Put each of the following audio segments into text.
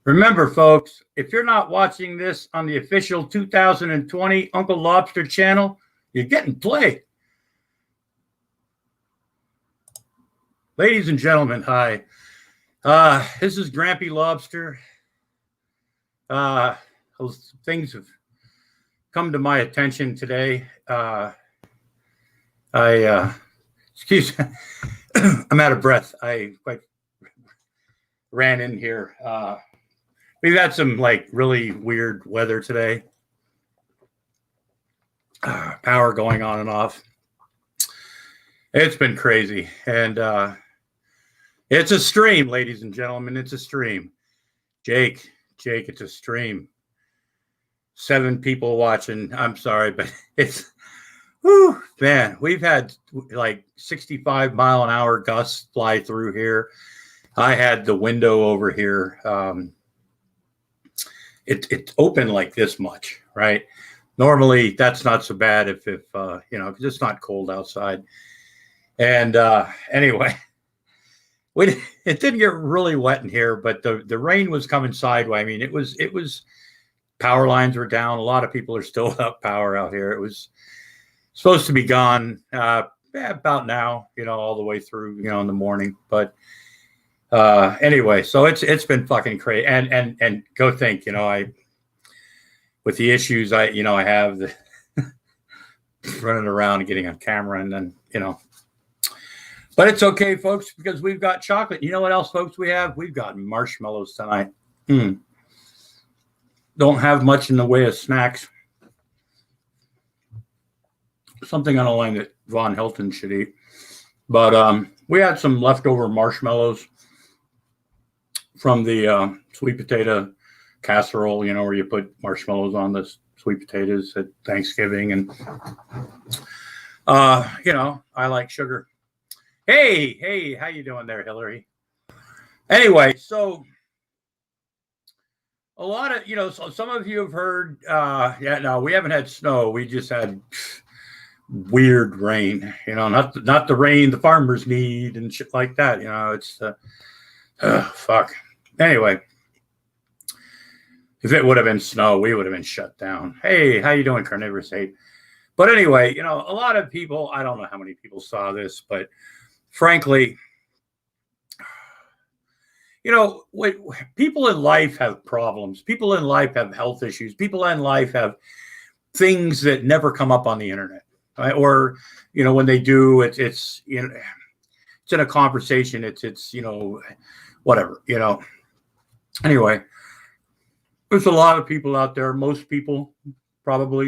Remember, folks, if you're not watching this on the official 2020 Uncle Lobster channel, you're getting played. Ladies and gentlemen, hi. This is Grampy Lobster. Those things have come to my attention today. Excuse me, I'm out of breath. I quite ran in here. We've had some like really weird weather today. Power going on and off. It's been crazy. And it's a stream, ladies and gentlemen. It's a stream. Jake, it's a stream. 7 people watching. I'm sorry, but it's, whew, man, we've had like 65-mile-an-hour gusts fly through here. I had the window over here. It's open like this much, right? Normally, that's not so bad if you know, because it's not cold outside. And anyway, it didn't get really wet in here, but the rain was coming sideways. I mean, it was power lines were down. A lot of people are still without power out here. It was supposed to be gone about now, you know, all the way through, you know, in the morning. But anyway, so it's been fucking crazy. And go think, you know, with the issues I have the running around and getting on camera, and then, you know, but it's okay, folks, because we've got chocolate. You know what else, folks, we have? We've got marshmallows tonight. Don't have much in the way of snacks. Something on the line that Von Hilton should eat. But we had some leftover marshmallows from the sweet potato casserole, you know, where you put marshmallows on the sweet potatoes at Thanksgiving. And, you know, I like sugar. Hey, how you doing there, Hillary? Anyway, so a lot of, you know, so some of you have heard, no, we haven't had snow. We just had weird rain, you know, not the rain the farmers need and shit like that. You know, it's, fuck. Anyway, if it would have been snow, we would have been shut down. Hey, how you doing, Carnivorous Ape? But anyway, you know, a lot of people, I don't know how many people saw this, but frankly, you know, people in life have problems. People in life have health issues. People in life have things that never come up on the internet, right? Or, you know, when they do, it's you know, it's in a conversation. It's you know, whatever, you know. Anyway, there's a lot of people out there. Most people, probably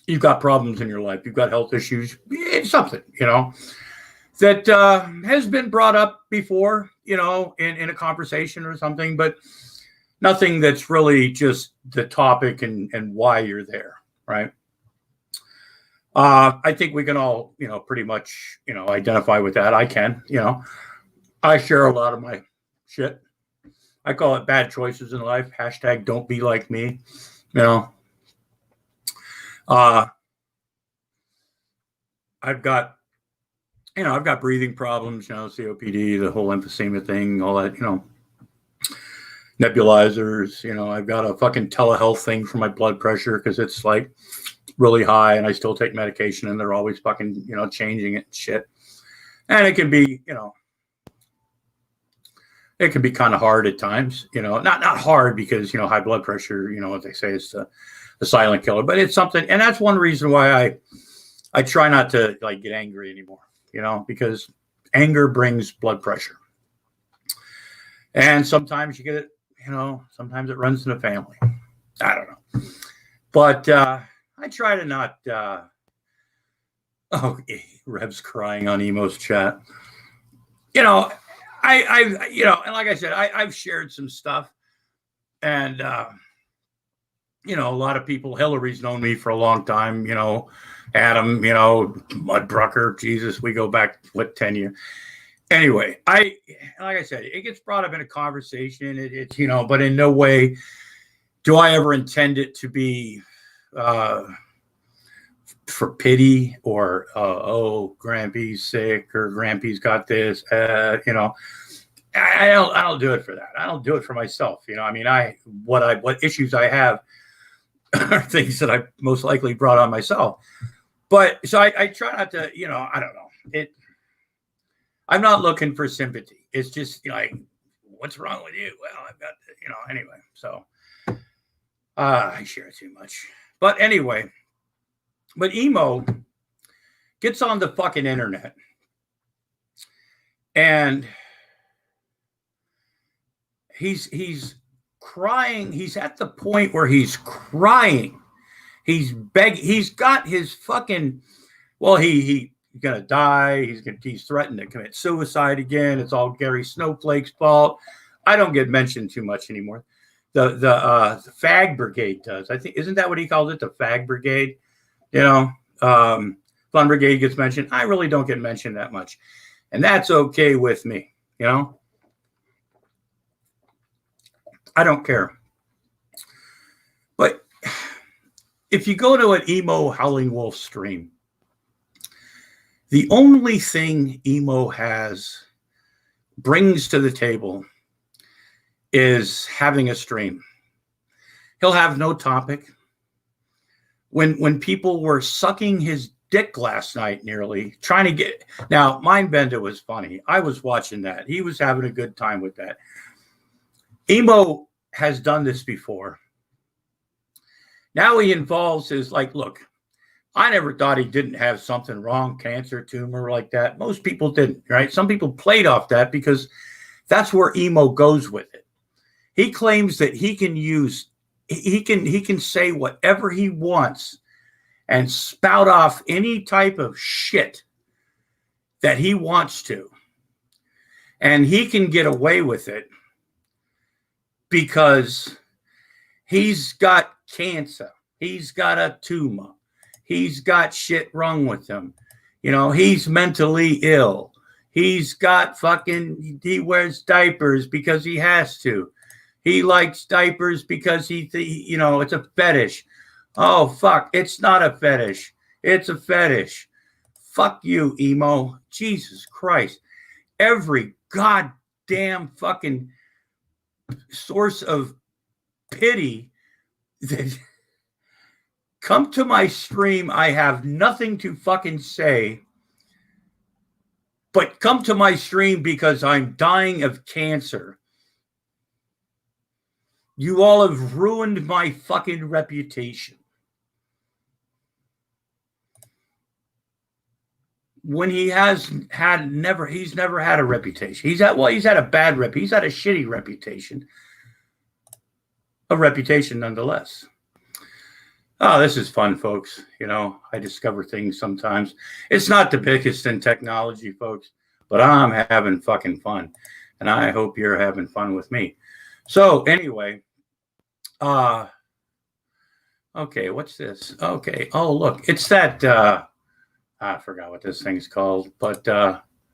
you've got problems in your life. You've got health issues. It's something, you know, that has been brought up before, you know, in a conversation or something, but nothing that's really just the topic and why you're there, right? I think we can all, you know, pretty much, you know, identify with that. I can, you know, I share a lot of my shit. I call it bad choices in life. Hashtag don't be like me, you know. I've got breathing problems, you know, COPD, the whole emphysema thing, all that, you know, nebulizers, you know, I've got a fucking telehealth thing for my blood pressure because it's like really high and I still take medication and they're always fucking, you know, changing it and shit. And it can be, you know, it can be kind of hard at times, you know, not hard because, you know, high blood pressure, you know, what they say is the silent killer, but it's something. And that's one reason why I try not to like get angry anymore, you know, because anger brings blood pressure. And sometimes you get it, you know, sometimes it runs in the family. I don't know. But I try to not, Reb's crying on Emo's chat. You know, I you know, and like I said, I've shared some stuff. And, you know, a lot of people, Hillary's known me for a long time, you know, Adam, you know, Mudbrucker, Jesus, we go back, what, 10 years. Anyway, like I said, it gets brought up in a conversation. It's, you know, but in no way do I ever intend it to be for pity or, oh, Grampy's sick or Grampy's got this, you know. I don't do it for that. I don't do it for myself. You know, I mean, what issues I have are things that I most likely brought on myself. But so I try not to, you know, I don't know. I'm not looking for sympathy. It's just, you know, like, what's wrong with you? Well, I've got, you know, anyway. So I share too much. But anyway, but emo gets on the fucking internet and he's crying. He's at the point where he's crying. He's begging. He's got his fucking, well, he's gonna die. He's threatened to commit suicide again. It's all Gary Snowflake's fault. I don't get mentioned too much anymore. The fag brigade does. I think, isn't that what he calls it? The fag brigade. You know, Fun Brigade gets mentioned. I really don't get mentioned that much, and that's okay with me. You know, I don't care. But if you go to an emo Howling Wolf stream, the only thing emo brings to the table is having a stream. He'll have no topic. When people were sucking his dick last night, nearly trying to get, now Mindbender was funny. I was watching that. He was having a good time with that. Emo has done this before. Now he involves his, like, look, I never thought he didn't have something wrong, cancer, tumor like that. Most people didn't, right? Some people played off that because that's where emo goes with it. He claims that he can say whatever he wants and spout off any type of shit that he wants to. And he can get away with it because he's got cancer. He's got a tumor. He's got shit wrong with him. You know, he's mentally ill. He's got he wears diapers because he has to. He likes diapers because you know, it's a fetish. Oh, fuck. It's not a fetish. It's a fetish. Fuck you, emo. Jesus Christ. Every goddamn fucking source of pity that come to my stream. I have nothing to fucking say, but come to my stream because I'm dying of cancer. You all have ruined my fucking reputation. When he's never had a reputation. He's had a bad rep. He's had a shitty reputation. A reputation nonetheless. Oh, this is fun, folks. You know, I discover things sometimes. It's not the biggest in technology, folks, but I'm having fucking fun. And I hope you're having fun with me. So anyway, okay, what's this? Okay. Oh, look, it's that, I forgot what this thing's called, but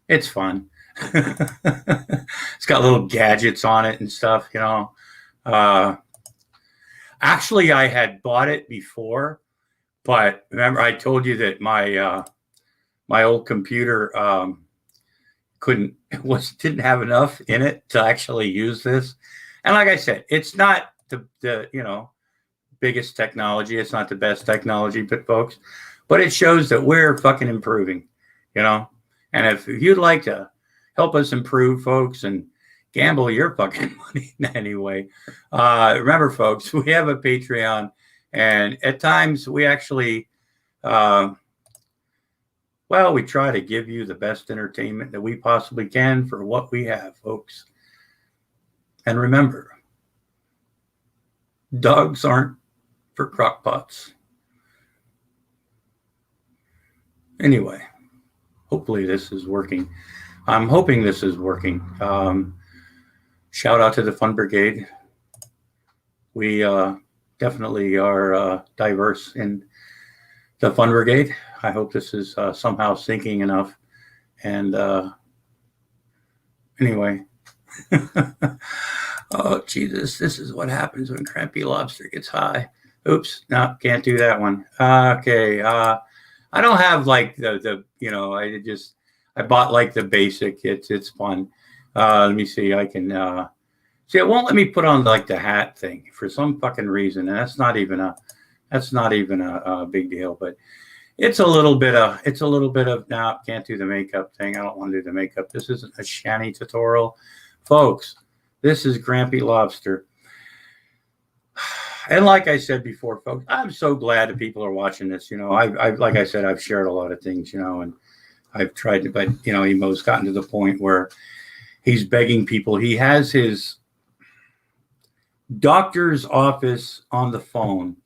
it's fun. It's got little gadgets on it and stuff, you know. Actually, I had bought it before, but remember I told you that my old computer didn't have enough in it to actually use this. And like I said, it's not the you know, biggest technology. It's not the best technology, but it shows that we're fucking improving, you know. And if you'd like to help us improve, folks, and gamble your fucking money anyway, remember, folks, we have a Patreon, and at times we actually, we try to give you the best entertainment that we possibly can for what we have, folks. And remember, dogs aren't for crockpots. Anyway, hopefully this is working. I'm hoping this is working. Shout out to the Fun Brigade. We definitely are diverse in the Fun Brigade. I hope this is somehow syncing enough. And anyway, oh, Jesus, this is what happens when Grampy Lobster gets high. Oops, no, can't do that one. Okay, I don't have like the you know, I bought like the basic. It's fun. Let me see. I can see. It won't let me put on like the hat thing for some fucking reason, and that's not even a big deal. But it's a little bit of no, can't do the makeup thing. I don't want to do the makeup. This isn't a shanty tutorial, folks. This is Grampy Lobster. And like I said before, folks, I'm so glad that people are watching this. You know, I've like I said, I've shared a lot of things, you know, and I've tried to, but you know, Emo's gotten to the point where he's begging people. He has his doctor's office on the phone,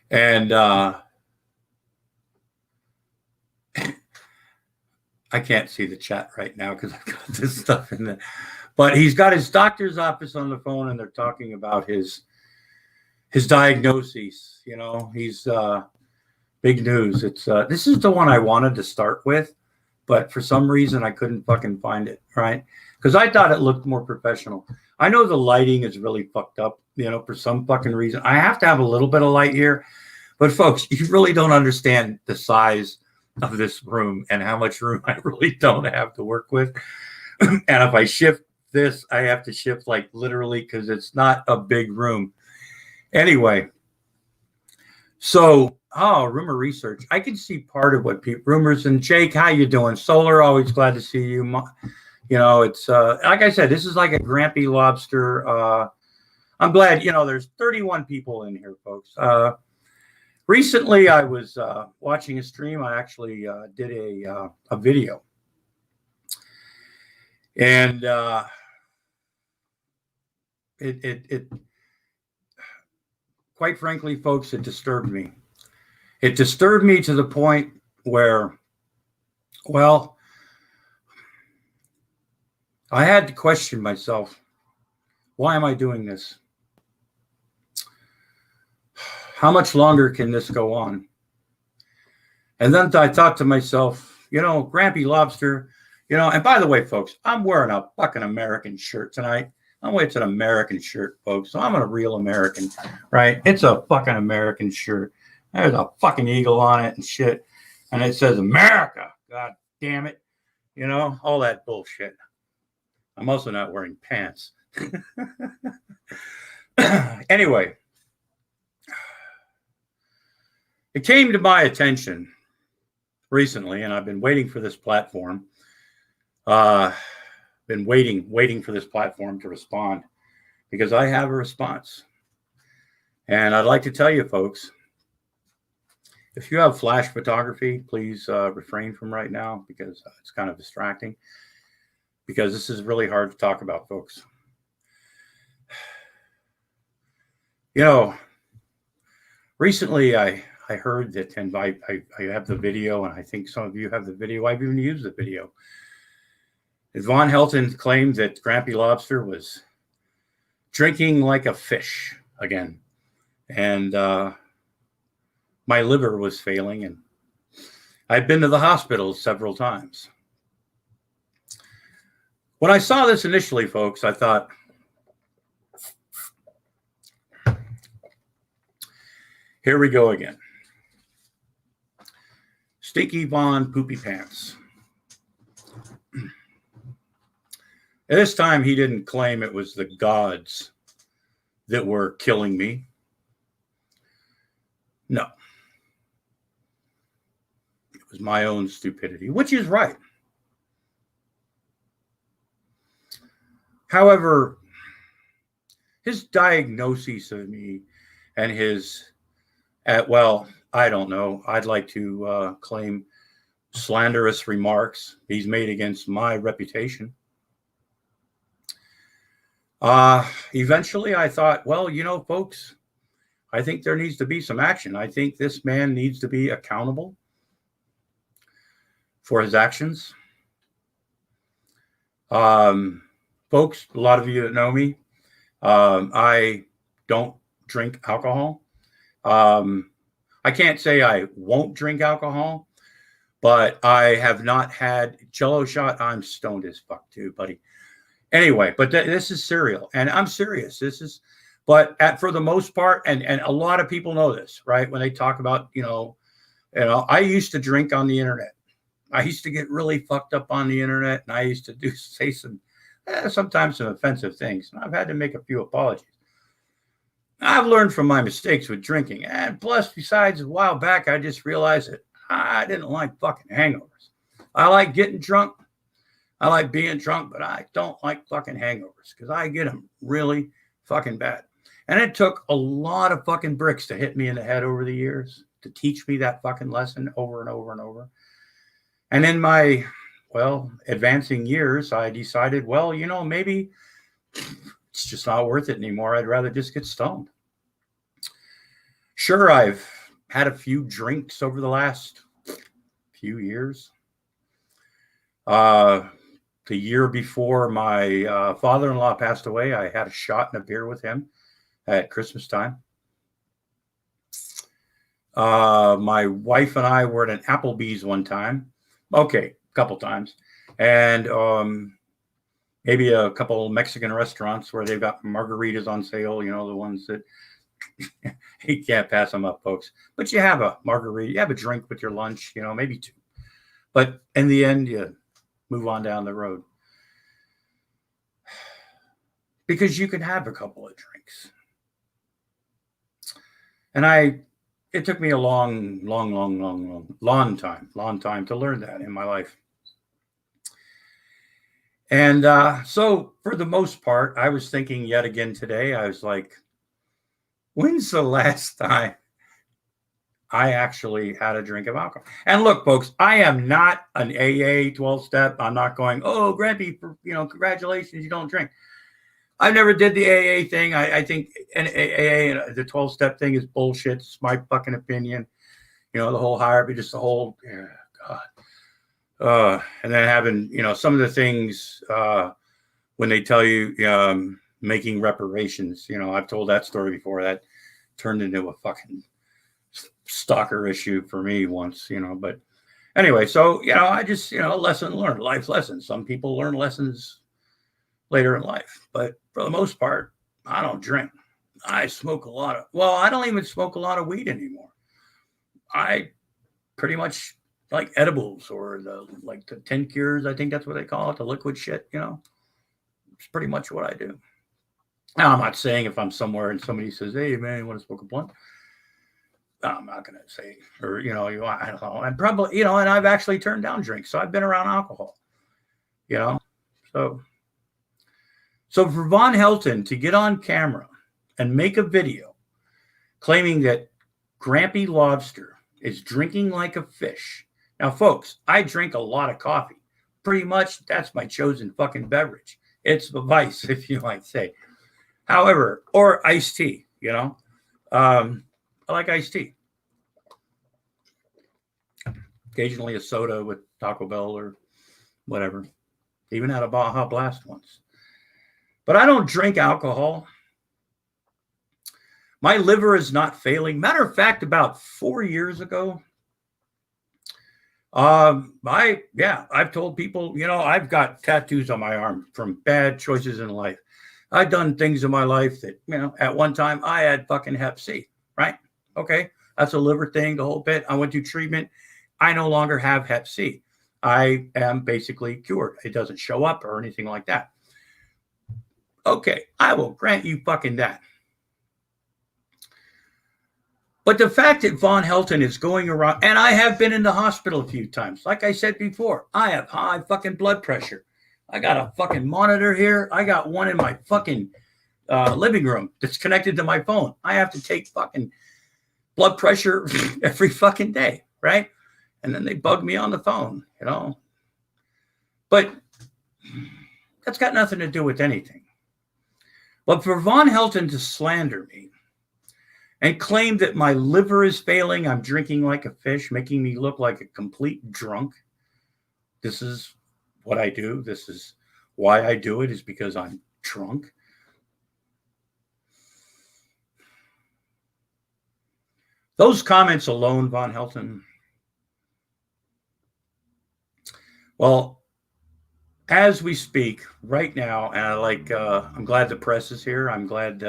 and I can't see the chat right now because I've got this stuff in there. But he's got his doctor's office on the phone, and they're talking about his diagnoses. You know, he's big news. It's this is the one I wanted to start with, but for some reason I couldn't fucking find it, right? Because I thought it looked more professional. I know the lighting is really fucked up, you know, for some fucking reason. I have to have a little bit of light here, but folks, you really don't understand the size of this room and how much room I really don't have to work with. And if I shift this, I have to shift like literally because it's not a big room. Anyway, so rumor research. I can see part of what people rumors. And Jake, how you doing? Solar, always glad to see you. You know, it's like I said, this is like a Grampy Lobster. I'm glad, you know, there's 31 people in here, folks. Recently, I was watching a stream. I actually did a video, and it quite frankly, folks, it disturbed me. It disturbed me to the point where, well, I had to question myself. Why am I doing this? How much longer can this go on? And then I thought to myself, you know, Grampy Lobster, you know, and by the way, folks, I'm wearing a fucking American shirt tonight. It's an American shirt, folks. So I'm a real American, right? It's a fucking American shirt. There's a fucking eagle on it and shit. And it says America. God damn it. You know, all that bullshit. I'm also not wearing pants. Anyway, it came to my attention recently, and I've been waiting for this platform. Been waiting for this platform to respond because I have a response. And I'd like to tell you, folks, if you have flash photography, please refrain from right now because it's kind of distracting. Because this is really hard to talk about, folks. You know, recently I heard that, and I have the video, and I think some of you have the video. I've even used the video. Von Helton claimed that Grampy Lobster was drinking like a fish again. And my liver was failing, and I've been to the hospital several times. When I saw this initially, folks, I thought, here we go again. Stinky Von Poopy Pants. And this time he didn't claim it was the gods that were killing me. No. It was my own stupidity, which is right. However, his diagnosis of me and his, well, I don't know. I'd like to claim slanderous remarks he's made against my reputation. Eventually I thought, well, you know, folks, I think there needs to be some action. I think this man needs to be accountable for his actions. Folks, a lot of you that know me, I don't drink alcohol. I can't say I won't drink alcohol, but I have not had Jello shot. I'm stoned as fuck too, buddy. Anyway, but this is serial, and I'm serious. This is, but for the most part, and a lot of people know this, right? When they talk about, you know, I used to drink on the internet. I used to get really fucked up on the internet, and I used to say sometimes some offensive things. And I've had to make a few apologies. I've learned from my mistakes with drinking. And plus, besides, a while back, I just realized that I didn't like fucking hangovers. I like getting drunk. I like being drunk, but I don't like fucking hangovers because I get them really fucking bad. And it took a lot of fucking bricks to hit me in the head over the years to teach me that fucking lesson over and over and over. And in my, advancing years, I decided, maybe it's just not worth it anymore. I'd rather just get stoned. Sure, I've had a few drinks over the last few years. The year before my father-in-law passed away, I had a shot and a beer with him at Christmas time. My wife and I were at an Applebee's one time. Okay, a couple times. And maybe a couple Mexican restaurants where they've got margaritas on sale, the ones that you can't pass them up, folks. But you have a margarita, you have a drink with your lunch, maybe two. But in the end, you move on down the road. Because you can have a couple of drinks. And it took me a long time to learn that in my life. And so for the most part, I was thinking yet again today, I was like, when's the last time I actually had a drink of alcohol? And look, folks, I am not an AA 12-step. I'm not going, oh, grampy, congratulations, you don't drink. I never did the AA thing. I think an AA, the 12-step thing is bullshit. It's my fucking opinion. The whole hierarchy, just the whole, God. And then having, some of the things when they tell you making reparations, I've told that story before. That turned into a fucking stalker issue for me once, But anyway, so, I just, lesson learned, life lessons. Some people learn lessons later in life. But for the most part, I don't drink. I smoke I don't even smoke a lot of weed anymore. I pretty much like edibles or the tinctures. I think that's what they call it, the liquid shit, It's pretty much what I do. Now, I'm not saying if I'm somewhere and somebody says, hey, man, you want to smoke a blunt? I'm not going to say, or, I don't know. I'm probably, and I've actually turned down drinks. So I've been around alcohol, So for Von Helton to get on camera and make a video claiming that Grampy Lobster is drinking like a fish. Now, folks, I drink a lot of coffee. Pretty much that's my chosen fucking beverage. It's the vice, if you might say. However, or iced tea, I like iced tea. Occasionally a soda with Taco Bell or whatever. Even had a Baja Blast once. But I don't drink alcohol. My liver is not failing. Matter of fact, about 4 years ago, I've told people, I've got tattoos on my arm from bad choices in life. I've done things in my life that, at one time I had fucking Hep C, right? Okay, that's a liver thing, the whole bit. I went through treatment. I no longer have Hep C. I am basically cured. It doesn't show up or anything like that. Okay, I will grant you fucking that. But the fact that Von Helton is going around, and I have been in the hospital a few times. Like I said before, I have high fucking blood pressure. I got a fucking monitor here. I got one in my fucking living room that's connected to my phone. I have to take fucking blood pressure every fucking day, right? And then they bug me on the phone, But that's got nothing to do with anything. But for Von Helton to slander me and claim that my liver is failing, I'm drinking like a fish, making me look like a complete drunk. This is what I do. This is why I do it, is because I'm drunk. Those comments alone, Von Helton. Well, as we speak right now, and I'm glad the press is here. I'm glad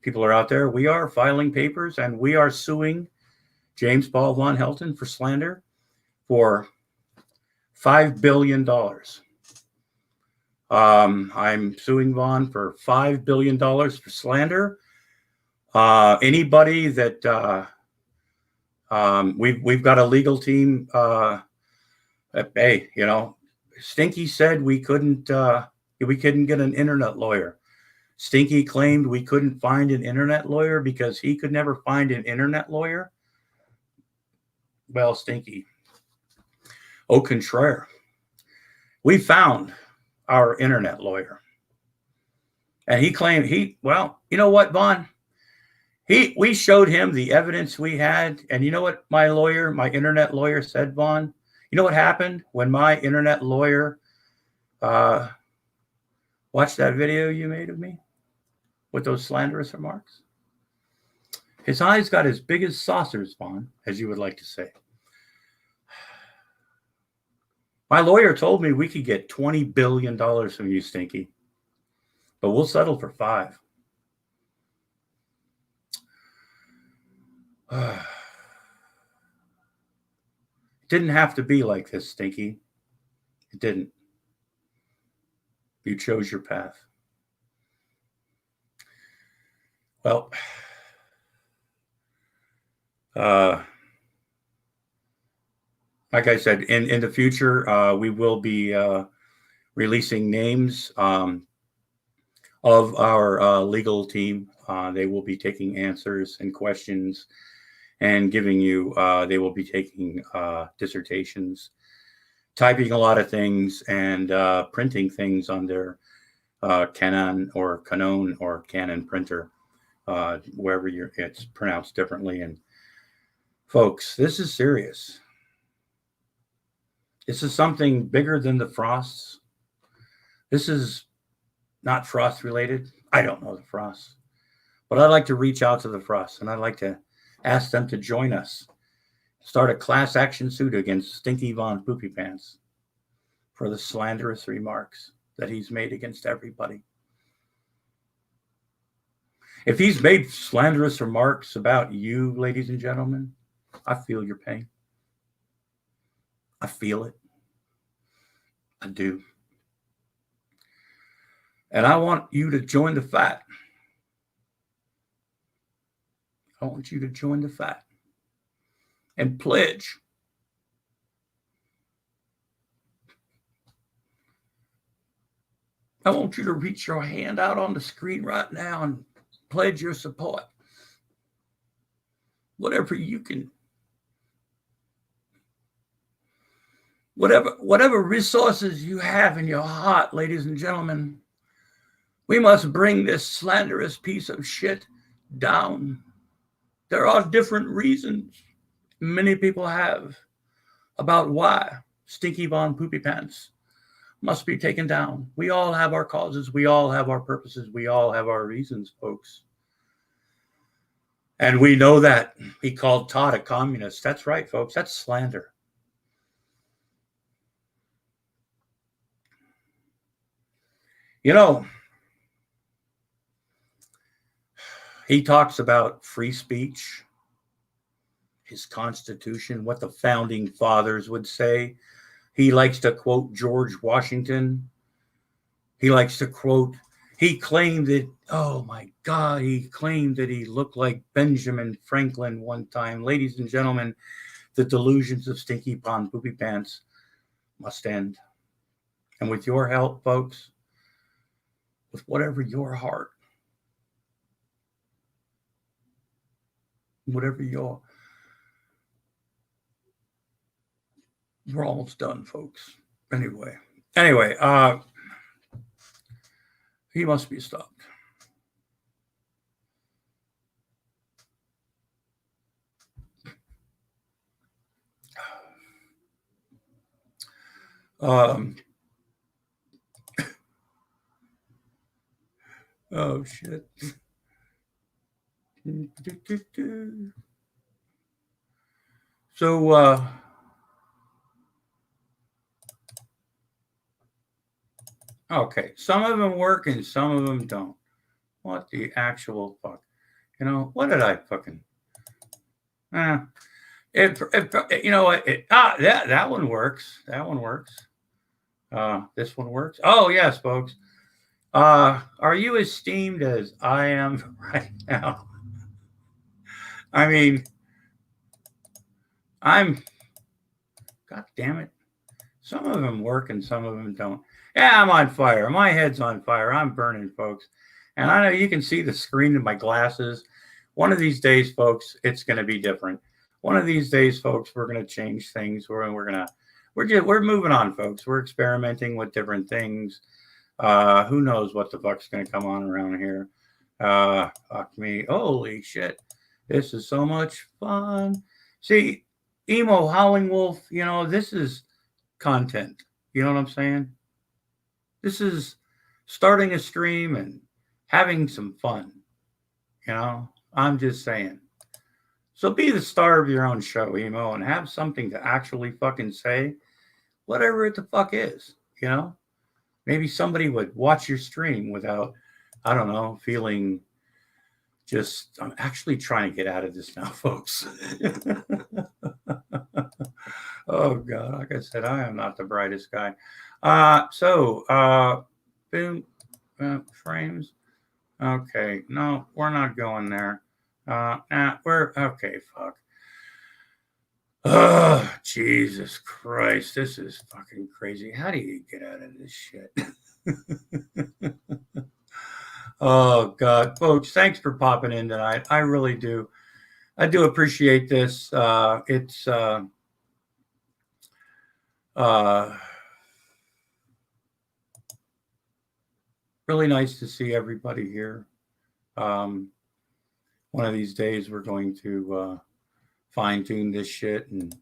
people are out there. We are filing papers and we are suing James Paul Von Helton for slander, for $5 billion. I'm suing Vaughn for $5 billion for slander. Anybody that we've got a legal team. Hey, you know, Stinky said we couldn't get an internet lawyer. Stinky claimed we couldn't find an internet lawyer because he could never find an internet lawyer. Well, Stinky, au contraire, we found our internet lawyer. And he claimed well, you know what, Vaughn? We showed him the evidence we had. And you know what my internet lawyer said, Vaughn? You know what happened when my internet lawyer watched that video you made of me with those slanderous remarks? His eyes got as big as saucers, Vaughn, as you would like to say. My lawyer told me we could get $20 billion from you, Stinky, but we'll settle for $5. It didn't have to be like this, Stinky. It didn't. You chose your path. Well, like I said, in the future, we will be releasing names of our legal team. They will be taking answers and questions and giving you, they will be taking dissertations, typing a lot of things, and printing things on their Canon or Canon printer, wherever it's pronounced differently. And folks, this is serious. This is something bigger than the Frosts. This is not Frost related. I don't know the Frosts, but I'd like to reach out to the Frosts, and I'd like to ask them to join us, start a class action suit against Stinky Von Poopy Pants for the slanderous remarks that he's made against everybody. If he's made slanderous remarks about you, ladies and gentlemen, I feel your pain. I feel it. I do. And I want you to join the fight. I want you to join the fight and pledge. I want you to reach your hand out on the screen right now and pledge your support. Whatever you can. Whatever resources you have in your heart, ladies and gentlemen, we must bring this slanderous piece of shit down. There are different reasons many people have about why Stinky Von Poopy Pants must be taken down. We all have our causes. We all have our purposes. We all have our reasons, folks. And we know that. He called Todd a communist. That's right, folks. That's slander. You know, he talks about free speech, his Constitution, what the founding fathers would say. He likes to quote George Washington. He likes to quote, he claimed that, oh my God, he claimed that he looked like Benjamin Franklin one time. Ladies and gentlemen, the delusions of Stinky Von Poopy Pants must end. And with your help, folks, with whatever your heart, whatever we're almost done, folks. Anyway, he must be stopped. Oh shit. So okay, some of them work and some of them don't. What the actual fuck? You know, what did I fucking You know what? That one works. That one works. This one works. Oh yes, folks. Are you as steamed as I am right now? I mean, I'm. God damn it. Some of them work and some of them don't. Yeah, I'm on fire. My head's on fire. I'm burning, folks. And I know you can see the screen in my glasses. One of these days, folks, it's going to be different. One of these days, folks, we're going to change things. We're moving on, folks. We're experimenting with different things. Who knows what the fuck's going to come on around here? Fuck me. Holy shit. This is so much fun. See, emo howling wolf, this is content. You know what I'm saying? This is starting a stream and having some fun. I'm just saying. So be the star of your own show, emo, and have something to actually fucking say, whatever it the fuck is. Maybe somebody would watch your stream without, I don't know, feeling just, I'm actually trying to get out of this now, folks. Oh, God. Like I said, I am not the brightest guy. Boom, frames. Okay. No, we're not going there. Okay, fuck. Oh, Jesus Christ. This is fucking crazy. How do you get out of this shit? Oh, God. Folks, thanks for popping in tonight. I really do. I do appreciate this. It's really nice to see everybody here. One of these days, we're going to fine-tune this shit and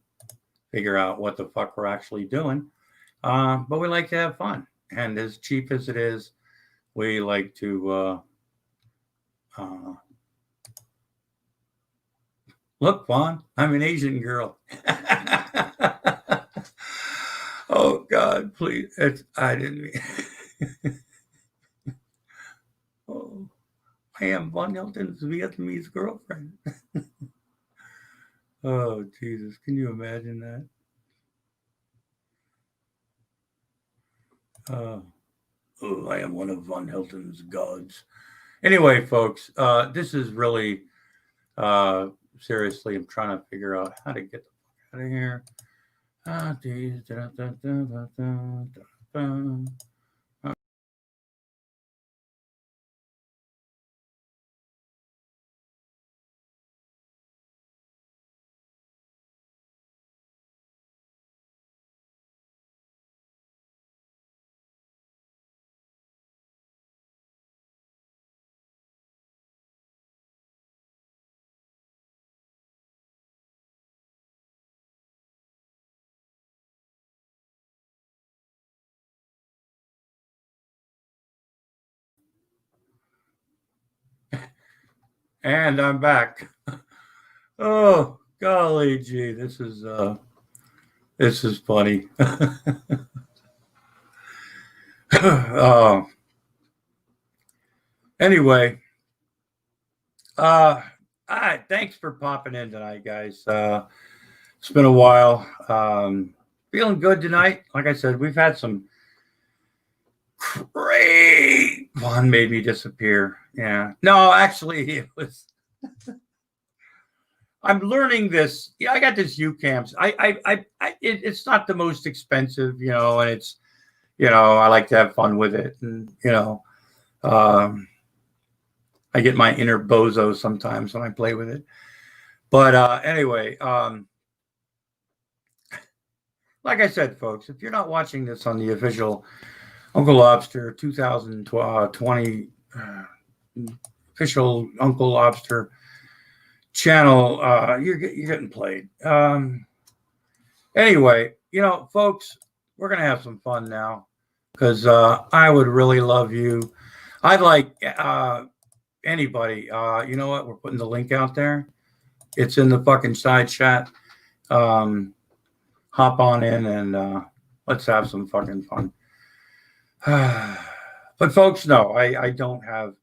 figure out what the fuck we're actually doing. But we like to have fun. And as cheap as it is, we like to look, Vaughn, I'm an Asian girl. Oh, God, please. I didn't mean... Oh, I am Von Hilton's Vietnamese girlfriend. Oh, Jesus. Can you imagine that? I am one of Von Hilton's gods. Anyway, folks, this is really, seriously, I'm trying to figure out how to get the fuck out of here. And I'm back. Oh, golly gee, this is funny. Anyway, all right, thanks for popping in tonight, guys. It's been a while. Feeling good tonight. Like I said, we've had some great fun. Made me disappear. Yeah. No, actually, it was. I'm learning this. Yeah, I got this UCamps. It's not the most expensive, and it's, I like to have fun with it, and I get my inner bozo sometimes when I play with it. But anyway, like I said, folks, if you're not watching this on the official Uncle Lobster 2020 official Uncle Lobster channel, you're getting played. Anyway, folks, we're gonna have some fun now because I would really love you. I'd like anybody. You know what? We're putting the link out there. It's in the fucking side chat. Hop on in and let's have some fucking fun. But folks, no, I don't have.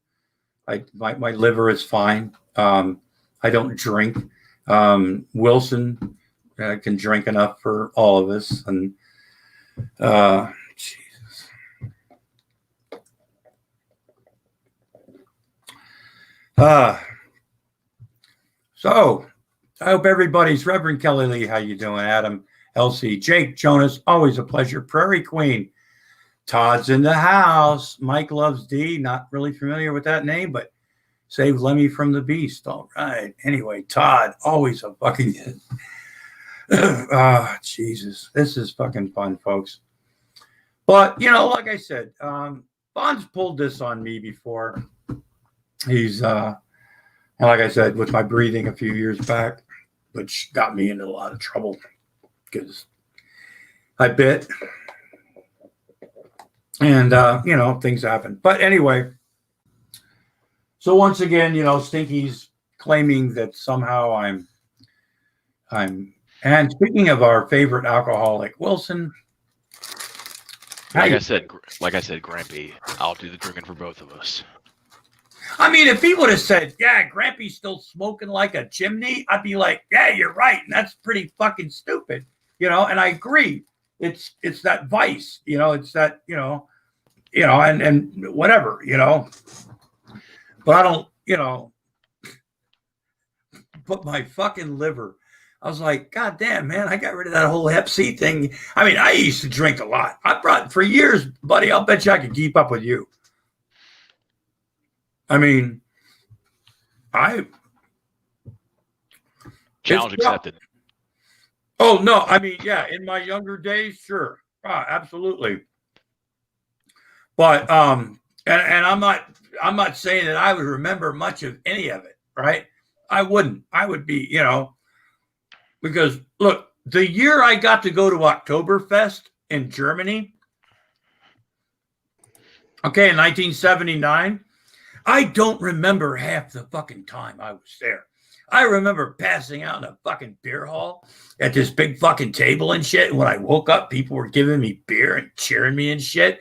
My liver is fine. I don't drink. Wilson can drink enough for all of us. And Jesus. So I hope everybody's Reverend Kelly Lee. How you doing, Adam, Elsie, Jake, Jonas? Always a pleasure. Prairie Queen, Todd's in the house. Mike loves D. Not really familiar with that name, but save Lemmy from the beast. All right. Anyway, Todd, always a fucking. Jesus, this is fucking fun, folks. But like I said, Bond's pulled this on me before. He's like I said, with my breathing a few years back, which got me into a lot of trouble because I bit. And, things happen. But anyway, so once again, Stinky's claiming that somehow I'm, and speaking of our favorite alcoholic, Wilson. Like I said, Grampy, I'll do the drinking for both of us. I mean, if he would have said, yeah, Grampy's still smoking like a chimney, I'd be like, yeah, you're right. And that's pretty fucking stupid, and I agree. It's that vice, it's that, and whatever, but I don't, but my fucking liver, I was like, God damn, man, I got rid of that whole Hep C thing. I mean, I used to drink a lot. I brought for years, buddy. I'll bet you I could keep up with you. I mean, challenge accepted. Oh no, I mean, yeah, in my younger days, sure, absolutely. But and I'm not saying that I would remember much of any of it, right? I wouldn't. I would be, because look, the year I got to go to Oktoberfest in Germany, okay, in 1979, I don't remember half the fucking time I was there. I remember passing out in a fucking beer hall at this big fucking table and shit. And when I woke up, people were giving me beer and cheering me and shit.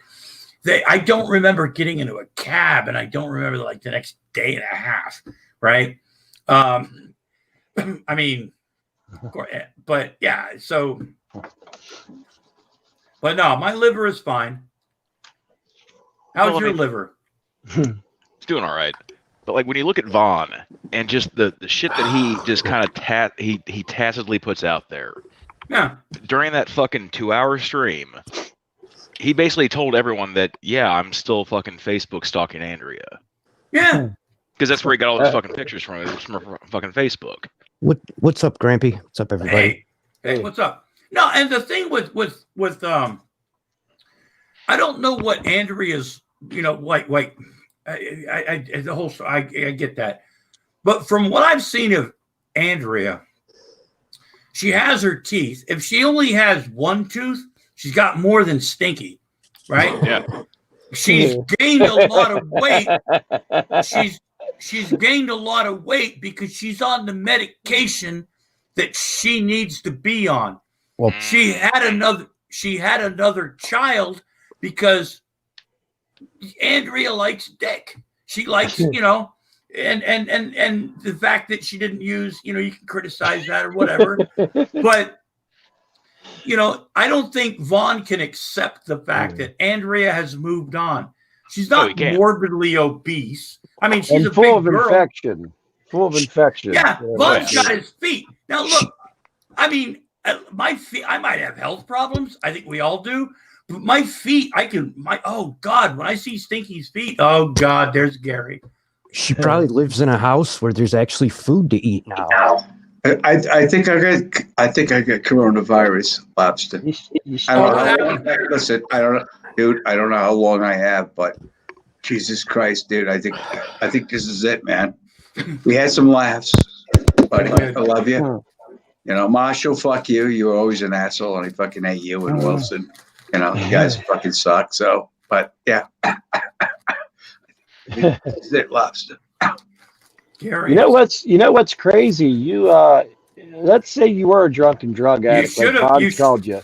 I don't remember getting into a cab, and I don't remember like the next day and a half, right? I mean, but yeah, so, but no, my liver is fine. How's your liver? It's doing all right. But like when you look at Vaughn and just the shit that he just kind of he tacitly puts out there. Yeah. During that fucking 2-hour stream, he basically told everyone that, yeah, I'm still fucking Facebook stalking Andrea. Yeah. Because that's where he got all those fucking pictures from fucking Facebook. What's up, Grampy? What's up, everybody? Hey, what's up? No, and the thing with I don't know what Andrea's, like I the whole I get that, but from what I've seen of Andrea, she has her teeth. If she only has one tooth, she's got more than Stinky, right? Yeah. She's gained a lot of weight. She's gained a lot of weight because she's on the medication that she needs to be on. Well, she had another child because Andrea likes dick. She likes, and the fact that she didn't use, you can criticize that or whatever. But, I don't think Vaughn can accept the fact that Andrea has moved on. She's not morbidly obese. I mean, she's a full big girl. Full of infection. Yeah, Vaughn's got his feet. Now, look, I mean, my feet, I might have health problems. I think we all do. But my feet, oh, God, when I see Stinky's feet, oh, God, there's Gary. She probably lives in a house where there's actually food to eat now. I think I got coronavirus, Lobster. I don't know. Listen, I don't know, dude. I don't know how long I have, but Jesus Christ, dude. I think this is it, man. We had some laughs, buddy. I love you. Marshall, fuck you. You were always an asshole, and I fucking hate you and Wilson. You guys fucking suck. So, but yeah, this is it, Lobster. Gary. You know what's crazy? You let's say you were a drunken drug addict. You should have. Todd called you.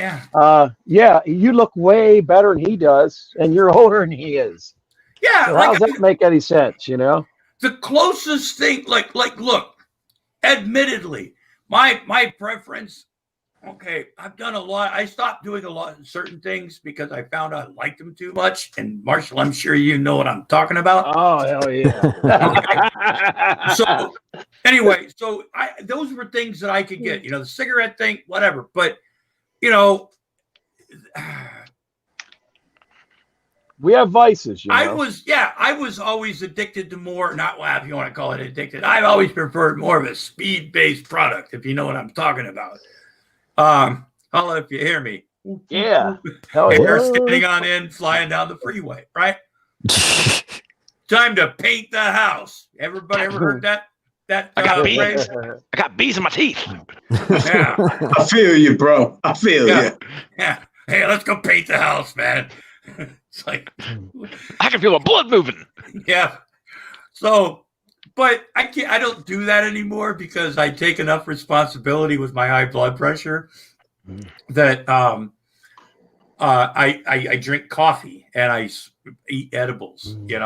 Yeah. Yeah. You look way better than he does, and you're older than he is. Yeah. So how does that make any sense? The closest thing, like, look. Admittedly, my preference. Okay, I've done a lot. I stopped doing a lot of certain things because I found I liked them too much. And Marshall, I'm sure you know what I'm talking about. Oh, hell yeah. So anyway, so those were things that I could get. The cigarette thing, whatever. But we have vices. I was always addicted to more. Not if you want to call it addicted. I've always preferred more of a speed-based product, if you know what I'm talking about. Holla if you hear me. Yeah. Hell Air yeah. standing on end, flying down the freeway, right? Time to paint the house. Everybody ever heard that? I got phrase? I got bees in my teeth. Yeah. I feel you, bro. I feel you. Yeah. Hey, let's go paint the house, man. It's like I can feel my blood moving. Yeah. So, but I don't do that anymore because I take enough responsibility with my high blood pressure that I drink coffee and I eat edibles, and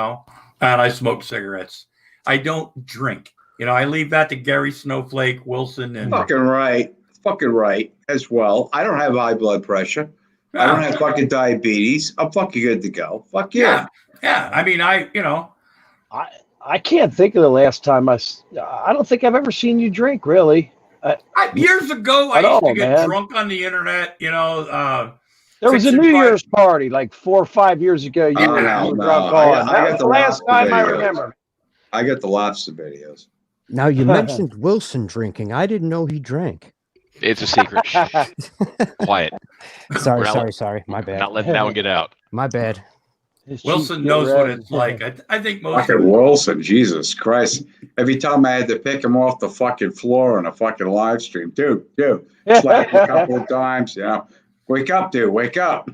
I smoke cigarettes. I don't drink. I leave that to Gary Snowflake, Wilson, and Fucking right as well. I don't have high blood pressure. I don't have fucking diabetes. I'm fucking good to go. Fuck yeah. Yeah. I mean, I can't think of the last time I don't think I've ever seen you drink, really. Years ago, I used to get drunk on the internet, There was a New Year's party like 4 or 5 years ago. You were drunk on. I got the last time I videos. remember. I got the Lobster videos. Now, you mentioned Wilson drinking. I didn't know he drank. It's a secret. Quiet. Sorry. My bad. Not letting that one get out. My bad. Wilson knows what it's like. I think most fucking Wilson, Jesus Christ. Every time I had to pick him off the fucking floor on a fucking live stream, dude, slap him a couple of times, wake up, dude, wake up.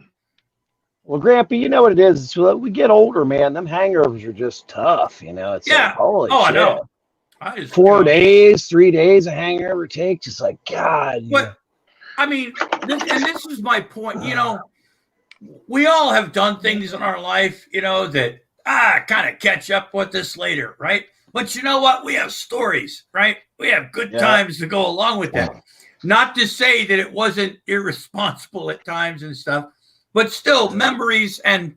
Well, Grampy, you know what it is? It's, we get older, man. Them hangovers are just tough, It's like, holy shit. I know. 4 days, 3 days a hangover takes. It's like, God. But, I mean, this is my point. We all have done things in our life, that kind of catch up with this later, right? But you know what? We have stories, right? We have good times to go along with that. Not to say that it wasn't irresponsible at times and stuff, but still memories. And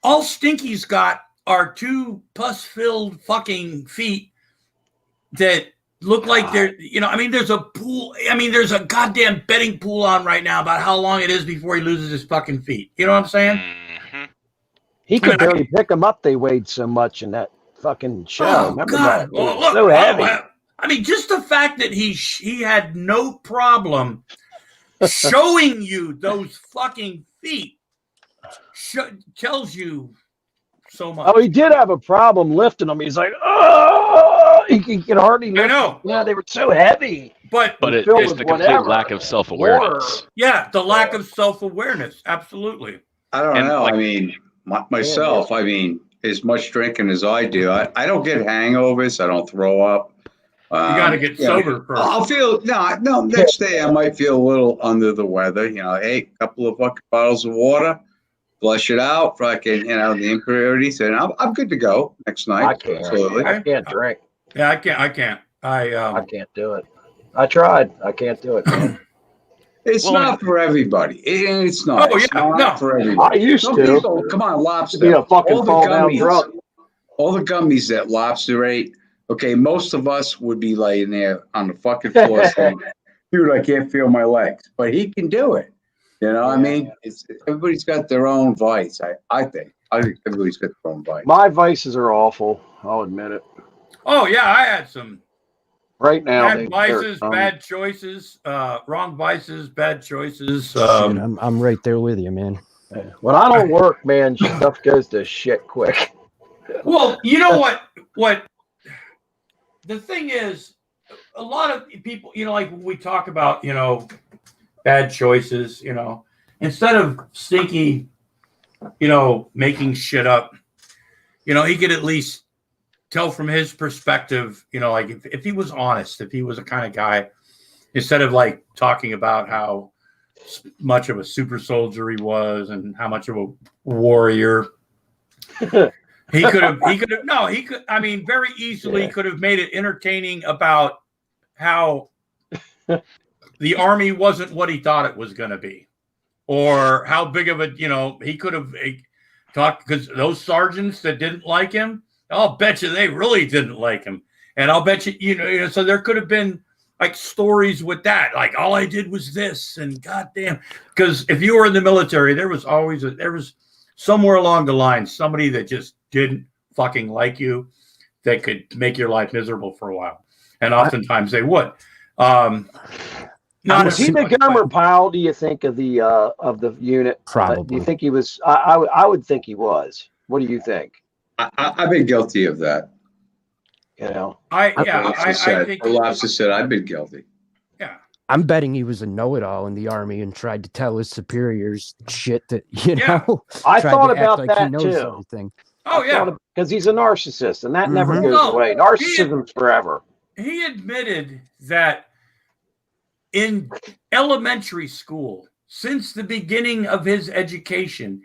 all Stinky's got are 2 pus-filled fucking feet that look like they're, there's a pool. There's a goddamn betting pool on right now about how long it is before he loses his fucking feet. You know what I'm saying? Mm-hmm. He could barely pick them up. They weighed so much in that fucking show. Oh, remember God. that? Well, look, so heavy. Just the fact that he had no problem showing you those fucking feet tells you so much. Oh, he did have a problem lifting them. He's like, oh, he could hardly lift. I know. Yeah, they were so heavy. But it's the complete lack of self-awareness. Yeah, the lack of self-awareness. Absolutely. I don't know. Myself, as much drinking as I do, I don't get hangovers. I don't throw up. You got to get sober first. I'll feel, next day I might feel a little under the weather. Hey, a couple of fucking bottles of water. Flush it out, fucking, the impurities, and I'm good to go next night. I can't drink. Yeah, I can't. I can't do it. I tried. I can't do it, man. It's not for everybody. It's not. Oh, yeah, not for everybody. I used Some to. people, come on, Lobster. Be a fucking fall down drunk. All the gummies that Lobster ate, okay, most of us would be laying there on the fucking floor saying, dude, I can't feel my legs. But he can do it. Everybody's got their own vice. I think everybody's got their own vice. My vices are awful. I'll admit it. Oh yeah, I had some. Right now, bad vices, bad choices, wrong vices, bad choices. I'm right there with you, man. When I don't work, man, stuff goes to shit quick. Well, you know what? What the thing is, a lot of people, like when we talk about, bad choices, instead of Stinky, making shit up, he could at least tell from his perspective, like if he was honest, if he was a kind of guy, instead of like talking about how much of a super soldier he was and how much of a warrior very easily could have made it entertaining about how the Army wasn't what he thought it was going to be, or how big of a, he could have talked, because those sergeants that didn't like him, I'll bet you they really didn't like him. And I'll bet you, so there could have been like stories with that, like all I did was this, and goddamn, because if you were in the military, there was always there was somewhere along the line somebody that just didn't fucking like you, that could make your life miserable for a while, and oftentimes they would. Was he the Gomer Pyle, do you think, of the unit? Probably. Do you think he was? I would think he was. What do you think? I've been guilty of that. I think Lobster said I've been guilty. Yeah. I'm betting he was a know-it-all in the Army and tried to tell his superiors shit that, know. I tried thought to act about like that he knows too. Everything. Oh, yeah. Because he's a narcissist, and that never Mhm. goes away. Narcissism's forever. He admitted that in elementary school, since the beginning of his education,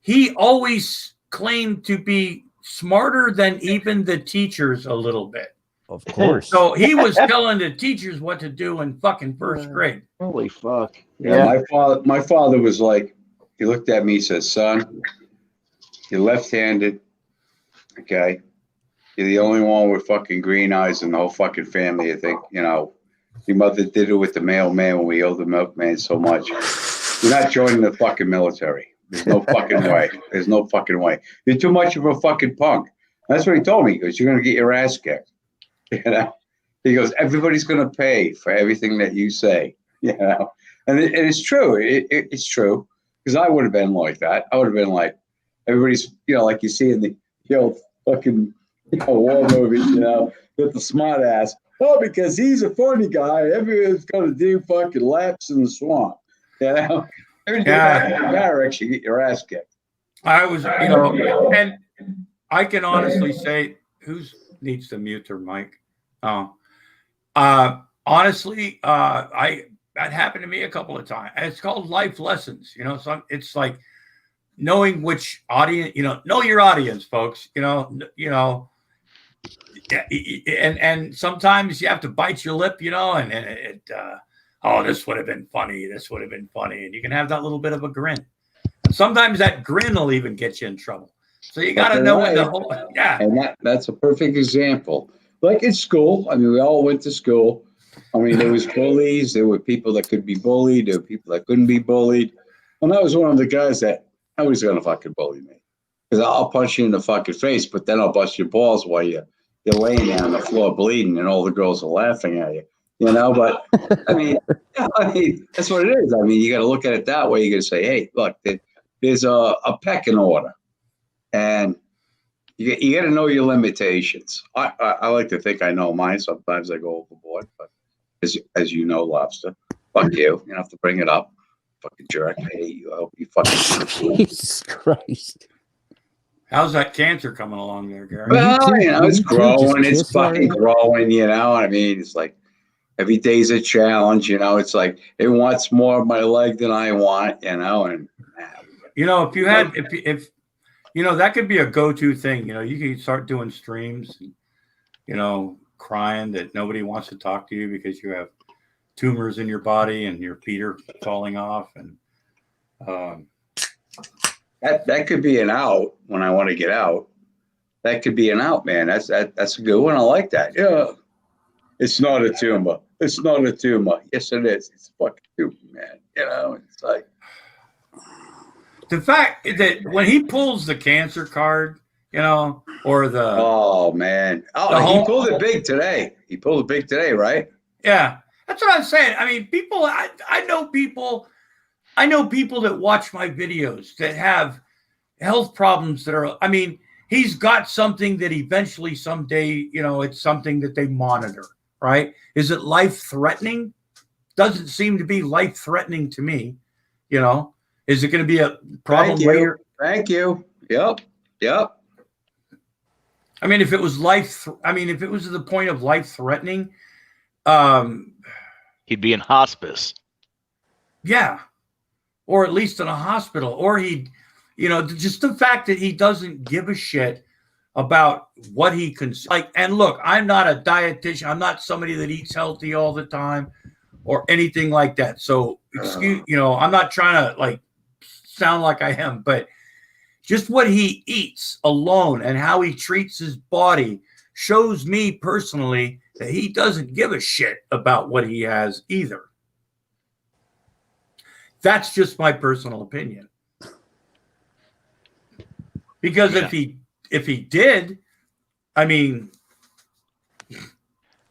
he always claimed to be smarter than even the teachers a little bit. Of course. So he was telling the teachers what to do in fucking first grade. Holy fuck. Yeah. My father was like, he looked at me, he said, son, you're left-handed, okay? You're the only one with fucking green eyes in the whole fucking family. I think, your mother did it with the mailman when we owed the milkman so much. You're not joining the fucking military. There's no fucking way. There's no fucking way. You're too much of a fucking punk. That's what he told me. He goes, you're going to get your ass kicked. He goes, everybody's going to pay for everything that you say. And it's true. It's true. Because I would have been like that. I would have been like, everybody's, like you see in the old fucking war movies, with the smart ass. Oh, because he's a funny guy. Everyone's going to do fucking laps in the swamp. Barracks, you get your ass kicked. I was, and I can honestly say, who needs to mute their mic? Honestly, that happened to me a couple of times. It's called life lessons, So it's like knowing which audience, know your audience, folks. And sometimes you have to bite your lip, and this would have been funny. This would have been funny. And you can have that little bit of a grin. Sometimes that grin will even get you in trouble. So you got to know what the whole, And that's a perfect example. Like in school, we all went to school. There was bullies. There were people that could be bullied. There were people that couldn't be bullied. And I was one of the guys that nobody's going to fucking bully me. Because I'll punch you in the fucking face, but then I'll bust your balls while you're laying there on the floor bleeding and all the girls are laughing at you. But that's what it is. You got to look at it that way. You got to say, hey, look, there's a pecking order, and you got to know your limitations. I like to think I know mine. Sometimes I go overboard, but as you know, Lobster, fuck you. You don't have to bring it up. Fucking jerk. I hate you. I hope you fucking. Jesus Christ. How's that cancer coming along there, Gary? Well, it's growing. It's fucking growing. It's like. Every day's a challenge, It's like it wants more of my leg than I want, And if you had, if that could be a go-to thing. You could start doing streams, crying that nobody wants to talk to you because you have tumors in your body and your feet are falling off, and that could be an out when I want to get out. That could be an out, man. That's a good one. I like that. Yeah, it's not a tumor. It's not a tumor. Yes, it is. It's a fucking tumor, man. It's like the fact that when he pulls the cancer card, or the oh man, he pulled it big today. He pulled it big today, right? Yeah, that's what I'm saying. People. I know people that watch my videos that have health problems that are. He's got something that eventually someday, it's something that they monitor. Right? Is it life-threatening? Doesn't seem to be life-threatening to me. Is it going to be a problem later? Thank you. Yep. If it was if it was to the point of life-threatening, he'd be in hospice. Yeah. Or at least in a hospital. Or he'd, just the fact that he doesn't give a shit about what he like. And look, I'm not a dietitian. I'm not somebody that eats healthy all the time or anything like that. So excuse, I'm not trying to like sound like I am, but just what he eats alone and how he treats his body shows me personally that he doesn't give a shit about what he has either. That's just my personal opinion. Because if he did, I mean,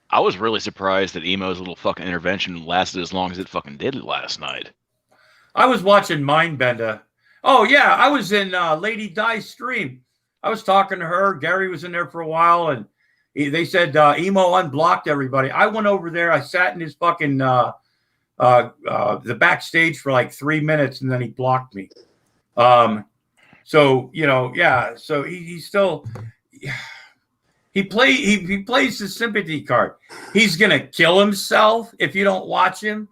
I was really surprised that Emo's little fucking intervention lasted as long as it fucking did last night. I was watching Mindbender. Oh yeah, I was in Lady Di's stream. I was talking to her. Gary was in there for a while, and they said Emo unblocked everybody. I went over there. I sat in his fucking the backstage for like 3 minutes, and then he blocked me. So yeah. So he still he plays the sympathy card. He's gonna kill himself if you don't watch him.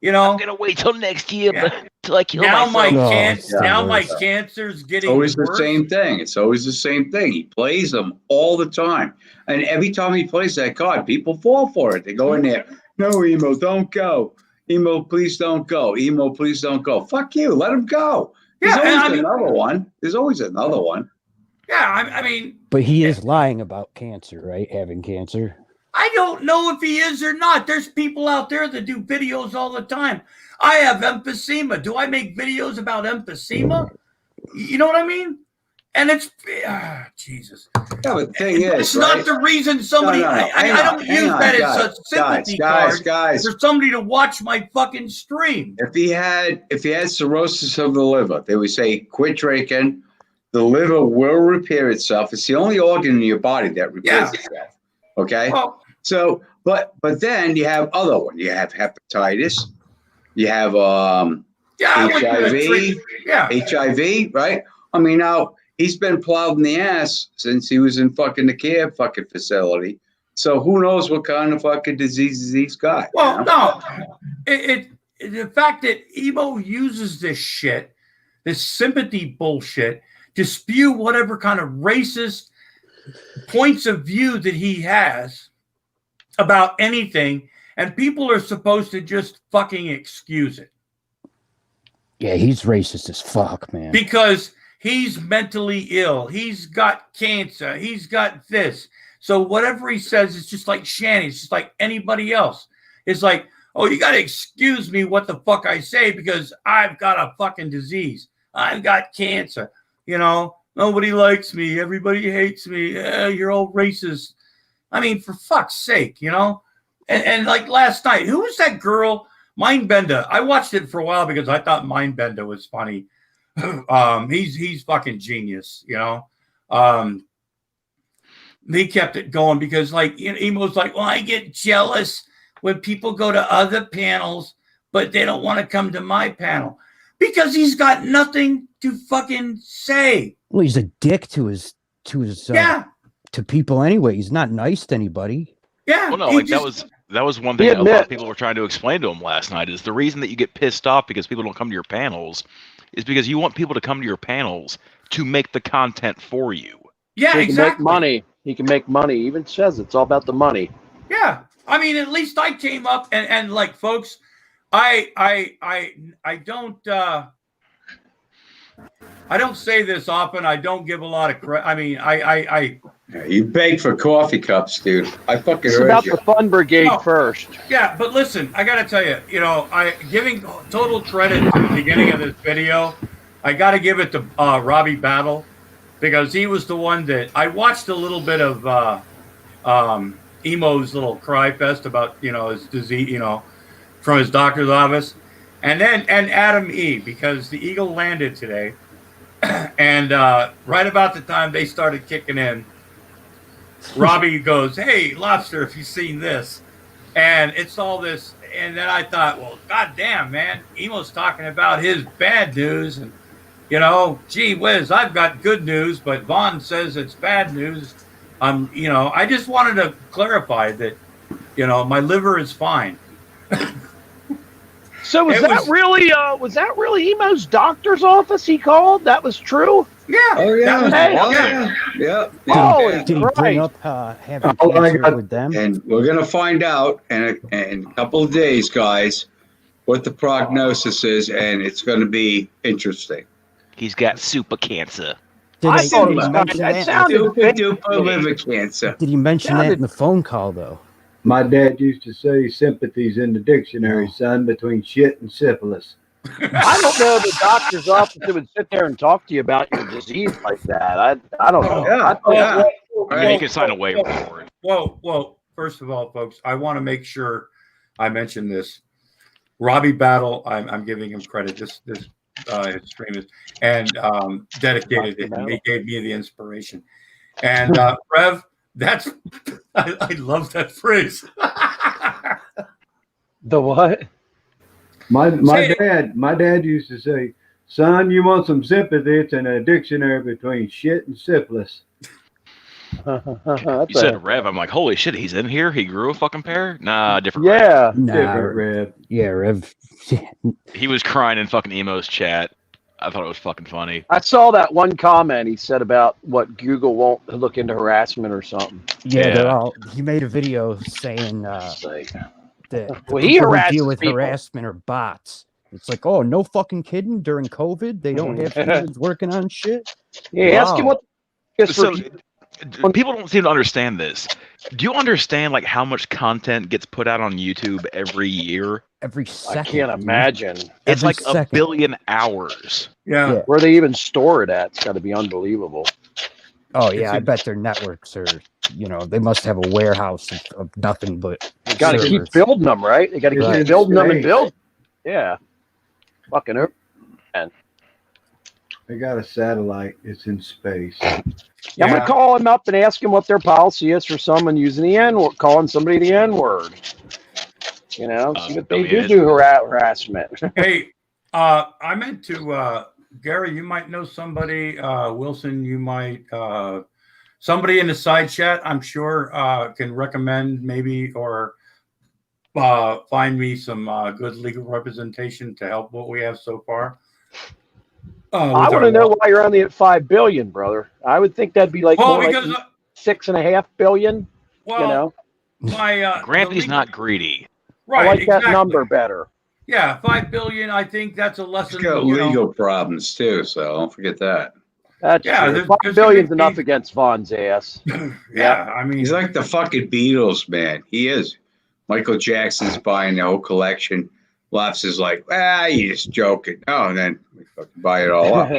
I'm gonna wait till next year, Yeah. till I kill Now myself. my cancer's getting always worse. the same thing. It's always the same thing. He plays them all the time, and every time he plays that card, people fall for it. They go in there. No, Emo, don't go. Emo, please don't go. Emo, please don't go. Fuck you. Let him go. There's always another one. There's always another one. Yeah, I mean. But he is lying about cancer, right? Having cancer. I don't know if he is or not. There's people out there that do videos all the time. I have emphysema. Do I make videos about emphysema? You know what I mean? And it's Jesus. Yeah, but the thing is, it's not the reason somebody. No. I don't use that as a sympathy card guys. for somebody to watch my fucking stream. If he had cirrhosis of the liver, they would say quit drinking. The liver will repair itself. It's the only organ in your body that repairs itself. Okay. Well, so, but then you have other ones. You have hepatitis. You have HIV. HIV, right? I mean, now he's been plowed in the ass since he was in the care fucking facility. So who knows what kind of fucking diseases he's got? Well, no, the fact that Emo uses this shit, this sympathy bullshit, to spew whatever kind of racist points of view that he has about anything, and people are supposed to just fucking excuse it. Yeah, he's racist as fuck, man. Because he's mentally ill. He's got cancer. He's got this. So whatever he says is just like Shanny. It's just like anybody else. It's like, oh, you got to excuse me what the fuck I say because I've got a fucking disease. I've got cancer. Nobody likes me. Everybody hates me. You're all racist. I mean, for fuck's sake, And like last night, who was that girl? Mindbender. I watched it for a while because I thought Mindbender was funny. He's fucking genius, He kept it going because Emo's like, well, I get jealous when people go to other panels, but they don't want to come to my panel because he's got nothing to fucking say. Well, he's a dick to his to people anyway. He's not nice to anybody. Yeah. Well, no, that was one thing that a lot of people were trying to explain to him last night. Is the reason that you get pissed off because people don't come to your panels is because you want people to come to your panels to make the content for you. Yeah, he can make money. He can make money. He even says it's all about the money. Yeah, I mean, at least I came up and like, folks, I don't say this often. I don't give a lot of credit. I mean, Yeah, you beg for coffee cups, dude. I fucking It's heard about you. the Fun Brigade first. Yeah, but listen, I got to tell you, I giving total credit to the beginning of this video. I got to give it to Robbie Battle because he was the one that I watched a little bit of Emo's little cry fest about, his disease, from his doctor's office. And Adam E, because the Eagle landed today. And right about the time they started kicking in, Robbie goes, hey, Lobster, if you've seen this. And it's all this. And then I thought, well, goddamn, man, Emo's talking about his bad news. And, gee whiz, I've got good news, but Vaughn says it's bad news. I just wanted to clarify that, my liver is fine. So was that really Emo's doctor's office he called? That was true? Yeah. Oh yeah. That was- Yeah. Holy Did he bring up having Oh, I cancer got- with them? And we're gonna find out in a couple of days, guys, what the prognosis is, and it's gonna be interesting. He's got super cancer. I thought it he was mention it that? sounded Super fake. duper liver cancer. Did he mention that sounded- in the phone call though? My dad used to say sympathy's in the dictionary, son, between shit and syphilis. I don't know the doctor's office that would sit there and talk to you about your disease like that. I don't know. Yeah, I thought- yeah. I mean, he can sign a waiver for it. Well, first of all, folks, I want to make sure I mention this. Robbie Battle, I'm giving him credit. This extremist and dedicated it. And he gave me the inspiration. And Rev, that's I love that phrase. The what? My dad used to say, son, you want some sympathy? It's in a dictionary between shit and syphilis. You said Rev. I'm like, holy shit, he's in here? He grew a fucking pair? Nah, different. Yeah. Nah, Different, Rev. yeah, Rev. He was crying in fucking Emo's chat. I thought it was fucking funny. I saw that one comment he said about what Google won't look into harassment or something. Yeah, he made a video saying It's like, that well, he people who harasses deal with people. harassment are bots. It's like, oh, no fucking kidding. During COVID, they don't have humans working on shit. yeah, ask him Wow. what. So, people don't seem to understand this. Do you understand like how much content gets put out on YouTube every year? Every I second. can't dude. imagine It's Every like second. 1 billion hours. Yeah. where they even store it at. It's got to be unbelievable. Oh yeah, I bet their networks are. They must have a warehouse of nothing but. They got to keep servers. building them, right? They got to Right. keep building them and Space. building. Yeah. Fucking. They got a satellite. It's in space. Yeah, I'm gonna call him up and ask him what their policy is for someone using the N-word, calling somebody the N-word. See what they do harassment. Hey, I meant to Gary, you might know somebody, Wilson, you might somebody in the side chat, I'm sure can recommend maybe or find me some good legal representation to help what we have so far. I want to know why you're only at 5 billion, brother. I would think that'd be like more because like 6.5 billion. well, my Grampy's not greedy. right. I like exactly. that number better. Yeah, 5 billion. I think that's a lesson. He's got legal problems too, so don't forget that. That's Yeah, true. there's 5 gonna billion's be- enough against Vaughn's ass. Yeah, I mean, He's like the fucking Beatles, man. He is. Michael Jackson's buying the whole collection. Lops is like, you're just joking. Oh, and then we fucking buy it all up.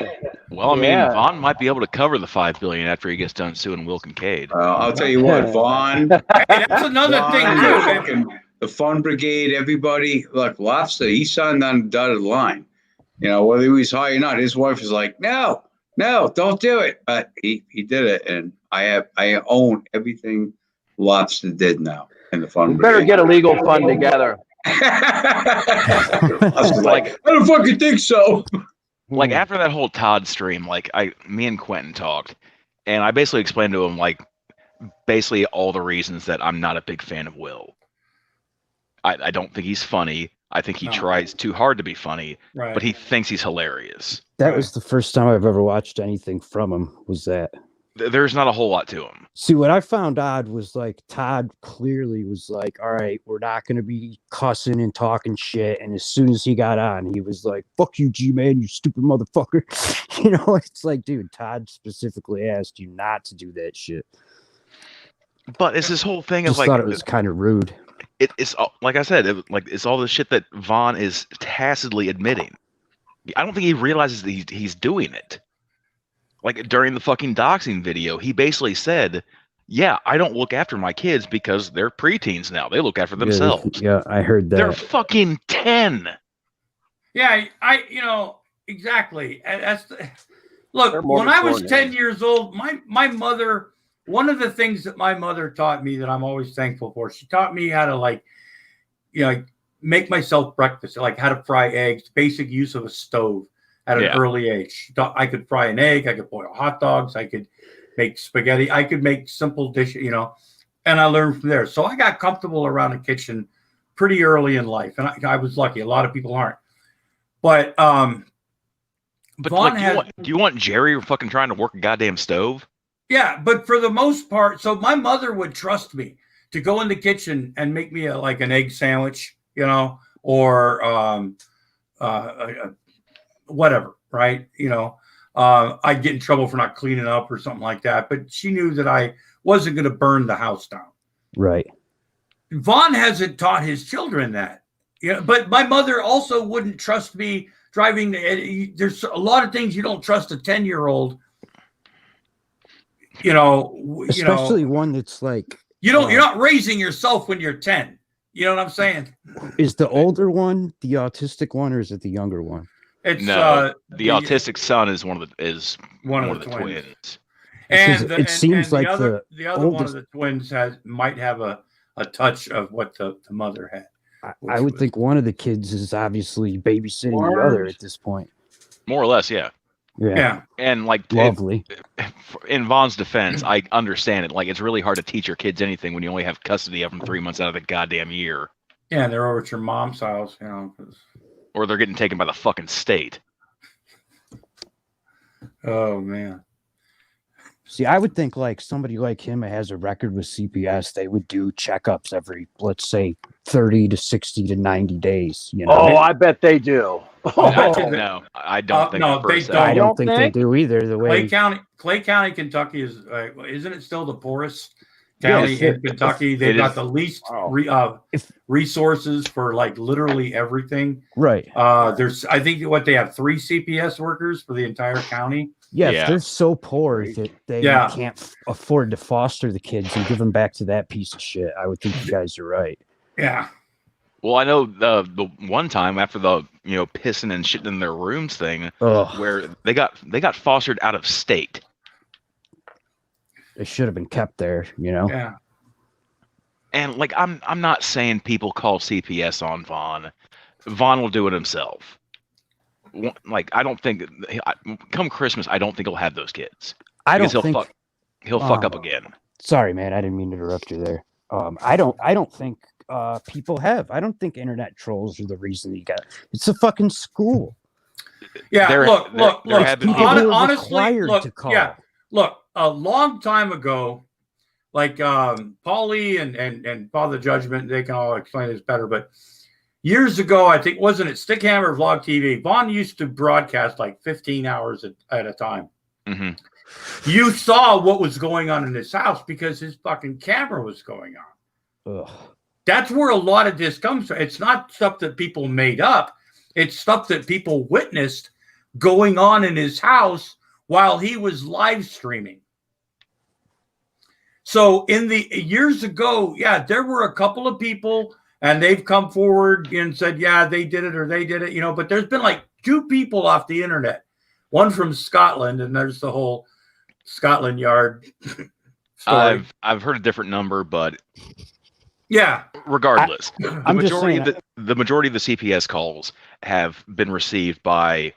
Well, I mean, Yeah. Vaughn might be able to cover the 5 billion after he gets done suing Will Kincaid. I'll tell you what, Vaughn. hey, that's another thing Vaughn, too. the Fun Brigade, everybody. Look, Lobster, he signed on the dotted line. Whether he was high or not, his wife was like, no, don't do it. But he did it, and I own everything Lobster did now in the Fun We Brigade. better get a legal fund together. I was like, I don't fucking think so. Like after that whole Todd stream, me and Quentin talked, and I basically explained to him basically all the reasons that I'm not a big fan of Will. I don't think he's funny. I think he tries too hard to be funny, Right. but he thinks he's hilarious. That was the first time I've ever watched anything from him. Was that? There's not a whole lot to him. See, what I found odd was Todd clearly was like, all right, we're not going to be cussing and talking shit. And as soon as he got on, he was like, fuck you, G-Man, you stupid motherfucker. It's like, dude, Todd specifically asked you not to do that shit. But it's this whole thing of Just thought it was kind of rude. It's like I said, it's all the shit that Vaughn is tacitly admitting. I don't think he realizes that he's doing it. Like during the fucking doxing video, he basically said, yeah, I don't look after my kids because they're preteens now. They look after themselves. Yeah, I heard that. They're fucking 10. Yeah, exactly. And look, when I was 10 years old, my mother, one of the things that my mother taught me that I'm always thankful for, she taught me how to make myself breakfast, like how to fry eggs, basic use of a stove at an early age. I could fry an egg, I could boil hot dogs, I could make spaghetti, I could make simple dishes, and I learned from there. So I got comfortable around the kitchen pretty early in life, and I was lucky. A lot of people aren't. But But Vaughn like, do you want Jerry fucking trying to work a goddamn stove? Yeah, but for the most part, so my mother would trust me to go in the kitchen and make me like an egg sandwich, you know, or whatever, right? You know, I'd get in trouble for not cleaning up or something like that. But she knew that I wasn't going to burn the house down. Right. Vaughn hasn't taught his children that. Yeah, but my mother also wouldn't trust me driving. There's a lot of things you don't trust a 10-year-old. Especially one that's like you're not raising yourself when you're 10. You know what I'm saying? Is the older one the autistic one, or is it the younger one? It's the autistic son is one of the twins. And it seems like the other one of the twins might have a touch of what the mother had. I would think one of the kids is obviously babysitting the other at this point. More or less, yeah. Yeah. And like lovely. In Vaughn's defense, I understand it. Like, it's really hard to teach your kids anything when you only have custody of them 3 months out of the goddamn year. Yeah, they're over at your mom's house, you know. Or they're getting taken by the fucking state. Oh man. See, I would think like somebody like him that has a record with CPS, they would do checkups every, let's say, 30 to 60 to 90 days. You know? Oh, I bet they do. No, I don't think. No, they don't. I don't think they do either. The way Clay County, Kentucky is, isn't it still the poorest county in Kentucky? They've got the least resources for like literally everything. Right. There's, I think, what they have 3 CPS workers for the entire county. Yeah, they're so poor that they can't afford to foster the kids and give them back to that piece of shit. I would think you guys are right. Yeah. Well, I know the one time after the pissing and shitting in their rooms thing, where they got fostered out of state. They should have been kept there, Yeah. And like, I'm not saying people call CPS on Vaughn. Vaughn will do it himself. Like, I don't think come Christmas, I don't think he'll have those kids. He'll fuck up again. Sorry, man, I didn't mean to interrupt you there. I don't think people have. I don't think internet trolls are the reason you got. It's a fucking school. Yeah, look. Honestly, to call. Yeah, look. A long time ago, like Paulie and Father Judgment, they can all explain this better. But years ago, I think, wasn't it Stickhammer Vlog TV? Vaughn used to broadcast like 15 hours at a time. Mm-hmm. You saw what was going on in his house because his fucking camera was going on. Ugh. That's where a lot of this comes from. It's not stuff that people made up. It's stuff that people witnessed going on in his house while he was live streaming. So in the years ago, there were a couple of people and they've come forward and said, yeah, they did it or they did it, but there's been like 2 people off the internet, one from Scotland, and there's the whole Scotland Yard story. I've heard a different number, but yeah, regardless, the majority of the CPS calls have been received by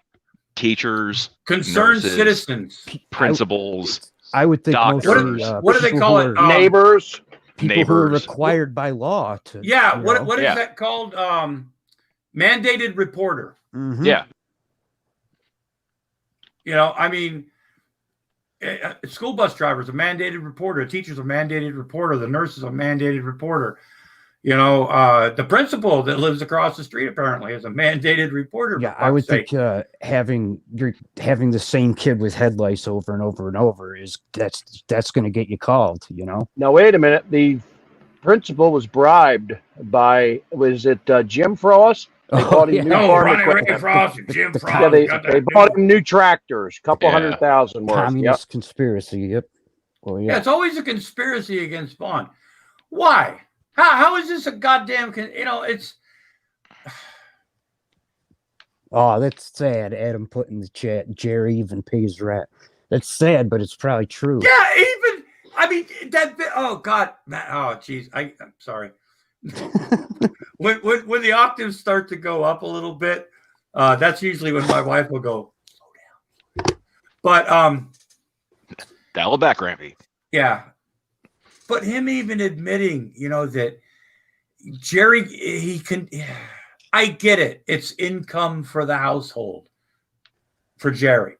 teachers, concerned nurses, citizens, principals. I would think doctors. What do they call it? Neighbors. People who are required by law to. Yeah. What is that called? Mandated reporter. Mm-hmm. Yeah. I mean, school bus drivers, a mandated reporter, teachers, a mandated reporter, the nurses, a mandated reporter. The principal that lives across the street apparently is a mandated reporter. Yeah, I would think having the same kid with head lice over and over and over that's going to get you called. Now wait a minute. The principal was bribed by Jim Frost? They bought him new farm equipment. Frost and Jim Frost. Yeah, they bought him new tractors, couple $100,000 worth. Communist conspiracy. Yep. Well, yeah. It's always a conspiracy against Vaughn. Why? How is this a goddamn? It's. Oh, that's sad. Adam put in the chat. Jerry even pays rent. That's sad, but it's probably true. Yeah, even. I mean that. Oh God. Oh jeez. I'm sorry. when the octaves start to go up a little bit, that's usually when my wife will go slow down. But dial it back, Grampy. Yeah. But him even admitting, that Jerry, he can, I get it. It's income for the household. for Jerry.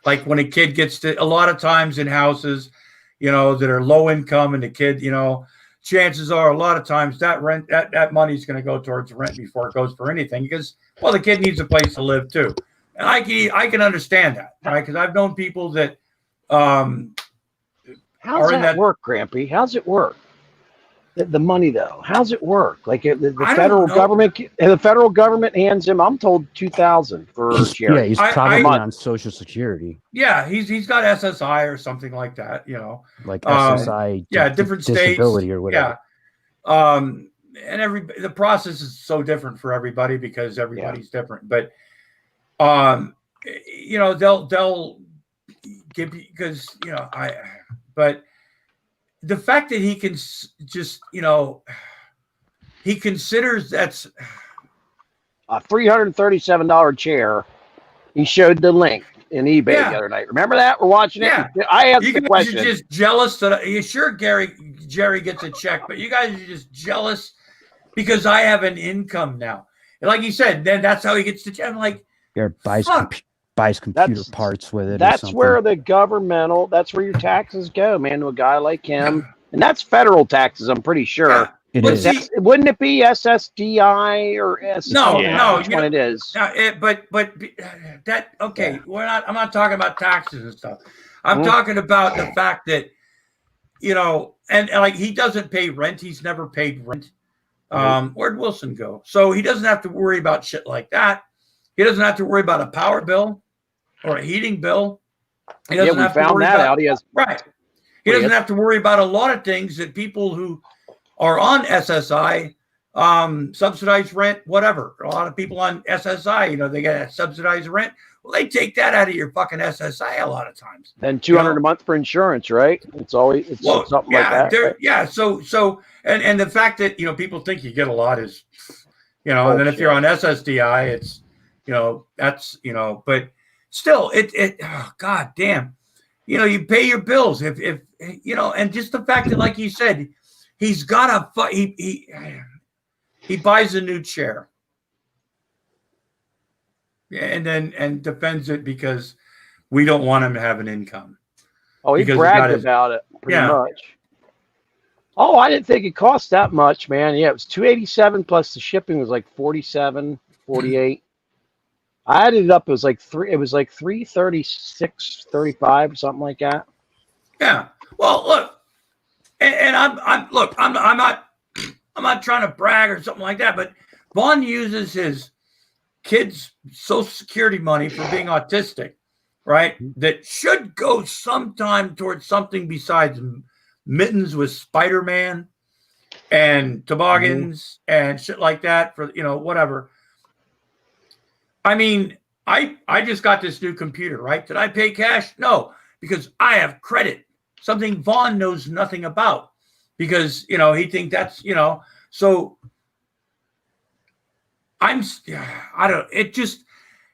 Like when a kid gets to, a lot of times in houses, you know, that are low income, and the kid, you know, chances are a lot of times that rent, that money's going to go towards rent before it goes for anything, because, well, the kid needs a place to live too. And I can understand that, right? Because I've known people that how's that work, Grampy? How's it work? The money though, how's it work? Like the federal government, and the federal government hands him, I'm told, $2,000 for Jerry. Yeah, he's probably on Social Security. Yeah, he's got SSI or something like that, you know, like SSI. Yeah, different disability states or whatever. Yeah, and the process is so different for everybody because everybody's different. But you know, they'll give you, because, you know, but the fact that he can just, you know, he considers that's a $337 chair. He showed the link in eBay the other night. Remember that? We're watching it. I asked the question. You're just jealous that sure Jerry gets a check, but you guys are just jealous because I have an income now. And like you said, then that's how he gets the check. I'm like, buys computer parts with it. That's where the governmental, that's where your taxes go, man, to a guy like him. And that's federal taxes, I'm pretty sure. Yeah, it is. Wouldn't it be SSDI or SSI? No, which one it is. But that, okay, I'm not talking about taxes and stuff. I'm talking about the fact that, you know, and like he doesn't pay rent. He's never paid rent. Where'd Wilson go? So he doesn't have to worry about shit like that. He doesn't have to worry about a power bill or a heating bill. He doesn't have to worry about, He has, right. He doesn't have to worry about a lot of things that people who are on SSI, subsidized rent, whatever. A lot of people on SSI, you know, they get subsidized rent. Well, they take that out of your fucking SSI a lot of times. Then $200 a month for insurance, right? It's always something like that. Right? Yeah. So and the fact that, you know, people think you get a lot is, you know, and then if you're on SSDI, it's, you know, that's, you know, but still oh, God damn, you know, you pay your bills if you know, and just the fact that, like you said, he's got he buys a new chair. And defends it because we don't want him to have an income. Oh, he bragged about it pretty much. Oh, I didn't think it cost that much, man. Yeah, it was $287 plus the shipping was like $47, $48. I added it up. It was like $336.35, something like that. Yeah. Well, look, and I'm not trying to brag or something like that, but Vaughn uses his kids' Social Security money for being autistic, right? That should go sometime towards something besides mittens with Spider-Man and toboggans and shit like that for, you know, whatever. I mean, I just got this new computer, right? Did I pay cash? No, because I have credit, something Vaughn knows nothing about, because, you know, he thinks that's, you know, so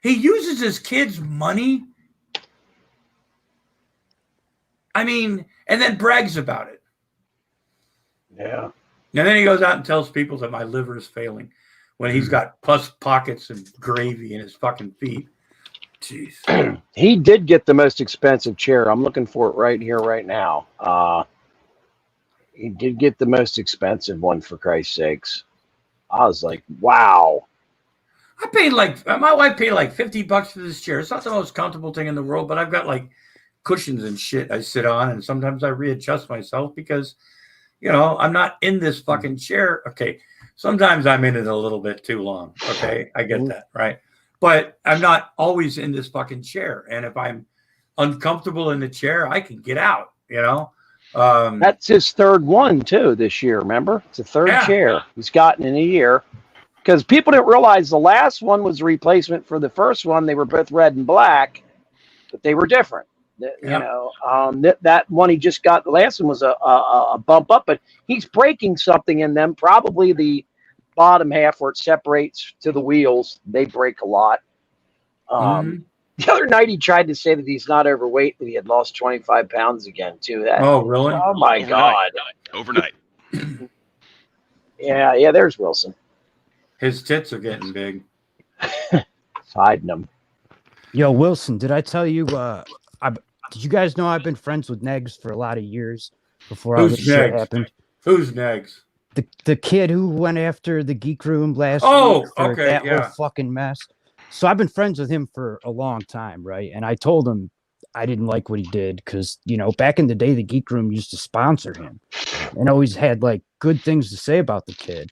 he uses his kids' money. I mean, and then brags about it. Yeah. And then he goes out and tells people that my liver is failing when he's got plus pockets and gravy in his fucking feet. Jeez. He did get the most expensive chair. I'm looking for it right here, right now. He did get the most expensive one, for Christ's sakes. I was like, wow. I paid my wife paid like $50 for this chair. It's not the most comfortable thing in the world, but I've got like cushions and shit I sit on, and sometimes I readjust myself because, you know, I'm not in this fucking chair. Okay. Sometimes I'm in it a little bit too long. Okay. I get that. Right. But I'm not always in this fucking chair. And if I'm uncomfortable in the chair, I can get out, you know? That's his third one too this year. Remember? It's a third chair he's gotten in a year. Because people didn't realize the last one was a replacement for the first one. They were both red and black, but they were different. You know, that one he just got, the last one was a bump up, but he's breaking something in them. Probably the bottom half where it separates to the wheels. They break a lot. The other night he tried to say that he's not overweight, but he had lost 25 pounds again too. Oh, really? Oh my God. Overnight. Yeah. There's Wilson. His tits are getting big. He's hiding them. Yo, Wilson, did I tell you? Did you guys know I've been friends with Negs for a lot of years before all this shit happened? Who's Negs? The kid who went after the Geek Room last Oh, week for okay, that yeah. whole fucking mess. So I've been friends with him for a long time, right? And I told him I didn't like what he did because, you know, back in the day, the Geek Room used to sponsor him and always had like good things to say about the kid.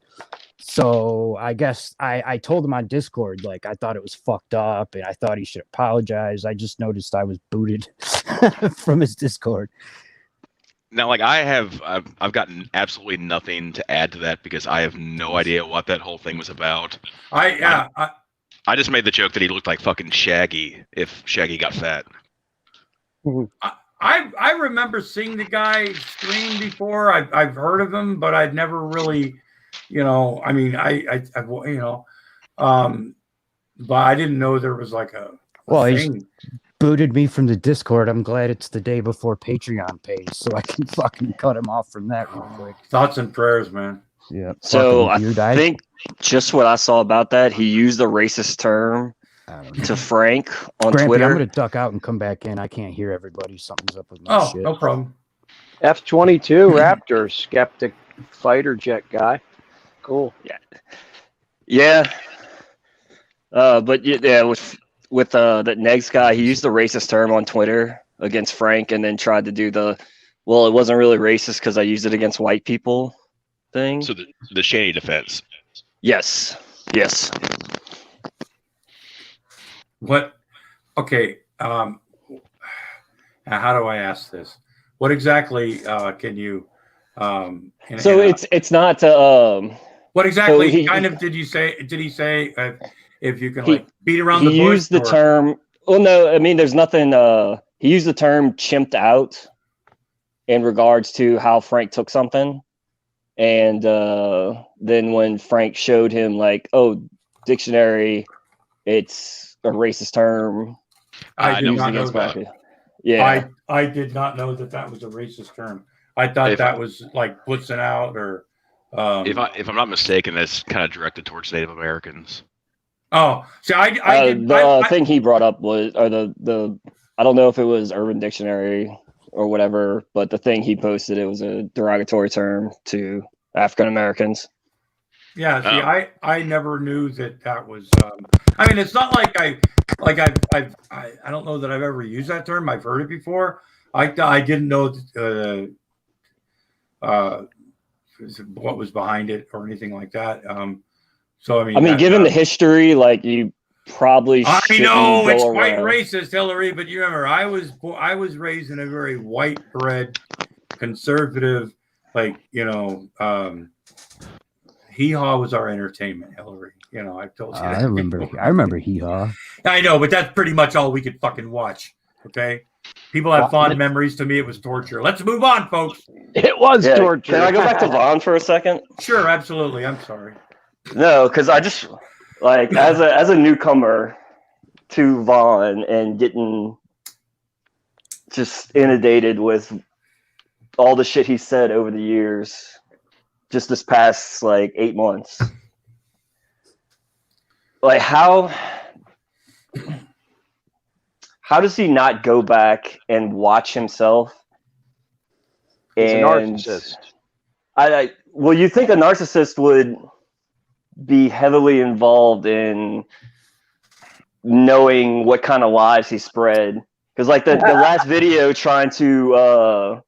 So I guess I told him on Discord, like, I thought it was fucked up and I thought he should apologize. I just noticed I was booted from his Discord. Now, like I've gotten absolutely nothing to add to that because I have no idea what that whole thing was about. I just made the joke that he looked like fucking Shaggy if Shaggy got fat. I remember seeing the guy stream before. I've heard of him, but I'd never really, you know. I mean, but I didn't know there was like a he's thing. Booted me from the Discord. I'm glad it's the day before Patreon pays, so I can fucking cut him off from that real quick. Thoughts and prayers, man. Yeah. So I think just what I saw about that, he used a racist term to Frank on Grampy, Twitter. I'm gonna duck out and come back in. I can't hear everybody. Something's up with my shit. No problem. F-22 Raptor skeptic fighter jet guy. Cool. Yeah. But yeah, with that next guy, he used the racist term on Twitter against Frank, and then tried to do it wasn't really racist because I used it against white people thing. So the Shaney defense. Yes. What? Okay. How do I ask this? What exactly can you? It's not. What exactly so did you say? Did he say if you can beat around the bush? He used the term. Well, no, I mean, there's nothing. He used the term "chimped out" in regards to how Frank took something, and then when Frank showed him dictionary, it's a racist term. I did not know that. Yeah, I did not know that was a racist term. I thought that was like blitzing out or. If I'm not mistaken, that's kind of directed towards Native Americans. Oh, see, the thing he brought up was, or the I don't know if it was Urban Dictionary or whatever, but the thing he posted, it was a derogatory term to African Americans. Yeah, see, I never knew that was. I mean, it's not like I don't know that I've ever used that term. I've heard it before. I didn't know what was behind it or anything like that. So I mean, given the history, you probably. I know it's quite racist, Hillary, but you remember I was raised in a very white bread, conservative, Hee Haw was our entertainment, Hillary. You know, I've told you that. I remember Hee Haw. I know, but that's pretty much all we could fucking watch. Okay. People have fond memories. To me, it was torture. Let's move on, folks. It was torture. Can I go back to Vaughn for a second? Sure, absolutely. I'm sorry. No, because I just as a newcomer to Vaughn and getting just inundated with all the shit he said over the years, just this past 8 months. How does he not go back and watch himself? He's a narcissist. Well, you think a narcissist would be heavily involved in knowing what kind of lies he spread? Because the last video trying to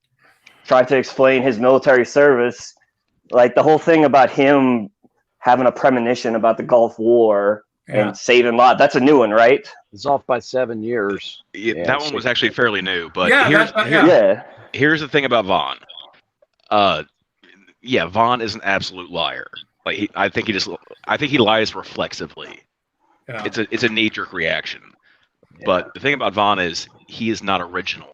explain his military service, the whole thing about him having a premonition about the Gulf War and saving lives. That's a new one, right? It's off by 7 years. Yeah, that one was actually fairly new, but here's the thing about Vaughn. Vaughn is an absolute liar. I think he lies reflexively. Yeah. It's a knee-jerk reaction. Yeah. But the thing about Vaughn is he is not original.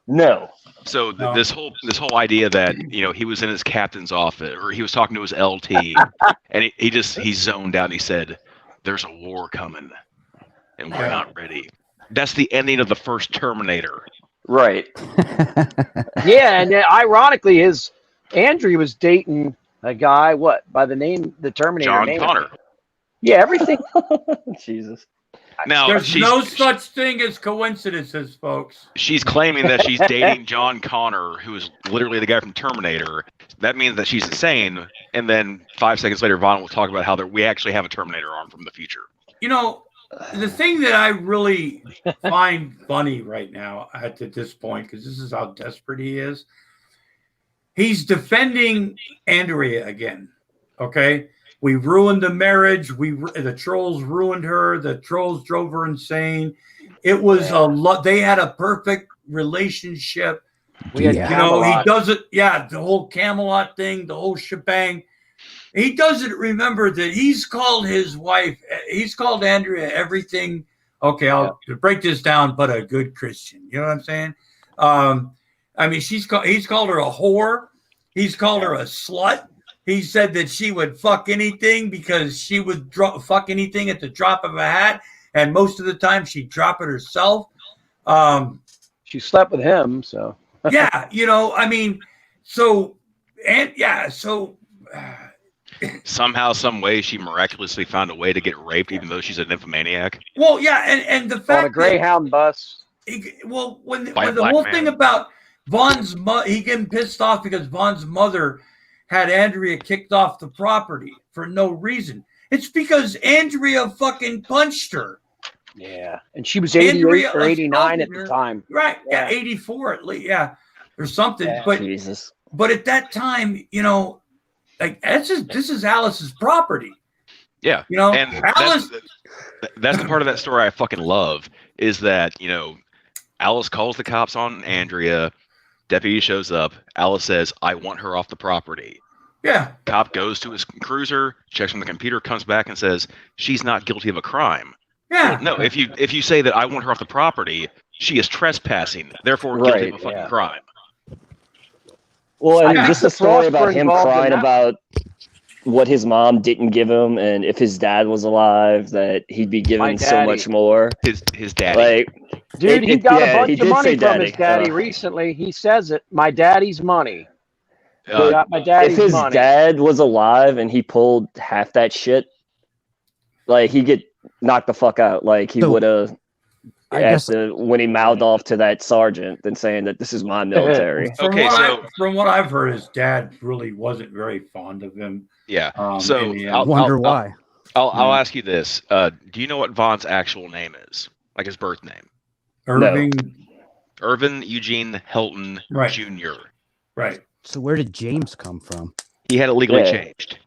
No. So this whole idea that he was in his captain's office or he was talking to his LT and he zoned out and he said, "There's a war coming and we're not ready." That's the ending of the first Terminator. Right. Yeah, and ironically, Andrew was dating a guy by the name the Terminator John name. Connor. Yeah, everything. Jesus. Now There's no such thing as coincidences, folks. She's claiming that she's dating John Connor, who is literally the guy from Terminator. That means that she's insane. And then 5 seconds later, Vaughn will talk about how we actually have a Terminator arm from the future. You know, the thing that I really find funny right now at this point, because this is how desperate he is, he's defending Andrea again. Okay? We ruined the marriage. The trolls ruined her. The trolls drove her insane. It was a lot. They had a perfect relationship. We had You know, he doesn't. Yeah, the whole Camelot thing, the whole shebang. He doesn't remember that he's called his wife. He's called Andrea everything. Okay, I'll break this down, but a good Christian. You know what I'm saying? I mean, he's called her a whore. He's called her a slut. He said that she would fuck anything because she would fuck anything at the drop of a hat. And most of the time she'd drop it herself. She slept with him, so. Yeah, you know, I mean, so. Somehow, some way, she miraculously found a way to get raped, even though she's a nymphomaniac. Well, yeah, and the fact on a Greyhound bus. When the whole thing about Vaughn's mother, he getting pissed off because Vaughn's mother had Andrea kicked off the property for no reason. It's because Andrea fucking punched her. Yeah, and she was 88 or 89 at the time. Right, yeah, 84 at least, yeah, or something. Yeah. But Jesus. But at that time, you know, like this is Alice's property. Yeah, you know, and Alice. That's the part of that story I fucking love is that, you know, Alice calls the cops on Andrea. Deputy shows up. Alice says, "I want her off the property." Yeah. Cop goes to his cruiser, checks on the computer, comes back and says, "She's not guilty of a crime." Yeah. No, if you say that I want her off the property, she is trespassing, therefore guilty of a fucking crime. Well, and I just think the story the about Frosts were him involved in crying that. about what his mom didn't give him, and if his dad was alive, that he'd be My given so daddy. much more. His daddy. Like, Dude, he got a bunch he of did money say from his daddy Uh, recently. He says it. My daddy's money. Uh, Got my if daddy's his money. dad was alive and he pulled half that shit, like he'd get knocked the fuck out. Like he So, would have. I guess When he mouthed off to that sergeant and saying that this is my military. Okay, From what I've heard, his dad really wasn't very fond of him. yeah. in So the end. I'll, wonder I'll- why. I'll ask you this: do you know what Vaughn's actual name is? Like his birth name? Irving, Irvin Eugene Helton Right. Jr. right? So where did James come from? He had it legally Yeah. changed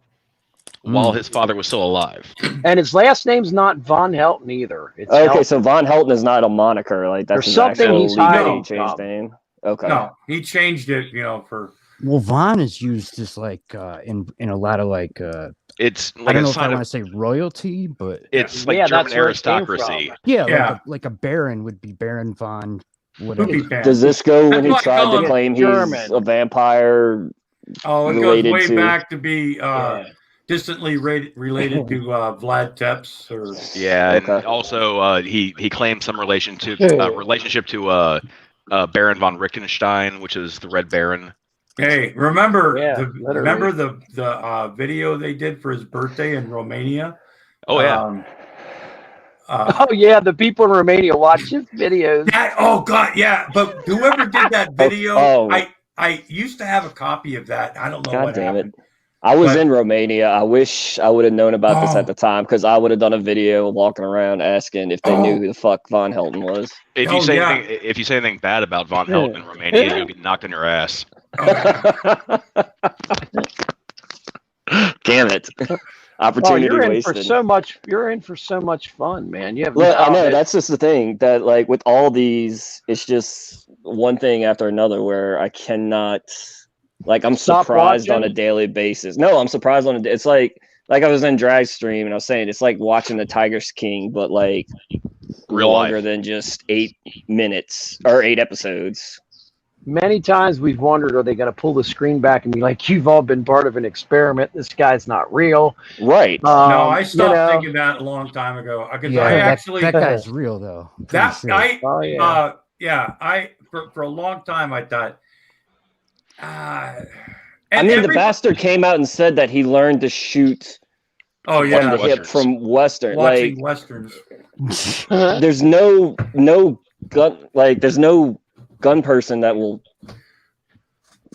while his father was still alive. And his last name's not Von Helton either. It's Okay, Helton. so Von Helton is not a moniker. Like that's There's his something actual he's legally hiding changed from. name. Okay. No, he changed it. You know, for Well, Vaughn is used as like in a lot of like It's I like don't a know if I sign want of to say royalty, but it's like Yeah, German that's where it came aristocracy. yeah, Yeah. like a baron would be Baron von whatever. movie fan. Does this go when he That's why I tried call to him claim he's German. a vampire? Oh, it goes related way to- back to be distantly related to Vlad Tepes or Yeah, and Okay. also he claimed some relationship to Baron von Richtenstein, which is the Red Baron. Hey, remember Yeah, the literally. video they did for his birthday in Romania? Oh yeah, Oh yeah, the people in Romania watch his videos. oh God, yeah. But whoever did that video, Oh. I used to have a copy of that. I don't know God what damn happened. it. I was But- in Romania. I wish I would have known about this Oh. at the time because I would have done a video walking around asking if they knew who the fuck Von Helton was. if you Oh, say yeah. anything, bad about von Helton in Romania, you'll get knocked on your ass. Damn it. Oh, Opportunity you're in wasted. for so much. You're in for so much fun, man. You have. Look, I know it. that's just the thing that like with all these, it's just one thing after another where I cannot like I'm Stop surprised on a watching? daily basis. No, I'm surprised on it's like I was in drag stream and I was saying it's like watching the Tiger's King, but like Real longer life. than just 8 minutes or 8 episodes. Many times we've wondered, are they going to pull the screen back and be like, "You've all been part of an experiment. This guy's not real." Right. No, I stopped you know, thinking that a long time ago because Yeah, I that, actually that guy's real though. I'm pretty that sure. Oh yeah. I for a long time I thought. I mean, the bastard came out and said that he learned to shoot Oh from yeah, the hip Westerns. from Western. watching Like, westerns. there's no gun, like there's no gun person that will.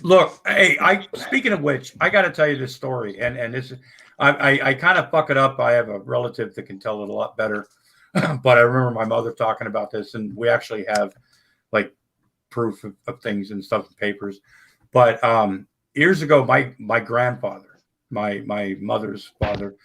Look, hey, speaking of which, I got to tell you this story, and this, I kind of fuck it up. I have a relative that can tell it a lot better, but I remember my mother talking about this, and we actually have like proof of things and stuff in papers. But years ago, my grandfather, my mother's father,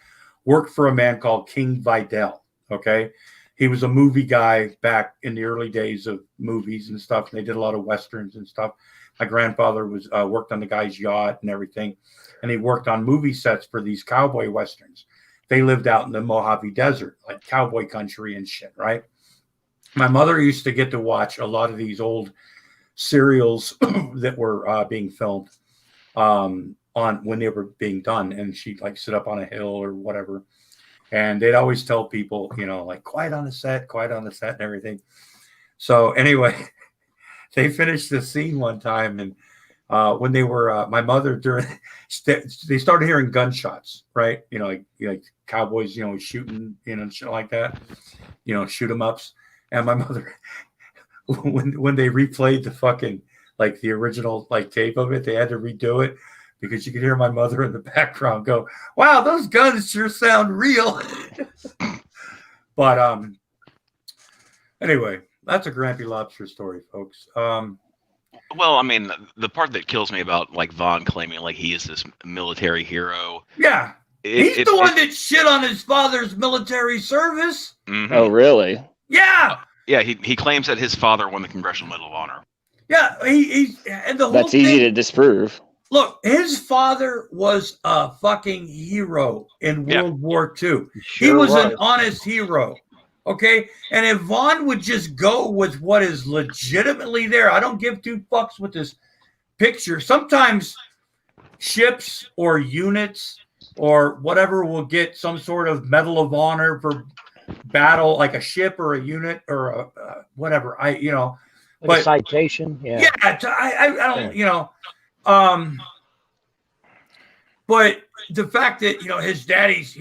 worked for a man called King Vidal. Okay, he was a movie guy back in the early days of movies and stuff. And they did a lot of westerns and stuff. My grandfather was worked on the guy's yacht and everything, and he worked on movie sets for these cowboy westerns. They lived out in the Mojave Desert, like cowboy country and shit, right? My mother used to get to watch a lot of these old serials that were being filmed on when they were being done, and she'd like sit up on a hill or whatever, and they'd always tell people, you know, like quiet on the set and everything. So anyway. They finished the scene one time, and when they were my mother they started hearing gunshots, right? You know, like cowboys, you know, shooting, you know, shit like that, you know, shoot 'em ups. And my mother, when they replayed the fucking like the original like tape of it, they had to redo it because you could hear my mother in the background go, "Wow, those guns sure sound real." But anyway. That's a Grampy Lobster story, folks. Well, I mean, the part that kills me about like Vaughn claiming like he is this military hero. Yeah, he's the one that shit on his father's military service. Mm-hmm. Oh, really? Yeah. Yeah, he claims that his father won the Congressional Medal of Honor. Yeah, and the whole That's easy to disprove. Look, his father was a fucking hero in World War II. He was an honest hero. Okay, and if Vaughn would just go with what is legitimately there, I don't give two fucks with this picture. Sometimes ships or units or whatever will get some sort of Medal of Honor for battle, like a ship or a unit or a whatever. But a citation, yeah. I don't, you know, but the fact that his daddy's,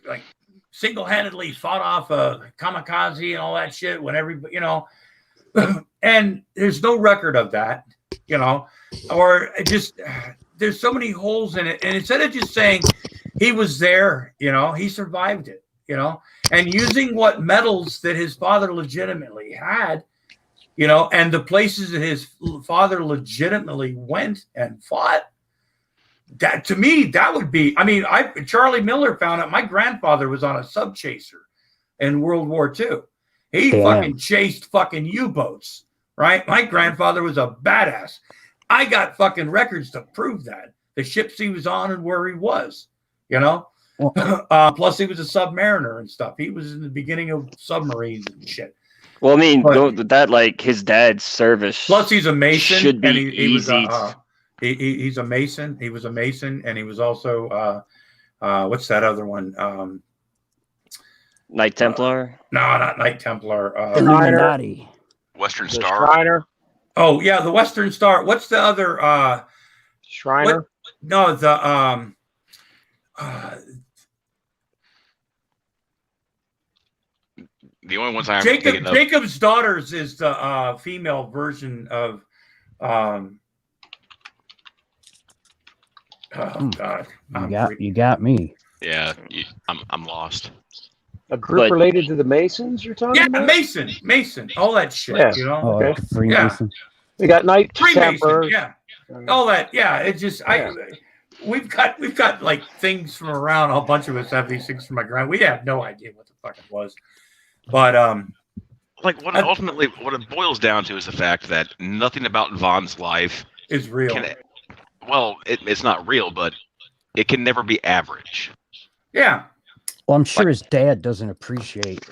like, single-handedly fought off a kamikaze and all that shit when everybody, and there's no record of that, or just there's so many holes in it. And instead of just saying he was there, he survived it, and using what medals that his father legitimately had, and the places that his father legitimately went and fought. That to me, that would be. I mean, Charlie Miller found out my grandfather was on a sub chaser in World War II. He fucking chased fucking U-boats, right? My grandfather was a badass. I got fucking records to prove that. The ships he was on and where he was, plus he was a submariner and stuff. He was in the beginning of submarines and shit. Well, I mean, that like his dad's service. Plus, he's a Mason. Should be easy. He's a Mason. He was a Mason, and he was also what's that other one? Knight Templar? No, not Knight Templar. Illuminati. Western Star. Shriner. Oh yeah, the Western Star. What's the other? Shriner. No, the the only ones I'm thinking of. Jacob's Daughters is the female version of. Oh God! You got me. Yeah, I'm lost. A group related to the Masons you're talking about? Yeah, Mason, all that shit. Yeah. Oh, Freemason. We got Knight Templar. Yeah, all that. Yeah, it's just we've got like things from around. A bunch of us have these things from my grand. We have no idea what the fuck it was, but like ultimately what it boils down to is the fact that nothing about Vaughn's life is real. Well, it's not real, but it can never be average. Yeah. Well, I'm sure his dad doesn't appreciate,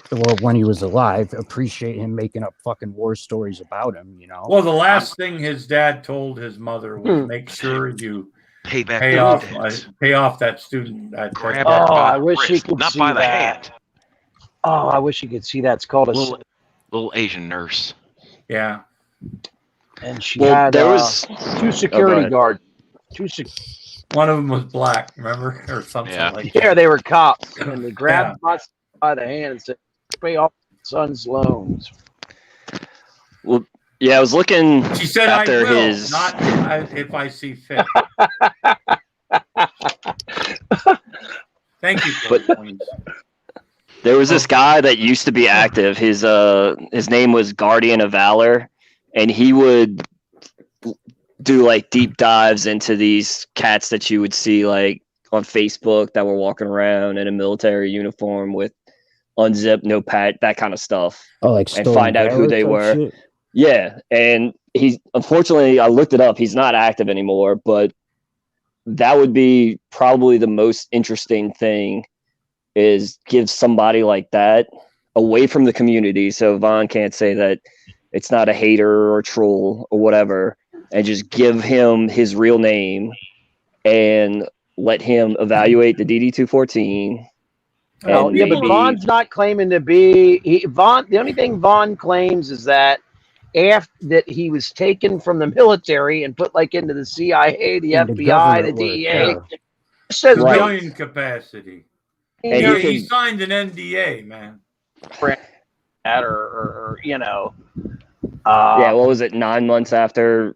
when he was alive, appreciate him making up fucking war stories about him, Well, the last thing his dad told his mother was make sure you pay off that student. I wish he could not see by the that. hand. Oh, I wish you could see that. It's called a little Asian nurse. Yeah. And she had there was two security guards. One of them was black, remember, or something like that. Yeah, they were cops, and they grabbed us by the hand and said, pay off son's loans. Well, yeah, I was looking She said, after "I will, his. not if I see fit." Thank you for the points. There was this guy that used to be active. His name was Guardian of Valor, and he would do like deep dives into these cats that you would see like on Facebook that were walking around in a military uniform with unzipped, no pat, that kind of stuff. Oh, like and find out who they were. Shit. Yeah, and he's unfortunately, I looked it up. He's not active anymore, but that would be probably the most interesting thing is give somebody like that away from the community. So Vaughn can't say that it's not a hater or troll or whatever, and just give him his real name and let him evaluate the DD-214. Oh, yeah, but Vaughn's not claiming to be Vaughn. The only thing Vaughn claims is that after that he was taken from the military and put like into the CIA, the FBI, the DEA. Says civilian capacity. And he signed an NDA, man. That or you know. Yeah, what was it? 9 months after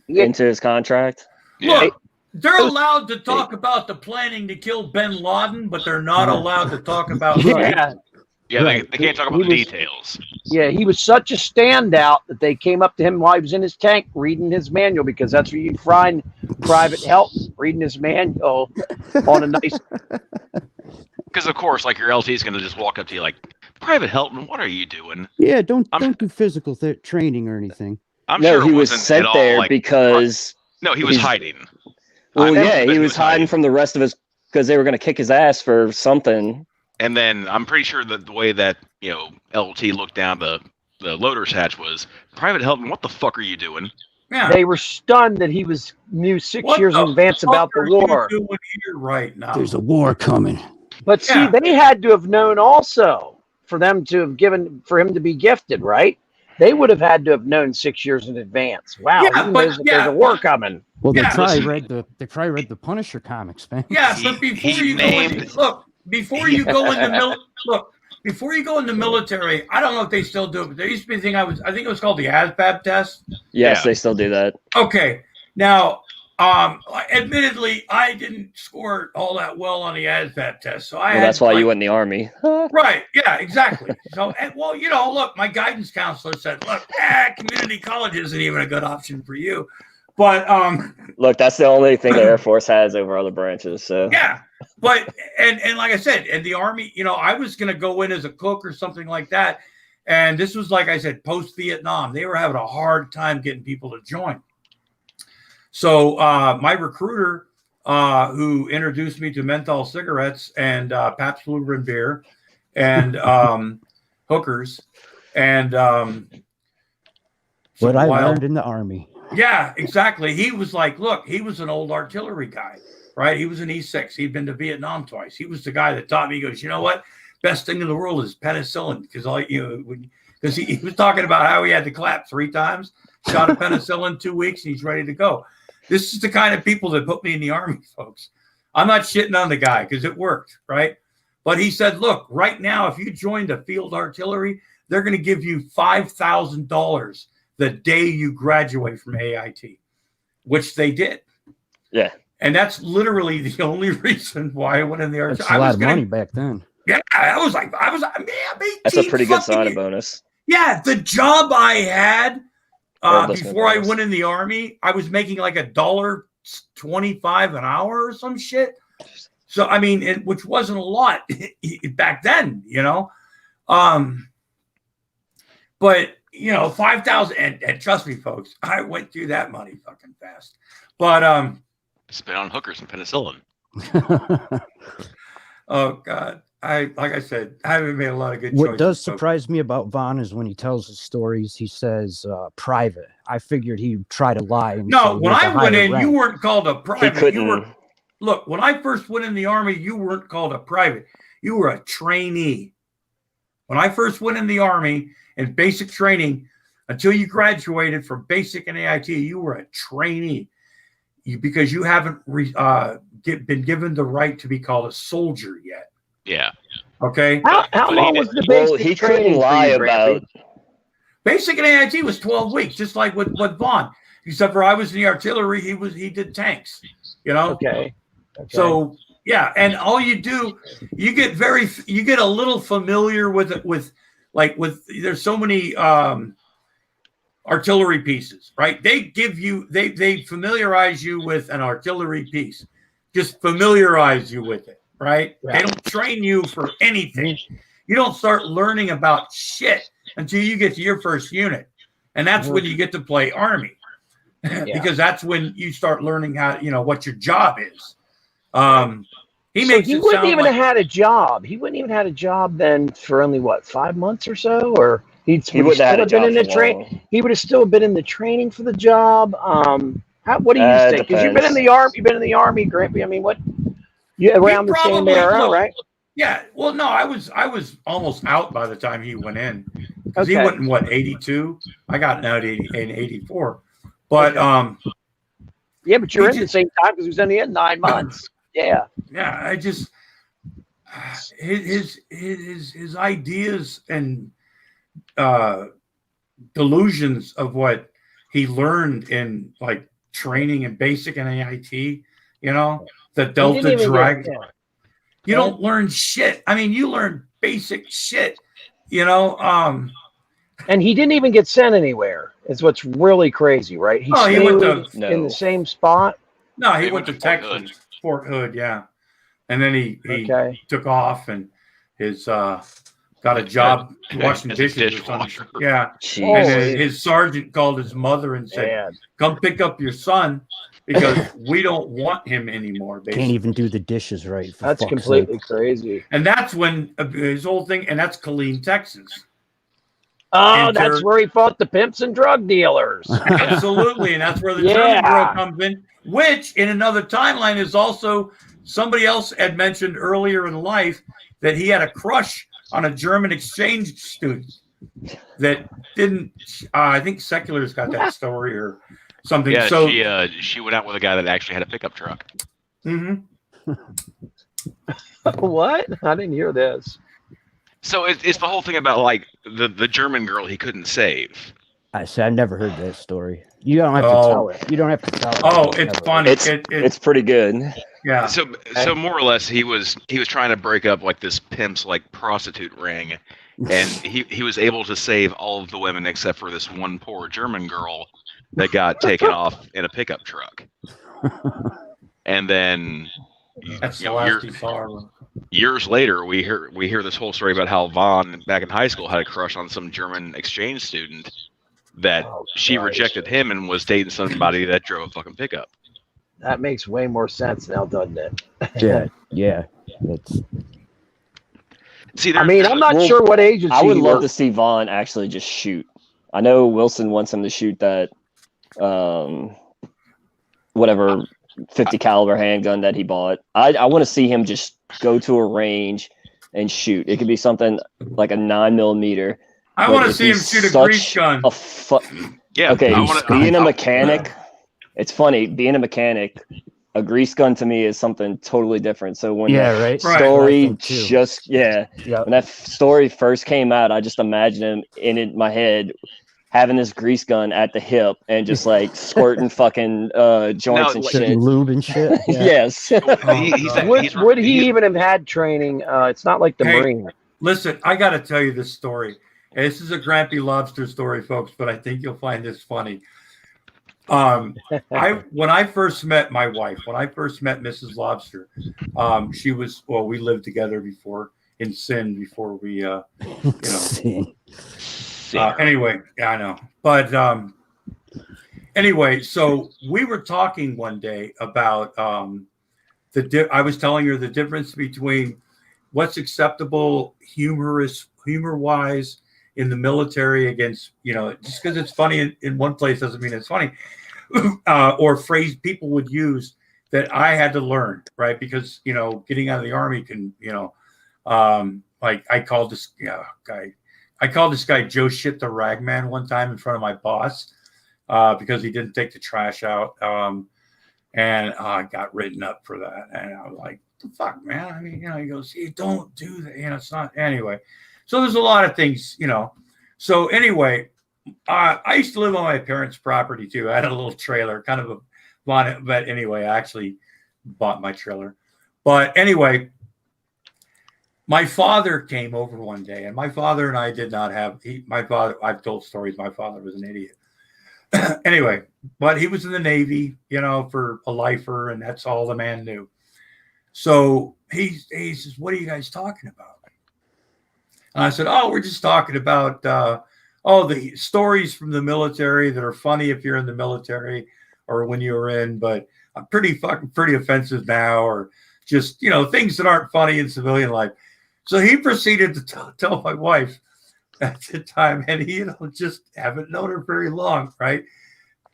into his contract. Look, they're allowed to talk about the planning to kill bin Laden, but they're not allowed to talk about. Yeah, they can't talk about the details. Yeah, he was such a standout that they came up to him while he was in his tank reading his manual, because that's where you find Private Help reading his manual on a nice. Because of course, like your LT is going to just walk up to you like, "Private Helton, what are you doing?" Yeah, don't do physical training or anything. I'm no, sure he it was wasn't sent at there all, like, because no, he was hiding. Well, yeah, he was hiding from the rest of his because they were going to kick his ass for something. And then I'm pretty sure that the way that LT looked down the loader's hatch was, "Private Helton, what the fuck are you doing?" Yeah. They were stunned that he knew 6 years in advance about the war. Doing here right now? There's a war coming. But see, they had to have known also for them to have given for him to be gifted, right? They would have had to have known 6 years in advance. Wow, he knows that there's a war coming. Well, they probably read the Punisher comics, man. Yeah, but before you go in the military, I don't know if they still do it, but there used to be a thing I think it was called the ASVAB test. Yes, they still do that. Okay. Now, admittedly, I didn't score all that well on the ASVAB test. So that's why you went in the Army. Right. Yeah, exactly. So, look, my guidance counselor said, look, community college isn't even a good option for you. But look, that's the only thing the Air Force has over other branches. So yeah, but and like I said, in the Army, I was going to go in as a cook or something like that, and this was like I said, post Vietnam, they were having a hard time getting people to join. So my recruiter, who introduced me to menthol cigarettes and Pabst Blue Ribbon beer and hookers and what I learned in the Army. Yeah, exactly. He was like, look, he was an old artillery guy, right? He was an E6. He'd been to Vietnam twice. He was the guy that taught me. He goes, you know what? Best thing in the world is penicillin, because he was talking about how he had to clap 3 times, shot a penicillin 2 weeks, and he's ready to go. This is the kind of people that put me in the Army, folks. I'm not shitting on the guy because it worked, right? But he said, look, right now, if you join the field artillery, they're going to give you $5,000 the day you graduate from AIT, which they did. Yeah. And that's literally the only reason why I went in the artillery. That's a lot of money back then. Yeah, I was man, that's a pretty good signing bonus. Yeah, the job I had before I went in the Army, I was making like $1.25 an hour or some shit. So, I mean, which wasn't a lot back then, but 5,000, and trust me, folks, I went through that money fucking fast. But spent on hookers and penicillin. Oh God, like I said, I haven't made a lot of good choices. What does surprise me about Vaughn is when he tells his stories, he says private. I figured he'd try to lie. And no, when I went in, you weren't called a private. Look, when I first went in the Army, you weren't called a private. You were a trainee. When I first went in the Army in basic training, until you graduated from basic and AIT, you were a trainee because you haven't been given the right to be called a soldier yet. Yeah. Okay. How long was the Well, basic he training couldn't for lie you, about. Grampy? Basic and AIT was 12 weeks, just like with Vaughn. Except for I was in the artillery, he did tanks. You know. Okay. So yeah, and all you do, you get a little familiar with it there's so many artillery pieces, right? They familiarize you with an artillery piece, just familiarize you with it, right? Yeah. They don't train you for anything. You don't start learning about shit until you get to your first unit, and that's when you get to play Army, because that's when you start learning how what your job is. He wouldn't even have had a job. He wouldn't even had a job then for only 5 months or so, or he would have still been in the train. He would have still been in the training for the job. What do you think? Because you've been in the army, Grampy. I mean, around the same era, right? Yeah. Well, no, I was almost out by the time he went in. Because he went in 82. I got out in 84. But yeah, but you're in the same time because he was only in 9 months. Yeah. Yeah, I just his ideas and delusions of what he learned in like training and basic and AIT, the Delta Dragon. You don't learn shit. I mean, you learn basic shit, And he didn't even get sent anywhere. Is what's really crazy, right? He went in the same spot. No, he went to Texas, Fort Hood, yeah. And then he took off and got a job washing dishes or something. Yeah. Jeez. And then his sergeant called his mother and said, "Come pick up your son because we don't want him anymore." Basically. Can't even do the dishes right. That's completely crazy. And that's when his whole thing, and that's Killeen, Texas. Oh, that's where he fought the pimps and drug dealers. Absolutely. And that's where the German girl comes in, which in another timeline is also somebody else had mentioned earlier in life that he had a crush on a German exchange student that didn't, I think Secular's got that story or something. Yeah, so she went out with a guy that actually had a pickup truck. Mm-hmm. What? I didn't hear this. So it's the whole thing about like the German girl he couldn't save. I've never heard that story. You don't have to tell it. You don't have to tell it. Oh, it's funny. It's pretty good. Yeah. So more or less, he was trying to break up like this pimp's like prostitute ring, and he was able to save all of the women except for this one poor German girl that got taken off in a pickup truck. And then that's the last he saw her. Years later, we hear this whole story about how Vaughn back in high school had a crush on some German exchange student that she rejected him and was dating somebody that drove a fucking pickup. That makes way more sense now, doesn't it? Yeah. See, I'm not sure what agency. I would love to see Vaughn actually just shoot. I know Wilson wants him to shoot that, whatever 50 caliber handgun that he bought. I want to see him just go to a range and shoot. It could be something like a 9mm. I want to see him shoot a grease gun. Okay, being a mechanic, it's funny. Being a mechanic, a grease gun to me is something totally different. So when story when that story first came out, I just imagined him in my head having this grease gun at the hip and just like squirting fucking joints and shit. Lube and shit. Yeah. Yes. Would he even have had training? It's not like the Marine. Listen, I got to tell you this story. This is a Grampy Lobster story, folks, but I think you'll find this funny. When I first met my wife, when I first met Mrs. Lobster, she was, we lived together before in sin before we, anyway, I know. But anyway, so we were talking one day about I was telling her the difference between what's acceptable humor-wise in the military against, just because it's funny in one place doesn't mean it's funny, or phrase people would use that I had to learn, right? Because, getting out of the Army can, like I called this guy Joe Shit the Ragman one time in front of my boss because he didn't take the trash out. And I got written up for that. And I was like, the fuck, man? I mean, he goes, you don't do that. It's not anyway. So there's a lot of things, So anyway, I used to live on my parents' property too. I had a little trailer, kind of but anyway, I actually bought my trailer. But anyway, my father came over one day, and my father and I did not have my father. I've told stories. My father was an idiot. Anyway, but he was in the Navy, for a lifer, and that's all the man knew. So he says, "What are you guys talking about?" And I said, "Oh, we're just talking about the stories from the military that are funny if you're in the military or when you were in, but pretty offensive now, or just things that aren't funny in civilian life." So he proceeded to tell my wife at the time, and he just haven't known her very long, right?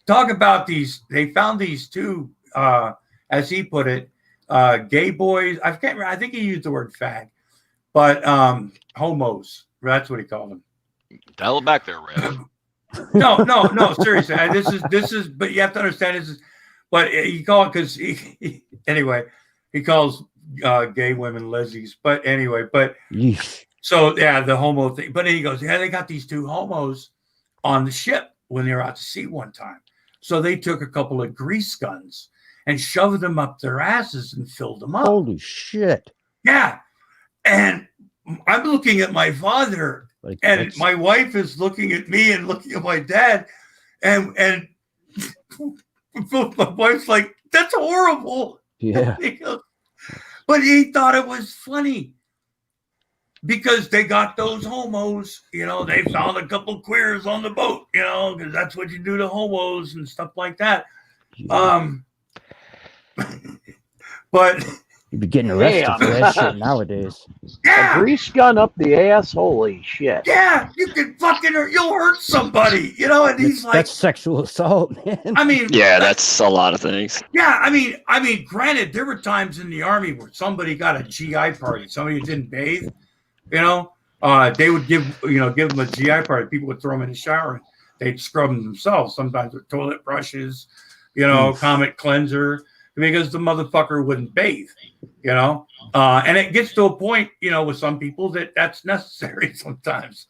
Talk about these. They found these two, as he put it, gay boys. I can't remember. I think he used the word fag, but homos. That's what he called them. Dial it back there, Rev. No. Seriously, this is. But you have to understand this is. But he called because anyway, he calls gay women lesbians. But anyway, so yeah, the homo thing. But then he goes, yeah, they got these two homos on the ship when they were out to sea one time. So they took a couple of grease guns and shoved them up their asses and filled them up. Holy shit! Yeah, and I'm looking at my father, and my wife is looking at me and looking at my dad, and my wife's like, "That's horrible." Yeah. But he thought it was funny because they got those homos, they found a couple queers on the boat, because that's what you do to homos and stuff like that. But you'd be getting arrested for that shit nowadays. Yeah. A grease gun up the ass, holy shit. Yeah, you can you'll hurt somebody, and he's like, that's sexual assault, man. I mean, yeah, that's a lot of things. Yeah, I mean, granted, there were times in the Army where somebody got a GI party, somebody who didn't bathe, they would give them a GI party. People would throw them in the shower and they'd scrub them themselves, sometimes with toilet brushes, Comet cleanser, because the motherfucker wouldn't bathe, and it gets to a point, with some people that's necessary sometimes,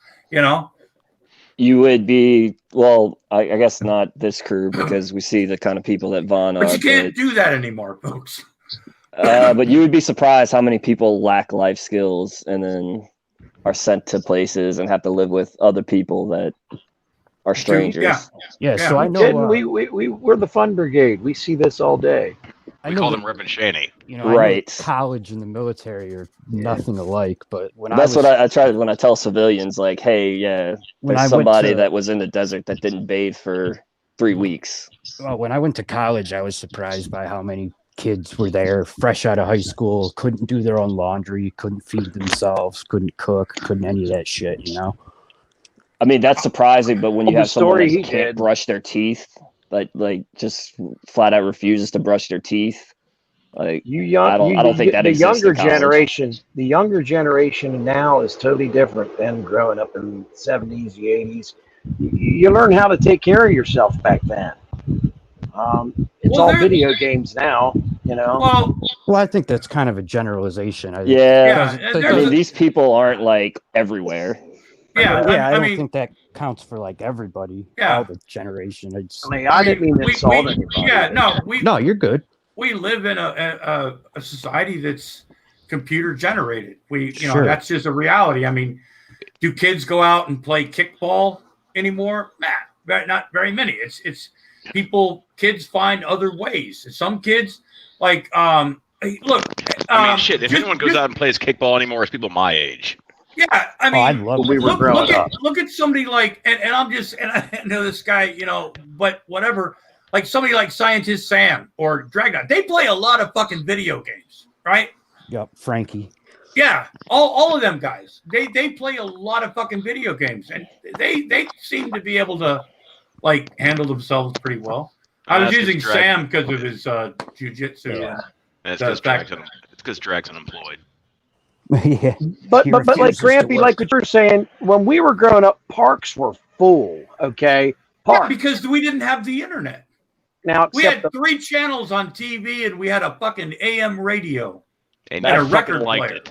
You would be, well, I guess not this crew, because we see the kind of people that Vaughn are. But you can't do that anymore, folks. But you would be surprised how many people lack life skills and then are sent to places and have to live with other people that are strangers. Yeah. So I know we're the fun brigade. We see this all day. We call them Reverend Shaney. Right. College and the military are nothing alike. But when what I try when I tell civilians, like, hey, there's somebody that was in the desert that didn't bathe for 3 weeks. Well, when I went to college, I was surprised by how many kids were there, fresh out of high school, couldn't do their own laundry, couldn't feed themselves, couldn't cook, couldn't any of that shit, I mean, that's surprising, but when you have someone that can't did. brush their teeth, like just flat out refuses to brush their teeth, like I don't think that the exists younger in college. generation. The younger generation now is totally different than growing up in the 70s, the 80s. You learn how to take care of yourself back then. It's all video games now, Well, I think that's kind of a generalization. I mean, these people aren't like everywhere. Yeah, I don't think that counts for like everybody. Yeah. All the generation. I didn't mean to insult anybody. Yeah, no, you're good. We live in a society that's computer generated. Sure. That's just a reality. I mean, do kids go out and play kickball anymore? Not very many. It's kids find other ways. Some kids look. Shit. If anyone goes out and plays kickball anymore, it's people my age. Yeah, I mean, I love look at somebody like, and I know this guy, but whatever, like somebody like Scientist Sam or Dragon. They play a lot of fucking video games, right? Yep, Frankie. Yeah, all of them guys. They play a lot of fucking video games, and they seem to be able to handle themselves pretty well. I was using Sam because of his jujitsu. Yeah, it's because Drag's unemployed. Yeah, but like Grampy, like what you're saying, when we were growing up, parks were full. Okay, parks because we didn't have the internet. Now we had 3 channels on TV and we had a fucking AM radio. And and I a record fucking liked player. it.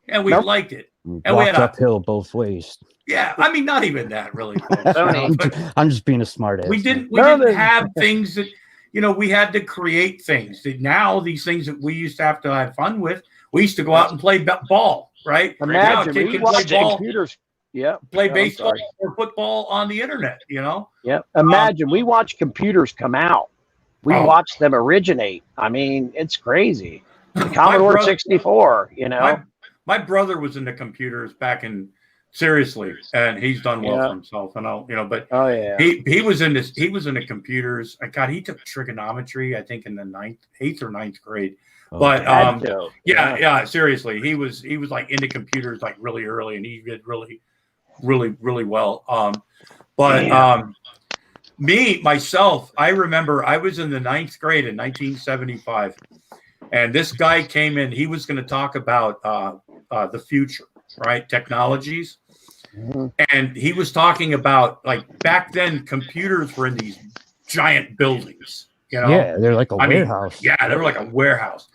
And we Nope. liked it. You And we walked had a, uphill both ways. yeah, I mean, not even that really. Folks, Tony. but I'm just being a smart ass. we didn't have things that, we had to create things that now these things that we used to have to have fun with, we used to go out and play ball, right? Now a Imagine kid we can play watch ball, computers. Yeah. play I'm baseball sorry. or football on the internet, Yeah. Imagine we watch computers come out. We Oh. watch them originate. I mean, it's crazy. The My Commodore brother- 64, My brother was into computers back in, seriously, and he's done well Yeah. for himself. And I'll, but Oh yeah. he was into computers. God, he took trigonometry, I think, in the 8th or 9th grade. But Had to. yeah, seriously, he was like into computers like really early, and he did really, really, really well. Myself, I remember I was in the 9th grade in 1975, and this guy came in. He was going to talk about the future, right? Technologies. Mm-hmm. And he was talking about, like, back then computers were in these giant buildings, Yeah, they're like a warehouse. Yeah, they were like a warehouse.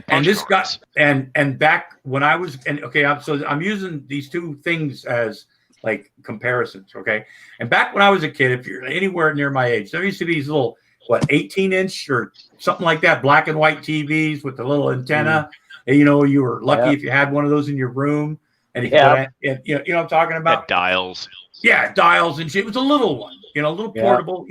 And this guy, and back when I was, I'm using these two things as like comparisons, okay? And back when I was a kid, if you're anywhere near my age, there used to be these little, 18-inch or something like that, black and white TVs with the little antenna. And, you were lucky if you had one of those in your room. And you could you know what I'm talking about? Dials. Yeah, dials and shit. It was a little one, a little portable,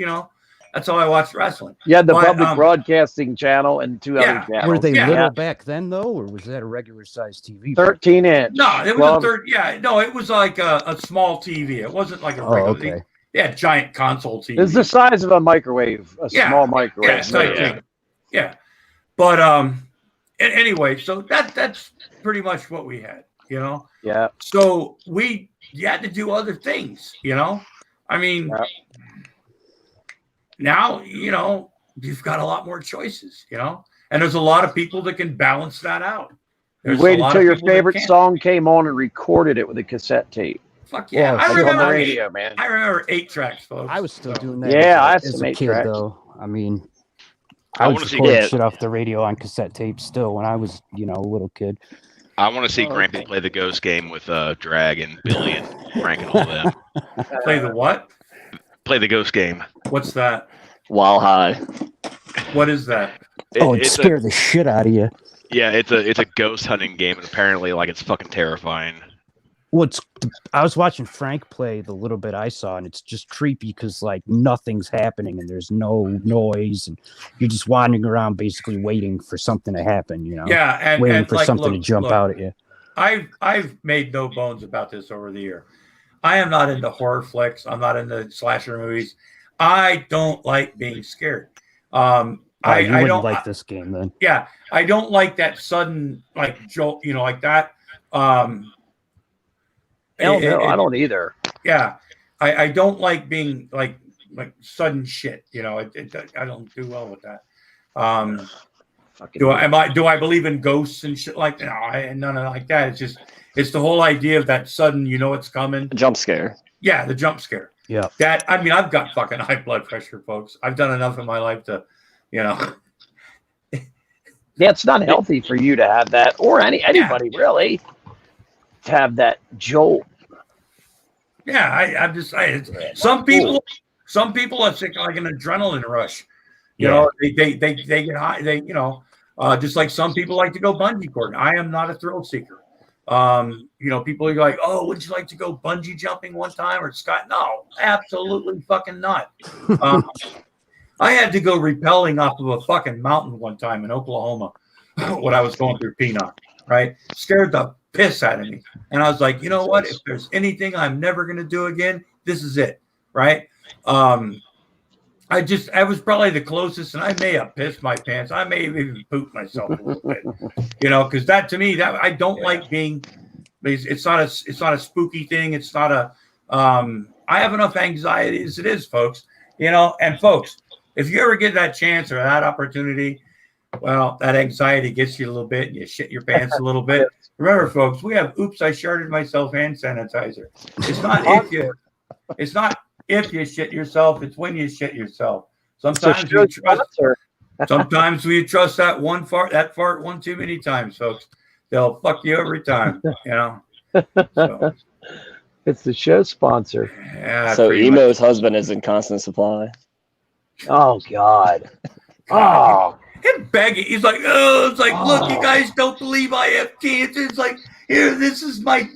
That's how I watched wrestling. Yeah, the public broadcasting channel and two other channels. Were they little back then, though, or was that a regular size TV? 13-inch. No, it was a third. Yeah, no, it was like a small TV. It wasn't like a regular. Okay. They had giant console TV. It's the size of a microwave, small microwave. Yeah. But anyway, so that's pretty much what we had, Yeah. So you had to do other things, I mean, now, you've got a lot more choices, and there's a lot of people that can balance that out. You waited until your favorite song came on and recorded it with a cassette tape. Fuck yeah. I remember on the radio, man. I remember 8 tracks, folks. I was still doing that. Yeah, I had as some a 8 kid, tracks. though. I mean, I I wanna was see- recording shit off the radio on cassette tape still when I was, a little kid. I want to see Grampy play the Ghost game with Drag and Billy and Frank and all them. Play the what? Play the Ghost game. What's that? While high. What is that? It'd It's scare the shit out of you. it's a ghost hunting game, and apparently, like, it's fucking terrifying. I was watching Frank play the little bit I saw, and it's just creepy because like nothing's happening and there's no noise, and you're just wandering around basically waiting for something to happen. Yeah, and waiting for like, something to jump look, out at you. I've made no bones about this over the year. I am not into horror flicks. I'm not into slasher movies. I don't like being scared. You I wouldn't don't like this game then. Yeah, I don't like that sudden like jolt. Like that. Hell no, I don't either. Yeah, I don't like being like sudden shit. I don't do well with that. Do I believe in ghosts and shit like that? No, none of like that. It's the whole idea of that sudden, it's coming. Jump scare. Yeah, the jump scare. Yeah. I've got fucking high blood pressure, folks. I've done enough in my life to, Yeah, it's not healthy for you to have that, or anybody really, to have that jolt. Yeah, I'm just saying. Some people it's like an adrenaline rush. They get high. Just like some people like to go bungee cord. I am not a thrill seeker. People are like, oh, would you like to go bungee jumping one time or Scott? No, absolutely fucking not. I had to go rappelling off of a fucking mountain one time in Oklahoma when I was going through Peanut, right? Scared the piss out of me. And I was like, you know what? If there's anything I'm never going to do again, this is it, right? I was probably the closest, and I may have pissed my pants. I may have even pooped myself a little bit, because that to me, that I don't like being. It's not a spooky thing. It's not a. I have enough anxiety as it is, folks. And folks, if you ever get that chance or that opportunity, well, that anxiety gets you a little bit, and you shit your pants a little bit. Remember, folks, we have "Oops, I sharted myself" hand sanitizer. It's not if you. It's not. If you shit yourself, it's when you shit yourself. Sometimes we trust that fart one too many times, folks. they'll fuck you every time. You know. So, It's the show sponsor. yeah. So pretty Emo's much. husband is in constant supply. Oh God. God, Oh. him begging. He's like, oh, it's like, look, you guys don't believe I have cancer. It's like, here, this is my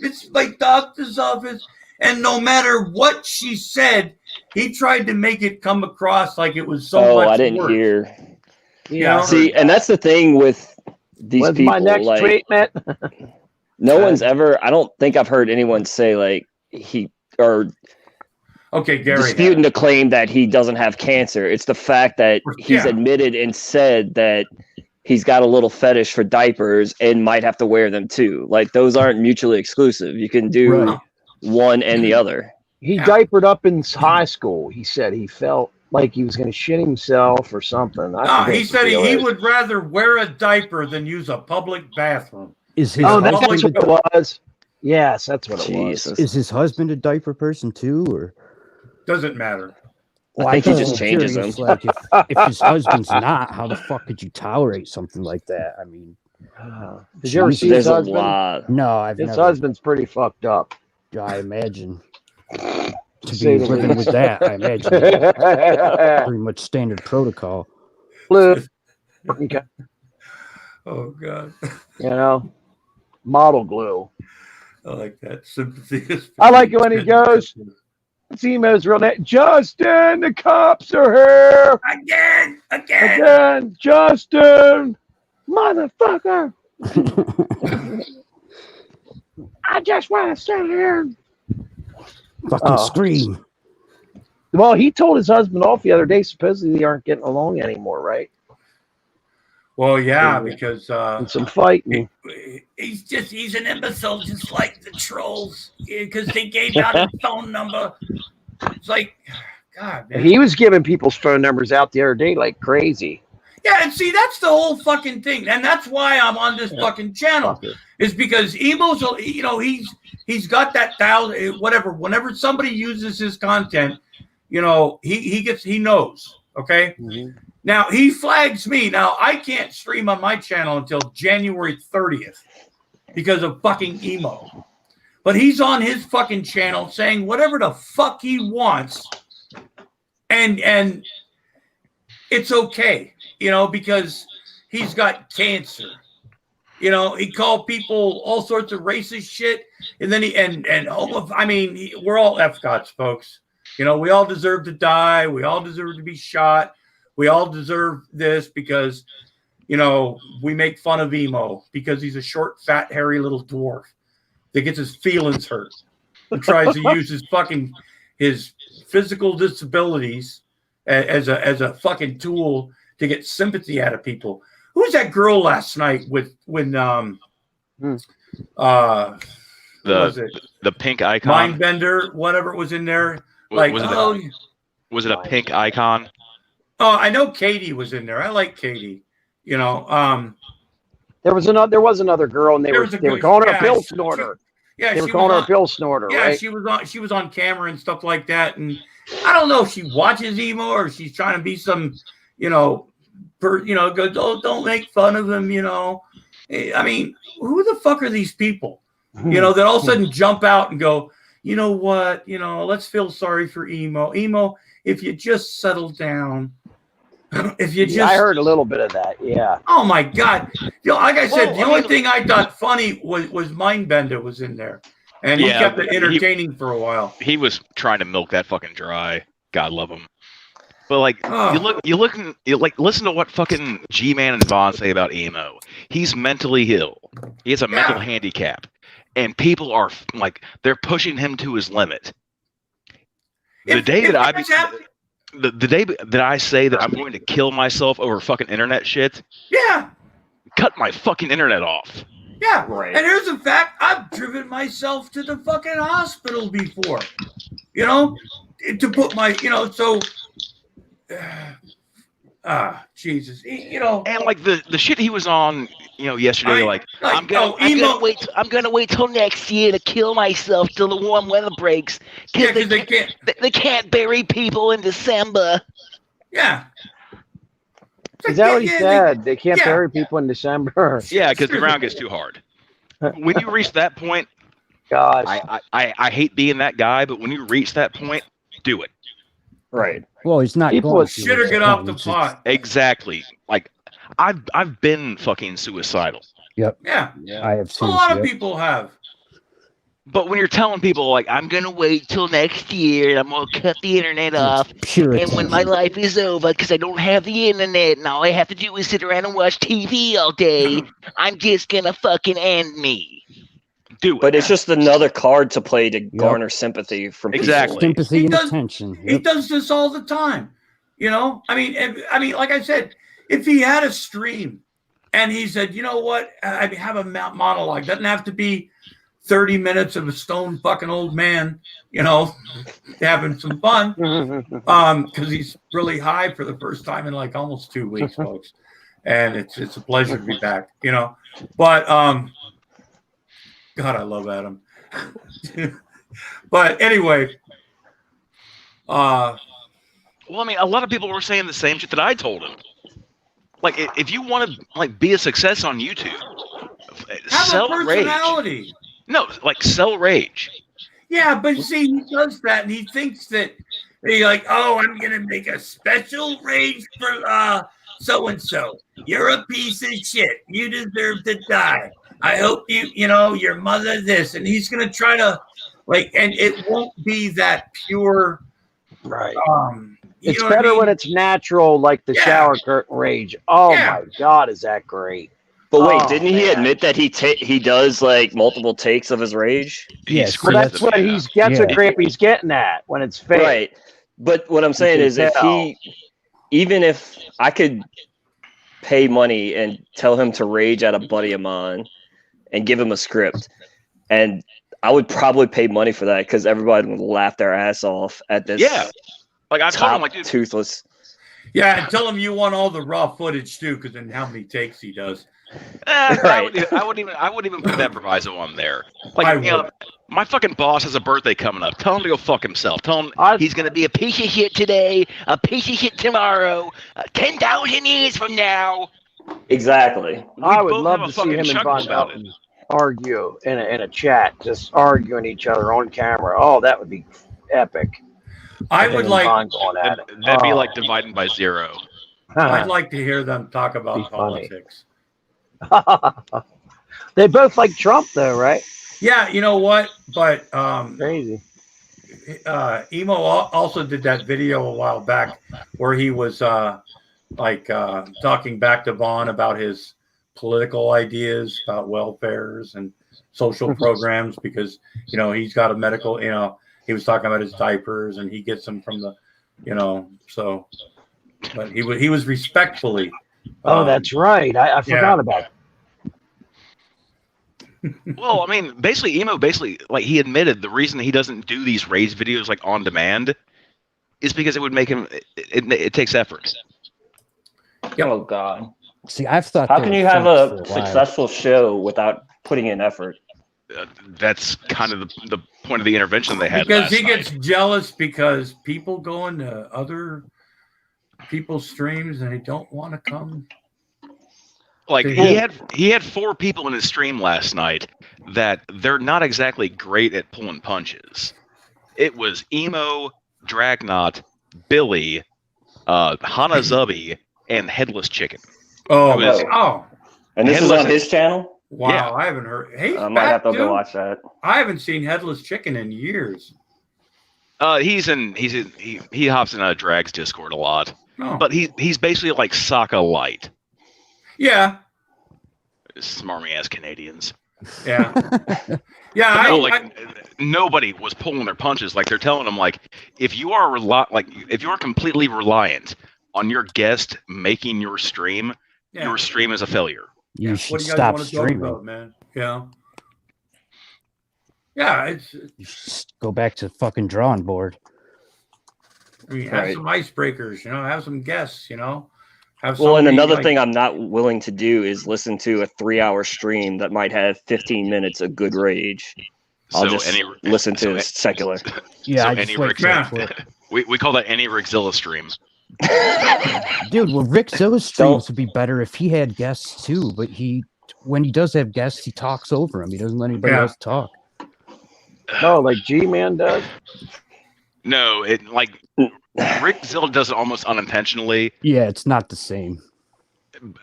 doctor's office. And no matter what she said, he tried to make it come across like it was so much I didn't worse. hear. Yeah. know? See, and that's the thing with these When's people. my next like, treatment? no one's ever. I don't think I've heard anyone say like he or Okay, Gary. disputing the claim that he doesn't have cancer. It's the fact that he's Yeah. admitted and said that he's got a little fetish for diapers and might have to wear them too. Like those aren't mutually exclusive. You can do Right. one and the other. He Yeah. diapered up in high school. He said he felt like he was going to shit himself or something. I No, forget he what said the deal he is. would rather wear a diaper than use a public bathroom. Is his Oh, that's husband what it was. Yes, that's what it was. Jesus. is his husband a diaper person too, or? Doesn't matter. Well, I think he guess just I'm changes curious, them. Like if his husband's not, how the fuck could you tolerate something like that? I mean, Did you ever see his There's a husband? lot. no, I've His never. husband's pretty fucked up. I imagine to Say be the living least. with that. I imagine it's pretty much standard protocol. Blue. Okay. Oh God, You know, model glue. I like that sympathy. is- I like it when he goes, it's Emo's real name. Justin, the cops are here. again. Justin, motherfucker. I just want to sit here. and-" Fucking Oh. scream. Well, he told his husband off the other day. Supposedly they aren't getting along anymore, right? Well, yeah, because And some fighting. he's an imbecile, just like the trolls, because they gave out his phone number. It's like, God, man. He was giving people's phone numbers out the other day like crazy. Yeah, and see, that's the whole fucking thing, and that's why I'm on this fucking channel. Is because Emo's, you know, he's got that whatever. Whenever somebody uses his content, you know, he knows. Okay. Mm-hmm. Now he flags me. Now I can't stream on my channel until January 30th because of fucking Emo. But he's on his fucking channel saying whatever the fuck he wants, and it's okay, you know, because he's got cancer. You know, he called people all sorts of racist shit, and then we're all FGOTs, folks. You know, we all deserve to die. We all deserve to be shot. We all deserve this because, you know, we make fun of Emo because he's a short, fat, hairy little dwarf that gets his feelings hurt. He tries to use his physical disabilities as a fucking tool to get sympathy out of people. Who was that girl last night with what was it? The pink icon. Mindbender, whatever was in there. Was Was it a pink icon? Oh, I know Katie was in there. I like Katie. You know, There was another girl, and they were calling her a pill snorter. Yeah, They were calling her a pill snorter, yeah, right? she was on camera and stuff like that. And I don't know if she watches Emo or she's trying to be some, you know, goes, oh, don't make fun of him, you know. I mean, who the fuck are these people? You know, that all of a sudden jump out and go, you know what, you know, let's feel sorry for Emo. Emo, if you just settle down, if you just, I heard a little bit of that. Yeah. oh my God. You know, like I said, Well, the only thing I thought funny was Mindbender was in there. And he kept it entertaining for a while. He was trying to milk that fucking dry. God love him. But like, listen to what fucking G-Man and Vaughn say about Emo. He's mentally ill. He has a mental handicap, and people are like, they're pushing him to his limit. The day that I say that I'm going to kill myself over fucking internet shit, cut my fucking internet off. Yeah, right. And here's the fact: I've driven myself to the fucking hospital before. You know, to put my, you know, so. Jesus, you know, and like the shit he was on, you know, yesterday, I'm gonna wait till next year to kill myself till the warm weather breaks because they can't bury people in December. Yeah, is that what he said? They can't bury people in December. Yeah, because the ground gets too hard. when you reach that point, Gosh. I hate being that guy, but when you reach that point, do it. Right. Well, he's not People going would- to. Shit or get off the It's just- pot. Exactly. Like I've been fucking suicidal. Yep. Yeah, I have a seen. lot of yep. people have. But when you're telling people like I'm gonna wait till next year and I'm gonna cut the internet off, It's pure and when my attention. life is over because I don't have the internet and all I have to do is sit around and watch TV all day, I'm just gonna fucking end me. Do it. But it's just another card to play to garner sympathy from people. Exactly. Sympathy He and does- attention. He Yep. does this all the time. You know, I mean, like I said, if he had a stream and he said, you know what, I have a monologue, doesn't have to be 30 minutes of a stone fucking old man, you know, having some fun, because he's really high for the first time in like almost 2 weeks, folks, and it's a pleasure to be back, you know. But God, I love Adam. But anyway, Well, I mean, a lot of people were saying the same shit that I told him. Like, if you want to like be a success on YouTube, have sell a rage. personality. No, like sell rage. Yeah, but see, he does that, and he thinks that he's like, "Oh, I'm gonna make a special rage for so and so. You're a piece of shit. You deserve to die. I hope you know your mother this." And he's gonna try to like, and it won't be that pure. Right. You It's know what I better mean? when it's natural, like the Yeah. shower curtain rage. Oh Yeah. my God, is that great? But wait, Oh, didn't he man. admit that he does like multiple takes of his rage? He Yes, screams Well, that's them, what yeah. that's what Yeah. Grampy's getting at when it's fake. Right. But what I'm saying can is if tell. even if I could pay money and tell him to rage at a buddy of mine and give him a script, and I would probably pay money for that because everybody would laugh their ass off at this Yeah. Like I told him, top like, dude, toothless. Yeah, and tell him you want all the raw footage too, because then how many takes he does. Right. I wouldn't even put that proviso on there. Like, I you know, would. my fucking boss has a birthday coming up. Tell him to go fuck himself. Tell him I- he's gonna be a piece of shit today, a piece of shit tomorrow, 10,000 years from now. Exactly. I would both love have a to see fucking him and chuckle Von about Elton argue in a chat, just arguing each other on camera. Oh, that would be epic. I Him would and like. Von going at it. That'd be Oh. like dividing by zero. I'd like to hear them talk Be about funny. politics. They both like Trump, though, right? Yeah, you know what? But Crazy. Emo also did that video a while back where he was talking back to Vaughn about his political ideas about welfares and social programs, because you know he's got a medical, you know, he was talking about his diapers and he gets them from the, you know, so but he was respectfully. Oh, that's right. I forgot about Well, I mean, Emo like he admitted the reason he doesn't do these rage videos like on demand is because it would make him. It takes effort. Yep. Oh God. See, I've thought. How they can were you have fakes a for while. successful show without putting in effort? That's kind of the point of the intervention they had. Because last he night. gets jealous because people go into other people's streams and they don't want to come. Like Yeah. he had 4 people in his stream last night that they're not exactly great at pulling punches. It was Emo, Dragnot, Billy, Hanazubi, and Headless Chicken. Oh, It was- oh, And this is Headless- on his channel? wow! Yeah. I haven't heard. Hey, I might have to go watch that. I haven't seen Headless Chicken in years. He hops in a Drags Discord a lot, No. but he's basically like Sokka light. Yeah, Smarmy ass Canadians. yeah, yeah. No, nobody was pulling their punches. Like they're telling them, like if you are completely reliant on your guest making your stream, yeah. your stream is a failure. You What should do you guys stop want to talk streaming. about, man? Yeah, yeah. It's. You should just go back to the fucking drawing board. I mean, have Right. some icebreakers. You know, have some guests. You know, have. Well, and somebody, another like- thing I'm not willing to do is listen to a 3-hour stream that might have 15 minutes of good rage. I'll So just listen to secular. Yeah, So I just any wait Rick- for Yeah. it to quit. we call that any Rickzilla stream. Dude, well, Rick Zilla's Don't- streams would be better if he had guests too, but he when he does have guests, he talks over him. He doesn't let anybody else talk. No, like G-Man does. No, it like Rick Zilla does it almost unintentionally. Yeah, it's not the same.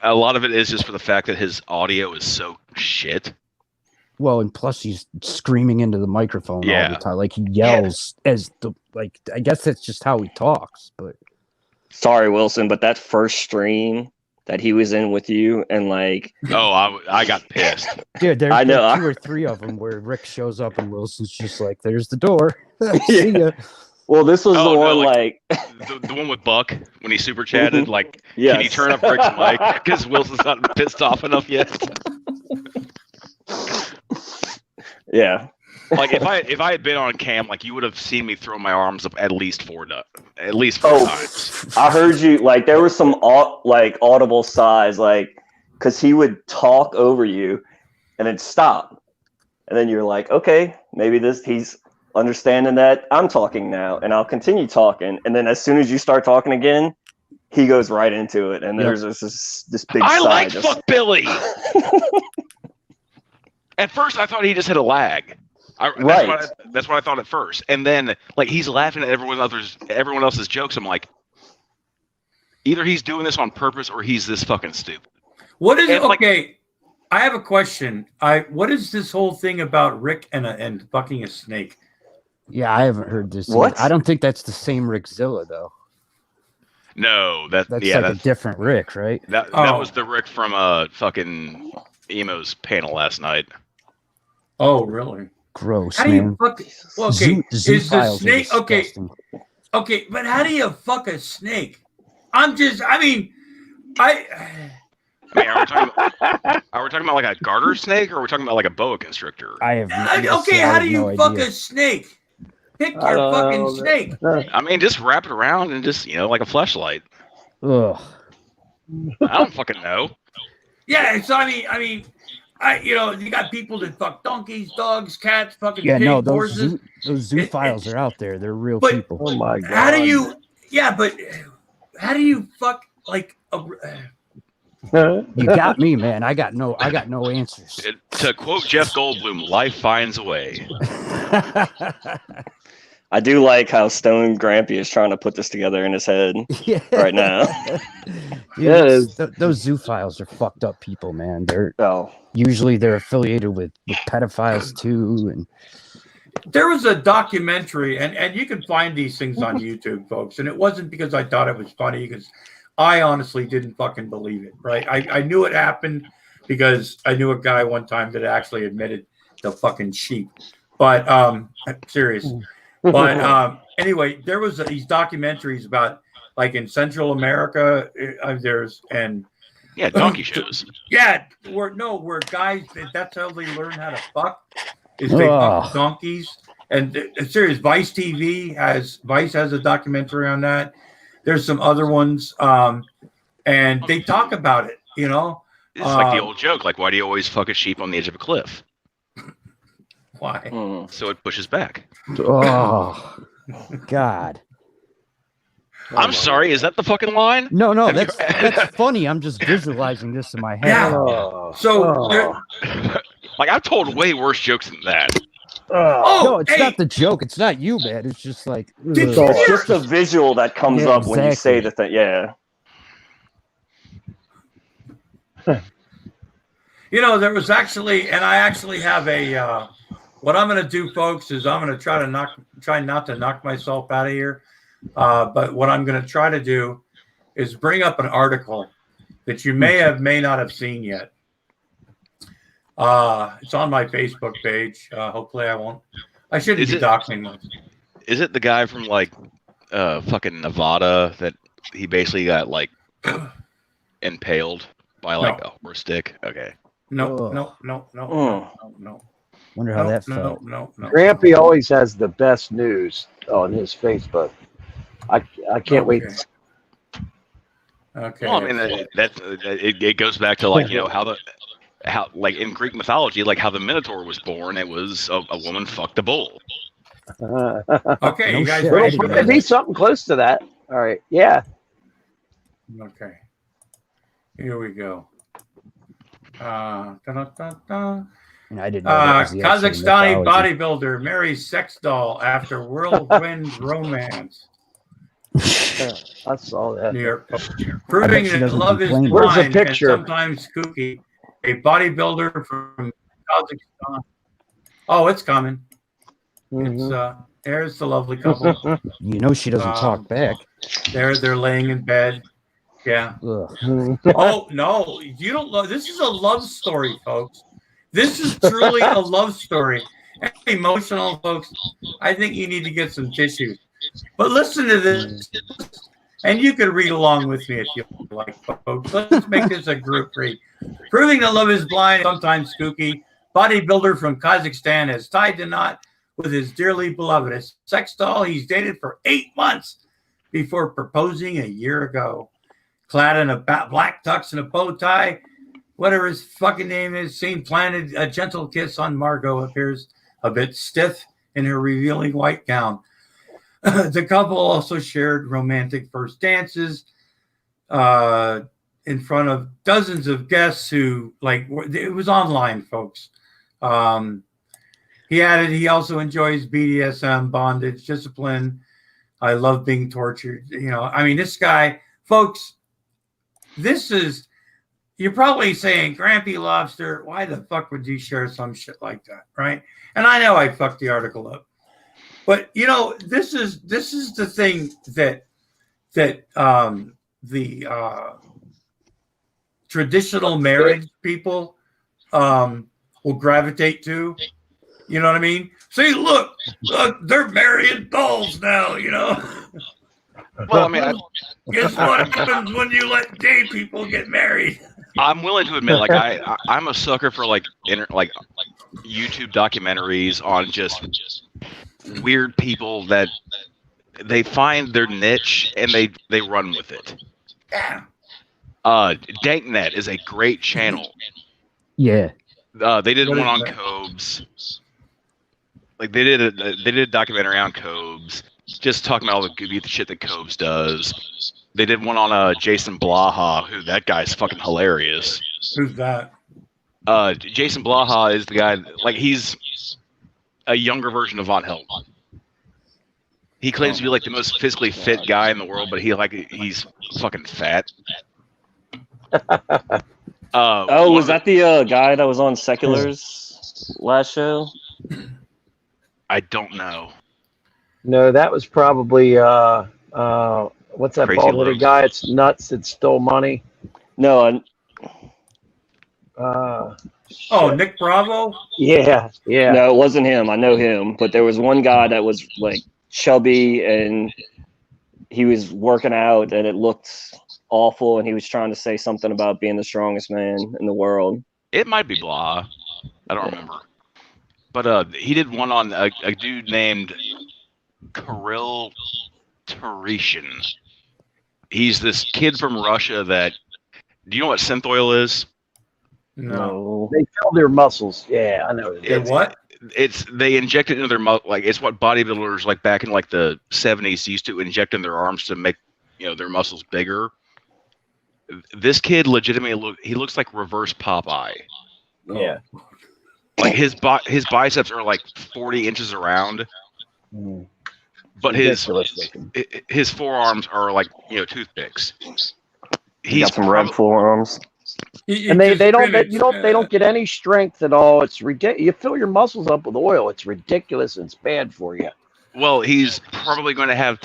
A lot of it is just for the fact that his audio is so shit. Well, and plus he's screaming into the microphone all the time. Like he yells as the like. I guess that's just how he talks. But sorry, Wilson, but that first stream that he was in with you and like, I got pissed. Dude, there's 2 or 3 of them where Rick shows up and Wilson's just like, "There's the door." See ya. Well, this was the one like the one with Buck when he super chatted. Like, can you turn up Rick's mic because Wilson's not pissed off enough yet? Yeah. Like if I had been on cam, like you would have seen me throw my arms up at least 4 times. I heard you. Like there was some audible sighs, like because he would talk over you, and then stop, and then you're like, okay, maybe he's understanding that I'm talking now, and I'll continue talking, and then as soon as you start talking again, he goes right into it, and there's this big. I like fuck Billy. At first, I thought he just had a lag. That's what I thought at first, and then like he's laughing at everyone else's jokes. I'm like, either he's doing this on purpose or he's this fucking stupid. What is it? Okay, I have a question. What is this whole thing about Rick and fucking a snake? Yeah, I haven't heard this. What? Yet. I don't think that's the same Rick Zilla though. No, that's a different Rick, right? That was the Rick from fucking Emo's panel last night. Oh, really? Gross. How do you fuck? Well, okay, is the snake okay? Okay, but how do you fuck a snake? Are we talking about like a garter snake, or are we talking about like a boa constrictor? I have. How do you fuck a snake? Pick your fucking snake. I mean, just wrap it around and just like a fleshlight. Ugh. I don't fucking know. Yeah, so I mean, you got people that fuck donkeys, dogs, cats, fucking horses. Those zoophiles are out there. They're real people. Oh my god! How do you fuck like a? You got me, man. I got no answers. To quote Jeff Goldblum, "Life finds a way." I do like how Stone Grampy is trying to put this together in his head right now. Those zoophiles are fucked up people, man. They're usually affiliated with pedophiles too. And there was a documentary, and you can find these things on YouTube, folks. And it wasn't because I thought it was funny, because I honestly didn't fucking believe it. Right? I knew it happened because I knew a guy one time that actually admitted to fucking sheep. But I'm serious. But anyway, there was these documentaries about like in Central America. Donkey shows. Yeah, where guys that's how they learn how to fuck is they fuck donkeys. And serious, Vice has a documentary on that. There's some other ones, and they talk about it. It's like the old joke, like why do you always fuck a sheep on the edge of a cliff? Why? So it pushes back. Oh, God. I'm sorry, is that the fucking line? No, that's funny. I'm just visualizing this in my head. Yeah. Like I've told way worse jokes than that. No, it's not the joke. It's not you, man. It's just like it's just a visual that comes up when you say the thing. Yeah. There was actually, and I actually have a. What I'm going to do, folks, is I'm going to try not to knock myself out of here. But what I'm going to try to do is bring up an article that you may not have seen yet. It's on my Facebook page. Hopefully I shouldn't be doxing them. Is it the guy from like fucking Nevada that he basically got like impaled by like a horse stick? Okay. No. Wonder how that felt. No. Grampy always has the best news on his Facebook. I can't wait. Okay. Well, I mean it goes back to like how like in Greek mythology, like how the Minotaur was born. It was a woman fucked a bull. Okay, you guys ready? It'll be something close to that. All right. Yeah. Okay. Here we go. Da-da-da-da. And I didn't know that was the actual Kazakhstani mythology. bodybuilder marries sex doll after whirlwind romance. I saw that. New York Post. I Proving bet she that doesn't love is complain. Where's the blind and picture? sometimes kooky. A bodybuilder from Kazakhstan. Oh, it's coming. It's there's the lovely couple. You know she doesn't talk back. They're laying in bed. Yeah. Ugh. Oh no, you don't love. This is a love story, folks. This is truly a love story. And emotional, folks. I think you need to get some tissue. But listen to this, and you can read along with me if you like, folks. Let's make this a group read. Proving that love is blind, sometimes spooky. Bodybuilder from Kazakhstan has tied the knot with his dearly beloved, a sex doll he's dated for 8 months before proposing a year ago. Clad in a black tux and a bow tie, whatever his fucking name is, seen planted a gentle kiss on Margot, appears a bit stiff in her revealing white gown. The couple also shared romantic first dances in front of dozens of guests who, it was online, folks. He added he also enjoys BDSM, bondage, discipline. I love being tortured. This guy, folks, you're probably saying, Grampy Lobster, why the fuck would you share some shit like that, right? And I know I fucked the article up. But this is the thing that the traditional marriage people will gravitate to. You know what I mean? See, look, they're marrying dolls now. Well, Guess what happens when you let gay people get married? I'm willing to admit, I'm a sucker for YouTube documentaries on just weird people that they find their niche and they run with it. Yeah. Danknet is a great channel. Yeah. They did one on Cobes. They did a documentary on Cobes, just talking about all the goofy shit that Cobes does. They did one on Jason Blaha, who that guy's fucking hilarious. Who's that? Jason Blaha is the guy. He's a younger version of Von Helm. He claims to be the most physically fit guy in the world, but he's fucking fat. Was that the guy that was on Secular's last show? I don't know. No, that was probably what's that Crazy bald-headed guy? It's nuts that stole money. No, Nick Bravo? Yeah. no, it wasn't him. I know him, but there was one guy that was chubby and he was working out and it looked awful and he was trying to say something about being the strongest man in the world. It might be Blah. I don't remember. But he did one on a dude named Kirill Tereshin. He's this kid from Russia that... Do you know what synth oil is? No. They fill their muscles. Yeah, I know. What? They inject it into their muscle. It's what bodybuilders back in the 70s used to inject in their arms to make their muscles bigger. This kid legitimately looks like reverse Popeye. Yeah. His biceps are 40 inches around, but his forearms are toothpicks. He's got some red forearms. And they don't get any strength at all. It's ridiculous. You fill your muscles up with oil. It's ridiculous and it's bad for you. Well, he's probably going to have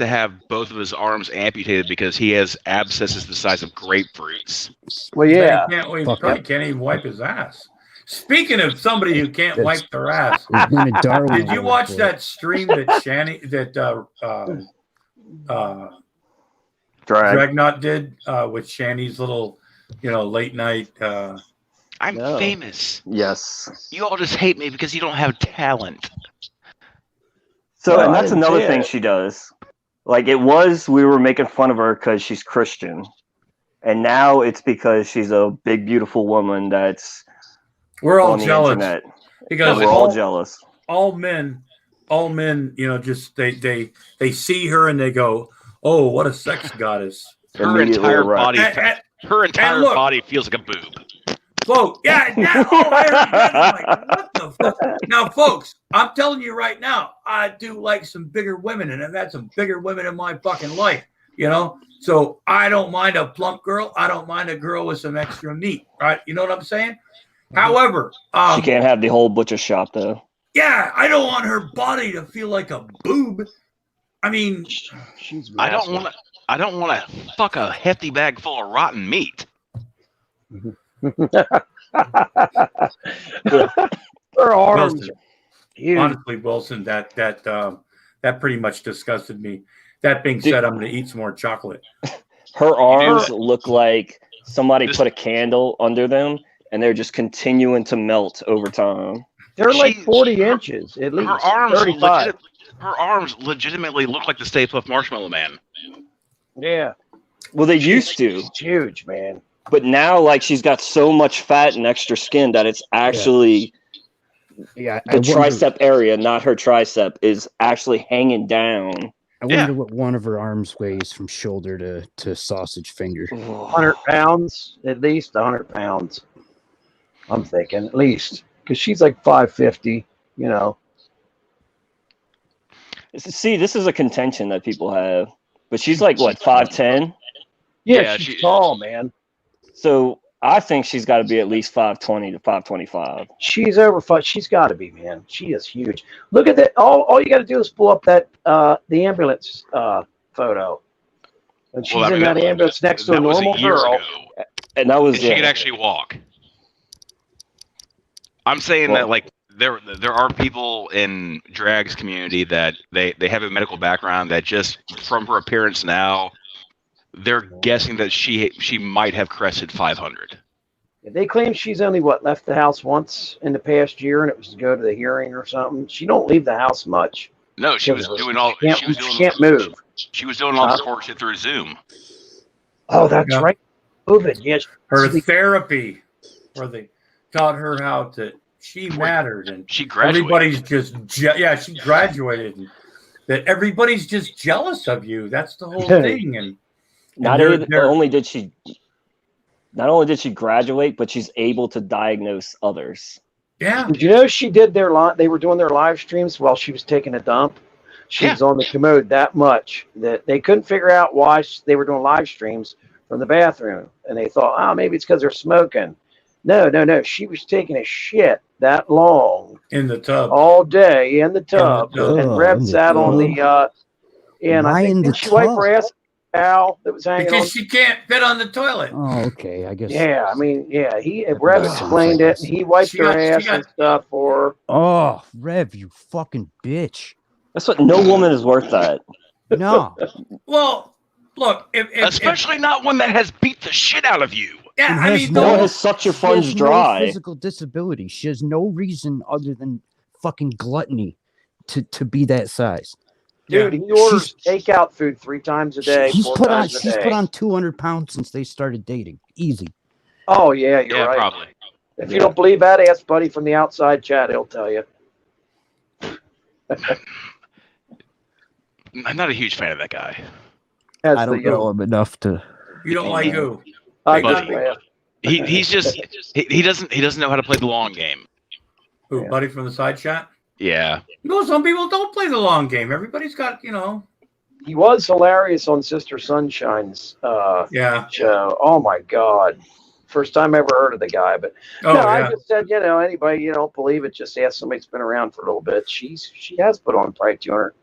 both of his arms amputated because he has abscesses the size of grapefruits. Well, yeah. He can't even wipe his ass. Speaking of somebody who can't wipe their ass, did you watch that stream that Dragnot did with Shanny's little, late night? I'm famous. Yes. You all just hate me because you don't have talent. So, and that's another thing she does. We were making fun of her because she's Christian. And now it's because she's a big, beautiful woman that's we're all jealous. Because we're all jealous. All men, just they see her and they go, "Oh, what a sex goddess." Her entire body feels like a boob. Folks, yeah, I heard that. I'm like, what the fuck? Now, folks, I'm telling you right now, I do like some bigger women, and I've had some bigger women in my fucking life, you know? So I don't mind a plump girl. I don't mind a girl with some extra meat, right? You know what I'm saying? However, she can't have the whole butcher shop, though. yeah, I don't want her body to feel like a boob. I mean, she's I don't want to fuck a hefty bag full of rotten meat. Her arms. Wilson, honestly, Wilson, that pretty much disgusted me. That being said, I'm going to eat some more chocolate. Her arms look like somebody put a candle under them, and they're just continuing to melt over time. They're like 40 inches at least. Her arms, 35. her arms legitimately look like the Stay Puft Marshmallow Man. Yeah. Well, they used to. It's huge, man. But now, like, she's got so much fat and extra skin that it's actually the tricep area, not her tricep, is actually hanging down. I wonder what one of her arms weighs from shoulder to sausage finger. 100 pounds, at least 100 pounds. I'm thinking, at least. Because she's like 550, you know. See, this is a contention that people have. But she's like, what, 5'10"? Yeah, she's tall, man. So I think she's got to be at least 520 to 525. She's over 5. She's got to be, man. She is huge. Look at that. All you got to do is pull up that the ambulance photo. And she's in that ambulance next to a normal girl. And that was she could actually walk. I'm saying that, like, there are people in Drag's community that they have a medical background that just from her appearance now, they're guessing that she might have crested 500. They claim she's only left the house once in the past year, and it was to go to the hearing or something. She don't leave the house much. No, she was doing all. She can't move. She was doing all the court shit through Zoom. Oh, that's right. Moving, yes. Her therapy, where they taught her how to. She mattered, and she graduated. Everybody's just she graduated, and that everybody's just jealous of you. That's the whole thing, and. Not only did she graduate, but she's able to diagnose others. Yeah. Did you know she did they were doing their live streams while she was taking a dump? She was on the commode that much that they couldn't figure out why they were doing live streams from the bathroom. And they thought, oh, maybe it's because they're smoking. No. She was taking a shit that long. In the tub. All day in the tub. And Rev sat on the and I think she wiped her ass towel that was hanging because she can't fit on the toilet. Oh, okay. I guess. Yeah, I mean, Rev explained it. And he wiped her ass and stuff for her. Oh, Rev, you fucking bitch. That's what no woman is worth that. No. Well, look, especially not one that has beat the shit out of you. Yeah, I mean, no one has sucked your funds dry. No physical disability. She has no reason other than fucking gluttony to be that size. Dude, he orders takeout food 3 times a day. She's put on 200 pounds since they started dating. Easy. Oh yeah, you're right. Probably. If you don't believe that, ask Buddy from the outside chat. He'll tell you. I'm not a huge fan of that guy. I don't know him enough to. You don't like who? He doesn't know how to play the long game. Who, Buddy from the side chat? Yeah. No, some people don't play the long game. Everybody's got, He was hilarious on Sister Sunshine's show. Oh my God. First time I ever heard of the guy, but I just said, anybody you don't believe it, just ask somebody that's been around for a little bit. She has put on probably 200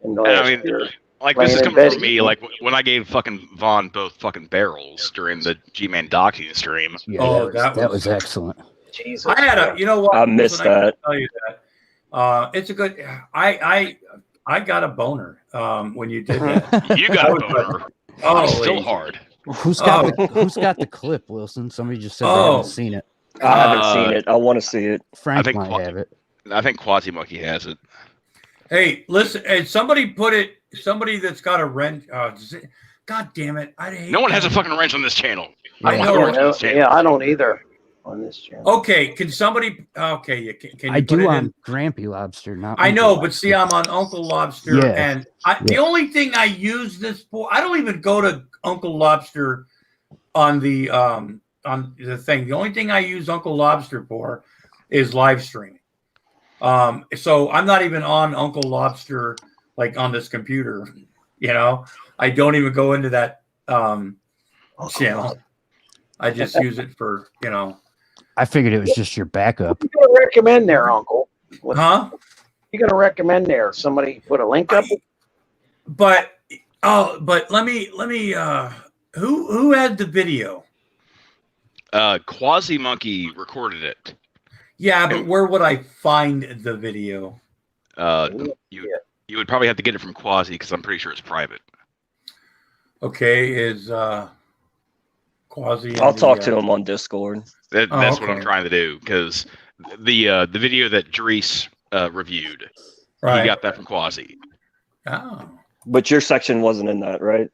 in the last year. Like, this is coming from me. Like, when I gave fucking Vaughn both fucking barrels during the G-Man Doxxing stream. Yeah, that was excellent. Jesus. I had what? I missed that. I tell you that. It's a good. I got a boner when you did that. You got a boner. Oh, it's still hard. Who's got the clip, Wilson? Somebody just said they haven't seen it. I haven't seen it. I want to see it. Frank might have it. I think Quasi Monkey has it. Hey, listen, and somebody put it. Somebody that's got a wrench. God damn it! I hate. No one has a fucking wrench on this channel. I know. Yeah, I don't either on this channel. Okay, can somebody? Okay, can you I put do it on in? Grampy Lobster. Not. I know, Uncle but see, I'm on Uncle Lobster, and the only thing I use this for, I don't even go to Uncle Lobster on the on the thing. The only thing I use Uncle Lobster for is live streaming. So I'm not even on Uncle Lobster like on this computer. You know, I don't even go into that channel. I just use it for, you know. I figured it was just your backup. What are you gonna recommend there, Uncle? What Huh? you gonna recommend there? Somebody put a link up. But let me who had the video? Quasi Monkey recorded it. Yeah, but where would I find the video? You would probably have to get it from Quasi because I'm pretty sure it's private. Okay, is Quasi? I'll talk to him on Discord. That's what I'm okay. trying to do because the video that Dries reviewed, Right. he got that from Quasi. Oh. But your section wasn't in that, right?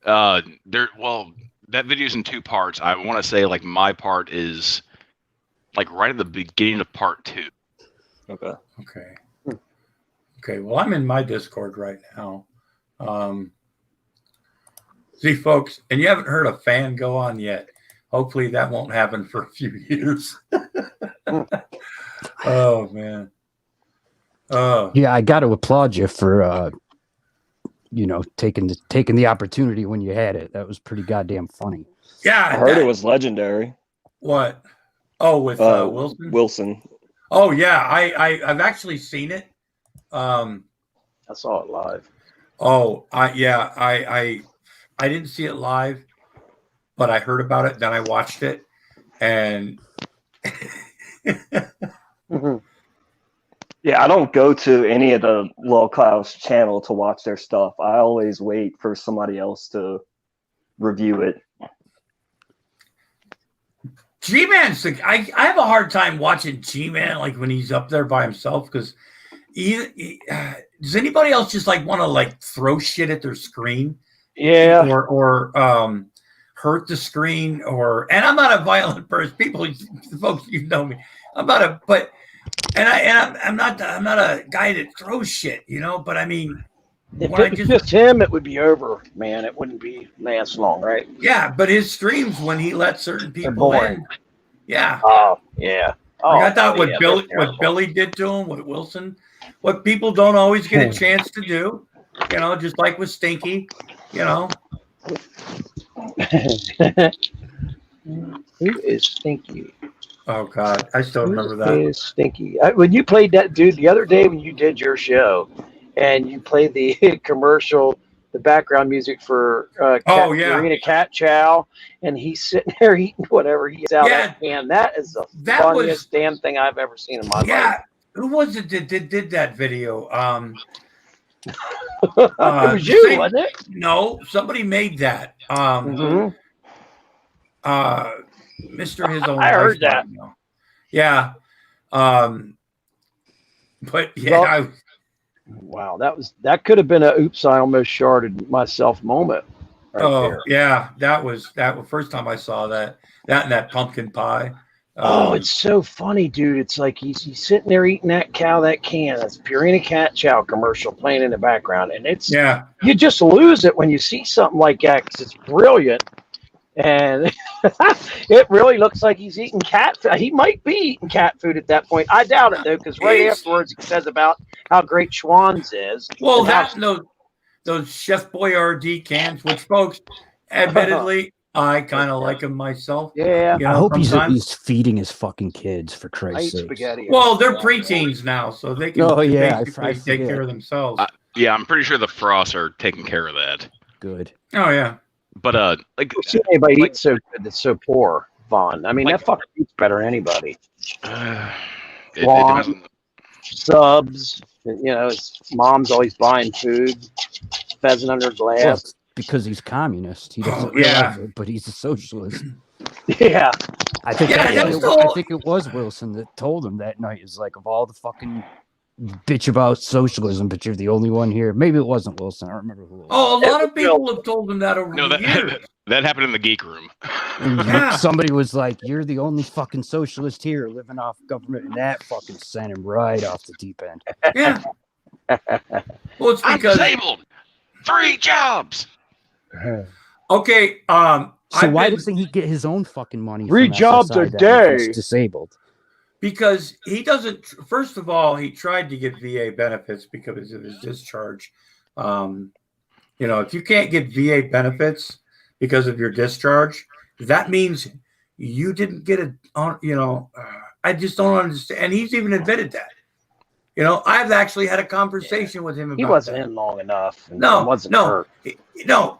That video's in 2 parts. I want to say like my part is like right at the beginning of part 2. Okay. Okay. Well, I'm in my Discord right now. See, folks, and you haven't heard a fan go on yet. Hopefully that won't happen for a few years. Oh man. Yeah, I got to applaud you for taking the opportunity when you had it. That was pretty goddamn funny. Yeah, I heard it was legendary. What? Oh, with Wilson. Wilson. Oh yeah, I've actually seen it. I saw it live. Oh, I didn't see it live, but I heard about it. Then I watched it, and Yeah, I don't go to any of the Low Klaus channel to watch their stuff. I always wait for somebody else to review it. G-Man's I have a hard time watching G-Man like when he's up there by himself because does anybody else just like want to like throw shit at their screen? Yeah. Or hurt the screen and I'm not a violent person. People, folks, you know me. I'm not a guy that throws shit, you know, but I mean, if it was just him, it would be over, man. It wouldn't be last long, right? Yeah, but his streams when he lets certain people in. Yeah. Oh, yeah. Oh, I thought what Billy did to him, what Wilson, what people don't always get a chance to do, you know, just like with Stinky, you know. Who is Stinky? Oh God, I still remember that. Who is Stinky? When you played that dude the other day when you did your show, and you played the commercial, the background music for Purina Cat Chow, and he's sitting there eating whatever he eats out of that can. That is the funniest damn thing I've ever seen in my life. Yeah, who was it that did that video? It was you, wasn't it? No, somebody made that. Mr. His Own. I heard that. Yeah. But yeah, wow, that could have been a oops, I almost sharded myself moment. There. Yeah, that was first time I saw that and that pumpkin pie. It's so funny, dude. It's like he's sitting there eating that can. That's Purina Cat Chow commercial playing in the background, and you just lose it when you see something like that because it's brilliant, and it really looks like he's eating cat food. He might be eating cat food at that point. I doubt it though, because afterwards he says about how great Schwann's is. Well, those Chef Boyardee cans, which folks, admittedly, I kind of like them myself. Yeah, I hope he's at least feeding his fucking kids, for Christ's sake. Spaghetti. Well, they're preteens now, so they can basically take care of themselves. Yeah, I'm pretty sure the Frosts are taking care of that. Good. Oh yeah, but I've seen anybody eat so good that's so poor, Vaughn. I mean, that fucker eats better than anybody. It subs, you know, his mom's always buying food, pheasant under glass. Well, because he's communist. He doesn't realize it, but he's a socialist. Yeah. I think it was Wilson that told him that night, is like, of all the fucking bitch about socialism, but you're the only one here. Maybe it wasn't Wilson. I don't remember who it was. Oh, a lot of people have told him that over the years. That happened in the geek room. Somebody was like, you're the only fucking socialist here living off government, and that fucking sent him right off the deep end. Yeah. Well, it's because I'm disabled. 3 jobs. Okay. So why doesn't he get his own fucking money? 3 from jobs SSI a then if day. he's disabled. Because he doesn't. First of all, he tried to get VA benefits because of his discharge. If you can't get VA benefits because of your discharge, that means you didn't get it on. I just don't understand. And he's even admitted that. I've actually had a conversation with him about He wasn't that. in long enough. And No, wasn't no, hurt.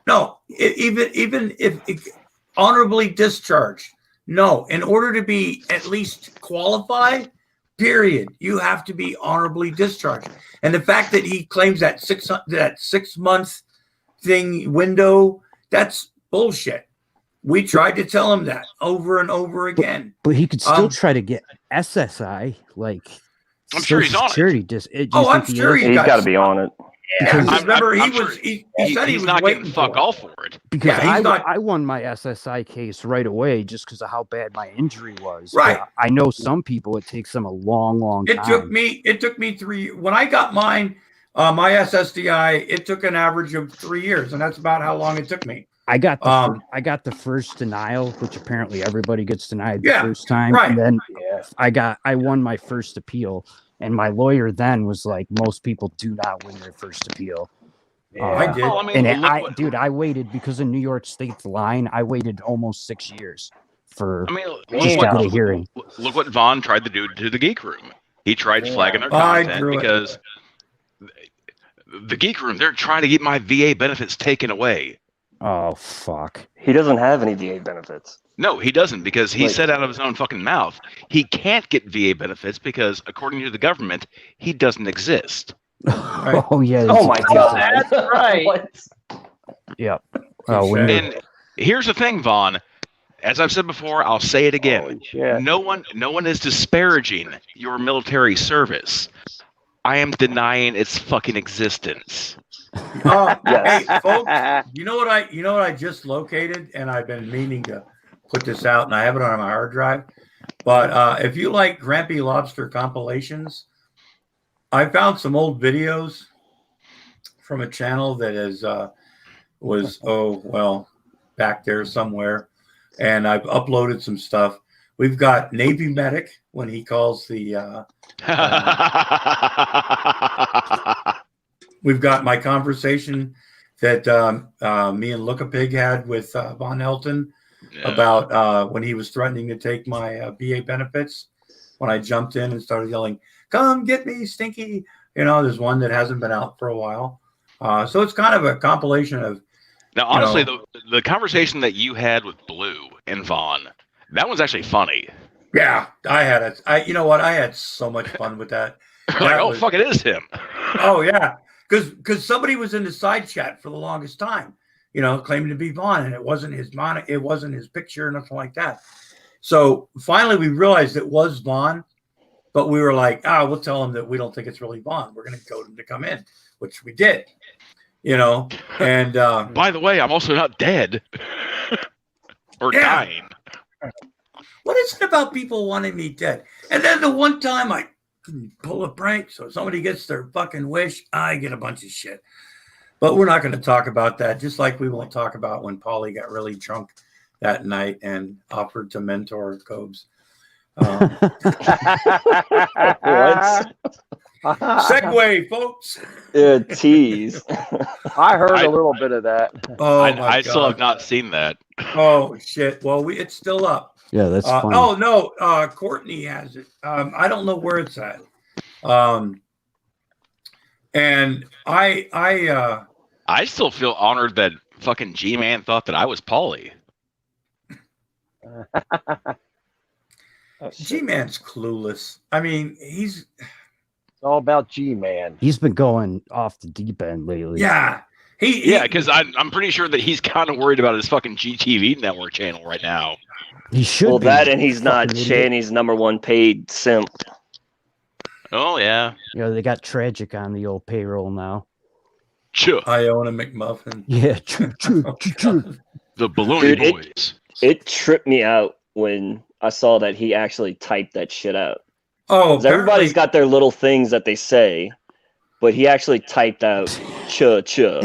no. Even if honorably discharged, no. In order to be at least qualified, period, you have to be honorably discharged. And the fact that he claims that 6 month thing window, that's bullshit. We tried to tell him that over and over again. But he could still try to get SSI, like I'm sure he's on it. I'm sure He's got to be on it. Yeah, I'm remember sure he said he he's was not waiting getting fuck for it. all for it. Because Yeah, he's not- I won my SSI case right away just because of how bad my injury was. Right. But I know some people it takes them a long time. It took me 3 when I got mine, my SSDI. It took an average of 3 years, and that's about how long it took me. I got the first denial, which apparently everybody gets denied the Yeah, first time. right. And then I won my first appeal, and my lawyer then was like, most people do not win their first appeal. I did. Well, I mean, And look I waited because of New York State's line. I waited almost 6 years for look to get a hearing. look what Vaughn tried to do to the Geek Room. He tried flagging their I content drew it. because the Geek Room, they're trying to get my VA benefits taken away. Oh fuck! He doesn't have any VA benefits. No, he doesn't, because he said out of his own fucking mouth he can't get VA benefits because, according to the government, he doesn't exist. Oh yeah! Oh my god! That's right. What? Yep. Oh, when Touche. And here's the thing, Vaughn. As I've said before, I'll say it again. Holy shit. No one is disparaging your military service. I am denying its fucking existence. Hey, folks, you know what I just located, and I've been meaning to put this out, and I have it on my hard drive. But if you like Grampy Lobster compilations, I found some old videos from a channel that was back there somewhere, and I've uploaded some stuff. We've got Navy Medic when he calls the. We've got my conversation that me and Look-a-Pig had with Von Helton about when he was threatening to take my VA benefits. When I jumped in and started yelling, "Come get me, Stinky!" There's one that hasn't been out for a while. So it's kind of a compilation of. Now, honestly, the conversation that you had with Blue and Vaughn, that was actually funny. Yeah, I had it. I had so much fun with that. Like, fuck, it is him. Oh yeah, because somebody was in the side chat for the longest time, claiming to be Vaughn, and it wasn't his picture, nothing like that. So finally, we realized it was Vaughn, but we were like, we'll tell him that we don't think it's really Vaughn. We're going to goad him to come in, which we did. And by the way, I'm also not dead or dying. What is it about people wanting me dead? And then the one time I pull a prank, so somebody gets their fucking wish, I get a bunch of shit. But we're not going to talk about that, just like we won't talk about when Paulie got really drunk that night and offered to mentor Cobes. What? Segue, folks. Tease. I heard a little bit of that. Oh, I still have not seen that. Oh shit! Well, it's still up. Yeah, that's funny. Oh no, Courtney has it. I don't know where it's at. And I still feel honored that fucking G-Man thought that I was Paulie. G-Man's clueless. I mean, It's all about G-Man. He's been going off the deep end lately. Yeah. Because I'm pretty sure that he's kind of worried about his fucking GTV network channel right now. He should Well, be. that and he's not Fucking idiot. Shanny's #1 paid simp. Oh, yeah. They got Tragic on the old payroll now. Sure. I own a McMuffin. Yeah, true. The Baloney Dude, Boys. It tripped me out when I saw that he actually typed that shit out. Oh, 'Cause everybody's got their little things that they say, but he actually typed out "cha cha."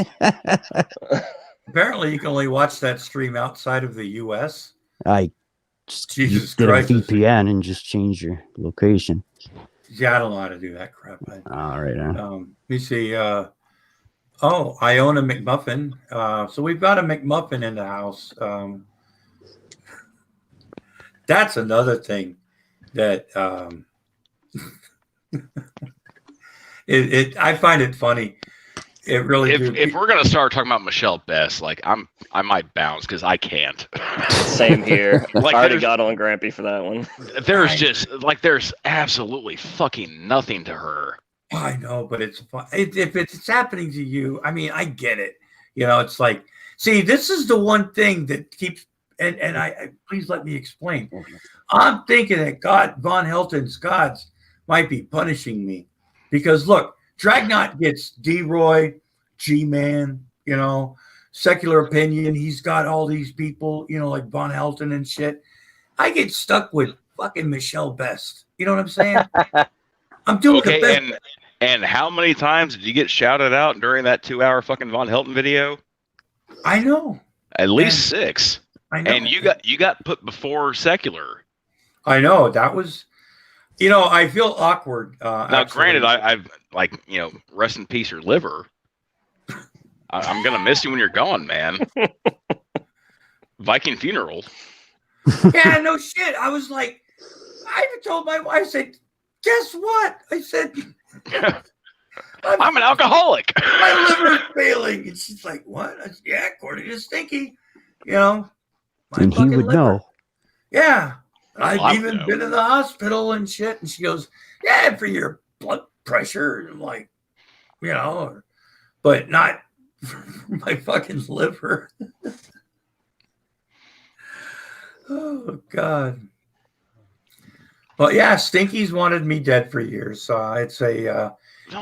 Apparently, you can only watch that stream outside of the U.S. I just Jesus get a Christ. VPN and just change your location. Yeah, I don't know how to do that crap. All right. Let me see. Oh, I own a McMuffin. So we've got a McMuffin in the house. That's another thing that I find it funny. It really. If we're gonna start talking about Michelle Best, like I might bounce because I can't. Same here. Like, I already got on Grampy for that one. There's absolutely fucking nothing to her. I know, but it's fun. If it's happening to you, I mean, I get it. You know, it's like, see, this is the one thing that keeps, and I please let me explain. I'm thinking that Von Helton's gods might be punishing me because look, Dragnot gets D-Roy, G-Man, you know, Secular Opinion. He's got all these people, you know, like Von Helton and shit. I get stuck with fucking Michelle Best. You know what I'm saying? I'm doing the best. And how many times did you get shouted out during that 2-hour fucking Von Helton video? I know. At least 6. I know. And you got put before Secular. I know. That was, you know, I feel awkward. Now, granted, I've like, you know, rest in peace your liver. I'm gonna miss you when you're gone, man. Viking funeral. Yeah, no shit. I was like, I even told my wife, I said, guess what? I said, I'm an alcoholic. My liver's failing. And she's like, what? I said, yeah, according to Stinky, you know. And he would know. Yeah. I've I even know. been in the hospital and shit. And she goes, yeah, for your blood pressure. And I'm like, you know, but not for my fucking liver. Oh, God. But yeah, Stinky's wanted me dead for years. So it's a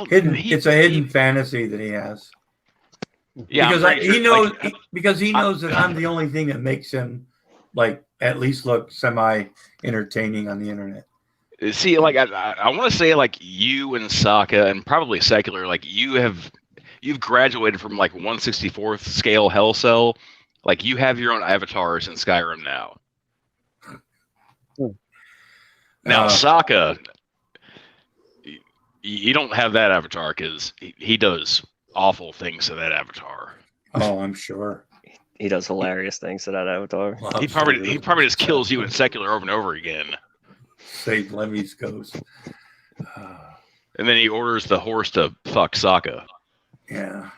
hidden fantasy that he has. Yeah, because he knows like, because he knows that I'm the only thing that makes him like at least look semi entertaining on the internet. See, like I want to say, like you and Sokka and probably Secular, like you've graduated from like 1/64th scale Hell Cell. Like you have your own avatars in Skyrim now. Now, Sokka, you don't have that avatar because he does awful things to that avatar. Oh, I'm sure. He does hilarious things to that avatar. He probably just kills you in Secular over and over again. Save Lemmy's ghost. And then he orders the horse to fuck Sokka. Yeah.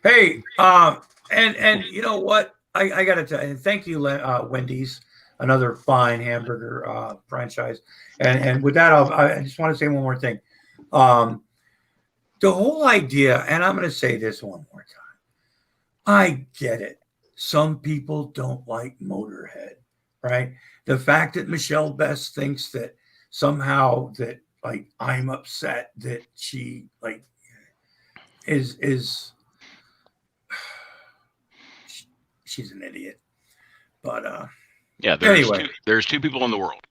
Hey, and you know what? I gotta tell you, thank you, Wendy's, another fine hamburger franchise. And with that, I just want to say one more thing. The whole idea, and I'm going to say this one more time. I get it. Some people don't like Motorhead, right? The fact that Michelle Best thinks that somehow that like I'm upset that she like is she's an idiot. But yeah, there's two people in the world.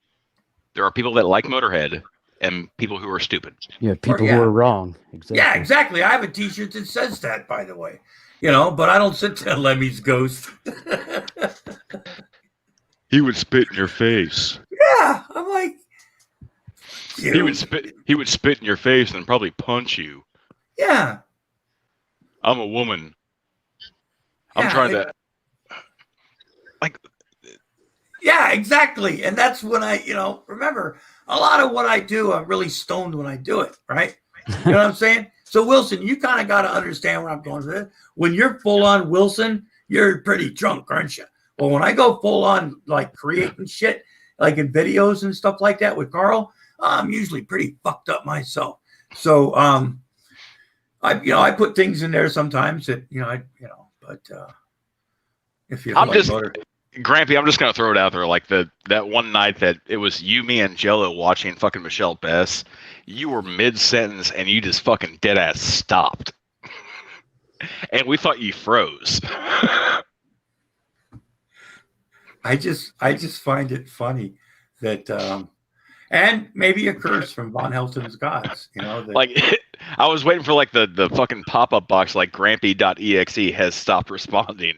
There are people that like Motorhead and people who are stupid. Yeah, people who are wrong. Exactly. Yeah, exactly. I have a T-shirt that says that, by the way. You know, but I don't sit to Lemmy's ghost. He would spit in your face. Yeah, I'm like, he would spit in your face and probably punch you. Yeah. I'm a woman. I'm trying to like. Yeah, exactly. And that's when remember, a lot of what I do, I'm really stoned when I do it, right? You know what I'm saying? So, Wilson, you kind of got to understand where I'm going with it. When you're full on Wilson, you're pretty drunk, aren't you? Well, when I go full on, like, creating shit, like in videos and stuff like that with Carl, I'm usually pretty fucked up myself. So, I put things in there sometimes that, but if you Grampy, I'm just gonna throw it out there. Like that one night that it was you, me, and Jello watching fucking Michelle Best. You were mid sentence and you just fucking dead ass stopped, and we thought you froze. I just find it funny that, and maybe a curse from Von Helton's gods. You know, that, I was waiting for like the fucking pop-up box like grampy.exe has stopped responding.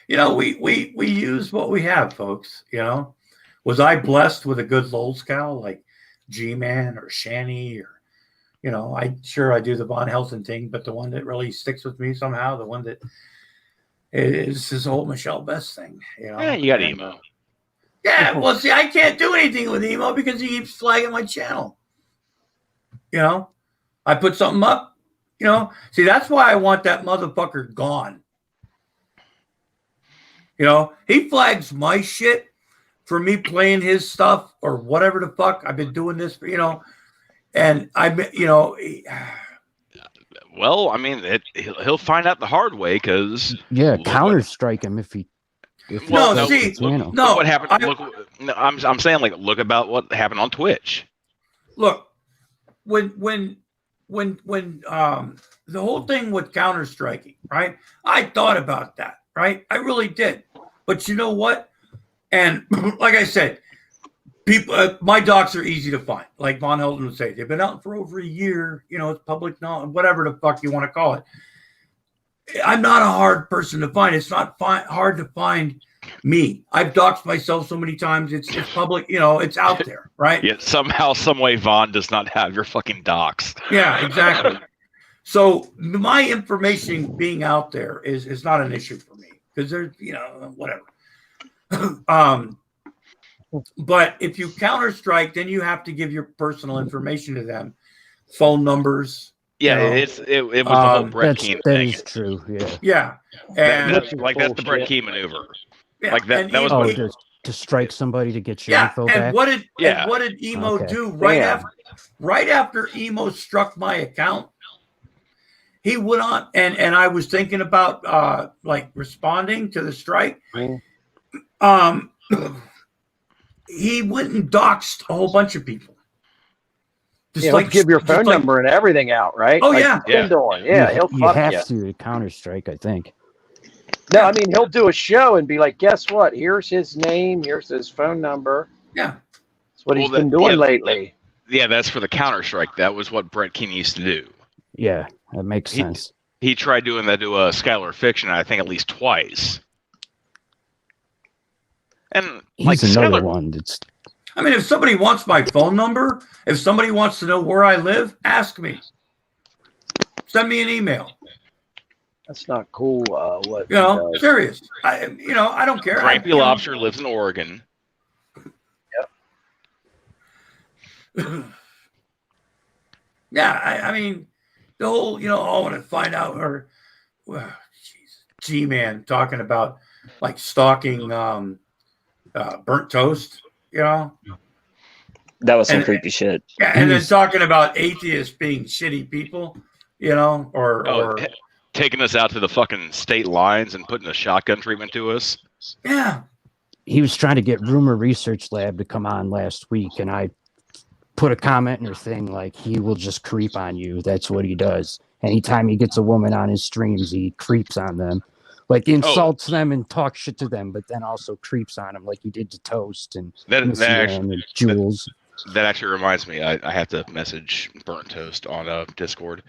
You know, we use what we have, folks. You know, was I blessed with a good lolscow like G-Man or Shanny, or, you know, I do the Von Helton thing, but the one that really sticks with me somehow, the one that is this whole Michelle Best thing. You know, Yeah, you got emo. Yeah, well, see, I can't do anything with emo because he keeps flagging my channel. You know, I put something up. You know, see, that's why I want that motherfucker gone. You know, he flags my shit for me playing his stuff or whatever the fuck. I've been doing this for, you know, and you know. Well, I mean, he'll find out the hard way because counter strike him if he. No, what happened? I'm saying, like, look about what happened on Twitch. Look, when the whole thing with counter striking, right? I thought about that, right? I really did. But you know what? And like I said, people, my docs are easy to find. Like Von Helton would say, they've been out for over a year. You know, it's public knowledge, whatever the fuck you want to call it. I'm not a hard person to find. It's not hard to find me. I've doxed myself so many times. It's public. You know, it's out there, right? Yet somehow, some way, Von does not have your fucking docs. Yeah, exactly. So my information being out there is not an issue for me because there's, you know, whatever. But if you counter strike, then you have to give your personal information to them, phone numbers. Yeah, you know. it was the whole Brett Key That thing. is true. Yeah. Yeah, and that's the Brett Key maneuver. yeah, Like that. and That was Emo, what, to strike somebody to get your yeah. info And back. what did Emo do right after Emo struck my account? He went on, and I was thinking about like responding to the strike. He went and doxed a whole bunch of people. Just He'll give your phone number and everything out, right? Oh, like yeah. he's been doing. Yeah, he'll you fuck have you. to counter strike, I think. No, I mean, he'll do a show and be like, guess what? Here's his name. Here's his phone number. Yeah. That's what he's been doing lately. Yeah, that's for the counter strike. That was what Brett King used to do. Yeah, that makes sense. He tried doing that to Skylar Fiction, I think, at least twice. And He's like another Skylar, one that's. I mean, if somebody wants my phone number, if somebody wants to know where I live, ask me. Send me an email. That's not cool. What You know, serious. I don't care. Grampy Lobster lives in Oregon. Yep. Yeah, I mean, the whole, I want to find out, or, G-Man talking about, like, stalking burnt toast, That was some creepy shit. Yeah, and then talking about atheists being shitty people, or taking us out to the fucking state lines and putting a shotgun treatment to us. Yeah. He was trying to get Rumor Research Lab to come on last week, and I put a comment in her thing like, he will just creep on you. That's what he does. Anytime he gets a woman on his streams, he creeps on them. Like, insults them and talks shit to them, but then also creeps on them like he did to Toast and and Jules. That actually reminds me, I have to message Burnt Toast on Discord.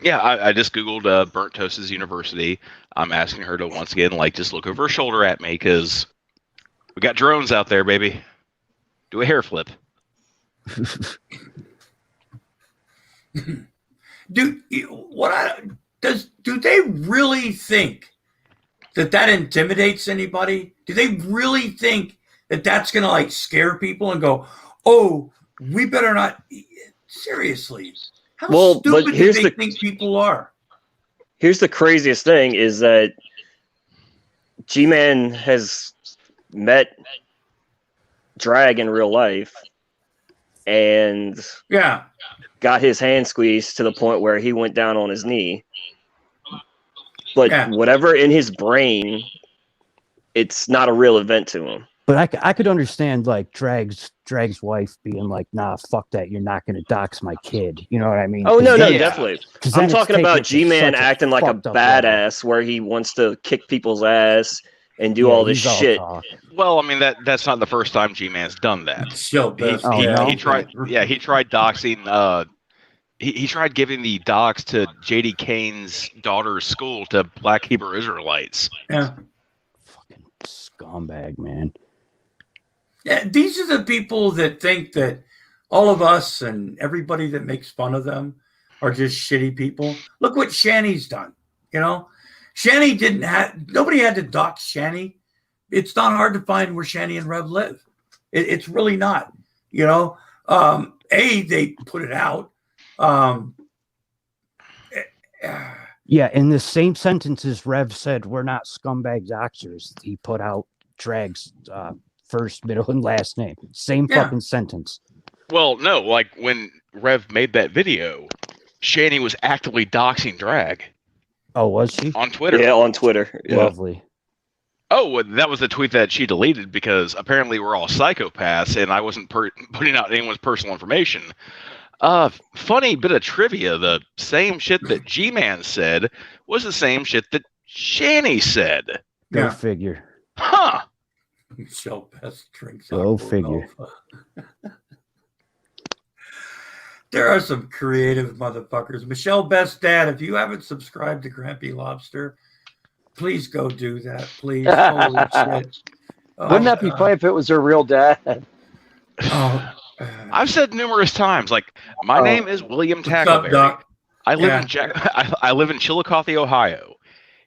Yeah, I just Googled Burnt Toast's university. I'm asking her to once again, just look over her shoulder at me, because we got drones out there, baby. Do a hair flip. Do they really think that intimidates anybody? Do they really think that that's going to scare people and go, oh, we better not? Seriously. How stupid do they think people are? Here's the craziest thing is that G-Man has met Drag in real life and got his hand squeezed to the point where he went down on his knee. But whatever in his brain, it's not a real event to him. But I could understand Drag's wife being like, nah, fuck that. You're not going to dox my kid. You know what I mean? Oh, no, definitely. I'm talking about G-Man acting like a badass where he wants to kick people's ass and do all this he's shit. talk. Well, I mean that's not the first time G-Man's done that. Show best. Oh, no? He tried. Yeah, he tried doxing. He tried giving the docs to J.D. Kane's daughter's school to Black Hebrew Israelites. Yeah. Fucking scumbag, man. Yeah, these are the people that think that all of us and everybody that makes fun of them are just shitty people. Look what Shanny's done. You know, Shanny nobody had to dox Shanny. It's not hard to find where Shanny and Rev live. It's really not. You know, they put it out. Yeah, in the same sentences, Rev said, "We're not scumbag doxers." He put out Drag's first, middle, and last name. Same fucking sentence. Well, no, like when Rev made that video, Shanny was actively doxing Drag. Oh, was she? On Twitter. Yeah, on Twitter. Yeah. Lovely. Oh, well, that was the tweet that she deleted because apparently we're all psychopaths and I wasn't putting out anyone's personal information. Funny bit of trivia, the same shit that G-Man said was the same shit that Shanny said. Go figure. Huh. Michelle Best drinks. Go figure. There are some creative motherfuckers. Michelle Best dad, if you haven't subscribed to Grampy Lobster, please go do that, please. Holy shit. Wouldn't that be funny if it was her real dad? Oh, I've said numerous times, like, my name is William Tackleberry. Doc? I live in Chillicothe, Ohio.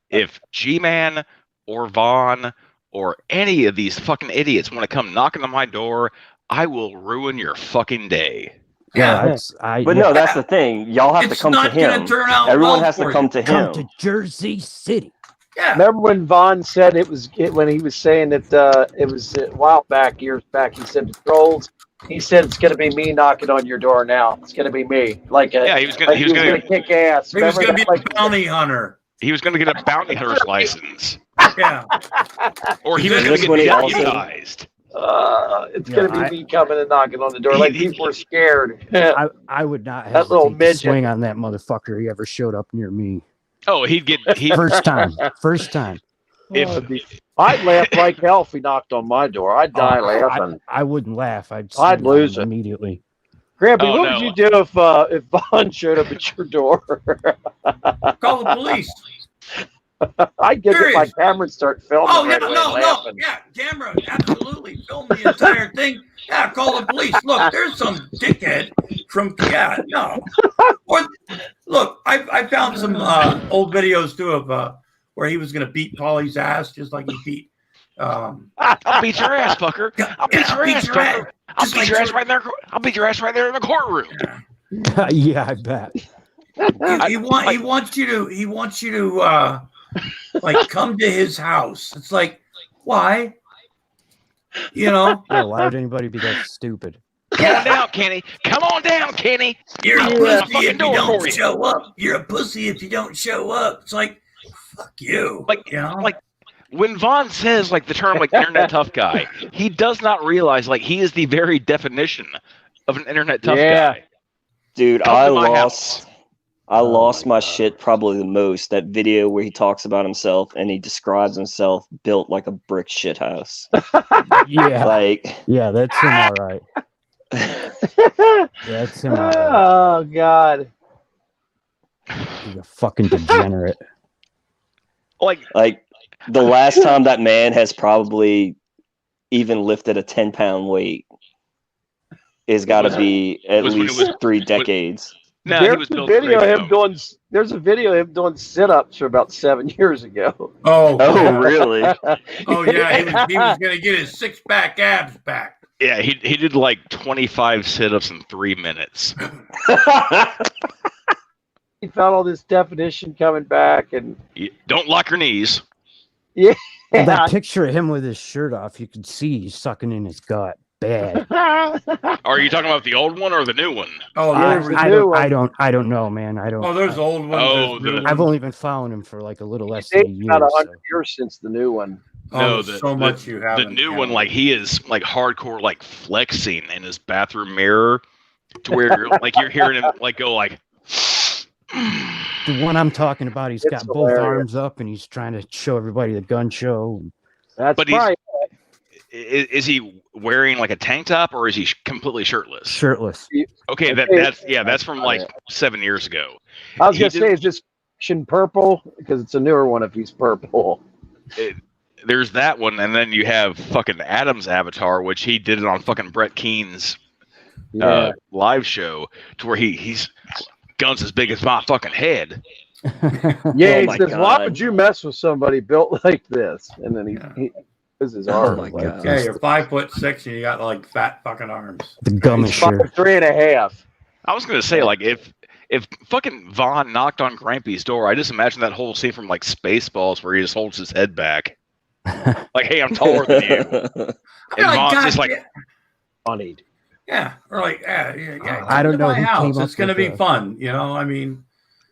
If G-Man or Vaughn or any of these fucking idiots want to come knocking on my door, I will ruin your fucking day. Yeah, no, that's the thing. Y'all have to come to him. Everyone has to come to him. Come to Jersey City. Yeah. Remember when Vaughn said when he was saying that it was a while back, years back, he said the trolls. He said it's going to be me knocking on your door now. It's going to be me. He was going to kick ass. He was going to be a bounty hunter. He was going to get a bounty hunter's license. Yeah. Or he was going to get deputized. It's going to be me coming and knocking on the door. Like people are scared. I would not that little hesitate to midget. swing on that motherfucker. He ever showed up near me. Oh, First time. I'd laugh like hell if he knocked on my door. I'd die laughing. I wouldn't laugh. I'd lose it immediately. Grampy, what would you do if Vaughn showed up at your door? Call the police. I'd get my camera and start filming. Oh, no. Yeah, camera. Absolutely. Film the entire thing. Yeah, call the police. Look, there's some dickhead from, Or, look, I found some old videos, too, of where he was going to beat Paulie's ass just like he beat. I'll beat your ass, fucker. I'll beat your ass, fucker. I'll beat your ass right there. I'll beat your ass right there in the courtroom. Yeah, I bet. He wants you to like come to his house. It's like, why? Yeah, why would anybody be that stupid? Come on down, Kenny. Come on down, Kenny. You're a pussy if you don't show up. You're a pussy if you don't show up. It's like, fuck you. Like when Vaughn says the term internet tough guy, he does not realize he is the very definition of an internet tough guy. Dude, I lost my shit probably the most. That video where he talks about himself and he describes himself built like a brick shit house. Yeah. That's him, all right. That's him. All right. Oh God. He's a fucking degenerate. Like the last time that man has probably even lifted a 10-pound weight is got to be at least 3 decades. No, there's a video of him doing sit-ups for about 7 years ago. Oh, really? Oh yeah, he was gonna get his 6-pack abs back. Yeah, he did 25 sit-ups in 3 minutes. He found all this definition coming back, and don't lock your knees. Yeah, that picture of him with his shirt off, you can see he's sucking in his gut. Bad. Are you talking about the old one or the new one? Oh, I don't know, man. I don't. Oh, there's old ones. I've only been following him for a little less than a year. About 100 years since the new one. No, much you have. The new one, he is hardcore, flexing in his bathroom mirror, to where you're hearing him go The one I'm talking about, he's got both arms up and he's trying to show everybody the gun show. That's But right. is he wearing like a tank top or is he completely shirtless? Shirtless. Okay, that's from like 7 years ago. I was He gonna say, is this purple? Because it's a newer one if he's purple. There's that one, and then you have fucking Adam's avatar, which he did it on fucking Brett Keene's live show, to where he's guns as big as my fucking head. Yeah, Oh he my says, "Why God. would you mess with somebody built like this?" And then he this is Oh hard. my Like God. Yeah, you're 5'6" and you got like fat fucking arms. The gummy He's shirt. 5'3.5". I was gonna say, like, if fucking Vaughn knocked on Grampy's door, I just imagine that whole scene from like Spaceballs where he just holds his head back, like, "Hey, I'm taller than you," and Vaughn's just like, Funny. Yeah, or like, yeah. I don't come to know my who house. came up It's gonna with be the- fun, you know. I mean,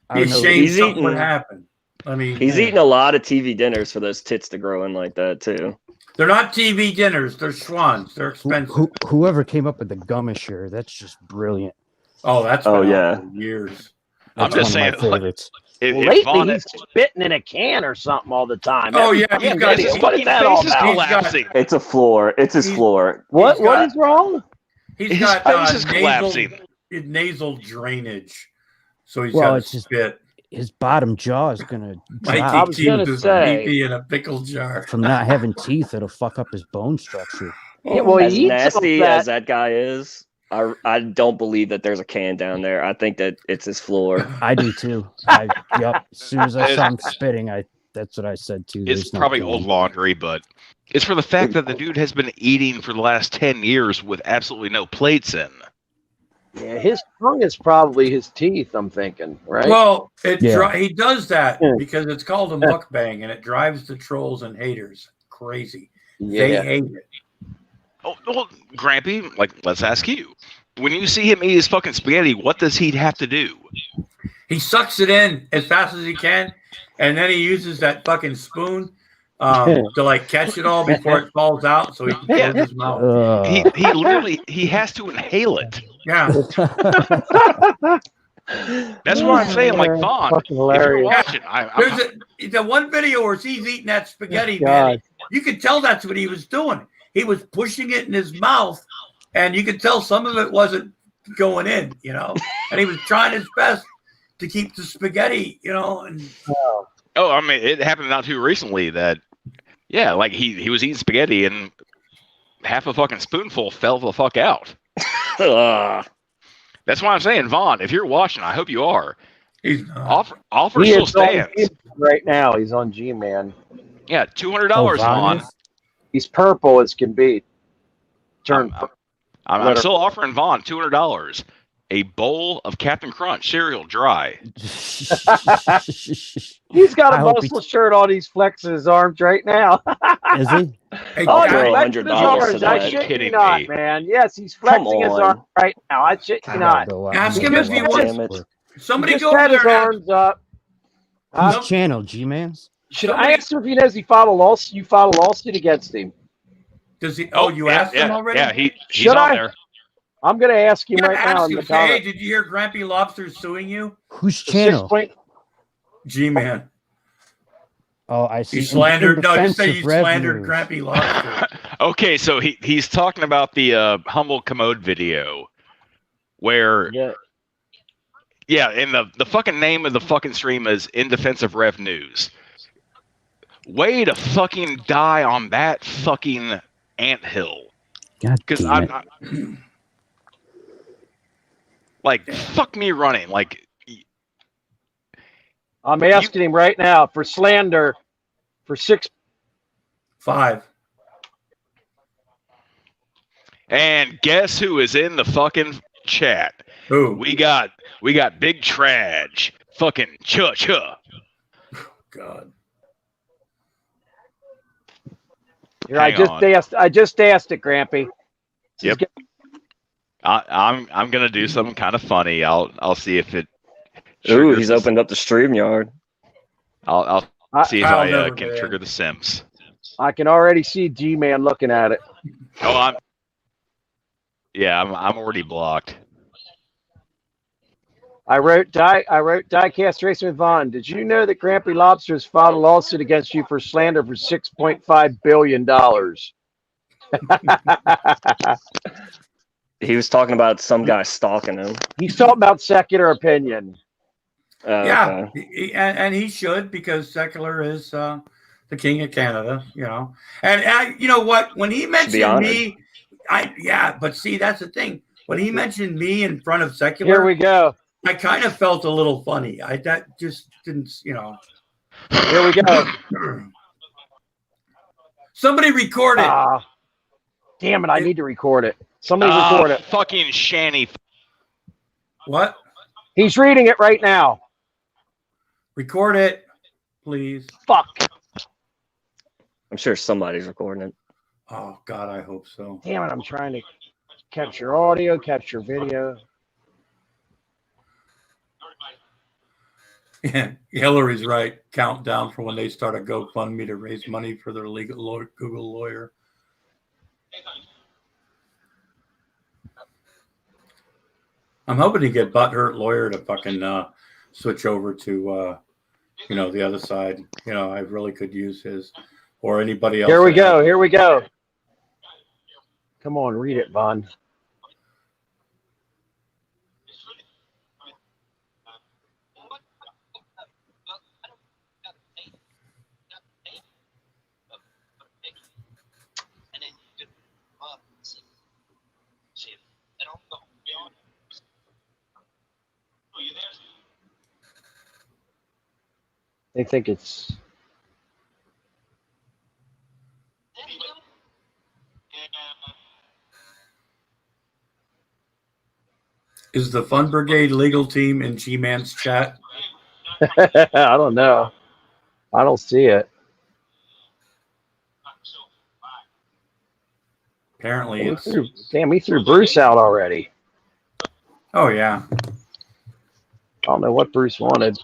I be don't know. ashamed He's something would eating- happen. I mean, He's eating a lot of TV dinners for those tits to grow in like that too. they're not TV dinners. They're Schwans. They're expensive. Whoever came up with the gummy shirt, that's just brilliant. Oh, that's Oh, been out yeah. for years. I'm That's just one saying, of my like, favorites. if Lately, Vaughn he's spitting in a can or something all the time. Oh, yeah, Every he's got video. his What is that all face is about? collapsing. It's a floor. It's his He's- floor. What He's got- is wrong? He's His got face is collapsing. nasal drainage, so he's Well, got it's to just- spit. His bottom jaw is gonna Like drop I was he gonna keeps his say- pee-pee in a pickle jar. from not having teeth. It'll fuck up his bone structure. Yeah, well, As he eats nasty all as that guy is, I don't believe that there's a can down there. I think that it's his floor. I do too. Yep. As soon as I saw him spitting, that's what I said too. It's There's no probably can. old laundry, but it's for the fact that the dude has been eating for the last 10 years with absolutely no plates in. Yeah, his tongue is probably his teeth. I'm thinking, right? Well, Yeah. he does that Yeah. because it's called a mukbang, and it drives the trolls and haters crazy. They yeah. hate it. Oh, well, Grampy, like, let's ask you. When you see him eat his fucking spaghetti, what does he have to do? He sucks it in as fast as he can, and then he uses that fucking spoon to like catch it all before it falls out, so he can close his mouth. He literally he has to inhale it. Yeah, That's what I'm saying. Like, Vaughn, Fucking if you're hilarious. watching, there's the one video where he's eating that spaghetti, God. man. You could tell that's what he was doing. He was pushing it in his mouth, and you could tell some of it wasn't going in, you know. And he was trying his best to keep the spaghetti, you know. And oh, I mean, it happened not too recently that, yeah, like he was eating spaghetti and half a fucking spoonful fell the fuck out. Ugh. That's why I'm saying, Vaughn, if you're watching, I hope you are. he's not. Offer He still is on stands. G right now. He's on G-Man. Yeah, $200, Oh, Vaughn Vaughn. is? He's purple as can be. Turn. I'm still offering Vaughn $200. A bowl of Captain Crunch cereal, dry. He's got I a hope he- muscle shirt on. He's flexing his arms right now. Is he? Hey, Oh, throw he's Jack, flexing his $100 arms. to I that. shit you Kidding not, me. man. Yes, he's Come flexing his on. arms right now. I shit you not. Ask him if he wants- wants. somebody Just go over had his there. And arms up. Whose channel? G-Man's? Should I ask him if he knows he filed a lawsuit? You filed a lawsuit against him. does he? Oh, you asked him already? Yeah, he's Should on I? there. I'm going to ask him You gotta right now ask in him. the Say, hey, comments. did you hear Grampy Lobster's suing you? Whose The channel? 6 G-Man. Oh, I see. He slandered. In No, just defense say of you slandered revenues. Grampy Lobster. Okay, so he's talking about the humble commode video where Yeah. and the fucking name of the fucking stream is In Defense of Rev News. Way to fucking die on that fucking anthill. God Because damn it. I'm like, fuck me running. Like, I'm asking him right now for slander for 6. 5. and guess who is in the fucking chat? Who? We got Big Traj. Fucking cha. God. Here, I Hang on. just asked it, Grampy. Yep. I'm gonna do something kind of funny. I'll see if it. Ooh, he's opened up the stream yard. I'll see if I'll I never can do trigger the Sims. I can already see G-Man looking at it. Oh, I'm already blocked. I wrote Diecast Racing with Vaughn. Did you know that Grampy Lobster has filed a lawsuit against you for slander for $6.5 billion? He was talking about some guy stalking him. He's talking about secular opinion. Yeah, Okay. and he should, because secular is the king of Canada, you know. And you know what? When he mentioned me, but see, that's the thing. When he mentioned me in front of secular, Here we go. I kind of felt a little funny. That just didn't, you know. Here we go. Somebody record it. Damn it! I need to record it. Somebody record it. Fucking Shanny. What? He's reading it right now. Record it, please. Fuck. I'm sure somebody's recording it. Oh God, I hope so. Damn it! I'm trying to capture audio, capture video. Yeah, Hillary's right. Countdown for when they start a GoFundMe to raise money for their Google lawyer. I'm hoping to get butthurt lawyer to fucking switch over to you know, the other side. You know, I really could use his, or anybody else. Here we go. Here we go. Come on, read it, Vaughn. They think it's Is the Fun Brigade legal team in G-Man's chat? I don't know. I don't see it. Apparently it's... Damn, he threw Bruce out already. Oh, yeah. I don't know what Bruce wanted.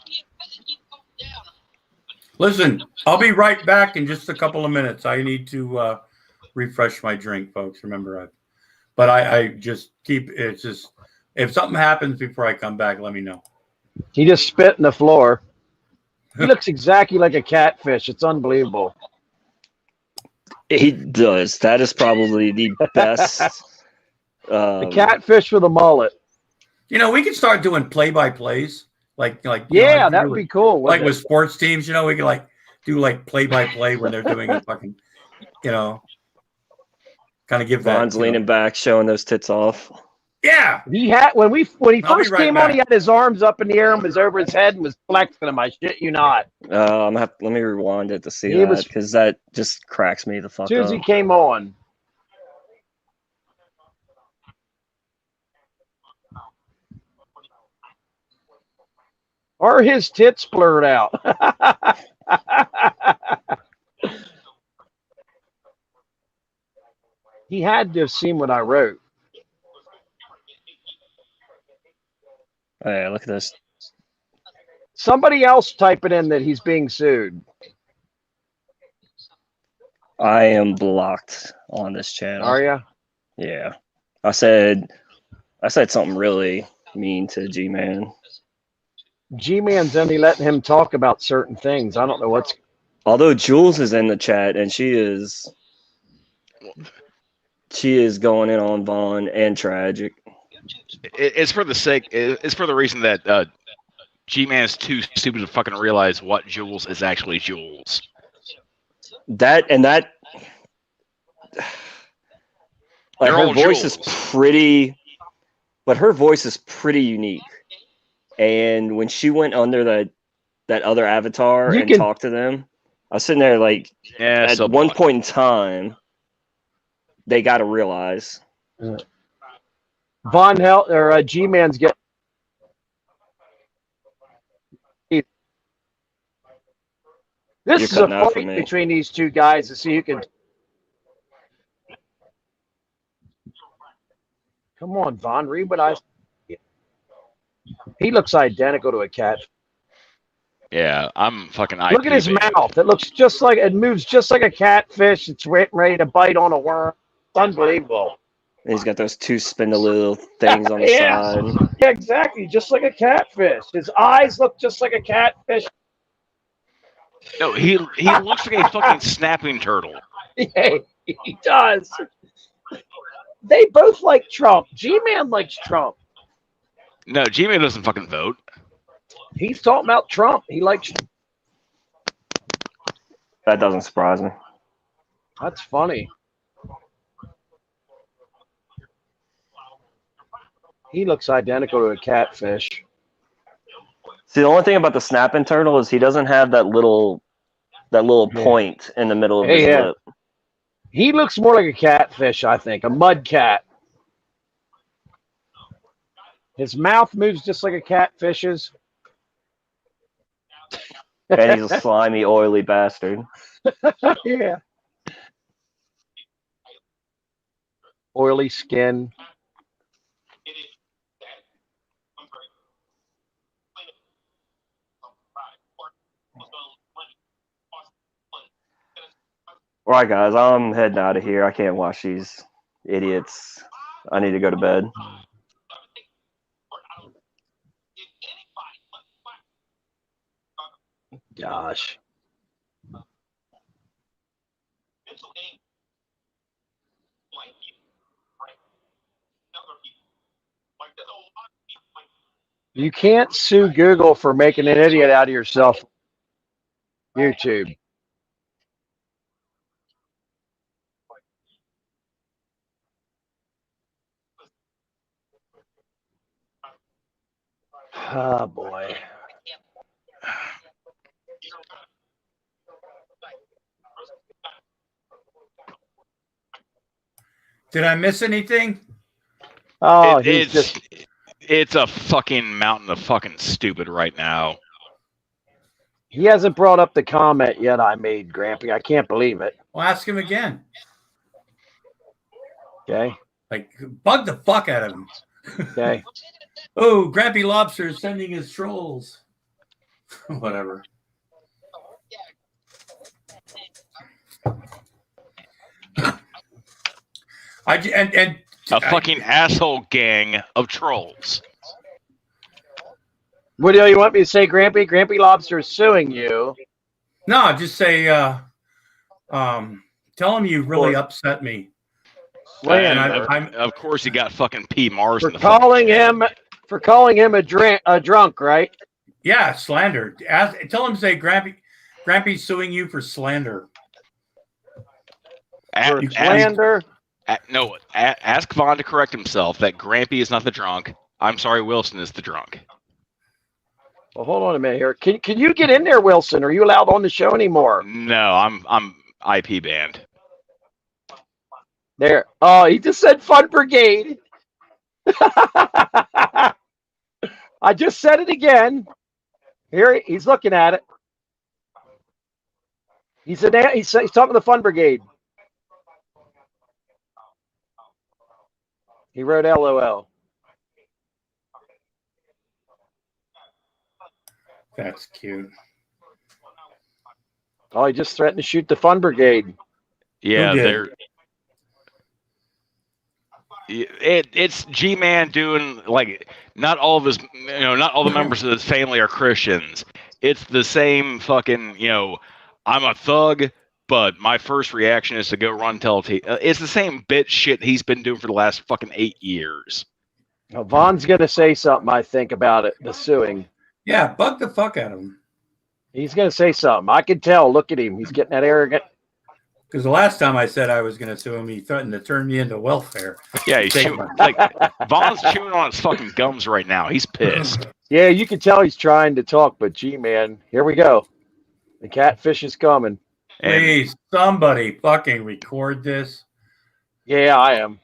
Listen, I'll be right back in just a couple of minutes. I need to refresh my drink, folks. Remember, I just keep, it's just, if something happens before I come back, let me know. He just spit in the floor. He looks exactly like a catfish. It's unbelievable. He does. That is probably the best. The catfish with a mullet. You know, we can start doing play-by-plays. Like yeah, know, that would be cool. Like with sports teams, you know, we can like do like play-by-play when they're doing a fucking, you know, kind of give that. Vaughn's leaning back, showing those tits off. Yeah, he had when he first came on, he had his arms up in the air and was over his head and was flexing them. I shit you not. Let me rewind it to see that, because that just cracks me the fuck up. As soon as he came on. Or his tits blurred out. He had to have seen what I wrote. Hey, look at this. Somebody else type it in that he's being sued. I am blocked on this channel. Are you? Yeah. I said something really mean to G-Man. G-Man's only letting him talk about certain things. I don't know what's... Although Jules is in the chat, and she is going in on Vaughn and Tragic. It's for the sake. It's for the reason that G-Man is too stupid to fucking realize what Jules is actually Jules. Like her voice is pretty, but her voice is pretty unique. And when she went under that other avatar and talked to them, I was sitting there like, at one point in time, they got to realize. Von Hell or G-Man's getting. This is a fight between these two guys to see who can. Come on, Von, read what I. He looks identical to a cat. Yeah, I'm fucking. Look at his mouth. It looks just like it moves just like a catfish. It's ready to bite on a worm. It's unbelievable. And he's got those two spindly things on the Yeah. side. Yeah, exactly. Just like a catfish. His eyes look just like a catfish. No, he looks like a fucking snapping turtle. Yeah, he does. They both like Trump. G-Man likes Trump. No, G-Man doesn't fucking vote. He's talking about Trump. He likes. That doesn't surprise me. That's funny. He looks identical to a catfish. See, the only thing about the snapping turtle is he doesn't have that little point in the middle of his lip. He looks more like a catfish, I think, a mud cat. His mouth moves just like a catfish's. And he's a slimy, oily bastard. Yeah. Oily skin. All right, guys, I'm heading out of here. I can't watch these idiots. I need to go to bed. Gosh. You can't sue Google for making an idiot out of yourself. YouTube. Oh, boy. Did I miss anything? Oh, It's a fucking mountain of fucking stupid right now. He hasn't brought up the comment yet I made, Grampy. I can't believe it. Well, ask him again. Okay. Like, bug the fuck out of him. Okay. Oh, Grampy Lobster is sending his trolls. Whatever. A fucking asshole gang of trolls. What do you want me to say, Grampy? Grampy Lobster is suing you. No, just say, tell him you really upset me. When? Of course, he got fucking P. Mars For in the calling him a drunk, right? Yeah, slander. Tell him to say Grampy's suing you for slander. Slander. Ask Vaughn to correct himself that Grampy is not the drunk. I'm sorry, Wilson is the drunk. Well, hold on a minute here. Can you get in there, Wilson? Are you allowed on the show anymore? No, I'm IP banned. There. Oh, he just said Fun Brigade. I just said it again. Here he's looking at it. He's talking to the Fun Brigade. He wrote LOL. That's cute. Oh, he just threatened to shoot the Fun Brigade. Yeah, it's G-Man doing, like, not all of his, not all the members of his family are Christians. It's the same fucking, I'm a thug, but my first reaction is to go run tell. It's the same bitch shit he's been doing for the last fucking 8 years. Now, Vaughn's going to say something, I think, about it, the suing. Yeah, bug the fuck out of him. He's going to say something. I can tell. Look at him. He's getting that arrogant. Because the last time I said I was going to sue him, he threatened to turn me into welfare. Yeah, he's chewing, Vaughn's chewing on his fucking gums right now. He's pissed. Yeah, you can tell he's trying to talk, but gee, man, here we go. The catfish is coming. Please, somebody fucking record this. Yeah, I am.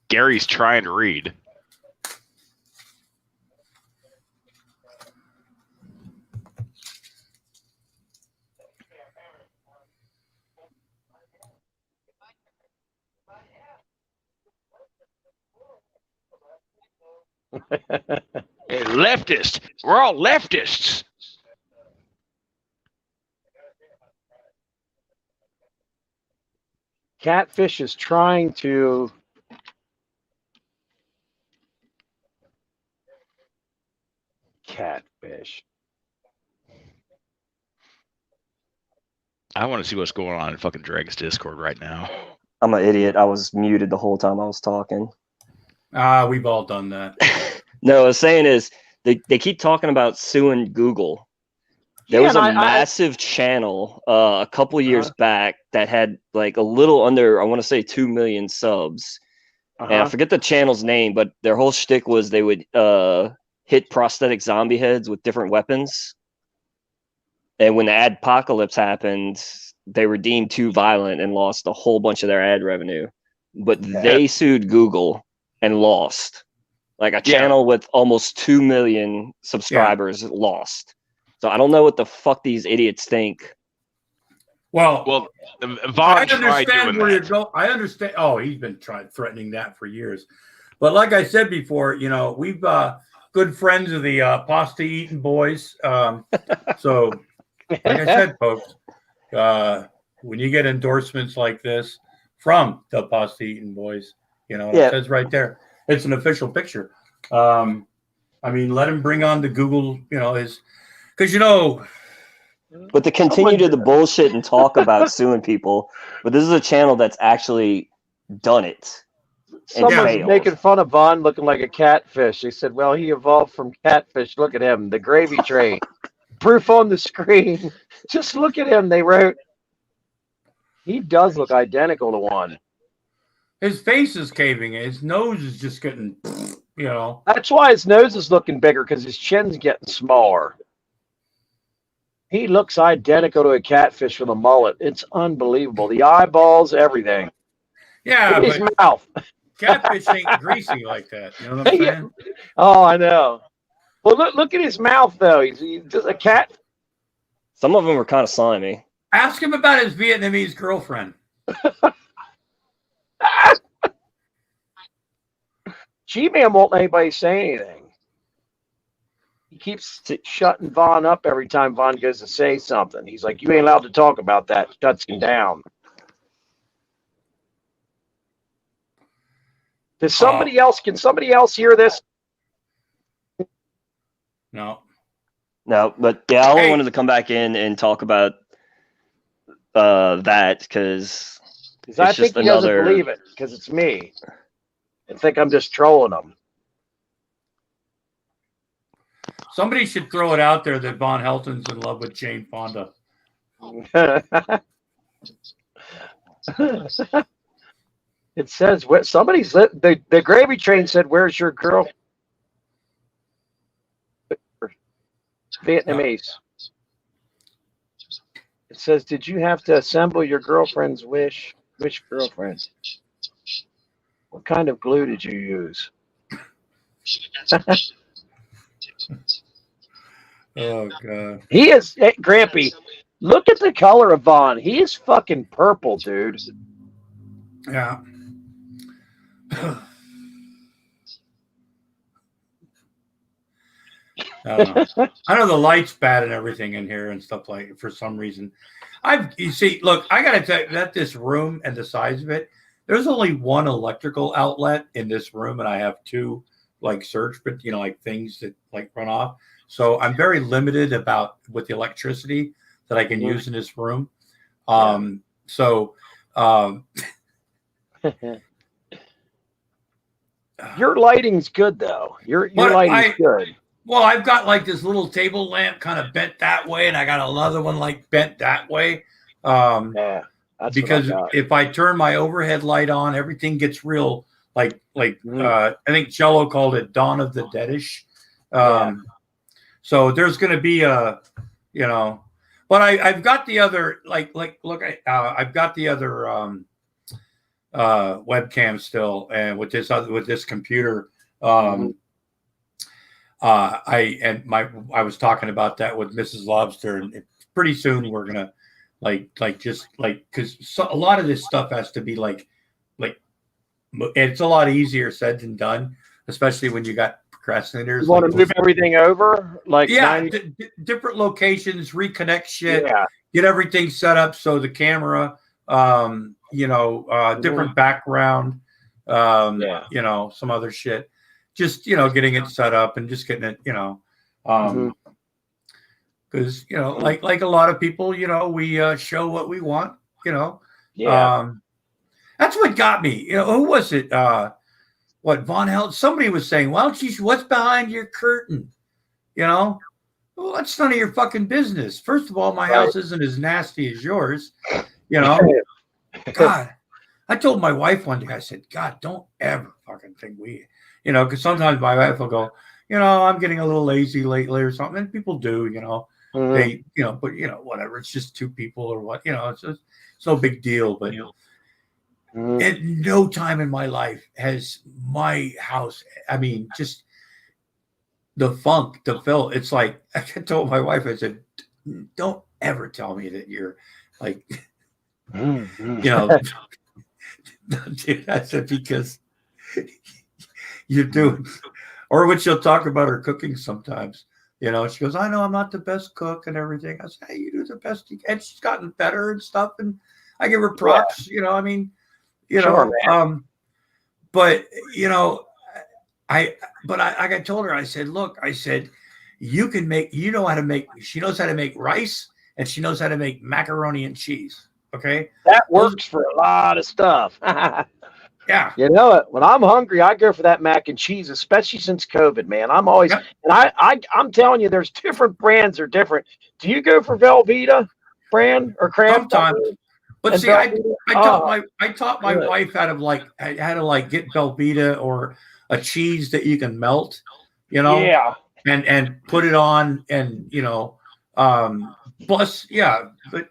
Gary's trying to read. Hey, leftist. We're all leftists. Catfish is trying to. Catfish. I want to see what's going on in fucking Dragon's Discord right now. I'm an idiot. I was muted the whole time I was talking. We've all done that. No, what I was saying is they keep talking about suing Google. There was a massive channel a couple years back that had like a little under, I want to say 2 million subs. And I forget the channel's name, but their whole shtick was they would hit prosthetic zombie heads with different weapons. And when the adpocalypse happened, they were deemed too violent and lost a whole bunch of their ad revenue. But they sued Google and lost. Like a channel with almost 2 million subscribers lost. So I don't know what the fuck these idiots think. Well, Vaughn tried doing that. I understand. Oh, he's been threatening that for years. But like I said before, you know, we've good friends of the pasta eating boys. So, like I said, folks, when you get endorsements like this from the pasta eating boys, you know, it says right there, it's an official picture. I mean, let him bring on the Google, you know, because, you know. But to continue to the bullshit and talk about suing people, but this is a channel that's actually done it. Someone's making fun of Vaughn looking like a catfish. They said, well, he evolved from catfish. Look at him, the gravy train. Proof on the screen. Just look at him. They wrote, he does look identical to one. His face is caving in. His nose is just getting, you know. That's why his nose is looking bigger, because his chin's getting smaller. He looks identical to a catfish with a mullet. It's unbelievable. The eyeballs, everything. Yeah, his mouth. Catfish ain't greasy like that. You know what I'm saying? Oh, I know. Well, look at his mouth, though. He's just a cat. Some of them are kind of slimy. Ask him about his Vietnamese girlfriend. G-Man won't let anybody say anything. He keeps shutting Vaughn up every time Vaughn goes to say something. He's like, you ain't allowed to talk about that. Shuts him down. Does somebody else, can somebody else hear this? No. No, but yeah, I only wanted to come back in and talk about that because I think he doesn't believe it because it's me. I think I'm just trolling him. Somebody should throw it out there that Von Helton's in love with Jane Fonda. It says what somebody's the gravy train said, "Where's your girl?" Vietnamese. It says, "Did you have to assemble your girlfriend's wish? Which girlfriend? What kind of glue did you use?" Oh God. He is Grampy. Look at the color of Vaughn. He is fucking purple, dude. Yeah. I know the light's bad and everything in here and stuff like for some reason. You see, look, I gotta tell you that this room and the size of it, there's only one electrical outlet in this room, and I have two like surge, but you know, like things that like run off. So I'm very limited with the electricity that I can use in this room. Your lighting's good though. Your lighting's good. Well, I've got like this little table lamp kind of bent that way, and I got another one like bent that way. Because if I turn my overhead light on, everything gets real I think Jello called it Dawn of the Deadish. So there's going to be but I've got the other I've got the other webcam still, and with this computer. I was talking about that with Mrs. Lobster, and pretty soon we're gonna because a lot of this stuff has to be it's a lot easier said than done, especially when you got procrastinators. You want to move everything over, different locations, reconnect shit, get everything set up so the camera, different background, Yeah. some other shit. Just, getting it set up and just getting it, because, like a lot of people, we show what we want, Yeah. That's what got me. Who was it? What Von Held? Somebody was saying, "Well, geez, what's behind your curtain?" Well, that's none of your fucking business. First of all, my house isn't as nasty as yours. God, I told my wife one day. I said, "God, don't ever fucking think we," because sometimes my wife will go, "I'm getting a little lazy lately or something." And people do, they, but whatever. It's just two people or what, it's no big deal. But at no time in my life has my house, I mean, just the funk, the feel. It's like, I told my wife, I said, don't ever tell me that you're like, dude, I said, because you're doing, or what she'll talk about her cooking sometimes. She goes, I know I'm not the best cook and everything. I said, hey, you do the best you can. And she's gotten better and stuff. And I give her props, I mean, Sure, but I told her, I said, look, I said, you can make, she knows how to make rice and she knows how to make macaroni and cheese. Okay. That works for a lot of stuff. Yeah. You know it. When I'm hungry, I go for that mac and cheese, especially since COVID, man. I'm always, and I'm telling you, there's different brands are different. Do you go for Velveeta brand or Kraft? Sometimes. But see, I taught my wife how to get Velveeta or a cheese that you can melt, Yeah. and put it on, and plus, yeah, but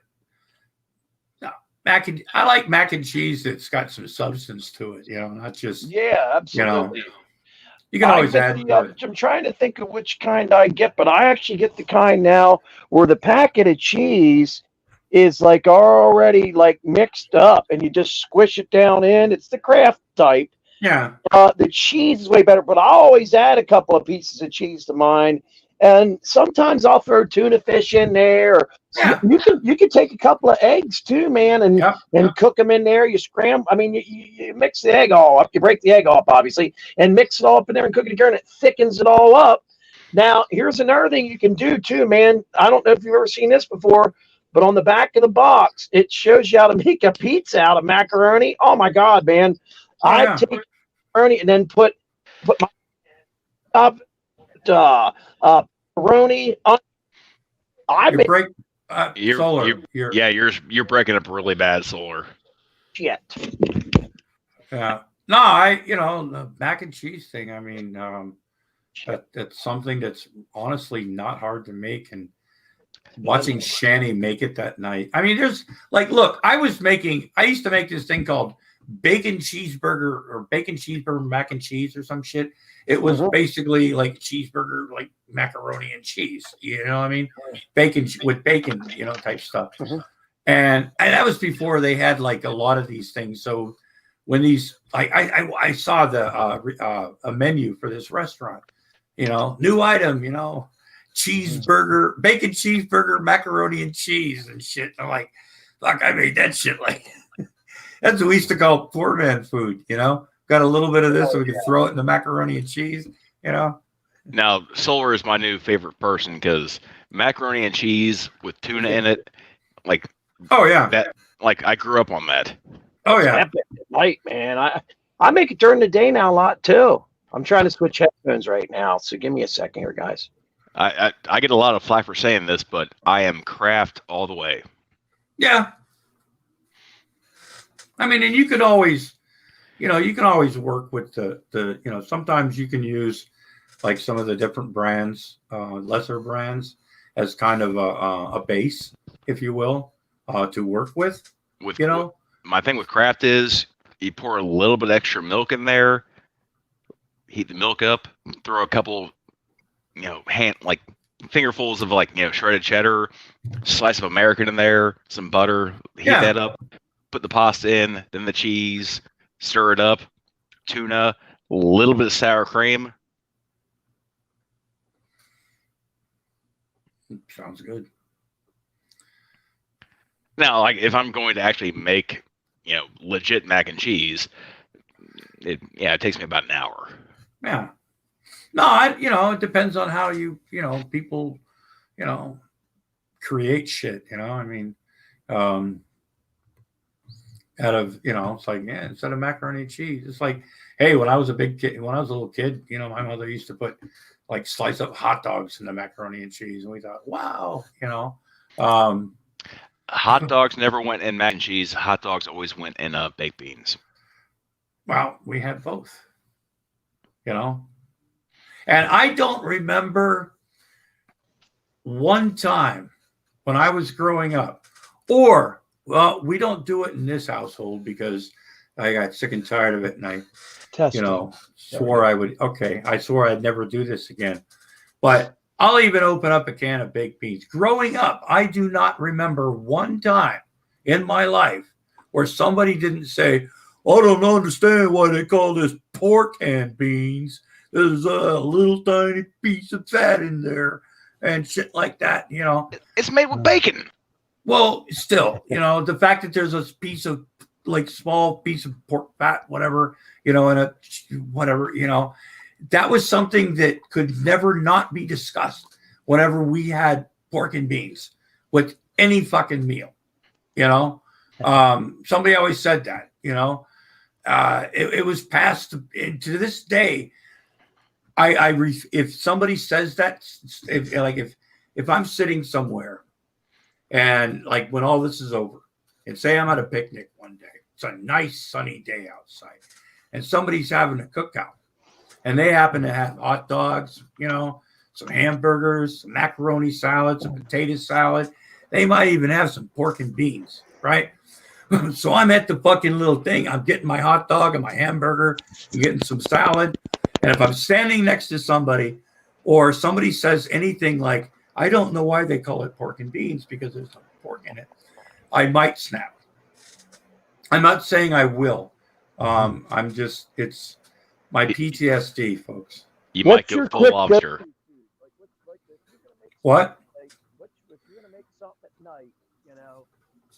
no, I like mac and cheese that's got some substance to it, not just absolutely. You can always add. I'm trying to think of which kind I get, but I actually get the kind now where the packet of cheese is like already like mixed up and you just squish it down in. It's the Kraft type. Yeah. The cheese is way better, but I always add a couple of pieces of cheese to mine. And sometimes I'll throw tuna fish in there. Yeah. You can take a couple of eggs too, man, and cook them in there. You scramble. I mean, you mix the egg all up. You break the egg off, obviously, and mix it all up in there and cook it again. It thickens it all up. Now, here's another thing you can do too, man. I don't know if you've ever seen this before, but on the back of the box, it shows you how to make a pizza out of macaroni. Oh my God, man! I take macaroni and then put my macaroni on. You're breaking up really bad, Solar. Shit. Yeah. No, the mac and cheese thing. I mean, that's something that's honestly not hard to make, and watching Shani make it that night. I mean, there's look, I used to make this thing called bacon cheeseburger mac and cheese or some shit. It was basically like cheeseburger, like macaroni and cheese, what I mean? Bacon with bacon, type stuff. And that was before they had a lot of these things. So when these, I saw a menu for this restaurant, new item, cheeseburger, bacon cheeseburger, macaroni and cheese and shit. I'm like, fuck, I made that shit that's what we used to call poor man food, Got a little bit of this so we could throw it in the macaroni and cheese, Now, Solar is my new favorite person because macaroni and cheese with tuna in it, oh yeah, that I grew up on that. Oh yeah, at night, man. I make it during the day now a lot too. I'm trying to switch headphones right now, so give me a second here, guys. I get a lot of flack for saying this, but I am Kraft all the way. Yeah. I mean, and you could always, work with the sometimes you can use some of the different brands, lesser brands, as kind of a base, if you will, to work with. My thing with Kraft is you pour a little bit extra milk in there, heat the milk up, throw a couple, fingerfuls of shredded cheddar, slice of American in there, some butter, heat that up, put the pasta in, then the cheese, stir it up, tuna, a little bit of sour cream. Sounds good. Now, if I'm going to actually make legit mac and cheese, it takes me about an hour. Yeah. No, it depends on how people, create shit, I mean, out of, it's like, yeah, instead of macaroni and cheese, it's like, hey, when I was a little kid, my mother used to put like slice up hot dogs in the macaroni and cheese. And we thought, wow, hot dogs never went in mac and cheese. Hot dogs always went in baked beans. Well, we had both, and I don't remember one time when I was growing up, we don't do it in this household because I got sick and tired of it, and I, swore I would. Okay, I swore I'd never do this again. But I'll even open up a can of baked beans. Growing up, I do not remember one time in my life where somebody didn't say, "I don't understand why they call this pork and beans. There's a little tiny piece of fat in there," and shit like that. It's made with bacon. Well, still, the fact that there's a piece of small piece of pork fat, whatever, and a whatever, that was something that could never not be discussed whenever we had pork and beans with any fucking meal, somebody always said that, it was passed to this day. If somebody says that, if I'm sitting somewhere and when all this is over, and say I'm at a picnic one day, it's a nice sunny day outside, and somebody's having a cookout, and they happen to have hot dogs, some hamburgers, some macaroni salad, some potato salad. They might even have some pork and beans, right? So I'm at the fucking little thing. I'm getting my hot dog and my hamburger, I'm getting some salad. And if I'm standing next to somebody, or somebody says anything like, "I don't know why they call it pork and beans because there's no pork in it," I might snap. I'm not saying I will. It's my PTSD, folks. You might go full lobster. What? If you're gonna make something at night,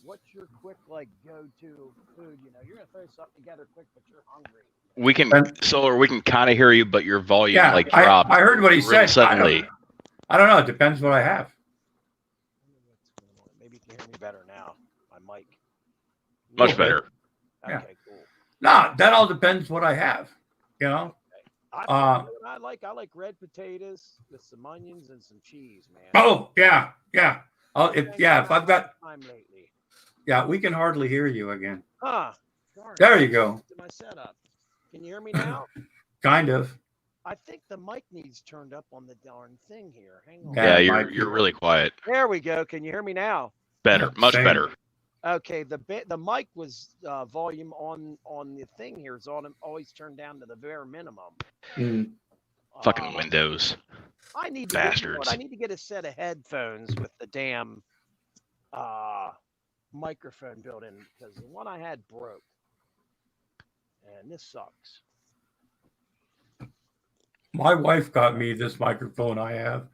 what's your quick go-to food? You're gonna throw something together quick, but you're hungry. We can kind of hear you, but your volume dropped. I heard what he said suddenly. I don't know. It depends what I have. Maybe you can hear me better now. My mic. Much better. Yeah. Okay, cool. No, that all depends what I have. I like red potatoes with some onions and some cheese, man. Oh yeah. If I've got time lately. Yeah, we can hardly hear you again. Huh. Darn. There you go. My setup. Can you hear me now? Kind of. I think the mic needs turned up on the darn thing here. Hang on. Yeah, you're really quiet. There we go. Can you hear me now? Better, much better. Okay, the mic was volume on the thing here is always turned down to the bare minimum. Fucking Windows. I need to bastards. I need to get a set of headphones with the damn microphone built in because the one I had broke, and this sucks. My wife got me this microphone I have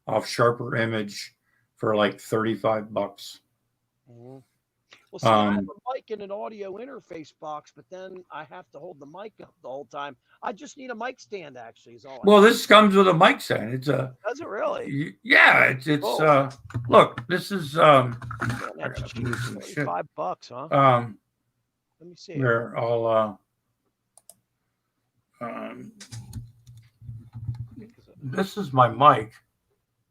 off Sharper Image for like $35. Mm-hmm. Well, see, I have a mic and an audio interface box, but then I have to hold the mic up the whole time. I just need a mic stand, actually, is all. Well, this comes with a mic stand. It's a. Does it really? Yeah, it's. Cool. Look, this is. $5, huh? Let me see. They're all. This is my mic.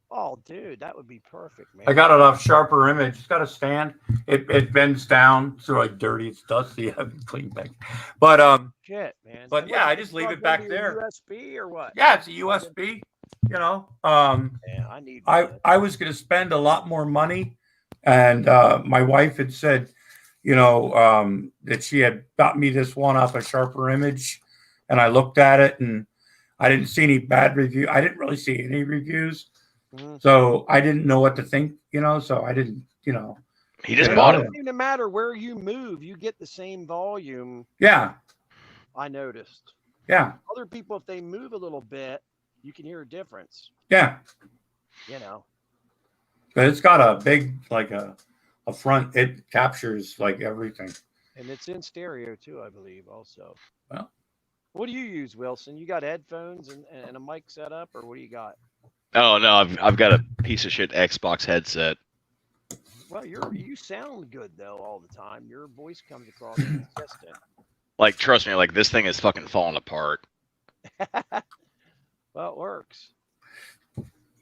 Oh, dude, that would be perfect, man. I got it off Sharper Image. It's got a stand. It bends down. It's like dirty. It's dusty. I haven't cleaned back. But shit, man. But yeah, I just leave it back there. USB or what? Yeah, it's a USB. Yeah, I need. I was going to spend a lot more money, and my wife had said, that she had got me this one off a Sharper Image, and I looked at it and I didn't see any bad review. I didn't really see any reviews. So I didn't know what to think, so I didn't, He just bought it. It doesn't even matter where you move, you get the same volume. Yeah. I noticed. Yeah. Other people, if they move a little bit, you can hear a difference. Yeah. But it's got a big, a front, it captures everything. And it's in stereo too, I believe. Also. Well. What do you use, Wilson? You got headphones and a mic set up, or what do you got? Oh no, I've got a piece of shit Xbox headset. Well, you sound good though all the time. Your voice comes across consistent. Like, trust me, like this thing is fucking falling apart. Well, it works.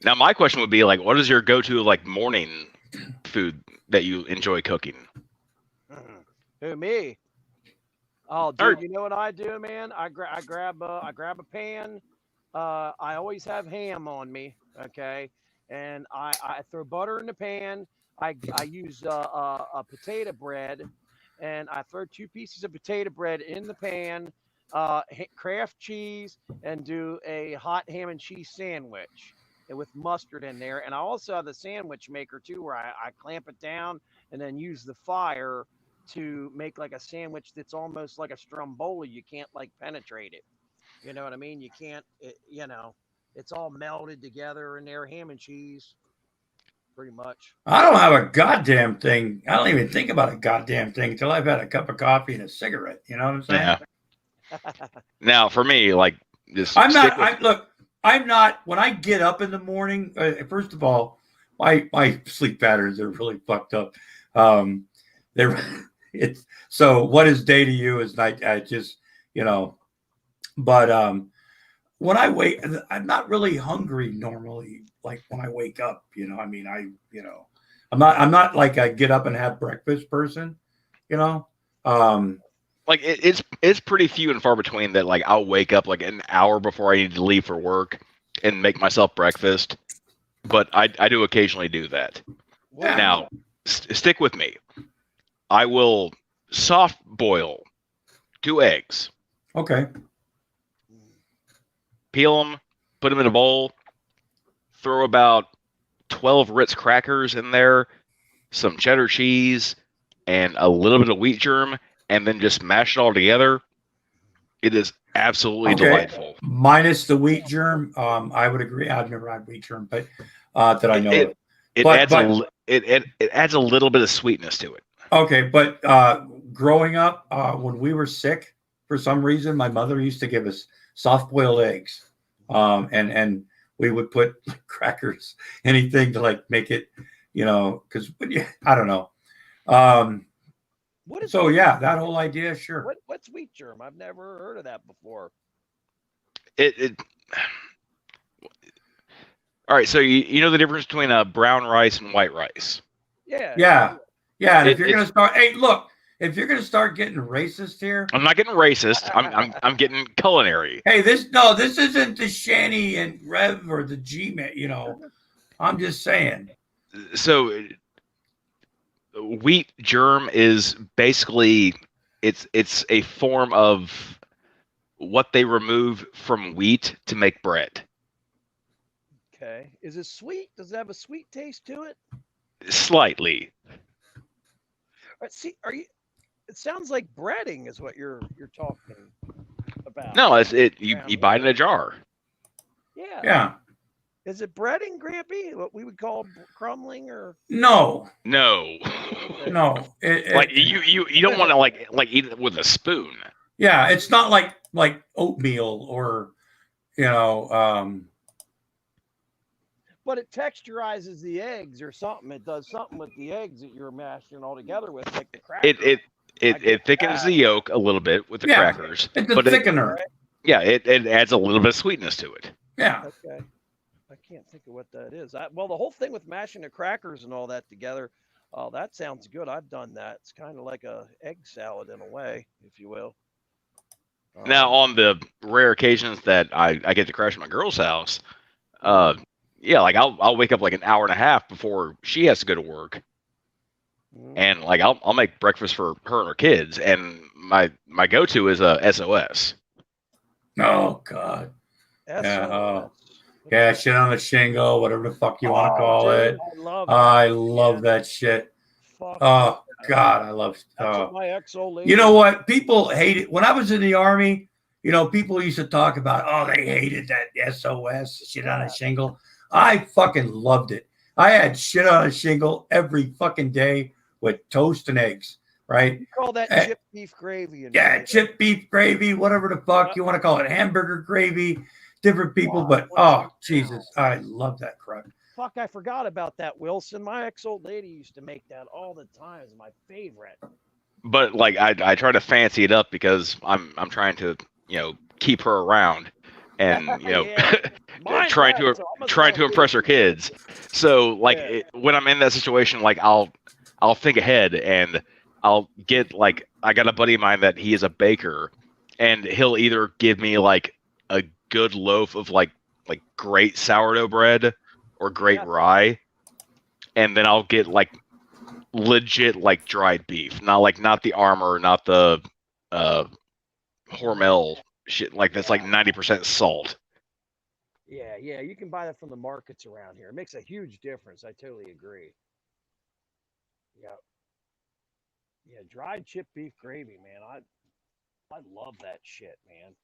Now, my question would be like, what is your go-to like morning food that you enjoy cooking? Who, me? Oh, dude, you know what I do, man? I grab a pan. I always have ham on me, okay, and I throw butter in the pan. I use a potato bread, and I throw 2 pieces of potato bread in the pan, Kraft cheese, and do a hot ham and cheese sandwich with mustard in there. And I also have the sandwich maker too, where I clamp it down and then use the fire to make like a sandwich that's almost like a stromboli. You can't like penetrate it. You know what I mean? You can't, it's all melded together in there, ham and cheese, pretty much. I don't have a goddamn thing. I don't even think about a goddamn thing until I've had a cup of coffee and a cigarette. You know what I'm saying? Yeah. Now, for me, like this, I'm not. When I get up in the morning, first of all, my sleep patterns are really fucked up. So what is day to you is night. I just, but when I wake, I'm not really hungry normally. Like when I wake up, I mean, I'm not like a get up and have breakfast person, like it's pretty few and far between that. Like I'll wake up like an hour before I need to leave for work and make myself breakfast. But I do occasionally do that. Yeah. Now, stick with me. I will soft boil 2 eggs. Okay. Peel them, put them in a bowl, throw about 12 Ritz crackers in there, some cheddar cheese, and a little bit of wheat germ, and then just mash it all together. It is absolutely delightful. Minus the wheat germ, I would agree. I've never had wheat germ, but that I know it adds a little bit of sweetness to it. Okay, but growing up, when we were sick, for some reason, my mother used to give us soft-boiled eggs, and we would put crackers, anything to like make it, because I don't know. That whole idea, sure. What's wheat germ? I've never heard of that before. All right, so you know the difference between brown rice and white rice? Yeah. And if you're gonna start, hey, look, if you're gonna start getting racist here, I'm not getting racist. I'm getting culinary. Hey, this isn't the Shanny and Rev or the G-Man. I'm just saying. So, wheat germ is basically it's a form of what they remove from wheat to make bread. Okay, is it sweet? Does it have a sweet taste to it? Slightly. See, it sounds like breading is what you're talking about. No, you buy it in a jar. Yeah. Is it breading, Grampy? What we would call crumbling, or no? Okay. No. Like you don't want to like eat it with a spoon. Yeah, it's not like oatmeal or But it texturizes the eggs or something. It does something with the eggs that you're mashing all together with, like the crackers. It thickens the yolk a little bit with the crackers. It's a thickener. It adds a little bit of sweetness to it. Yeah. Okay. I can't think of what that is. Well, the whole thing with mashing the crackers and all that together, that sounds good. I've done that. It's kind of like a egg salad in a way, if you will. Now, on the rare occasions that I get to crash at my girl's house, like I'll wake up like an hour and a half before she has to go to work, and like I'll make breakfast for her and her kids, and my go-to is a SOS. Oh God. SOS. Yeah, shit on a shingle, whatever the fuck you want to call it. I love that shit. Oh God, I love it. My ex-old lady. You know what? People hate it. When I was in the Army, people used to talk about, they hated that SOS, shit on a shingle. I fucking loved it. I had shit on a shingle every fucking day with toast and eggs. right? You call that Eh, chip beef gravy? Yeah, chip beef gravy, whatever the fuck you want to call it, hamburger gravy, different people. But oh Jesus, I love that crap. Fuck, I forgot about that, Wilson. My ex-old lady used to make that all the time. It's my favorite. But like I try to fancy it up because I'm trying to, you know, keep her around and, you know, trying to impress her kids. So like when I'm in that situation, like I'll think ahead and I'll get like, I got a buddy of mine that he is a baker, and he'll either give me like a good loaf of like great sourdough bread or great rye, and then I'll get like legit like dried beef, not the Armor, not the Hormel shit, like that's like 90% salt. Yeah, you can buy that from the markets around here. It makes a huge difference. I totally agree. Yeah, dried chip beef gravy, man. I love that shit, man.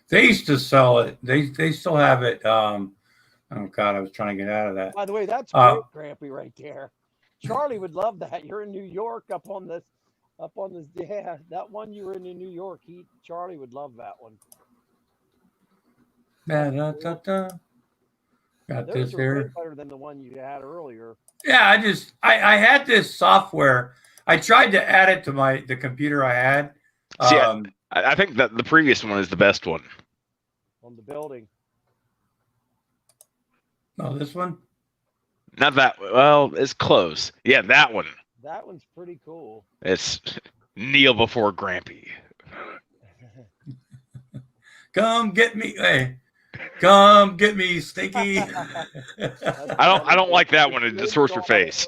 They used to sell it. They still have it. Oh God, I was trying to get out of that. By the way, that's great, Grampy, right there. Charlie would love that. You're in New York, up on this. Yeah, that one you were in New York. Charlie would love that one. Got this here. Better than the one you had earlier. Yeah, I had this software. I tried to add it to the computer I had. See, I think that the previous one is the best one. On the building. No, this one? Not that. Well, it's close. Yeah, that one. That one's pretty cool. It's kneel before Grampy. Come get me. Hey, come get me, Stinky. I don't like that one. It distorts your face.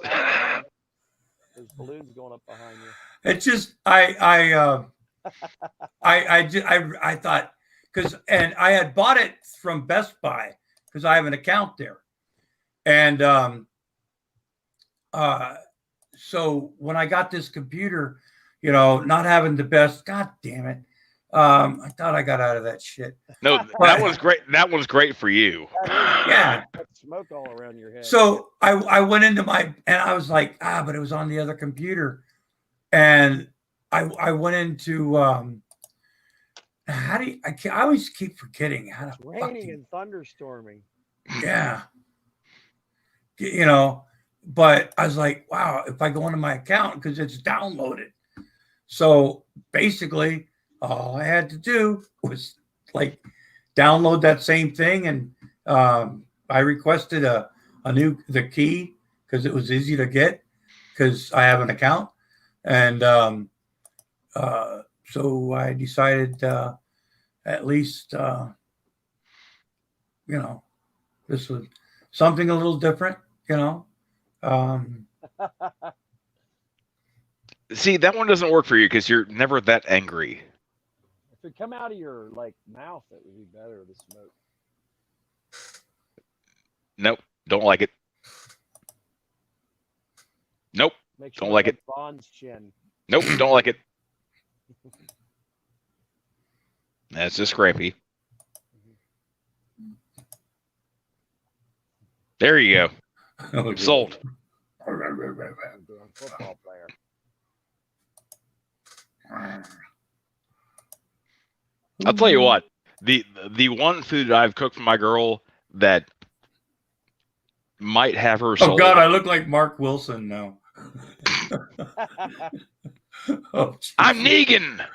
There's balloons going up behind you. It's just I thought, and I had bought it from Best Buy because I have an account there, and so when I got this computer, you know, not having the best, God damn it, I thought I got out of that shit. No, that one's great. That one's great for you. Yeah. Smoke all around your head. So I went into and I was like, but it was on the other computer. And I went into, I always keep forgetting how to. It's raining and thunderstorming. Yeah. You know, but I was like, wow, if I go into my account, because it's downloaded. So basically, all I had to do was like download that same thing, and I requested the key because it was easy to get because I have an account, and so I decided at least you know, this was something a little different, you know. See, that one doesn't work for you because you're never that angry. If it come out of your mouth, it would be better to smoke. Nope, don't like it. Nope, don't like it. Bond's chin. Nope, don't like it. That's just Grampy. There you go. Sold. Football player. I'll tell you what, the one food I've cooked for my girl that might have her sold. Oh God, I look like Mark Wilson now. I'm Negan.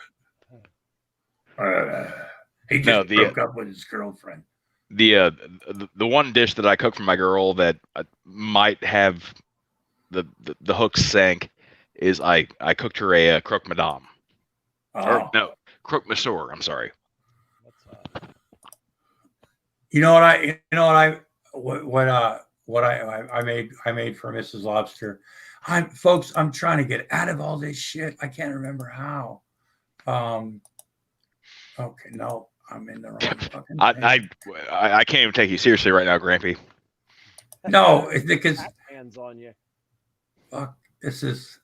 He just broke up with his girlfriend. The one dish that I cooked for my girl that might have the hook sank is I cooked her a croque madame. Or, no, croque monsieur. I'm sorry. What I made for Mrs. Lobster. Folks, I'm trying to get out of all this shit. I can't remember how. Okay, no, I'm in the wrong fucking thing. I can't even take you seriously right now, Grampy. No, it's because hands on you. Fuck, this is.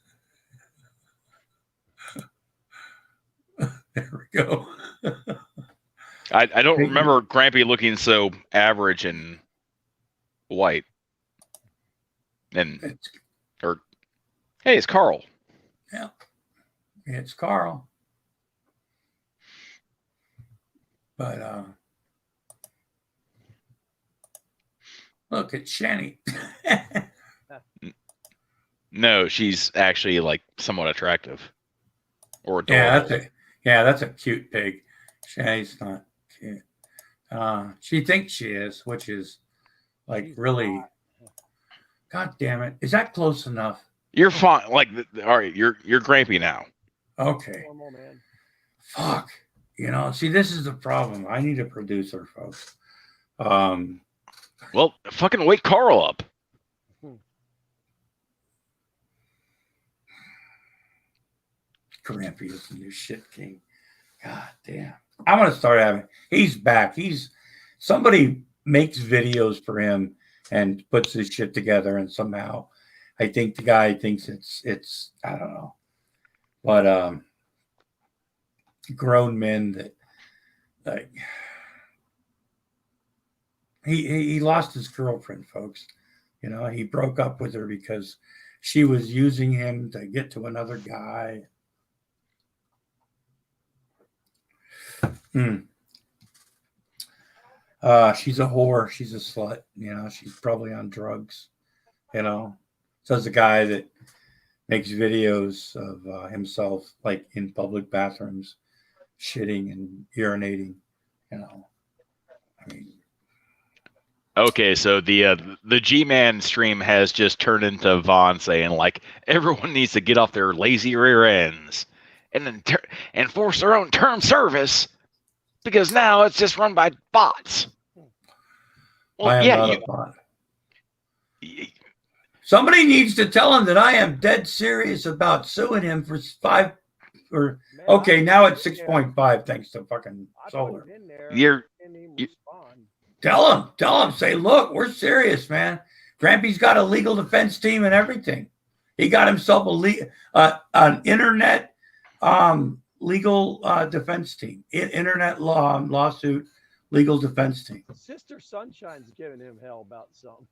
There we go. I don't remember Grampy looking so average and white. Hey, it's Carl. Yeah, it's Carl. But look at Shanny. No, she's actually like somewhat attractive or Yeah, adorable. that's a cute pig. Shanny's not cute. She thinks she is, which is like She's really. hot. God damn it! Is that close enough? You're fine. Like, all right, you're grampy now. Okay. Normal, man. Fuck. You know, see, this is the problem. I need a producer, folks. Well, fucking wake Carl up. Grampy is the new shit king. God damn. I'm gonna start having. He's back. Somebody makes videos for him and puts his shit together, and somehow I think the guy thinks it's I don't know, but grown men that like he lost his girlfriend, folks. You know, he broke up with her because she was using him to get to another guy. She's a whore. She's a slut. You know, she's probably on drugs. You know, says the guy that makes videos of himself like in public bathrooms, shitting and urinating. You know, I mean, Okay, so the G-Man stream has just turned into Vaughn saying like everyone needs to get off their lazy rear ends and enforce their own term service because now it's just run by bots. Well, I am not a bot. Somebody needs to tell him that I am dead serious about suing him for okay, now it's 6.5 thanks to fucking solar. Tell him, say, look, we're serious, man. Grampy's got a legal defense team and everything. He got himself an internet legal defense team, internet lawsuit legal defense team. Sister Sunshine's giving him hell about something.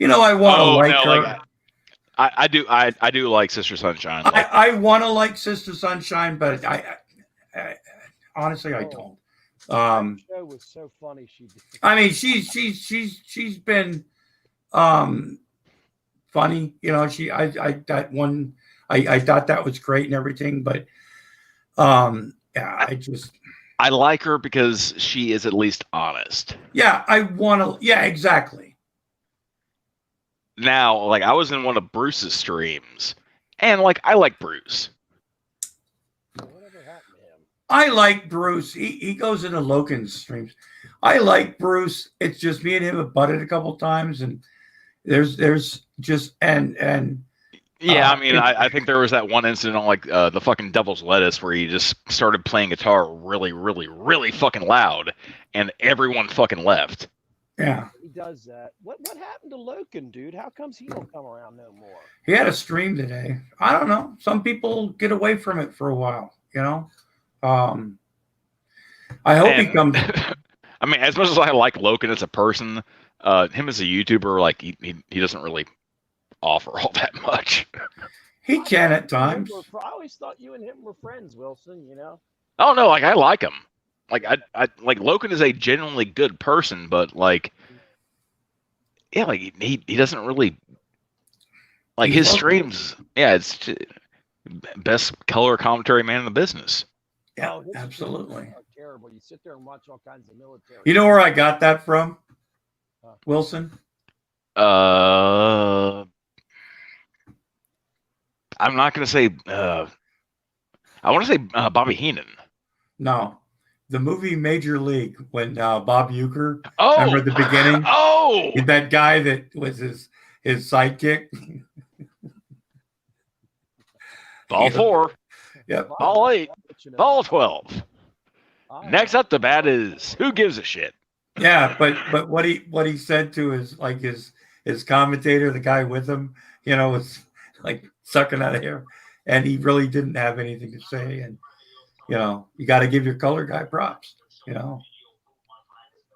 You know, I want to like her. Like, I do like Sister Sunshine. Like, I want to like Sister Sunshine, but I honestly I don't. That show was so funny. I mean, she's been funny. You know, I thought that was great and everything, but yeah, I like her because she is at least honest. Yeah, exactly. Now, like, I was in one of Bruce's streams, and like, I like Bruce. Whatever happened to him? I like Bruce. He goes into Logan's streams. I like Bruce. It's just me and him have butted a couple times, and there's just and yeah, I mean, I think there was that one incident on like the fucking Devil's Lettuce where he just started playing guitar really, really, really fucking loud, and everyone fucking left. Yeah, he does that. What happened to Logan, dude? How comes he don't come around no more? He had a stream today. I don't know. Some people get away from it for a while, you know. I hope he comes. I mean, as much as I like Logan as a person, him as a YouTuber, like he doesn't really offer all that much. He can at times. I always thought you and him were friends, Wilson. You know. Oh no, like I like him. Like I like Logan is a genuinely good person, but like, yeah, like he doesn't really like his streams. Yeah, it's best color commentary man in the business. Yeah, absolutely. Terrible. You sit there and watch all kinds of military. You know where I got that from, Wilson? I'm not gonna say. I want to say Bobby Heenan. No. The movie Major League, when Bob Uecker, remember the beginning? Oh, that guy that was his sidekick. Ball 4. Yep. Ball 8. Ball 12. Next up, the bat is who gives a shit. Yeah, but what he said to his commentator, the guy with him, you know, was like sucking out of air, and he really didn't have anything to say. And you know, you got to give your color guy props. You know,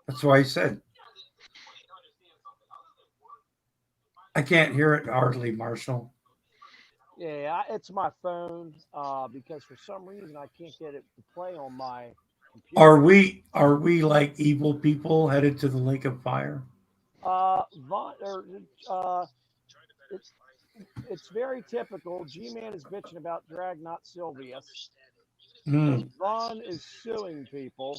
that's why he said. I can't hear it hardly, Marshall. Yeah, it's my phone because for some reason I can't get it to play on my computer. Are we like evil people headed to the lake of fire? Vaughn, it's it's very typical. G-Man is bitching about Drag Not Sylvius, Hmm. and Vaughn is suing people.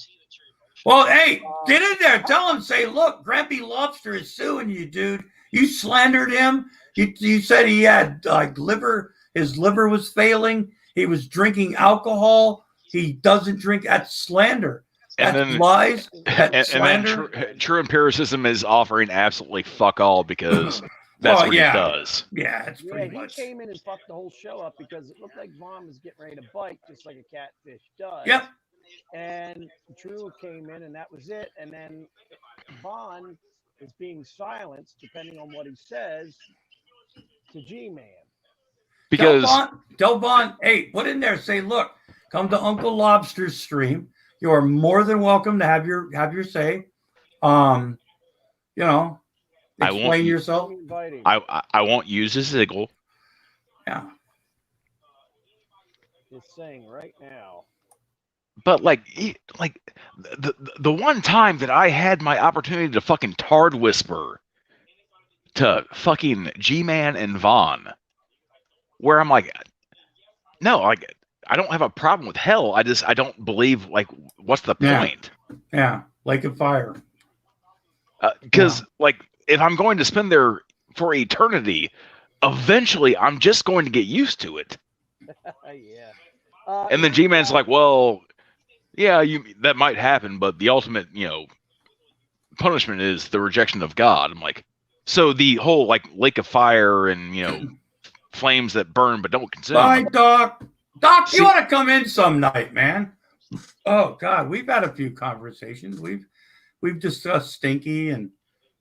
Well, hey, get in there. Tell him, say, look, Grampy Lobster is suing you, dude. You slandered him. You said he had like liver. His liver was failing. He was drinking alcohol. He doesn't drink. That's slander. And That's then lies. That's and slander. then true empiricism is offering absolutely fuck all because that's Well, what yeah. he does. Yeah, it's Yeah, pretty he much. came in and fucked the whole show up because it looked like Vaughn was getting ready to bite just like a catfish does. Yep. And Drew came in and that was it. And then Vaughn is being silenced, depending on what he says, to G-Man. Because Tell Vaughn, hey, put in there, say, look, come to Uncle Lobster's stream. You are more than welcome to have your say. You know, explain yourself. I won't use his sigil. Yeah. Just saying right now. But like the one time that I had my opportunity to fucking tard whisper to fucking G-Man and Vaughn, where I'm like, no, like I don't have a problem with hell. I don't believe, like, what's the point? Yeah, Lake of Fire. Because like if I'm going to spend there for eternity, eventually I'm just going to get used to it. Yeah. And then G-Man's like, well, yeah, that might happen, but the ultimate, punishment is the rejection of God. I'm like, so the whole like lake of fire and flames that burn but don't consume. Bye, Doc. Doc, you want to come in some night, man? Oh God, we've had a few conversations. We've discussed Stinky, and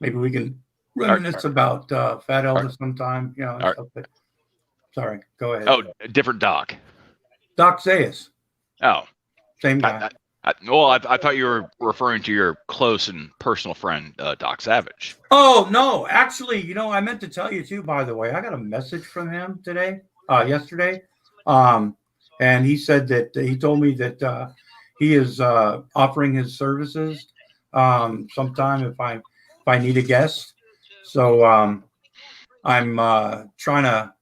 maybe we can reminisce about Fat Elvis sometime. Stuff that, sorry, go ahead. Oh, a different Doc. Doc Zayas. Oh, same guy. I thought you were referring to your close and personal friend, Doc Savage. Oh, no. Actually, I meant to tell you, too, by the way. I got a message from him yesterday. And he said that he told me that he is offering his services sometime if I need a guest. So I'm trying to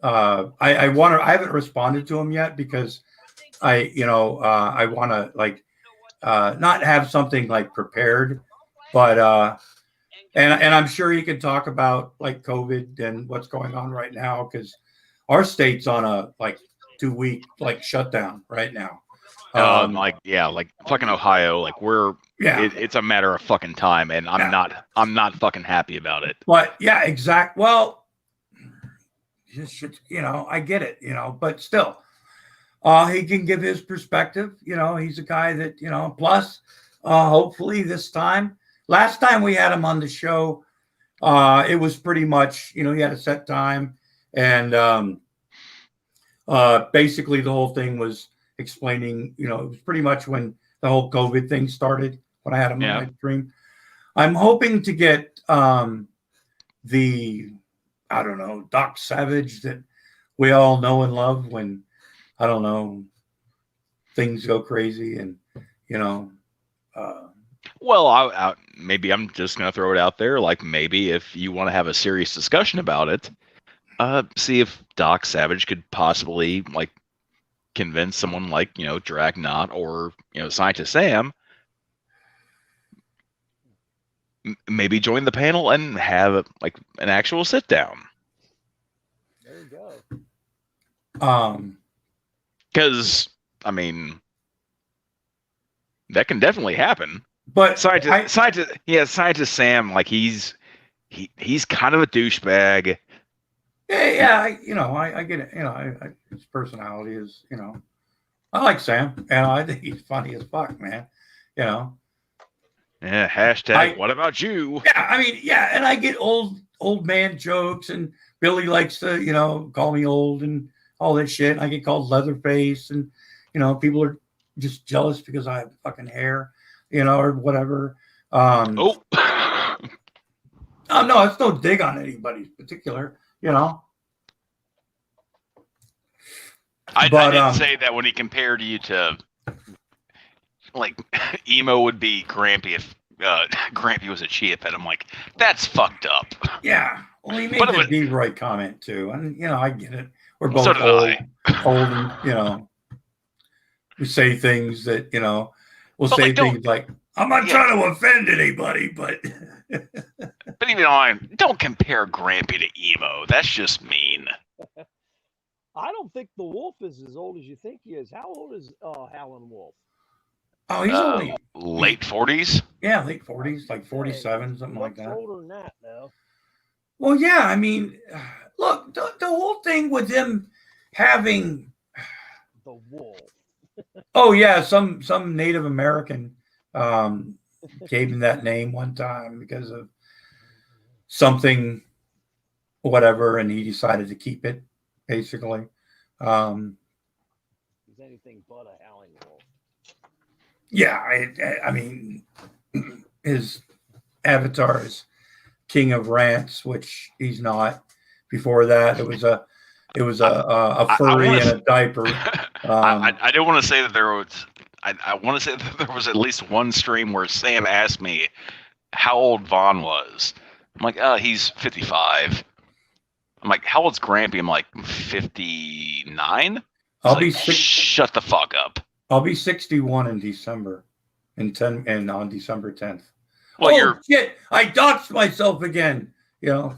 I haven't responded to him yet because I want to like not have something like prepared, but and I'm sure he can talk about like COVID and what's going on right now because our state's on a like 2-week like shutdown right now. Like fucking Ohio, like it's a matter of fucking time, and I'm not fucking happy about it. But yeah, well, I get it, but still. He can give his perspective. He's a guy that, plus, hopefully this time. Last time we had him on the show, it was pretty much, he had a set time. And basically the whole thing was explaining, it was pretty much when the whole COVID thing started, when I had him on my stream. I'm hoping to get Doc Savage that we all know and love when, I don't know, things go crazy and, well, maybe I'm just going to throw it out there. Like maybe if you want to have a serious discussion about it, see if Doc Savage could possibly like convince someone like, Dragnot or, Scientist Sam, maybe join the panel and have like an actual sit down. There you go. Because, I mean, that can definitely happen. But Scientist Sam, like he's kind of a douchebag. Yeah, I get it. His personality is, I like Sam, and I think he's funny as fuck, man. Yeah. Hashtag. What about you? Yeah, I mean, and I get old man jokes, and Billy likes to, call me old and all that shit. I get called Leatherface, and people are just jealous because I have fucking hair, or whatever. Oh no, it's no dig on anybody particular, I But, did say that when he compared you to, like, emo would be Grampy if Grampy was a chia pet. I'm like, that's fucked up. Yeah. Well, he made But it the was- D-Roy comment too, and you know I get it. We're Well, both so did old, and you know, we say things that you know, we'll But, say like, don't- things like, "I'm not Yeah. trying to offend anybody," but But even I don't compare Grampy to emo. That's just mean. I don't think the wolf is as old as you think he is. How old is Howlin' Wolf? oh, he's only Late 40s. yeah, late 40s, like 47, something like Looks that. older than that now. Well, yeah, I mean, look, the whole thing with him having The wolf. oh yeah, some Native American gave him that name one time because of something, whatever, and he decided to keep it. Basically, He's anything but a howling wolf. yeah. I mean, his avatar is King of Rants, which he's not. Before that, it was a furry wanna in a diaper. I do want to say that there was. I want to say that there was at least one stream where Sam asked me how old Vaughn was. I'm like, he's 55. I'm like, how old's Grampy? I'm like, 59. I'll Like, be shut the fuck up. I'll be 61 in December, and on December 10th. Well, oh shit! I doxed myself again. You know.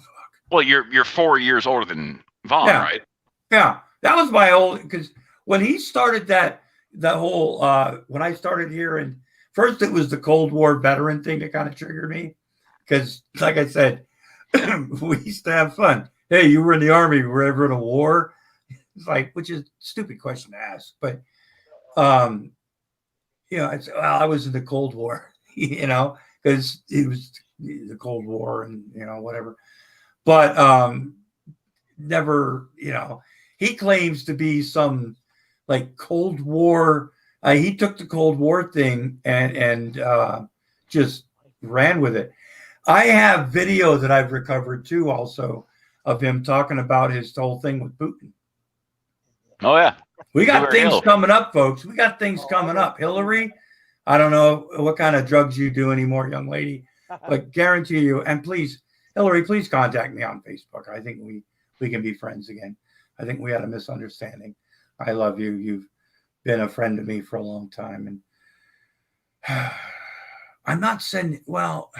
Well, you're 4 years older than Vaughn, Yeah. right? Yeah, that was my old because when he started that whole when I started here, and first it was the Cold War veteran thing that kind of triggered me because, like I said, we used to have fun. Hey, you were in the army, were you ever in a war? It's like, which is a stupid question to ask, but you know, it's, well, I was in the Cold War, you know, because it was the Cold War and you know whatever, but never, you know, he claims to be some like Cold War. He took the Cold War thing and just ran with it. I have video that I've recovered too, also of him talking about his whole thing with Putin. Oh yeah. We got Hillary things Hill. coming up, folks. We got things coming up. Hillary, I don't know what kind of drugs you do anymore, young lady, but guarantee you. And please, Hillary, please contact me on Facebook. I think we can be friends again. I think we had a misunderstanding. I love you. You've been a friend to me for a long time, and I'm not sending. Well,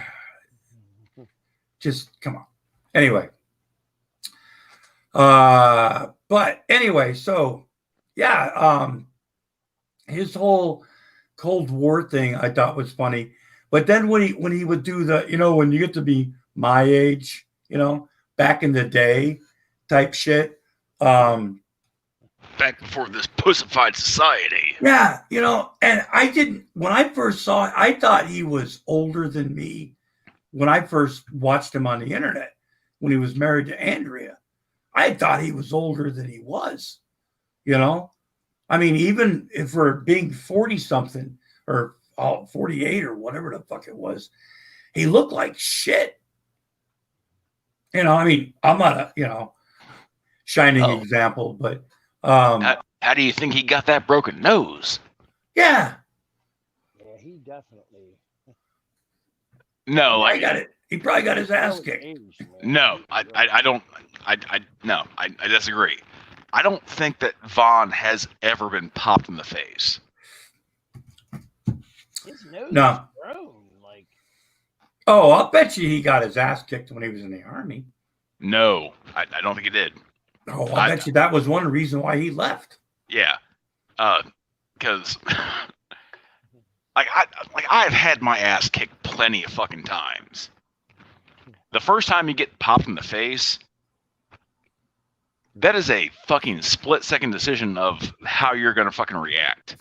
just come on. Anyway, but anyway, so yeah, his whole Cold War thing I thought was funny. But then when he would do the, you know, when you get to be my age, you know, back in the day type shit. Back before this pussified society. Yeah, you know, and I didn't, when I first saw it, I thought he was older than me when I first watched him on the internet when he was married to Andrea. I thought he was older than he was, you know? I mean, even if for being 40 something or 48 or whatever the fuck it was, he looked like shit. You know, I mean, I'm not a, you know, shining example, but how do you think he got that broken nose? yeah. Yeah, he definitely. No, I like got it. He probably got his ass kicked. no, I don't. I disagree. I don't think that Vaughn has ever been popped in the face. His nose No. is grown. Like, Oh, I'll bet you he got his ass kicked when he was in the army. No, I don't think he did. Oh, I bet you that was one reason why he left. Yeah, because I've had my ass kicked plenty of fucking times. The first time you get popped in the face, that is a fucking split-second decision of how you're gonna fucking react.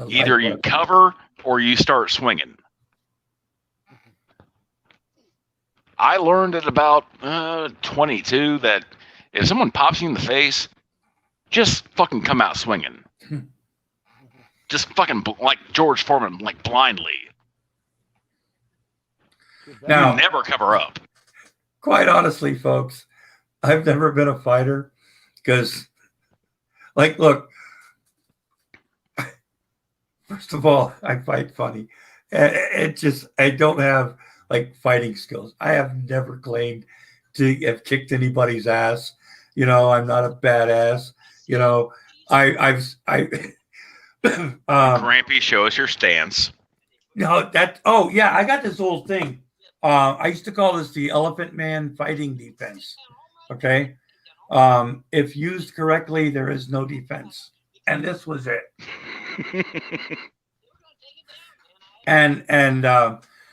Either you cover or you start swinging. I learned at about 22 that if someone pops you in the face, just fucking come out swinging. Just fucking like George Foreman, like blindly. Now, You never cover up. quite honestly, folks, I've never been a fighter because, Like, look, first of all, I fight funny. I don't have like fighting skills. I have never claimed to have kicked anybody's ass. You know, I'm not a badass. You know, I Grampy, show us your stance. no, I got this old thing. I used to call this the Elephant Man fighting defense. Okay. If used correctly, there is no defense. And this was it.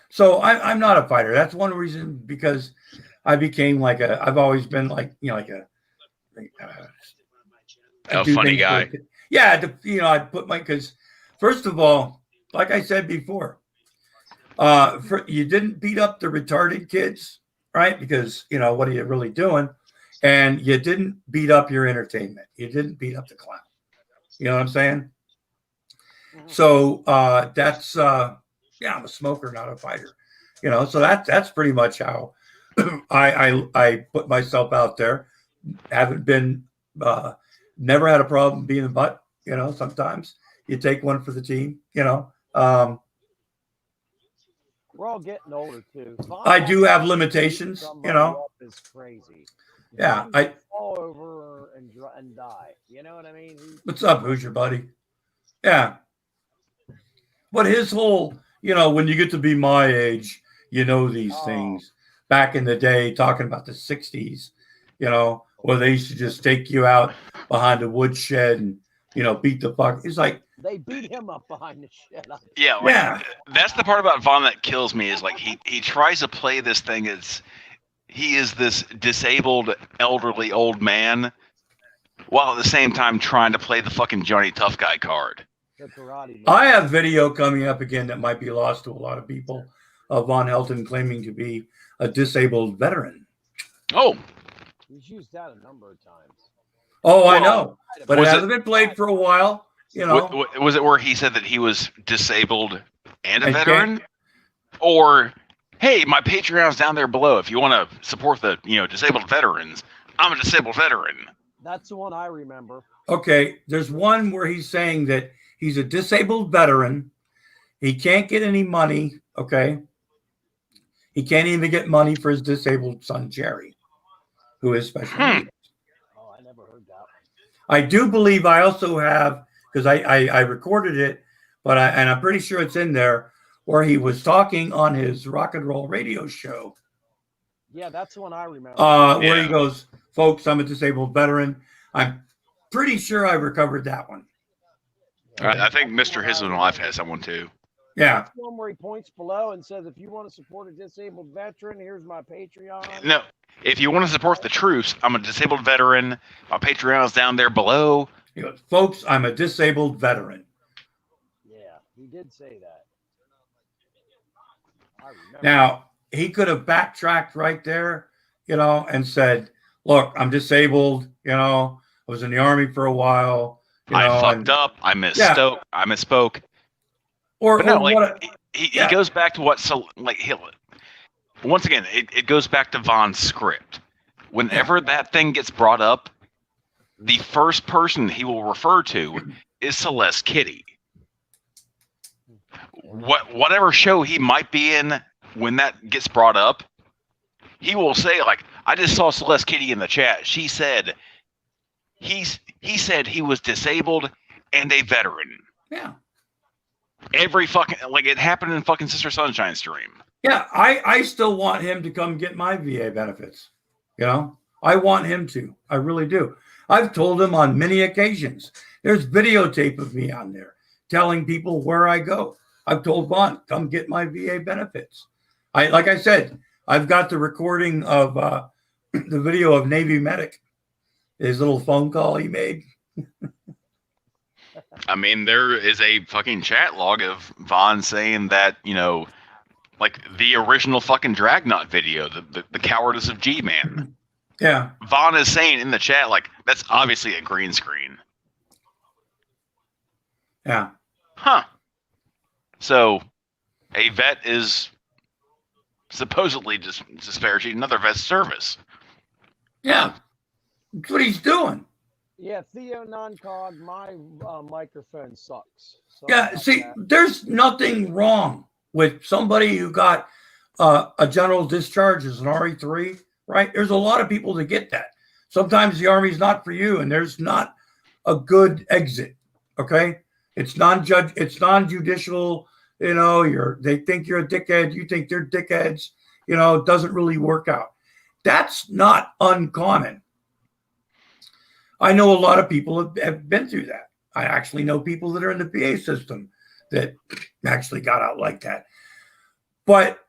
So I'm not a fighter. That's one reason, because I became I've always been like a funny guy. I put because first of all, like I said before, you didn't beat up the retarded kids, right? Because what are you really doing? And you didn't beat up your entertainment. You didn't beat up the clown. You know what I'm saying? So that's I'm a smoker, not a fighter. So that's pretty much how I put myself out there. Haven't been never had a problem being a butt. Sometimes you take one for the team. We're all getting older too. I do have limitations. Is crazy. Yeah, I fall over and die. You know what I mean? What's up? Who's your buddy? Yeah. But his whole, when you get to be my age, these things. Back in the day, talking about the 60s, where they used to just take you out behind a woodshed and, beat the fuck. It's like they beat him up behind the shed. Yeah. That's the part about Vaughn that kills me is like he tries to play this thing as he is this disabled, elderly old man, while at the same time trying to play the fucking Johnny Tough Guy card. I have video coming up again that might be lost to a lot of people of Von Helton claiming to be a disabled veteran. Oh. He's used that a number of times. Oh, I know. But it hasn't been played for a while. Was it where he said that he was disabled and a veteran? Or, hey, my Patreon's down there below. If you want to support the disabled veterans, I'm a disabled veteran. That's the one I remember. Okay, there's one where he's saying that he's a disabled veteran. He can't get any money, okay? He can't even get money for his disabled son, Jerry, who is special needs. Oh, I never heard that. I do believe I also have, because I recorded it, but I'm pretty sure it's in there, where he was talking on his rock and roll radio show. Yeah, that's the one I remember. Where he goes, folks, I'm a disabled veteran. I'm pretty sure I recovered that one. I think Mr. Hisman Life has that one too. Yeah. That's the one where he points below and says, if you want to support a disabled veteran, here's my Patreon. No, if you want to support the troops, I'm a disabled veteran. My Patreon is down there below. He goes, folks, I'm a disabled veteran. Yeah, he did say that. Now, he could have backtracked right there, and said, look, I'm disabled, I was in the Army for a while. I fucked up. I misspoke. I misspoke. He goes back to once again, it goes back to Von's script. Whenever that thing gets brought up, the first person he will refer to is Celeste Kitty. Whatever show he might be in when that gets brought up, he will say, like, I just saw Celeste Kitty in the chat. She said he said he was disabled and a veteran. Yeah. Every fucking, it happened in fucking Sister Sunshine stream. Yeah, I still want him to come get my VA benefits. I want him to. I really do. I've told him on many occasions. There's videotape of me on there telling people where I go. I've told Vaughn, come get my VA benefits. Like I said, I've got the recording of the video of Navy medic, his little phone call he made. I mean, there is a fucking chat log of Vaughn saying that, the original fucking Dragnot video, the cowardice of G-Man. Yeah. Vaughn is saying in the chat, that's obviously a green screen. Yeah. Huh. So, a vet is supposedly disparaging another vet's service. Yeah. That's what he's doing. Yeah, Theo non-cog, my microphone sucks. Sorry Yeah, about see, that. there's nothing wrong with somebody who got a general discharge as an RE3, right? There's a lot of people that get that. Sometimes the Army's not for you, and there's not a good exit. Okay, it's non-judicial. You know, they think you're a dickhead. You think they're dickheads. You know, it doesn't really work out. That's not uncommon. I know a lot of people have been through that. I actually know people that are in the PA system that actually got out like that. But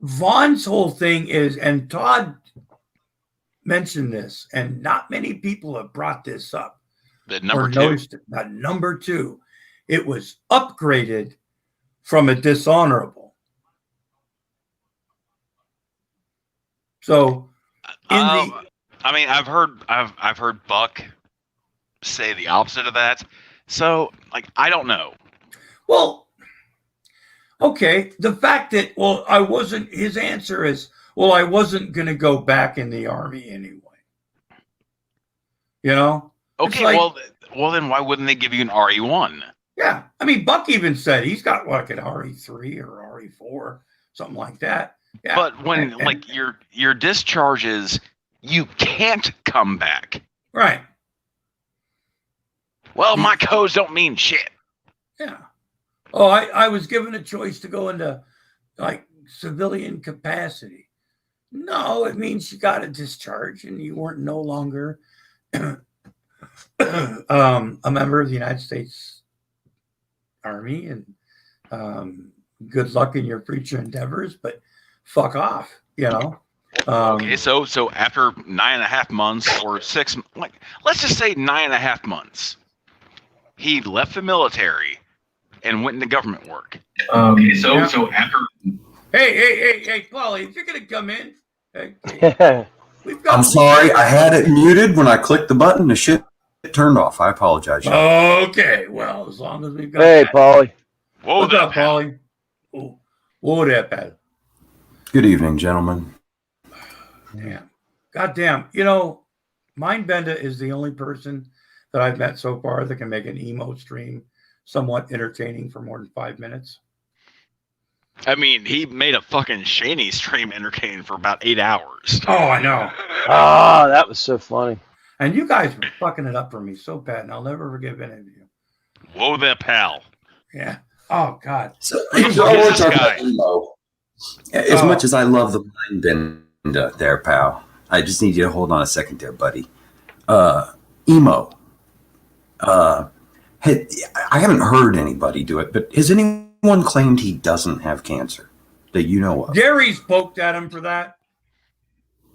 Vaughn's whole thing is, and Todd mentioned this, and not many people have brought this up Number or two. noticed it. Not number two. It was upgraded from a dishonorable. So I mean, I've heard Buck say the opposite of that. So, like, I don't know. Well, okay. The fact that, well, I wasn't, his answer is, well, I wasn't going to go back in the Army anyway. You know? Okay, like, well, then why wouldn't they give you an RE1? Yeah. I mean, Buck even said he's got like an RE3 or RE4, something like that. Yeah. But when, like, your discharges, you can't come back. Right. Well, my codes don't mean shit. Yeah. Oh, I was given a choice to go into like civilian capacity. No, it means you got a discharge and you weren't no longer a member of the United States Army, and good luck in your future endeavors, but fuck off, you know. Okay, so after 9.5 months or 6, like, let's just say 9.5 months, he left the military and went into government work. Okay, so after. Hey, Paulie, if you're gonna come in, hey, I'm sorry, I had it muted when I clicked the button. The shit turned off. I apologize. Okay, well, as long as we've got. Hey, Paulie. What's up, Paulie? Whoa there, pal. Good evening, gentlemen. Damn. Goddamn. You know, Mindbender is the only person that I've met so far that can make an emo stream somewhat entertaining for more than 5 minutes. I mean, he made a fucking Shaney stream entertaining for about 8 hours. Oh, I know. Oh, that was so funny. And you guys were fucking it up for me so bad, and I'll never forgive any of you. Whoa there, pal. Yeah. Oh, God. So, Who's as this guy? much as I love the mind bend there, pal, I just need you to hold on a second there, buddy. Emo. I haven't heard anybody do it, but has anyone claimed he doesn't have cancer that you know of? Gary's poked at him for that.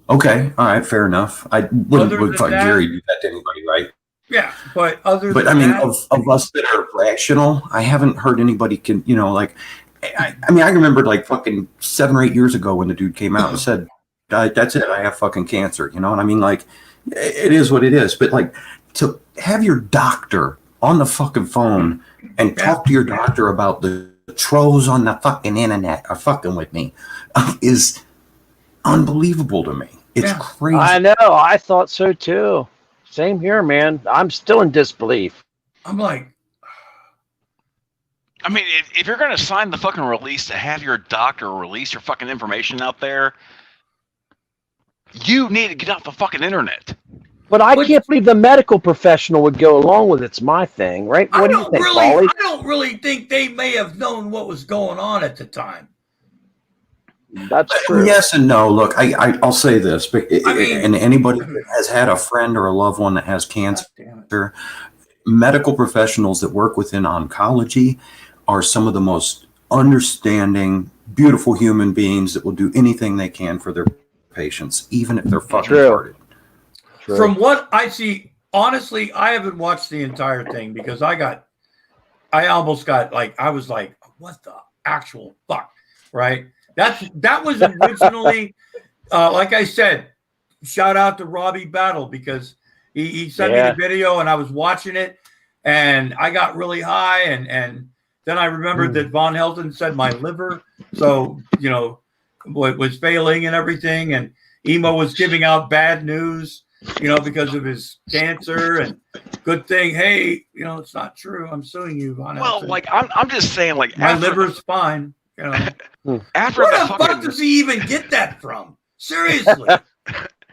Okay, all right, fair enough. I wouldn't Than fuck that- Gary do that to anybody, right? Yeah, but other But I than mean, that, of us that are rational, I haven't heard anybody can, you know, like, I mean, I remember like fucking 7 or 8 years ago when the dude came out and said, that's it, I have fucking cancer, you know? And I mean, like, it is what it is. But like, to have your doctor on the fucking phone and talk to your doctor about the trolls on the fucking internet are fucking with me is unbelievable to me. It's crazy. I know. I thought so too. Same here, man. I'm still in disbelief. I'm like, I mean, if you're going to sign the fucking release to have your doctor release your fucking information out there, you need to get off the fucking internet. But I can't believe the medical professional would go along with it's my thing, right? What do you think, Paulie? I don't really think they may have known what was going on at the time. That's true. Yes and no. Look, I'll say this, but and anybody that has had a friend or a loved one that has cancer, medical professionals that work within oncology are some of the most understanding, beautiful human beings that will do anything they can for their patients, even if they're fucking retarded. From what I see, honestly, I haven't watched the entire thing because I almost got like, I was like, what the actual fuck, right? That was originally, like I said, shout out to Robbie Battle because he sent me the video and I was watching it and I got really high and then I remembered that Von Helton said my liver, so you know, was failing and everything, and Emo was giving out bad news, because of his cancer, and good thing. Hey, it's not true. I'm suing you, Von Well, Elton. like I'm just saying, like My after liver's fine. after Where the the fuck fucking does he even get that from? Seriously,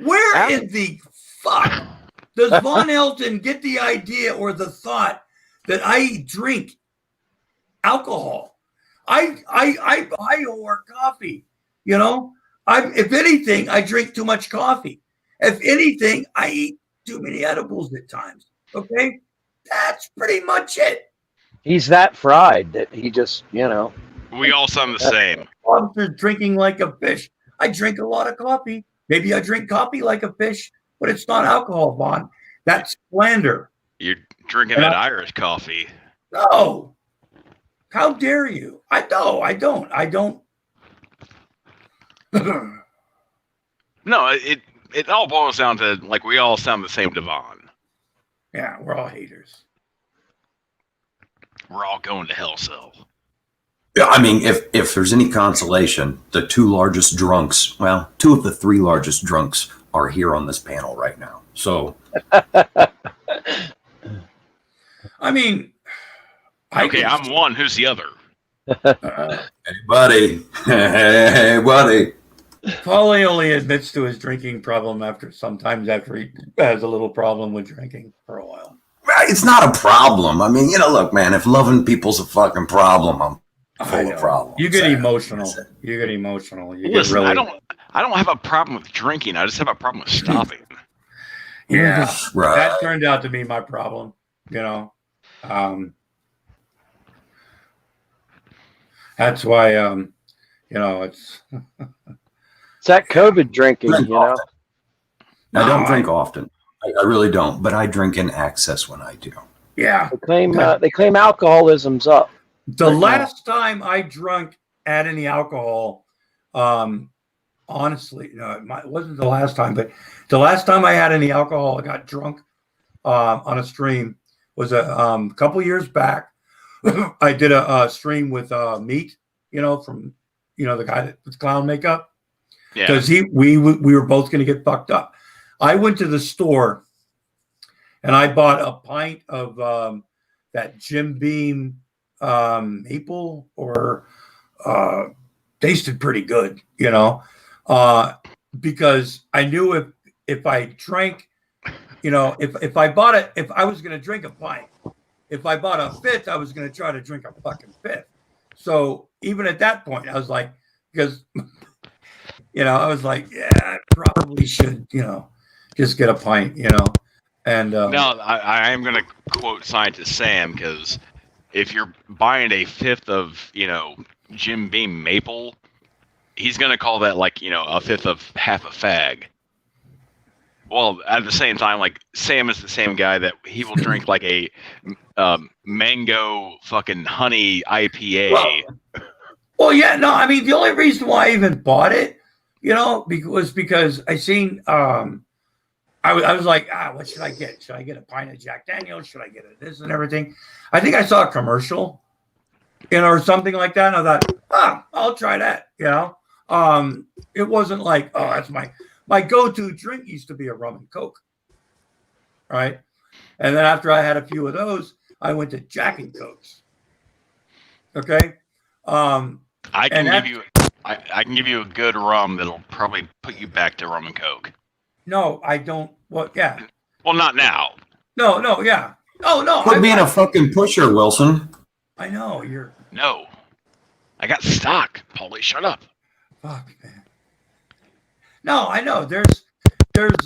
where in the fuck does Von Elton get the idea or the thought that I drink alcohol? I buy or coffee. If anything, I drink too much coffee. If anything, I eat too many edibles at times. Okay, that's pretty much it. He's that fried that he just, we all sound the same. Lobster drinking like a fish. I drink a lot of coffee. Maybe I drink coffee like a fish, but it's not alcohol, Vaughn. That's slander. You're drinking that Irish coffee. No. How dare you? No, I don't. No, it all boils down to like we all sound the same to Vaughn. Yeah, we're all haters. We're all going to hell cell. Yeah, I mean, if there's any consolation, the two largest drunks, well, two of the three largest drunks are here on this panel right now. So, I mean, okay, I'm one. Who's the other? hey, buddy. Hey, buddy. Paulie only admits to his drinking problem sometimes after he has a little problem with drinking for a while. It's not a problem. I mean, look, man, if loving people's a fucking problem, I'm full of problems. You get emotional. You get emotional. Listen, I don't have a problem with drinking. I just have a problem with stopping. Yeah, right. That turned out to be my problem. That's why it's it's that COVID drinking. I don't drink often. I really don't, but I drink in excess when I do. Yeah, they claim alcoholism's up. The last time I drank had any alcohol, honestly, no, it wasn't the last time, but the last time I had any alcohol, I got drunk on a stream was a couple years back. I did a stream with Meat, from the guy that with clown makeup, because we were both going to get fucked up. I went to the store and I bought a pint of that Jim Beam maple, or tasted pretty good, because I knew if I drank, if I bought it, if I was going to drink a pint, if I bought a fifth, I was going to try to drink a fucking fifth. So even at that point, I was like, because, I was like, yeah, I probably should, just get a pint, and no, I am going to quote Scientist Sam, because if you're buying a fifth of, Jim Beam maple, he's going to call that like, a fifth of half a fag. Well, at the same time, like Sam is the same guy that he will drink like a mango fucking honey IPA. Well, yeah, no, I mean, the only reason why I even bought it, was because I seen, I was like, what should I get? Should I get a pint of Jack Daniels? Should I get this and everything? I think I saw a commercial, or something like that. And I thought, I'll try that. It wasn't like, that's my go-to drink used to be a rum and Coke. Right. And then after I had a few of those, I went to Jack and Cokes. Okay. I can give you a good rum that'll probably put you back to rum and Coke. No, I don't. Well, yeah. Well, not now. No, yeah. Oh, no. Quit being a fucking pusher, Wilson. I know, you're... No. I got stock. Paulie, shut up. Fuck, man. No, I know. There's different,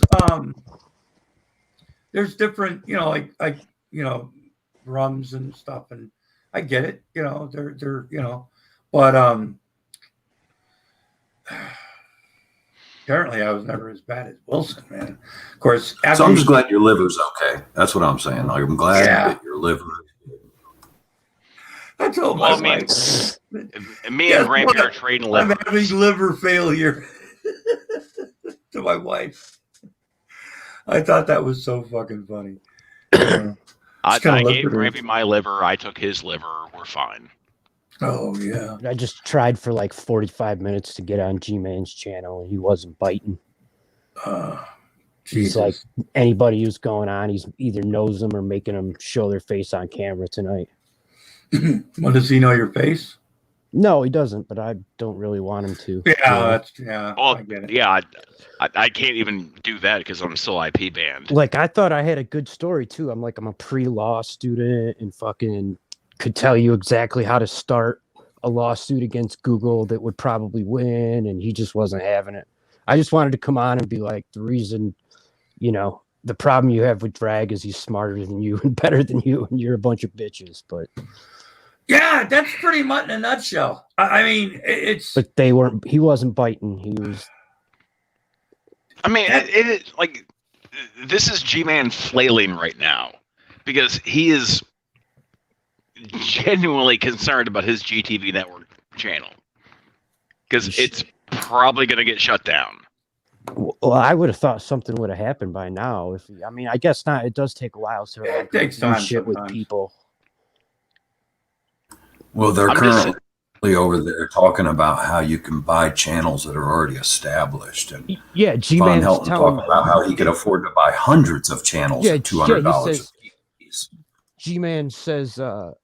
rums and stuff, and I get it, they're, but, apparently I was never as bad as Wilson, man. Of course. So I'm just glad your liver's okay. That's what I'm saying. I'm glad that your liver is good. I told my wife. Me and Grampy are trading liver. I'm having liver failure to my wife. I thought that was so fucking funny. I gave Grampy my liver. I took his liver. We're fine. Oh, yeah. I just tried for like 45 minutes to get on G-Man's channel, and he wasn't biting. He's like anybody who's going on, he's either knows them or making them show their face on camera tonight. Well, does he know your face? No, he doesn't, but I don't really want him to. Yeah, Well, I get it. yeah, I can't even do that because I'm still IP banned. Like, I thought I had a good story too. I'm a pre-law student and fucking could tell you exactly how to start a lawsuit against Google that would probably win, and he just wasn't having it. I just wanted to come on and be like, the reason, the problem you have with Drag is he's smarter than you and better than you, and you're a bunch of bitches. But yeah, that's pretty much in a nutshell. I mean, it's. But he wasn't biting. He was. I mean, it like this is G-Man flailing right now because he is genuinely concerned about his GTV network channel because it's probably going to get shut down. Well, I would have thought something would have happened by now. I guess not. It does take a while to it takes time shit sometimes. with people. Well, they're currently over there talking about how you can buy channels that are already established, and yeah, Von Helton talked about how he could afford to buy hundreds of channels at $200 apiece. G-Man says, well,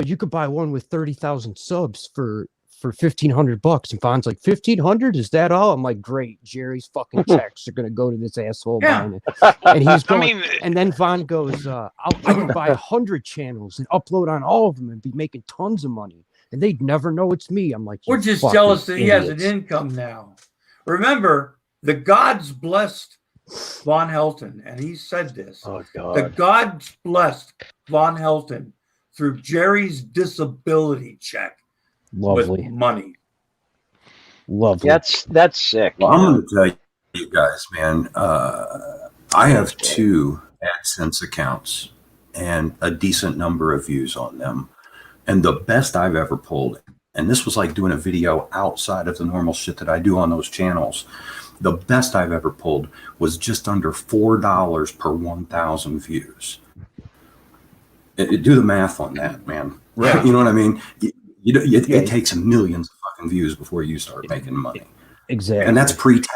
you could buy one with 30,000 subs for $1,500, and Von's like, 1,500? Is that all? I'm like, great. Jerry's fucking checks are gonna go to this asshole buying it. And he's going, and then Von goes, I could buy 100 channels and upload on all of them and be making tons of money, and they'd never know it's me. I'm like, we're just jealous that he has an income now. Remember, the gods blessed Von Helton, and he said this. Oh God. The gods blessed Von Helton through Jerry's disability check. Lovely. With money. Lovely. That's sick. Well, I'm going to tell you guys, man. I have 2 AdSense accounts and a decent number of views on them. And the best I've ever pulled, and this was like doing a video outside of the normal shit that I do on those channels. The best I've ever pulled was just under $4 per 1,000 views. Do the math on that, man. Right? You know what I mean? It takes millions of fucking views before you start making money. Exactly. And that's pre-tax.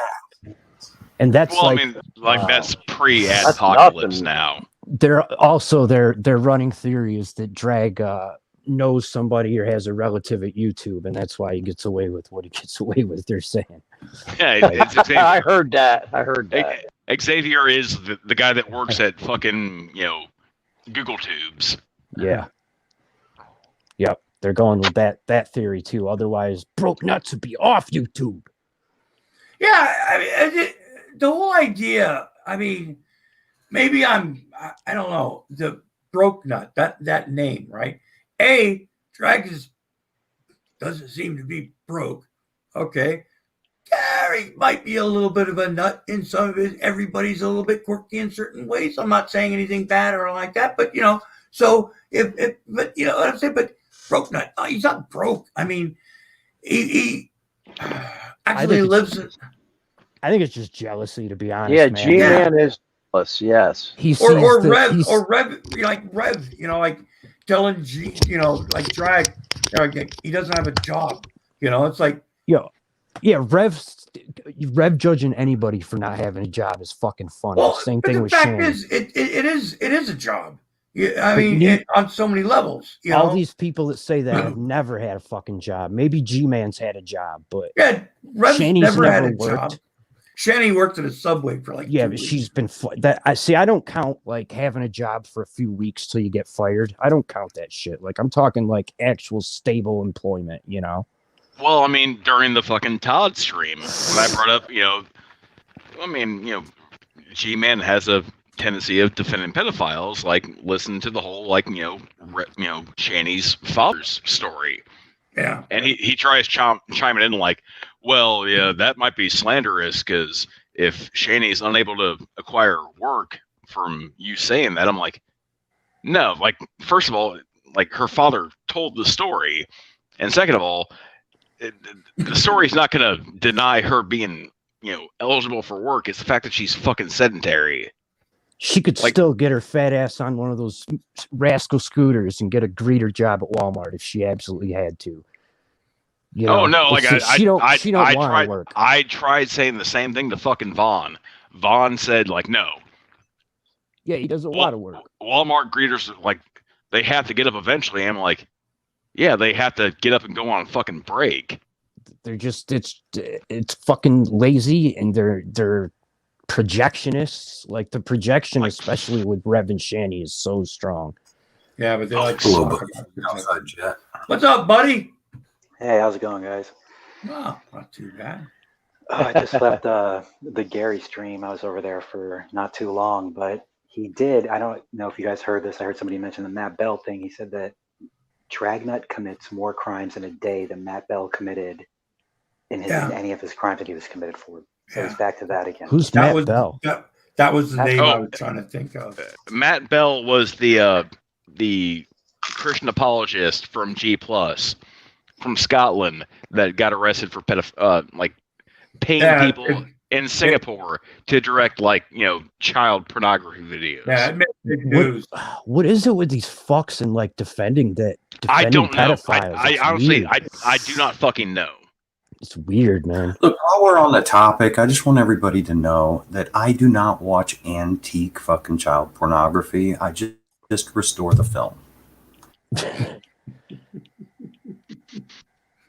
And that's that's pre-apocalypse now. They're also their running theory is that Drag knows somebody or has a relative at YouTube, and that's why he gets away with what he gets away with. They're saying. Yeah, it's I heard that. Xavier is the guy that works at fucking Google Tubes. Yeah. Yep. They're going with that theory too. Otherwise, Broke Nuts would be off YouTube. Yeah, I mean, the whole idea. I mean, maybe I don't know, the Broke Nut, that name, right? Drag doesn't seem to be broke. Okay, Gary might be a little bit of a nut in some of his. Everybody's a little bit quirky in certain ways. I'm not saying anything bad or like that, but so but you know what I'm saying, but. Broke Nut. Oh, he's not broke. I mean, he actually lives. I think it's just jealousy, to be honest. Yeah, G-Man is jealous. Yes. Or Rev, like Rev. like telling G, like Drag, he doesn't have a job. It's like Rev judging anybody for not having a job is fucking funny. Well, same thing with Shane. The fact is, it is a job. Yeah, I mean, on so many levels. All these people that say that have never had a fucking job. Maybe G-Man's had a job, but Shani's never had a job. Shani worked at a Subway for like 2 but she's been I don't count like having a job for a few weeks till you get fired. I don't count that shit. Like I'm talking like actual stable employment. Well, I mean, during the fucking Todd stream, when I brought up, G-Man has a tendency of defending pedophiles, like listen to the whole Shani's father's story. Yeah, and he tries chiming in like, well, yeah, that might be slanderous because if Shani's unable to acquire work from you saying that, I'm like, no, like first of all, like her father told the story, and second of all, the story's not going to deny her being eligible for work. It's the fact that she's fucking sedentary. She could still get her fat ass on one of those rascal scooters and get a greeter job at Walmart if she absolutely had to. Oh no! Like she don't want to work. I tried saying the same thing to fucking Vaughn. Vaughn said like, no, Yeah, he does a lot of work. Walmart greeters like they have to get up eventually. I'm like, yeah, they have to get up and go on a fucking break. They're just it's fucking lazy, and they're projectionists. Like the projection, especially with Rev and Shanny, is so strong. Yeah, but they like to Hello, talk buddy. about it. Outside jet. What's up, buddy? Hey, how's it going, guys? Oh, not too bad. I just left the Gary stream. I was over there for not too long, but he did. I don't know if you guys heard this. I heard somebody mention the Matt Bell thing. He said that Dragnut commits more crimes in a day than Matt Bell committed in any of his crimes that he was committed for. So he's back to that again. Who's Matt Bell? That was the name I was trying to think of. Matt Bell was the Christian apologist from G Plus from Scotland that got arrested for paying people in Singapore to direct child pornography videos. Yeah, it made big news. What is it with these fucks and like defending I don't know. pedophiles? I honestly, I do not fucking know. It's weird, man. Look, while we're on the topic, I just want everybody to know that I do not watch antique fucking child pornography. I just restore the film.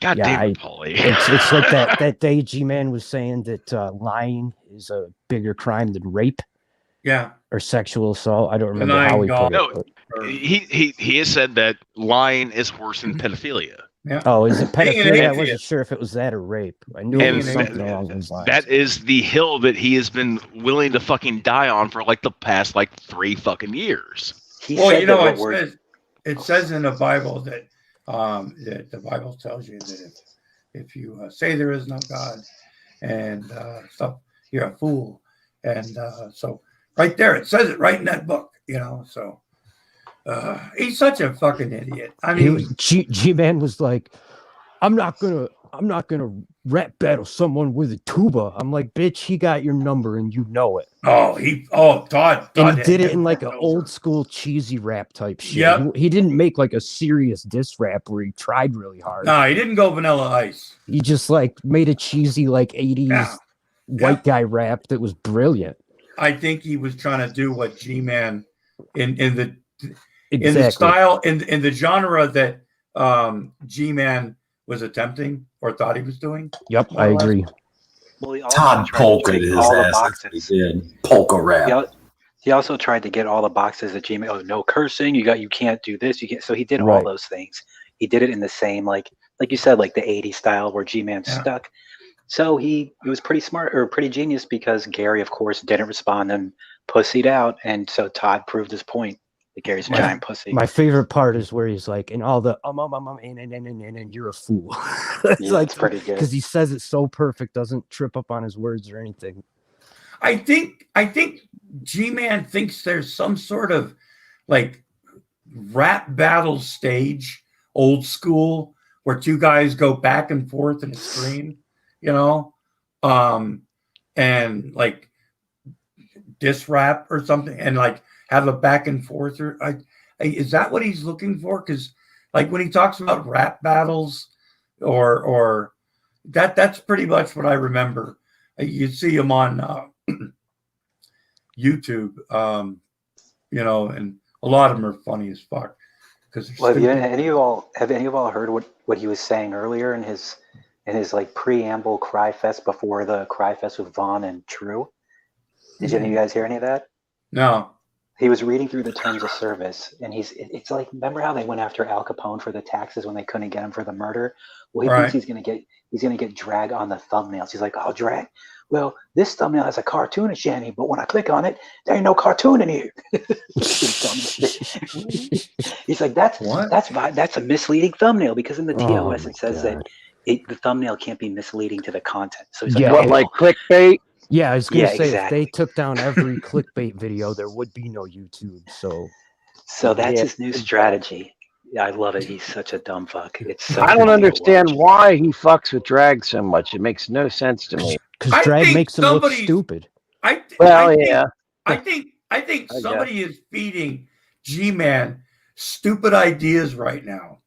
God damn it, Paulie. It's like that day G-Man was saying that lying is a bigger crime than rape. Yeah. Or sexual assault. I don't remember how he put it. No, he has said that lying is worse than pedophilia. Yeah. Oh, is it pedophilia? I wasn't sure if it was that or rape. I knew it was something along those lines. That is the hill that he has been willing to fucking die on for the past 3 fucking years. Well, it says in the Bible that the Bible tells you that if you say there is no God and stuff, you're a fool. And so right there, it says it right in that book, so he's such a fucking idiot. I mean, G-Man was like, I'm not gonna rap battle someone with a tuba. I'm like, bitch, he got your number and you know it. Todd and he did it in an old school cheesy rap type shit. Yep. He didn't make a serious diss rap where he tried really hard. No, he didn't go Vanilla Ice. He just made a cheesy 80s white guy rap that was brilliant. I think he was trying to do what G-Man in the style in the genre that G-Man was attempting or thought he was doing. Yep, I agree. Well, Todd polka his ass. He did polka rap. He also tried to get all the boxes that G-Man. Oh, no cursing. You can't do this. You can't. So he did all those things. He did it in the same like you said, the 80s style where G-Man stuck. So it was pretty smart or pretty genius because Gary, of course, didn't respond and pussied out, and so Todd proved his point. Gary's a giant pussy. My favorite part is where he's like, and all the and you're a fool. It's pretty good because he says it so perfect, doesn't trip up on his words or anything. I think G-Man thinks there's some sort of rap battle stage, old school, where two guys go back and forth in a screen, and diss rap or something, and have a back and forth, or is that what he's looking for? Because when he talks about rap battles, or that's pretty much what I remember. You see him on YouTube, and a lot of them are funny as fuck. Have any of y'all heard what he was saying earlier in his preamble cry fest before the cry fest with Vaughn and True? Did any of you guys hear any of that? No. He was reading through the terms of service, and it's remember how they went after Al Capone for the taxes when they couldn't get him for the murder? Well, he thinks he's gonna get drag on the thumbnails. He's like, oh, drag. Well, this thumbnail has a cartoon of Shanny, but when I click on it, there ain't no cartoon in here. He's like, that's a misleading thumbnail because in the TOS it says that the thumbnail can't be misleading to the content. So he's like clickbait? Yeah, I was going to say, exactly. If they took down every clickbait video, there would be no YouTube. So that's his new strategy. Yeah, I love it. He's such a dumb fuck. I don't understand why he fucks with drag so much. It makes no sense to me. Because drag makes him look stupid. I think somebody is feeding G-Man stupid ideas right now.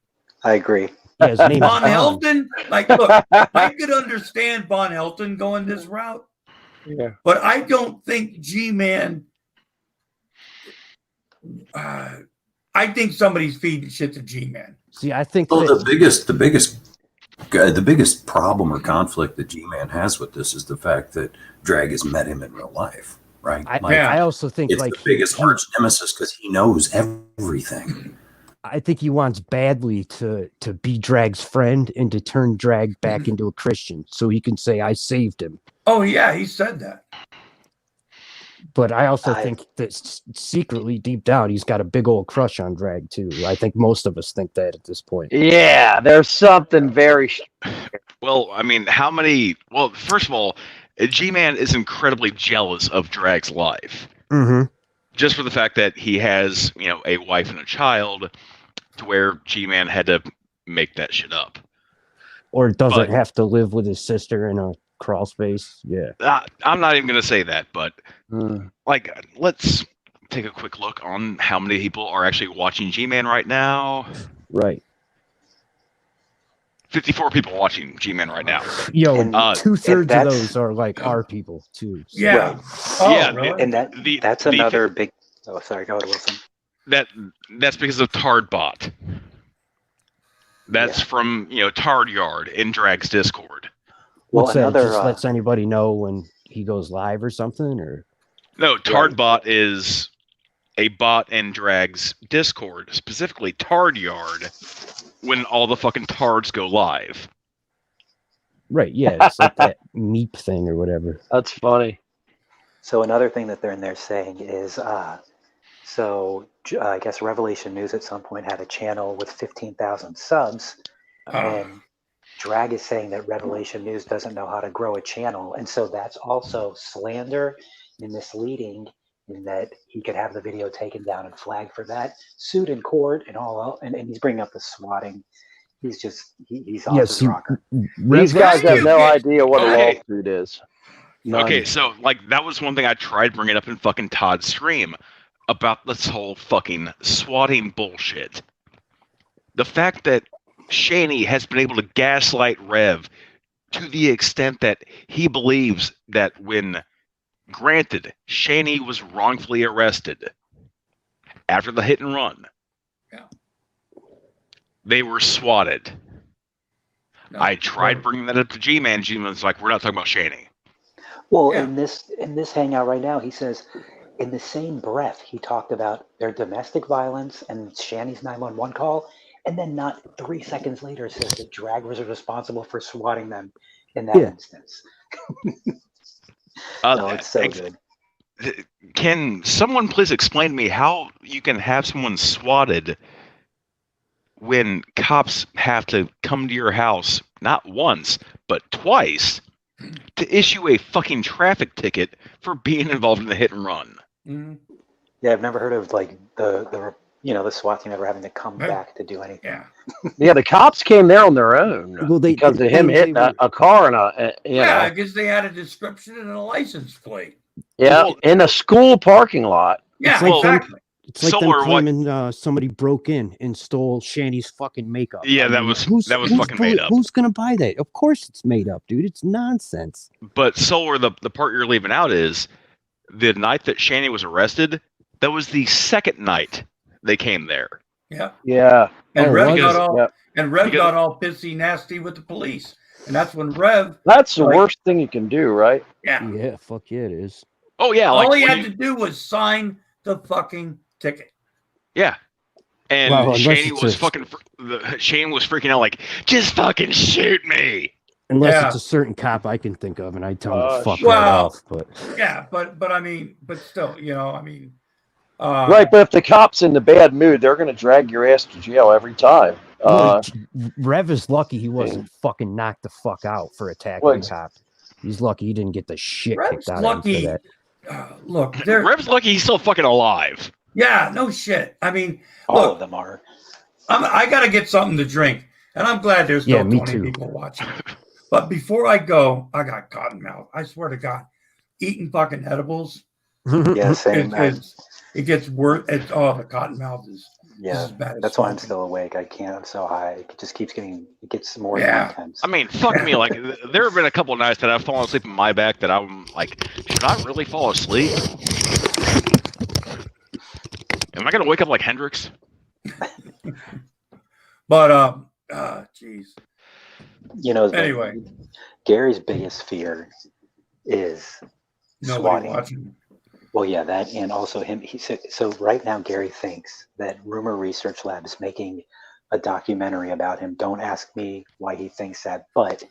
I agree. Yeah, his name Von Helton? Look, I could understand Von Helton going this route. Yeah. But I don't think G-Man. I think somebody's feeding shit to G-Man. See, I think Well, that, the biggest problem or conflict that G-Man has with this is the fact that Drag has met him in real life, right? I also think it's like the biggest arch nemesis because he knows everything. I think he wants badly to be Drag's friend and to turn Drag back into a Christian so he can say I saved him. Oh yeah, he said that. But I also think that secretly, deep down, he's got a big old crush on Drag too. I think most of us think that at this point. Yeah, there's something very. Well, I mean, how many? Well, first of all, G-Man is incredibly jealous of Drag's life, just for the fact that he has, you know, a wife and a child, to where G-Man had to make that shit up, or doesn't have to live with his sister in a crawl space. Yeah, I'm not even gonna say that, but like, let's take a quick look on how many people are actually watching G-Man right now. Right. 54 people watching G-Man right now. Yo, 2/3 of those are like our people too. So. Yeah. Right. Oh, yeah, really? And that's another big. Oh, sorry. Go ahead, Wilson. That's because of Tardbot. That's from, you know, Tard Yard in Drag's Discord. What's that? Just lets anybody know when he goes live or something, or no? Tardbot is a bot in Drag's Discord, specifically Tard Yard, when all the fucking tards go live. Right? Yeah, it's like that meep thing or whatever. That's funny. So another thing that they're in there saying is, I guess Revelation News at some point had a channel with 15,000 subs, and Drag is saying that Revelation News doesn't know how to grow a channel, and so that's also slander and misleading, in that he could have the video taken down and flagged for that, sued in court, and all. And he's bringing up the swatting. He's just he's off his rocker. These guys have no idea what a lawsuit is. None. Okay, so like that was one thing I tried bringing up in fucking Todd's stream about this whole fucking swatting bullshit. The fact that Shaney has been able to gaslight Rev to the extent that he believes that when, granted, Shaney was wrongfully arrested after the hit and run, they were swatted. I tried bringing that up to G-Man. G-Man's like, we're not talking about Shaney. Well, in this hangout right now, he says, in the same breath, he talked about their domestic violence and Shanny's 911 call, and then not 3 seconds later says that Drag was responsible for swatting them in that instance. No, it's so good. Can someone please explain to me how you can have someone swatted when cops have to come to your house not once, but twice to issue a fucking traffic ticket for being involved in the hit and run? Yeah, I've never heard of like the SWAT team ever having to come back to do anything. Yeah, the cops came there on their own because of him hitting a car and I guess they had a description and a license plate. Yeah, in a school parking lot. Yeah, exactly. It's like them claiming somebody broke in and stole Shanny's fucking makeup. Yeah, that was fucking made up. Who's gonna buy that? Of course it's made up, dude. It's nonsense. But Solar, the part you're leaving out is the night that Shanny was arrested. That was the second night they came there. Yeah. Yeah. And Rev got all pissy nasty with the police. And that's when Rev. That's the worst thing you can do, right? Yeah. Yeah, fuck yeah, it is. Oh yeah. All he had to do was sign the fucking ticket. Yeah. And Shane was Shane was freaking out like, just fucking shoot me. Unless it's a certain cop I can think of, and I tell him to fuck right off. But but I mean, but still, I mean. Right, but if the cop's in the bad mood, they're going to drag your ass to jail every time. Rev is lucky he wasn't fucking knocked the fuck out for attacking a cop. He's lucky he didn't get the shit kicked out of him for that. Look, Rev's lucky he's still fucking alive. Yeah, no shit. I mean, all of them are. I got to get something to drink, and I'm glad there's still 20 people watching. But before I go, I got cotton mouth. I swear to God, eating fucking edibles. Yeah, same. It gets worse. The cotton mouth is. Yeah, as bad as that's why I'm smoking. still awake. I can't. I'm so high. It just keeps getting. It gets more and Yeah. more intense. I mean, fuck me. Like, there have been a couple of nights that I've fallen asleep on my back that I'm like, should I really fall asleep? Am I gonna wake up like Hendrix? But geez. You know, Anyway, Gary's biggest fear is nobody swatting. watching. Well, yeah, that, and also him. He said so. Right now, Gary thinks that Rumor Research Lab is making a documentary about him. Don't ask me why he thinks that, but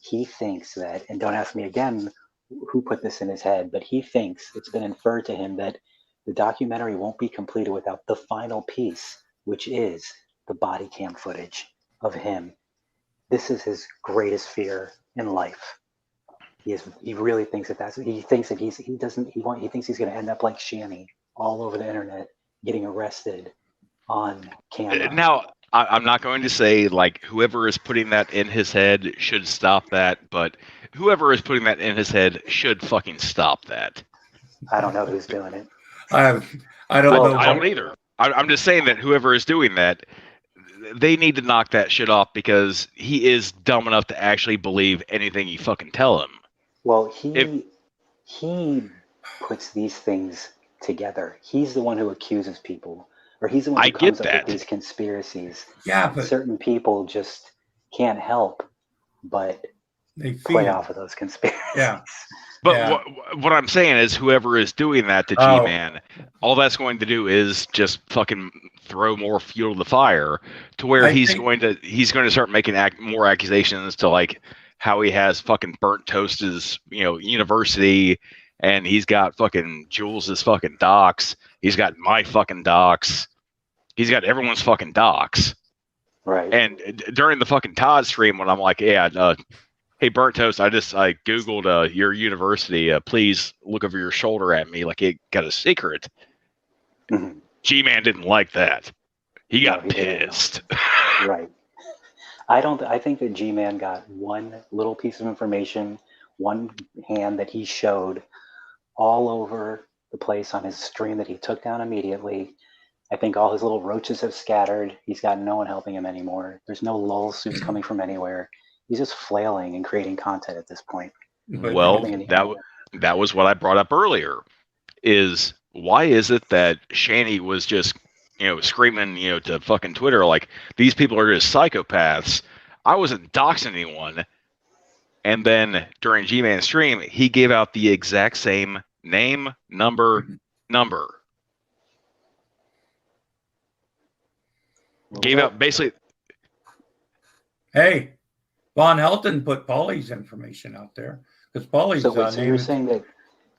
he thinks that, and don't ask me again who put this in his head, but he thinks it's been inferred to him that the documentary won't be completed without the final piece, which is the body cam footage of him. This is his greatest fear in life. He really thinks that he thinks that he thinks he's going to end up like Shanny all over the internet getting arrested on camera. Now, I'm not going to say like whoever is putting that in his head should stop that, but whoever is putting that in his head should fucking stop that. I don't know who's doing it. I don't know. I don't either. I'm just saying that whoever is doing that, they need to knock that shit off because he is dumb enough to actually believe anything you fucking tell him. Well, he puts these things together. He's the one who accuses people, or he's the one who comes up with these conspiracies. Yeah, but certain people just can't help but they play off of those conspiracies. Yeah. But Yeah. what I'm saying is whoever is doing that to G-Man, all that's going to do is just fucking throw more fuel to the fire to where he's going to start making more accusations to like how he has fucking burnt toast's, university, and he's got fucking Jules's fucking docs. He's got my fucking docs. He's got everyone's fucking docs. Right. And during the fucking Todd stream, when I'm like, yeah, hey, Burnt Toast, I Googled your university. Please look over your shoulder at me like you got a secret. Mm-hmm. G-Man didn't like that. He got pissed. Right. I think that G-Man got one little piece of information, one hand that he showed all over the place on his stream that he took down immediately. I think all his little roaches have scattered. He's got no one helping him anymore. There's no lull suits coming from anywhere. He's just flailing and creating content at this point. Well, that was what I brought up earlier. Is why is it that Shanny was just screaming to fucking Twitter like these people are just psychopaths? I wasn't doxing anyone. And then during G-Man's stream, he gave out the exact same name, number. Gave out basically. Hey, Von Helton put Paulie's information out there because Paulie's so name. You're saying that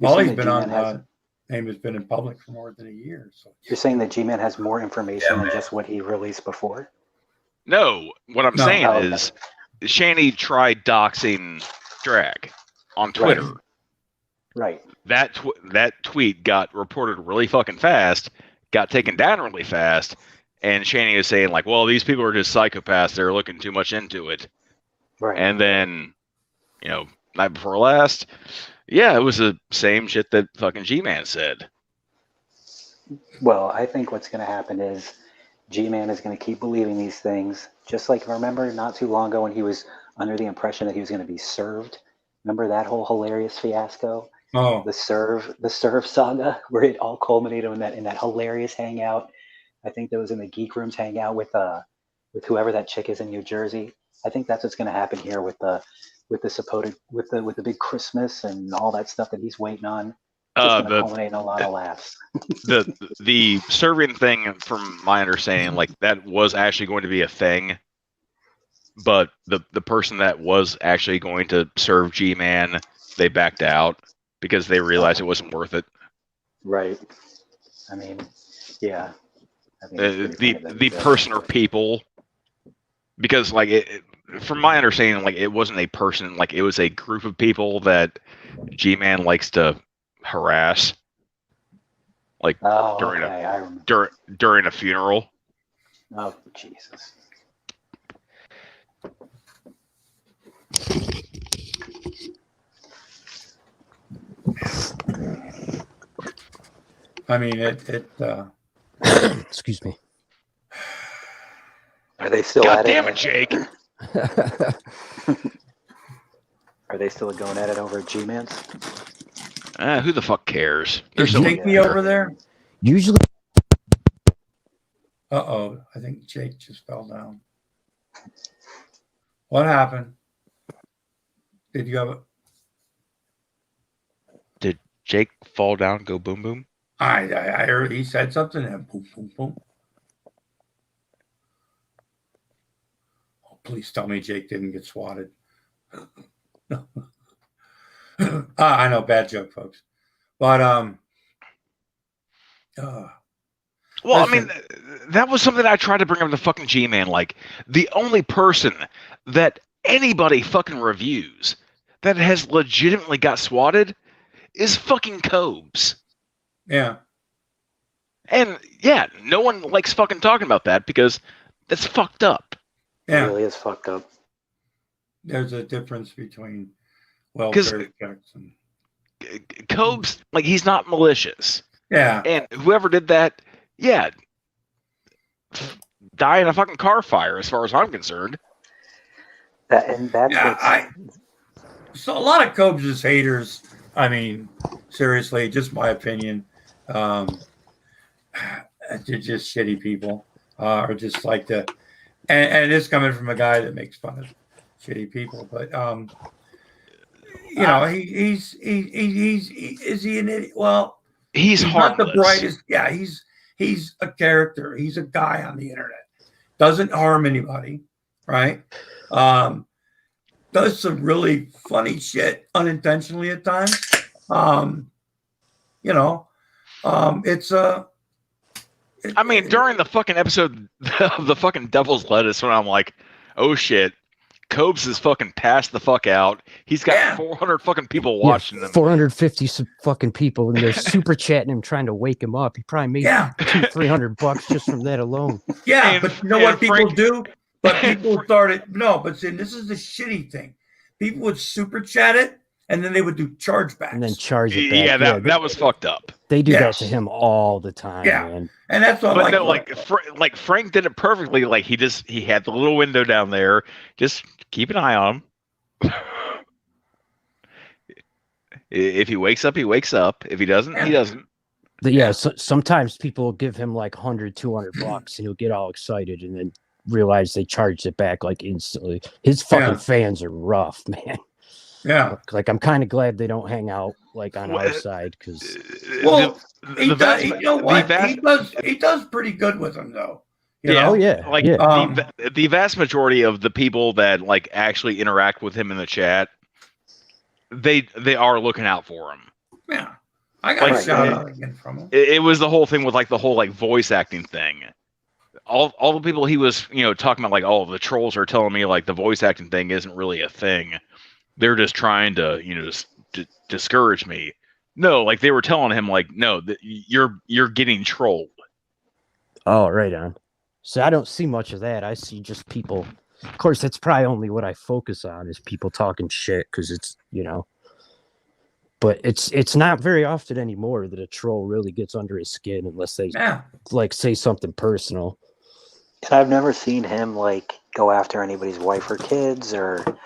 Paulie's been on. Name has been in public for more than a year. So you're saying that G-Man has more information than just what he released before? No, what I'm saying is Shanny tried doxing Drag on Twitter. Right. That tweet got reported really fucking fast, got taken down really fast, and Shanny is saying like, well, these people are just psychopaths. They're looking too much into it. Right. And then, night before last, yeah, it was the same shit that fucking G-Man said. Well, I think what's going to happen is G-Man is going to keep believing these things. Just like, remember not too long ago when he was under the impression that he was going to be served? Remember that whole hilarious fiasco? Oh. The serve saga, where it all culminated in that hilarious hangout. I think that was in the Geek Rooms hangout with whoever that chick is in New Jersey. I think that's what's going to happen here with the big Christmas and all that stuff that he's waiting on. It's going to culminate in a lot of laughs. the serving thing, from my understanding, like that was actually going to be a thing, but the person that was actually going to serve G-Man, they backed out because they realized it wasn't worth it. Right. I mean, yeah. The person or people, because like from my understanding, like it wasn't a person, like it was a group of people that G-Man likes to harass, like during a funeral. Oh Jesus! I mean, Excuse me. they still God at damn it? it, Jake. Are they still going at it over G-Man's? Who the fuck cares? Is There's someone Stinky over there? Usually, Uh-oh. I think Jake just fell down. What happened? Did you have a... Did Jake fall down, go boom boom? I heard he said something and boom, boom, boom. Oh, please tell me Jake didn't get swatted. No. I know, bad joke, folks. But well, listen. I mean, that was something I tried to bring up to fucking G-Man. Like, the only person that anybody fucking reviews that has legitimately got swatted is fucking Cobes. Yeah. And yeah, no one likes fucking talking about that because that's fucked up. Yeah. It really is fucked up. There's a difference between welfare checks and Cobes, like, he's not malicious. yeah. And whoever did that, yeah, die in a fucking car fire as far as I'm concerned. So a lot of Cobes' haters, I mean, seriously, just my opinion, they're just shitty people, or just like to, and it's coming from a guy that makes fun of shitty people, but you know, is he an idiot? Well, he's not the harmless. brightest. Yeah, he's a character. He's a guy on the internet. Doesn't harm anybody, right? Does some really funny shit unintentionally at times. You know, it's I mean, during the fucking episode of the fucking Devil's Lettuce, when I'm like, oh shit, Cobes is fucking passed the fuck out. He's got 400 fucking people watching him. 450 fucking people, and they're super chatting him, trying to wake him up. He probably made $200-300 just from that alone. Yeah, but you know what people do? But people started but see, this is the shitty thing. People would super chat it, and then they would do chargebacks. And then charge it back. Yeah, that was fucked up. They do that to him all the time, man. And that's what. But no, like Frank did it perfectly. Like he had the little window down there. Just keep an eye on him. If he wakes up, he wakes up. If he doesn't, he doesn't. So, sometimes people will give him like $100-200, and he'll get all excited, and then realize they charged it back like instantly. His fucking fans are rough, man. Yeah. Like, I'm kind of glad they don't hang out like on our side, because he does. You know what? He does pretty good with them, though. You know? Like the vast majority of the people that like actually interact with him in the chat, they are looking out for him. Yeah, I got a shout out again from him. It was the whole thing with like the whole like voice acting thing. All the people he was talking about, like, oh, the trolls are telling me like the voice acting thing isn't really a thing. They're just trying to just discourage me. No, like they were telling him like, no, you're getting trolled. Oh, right on. So I don't see much of that. I see just people. Of course, that's probably only what I focus on is people talking shit, because it's but it's not very often anymore that a troll really gets under his skin unless they like say something personal. And I've never seen him like go after anybody's wife or kids or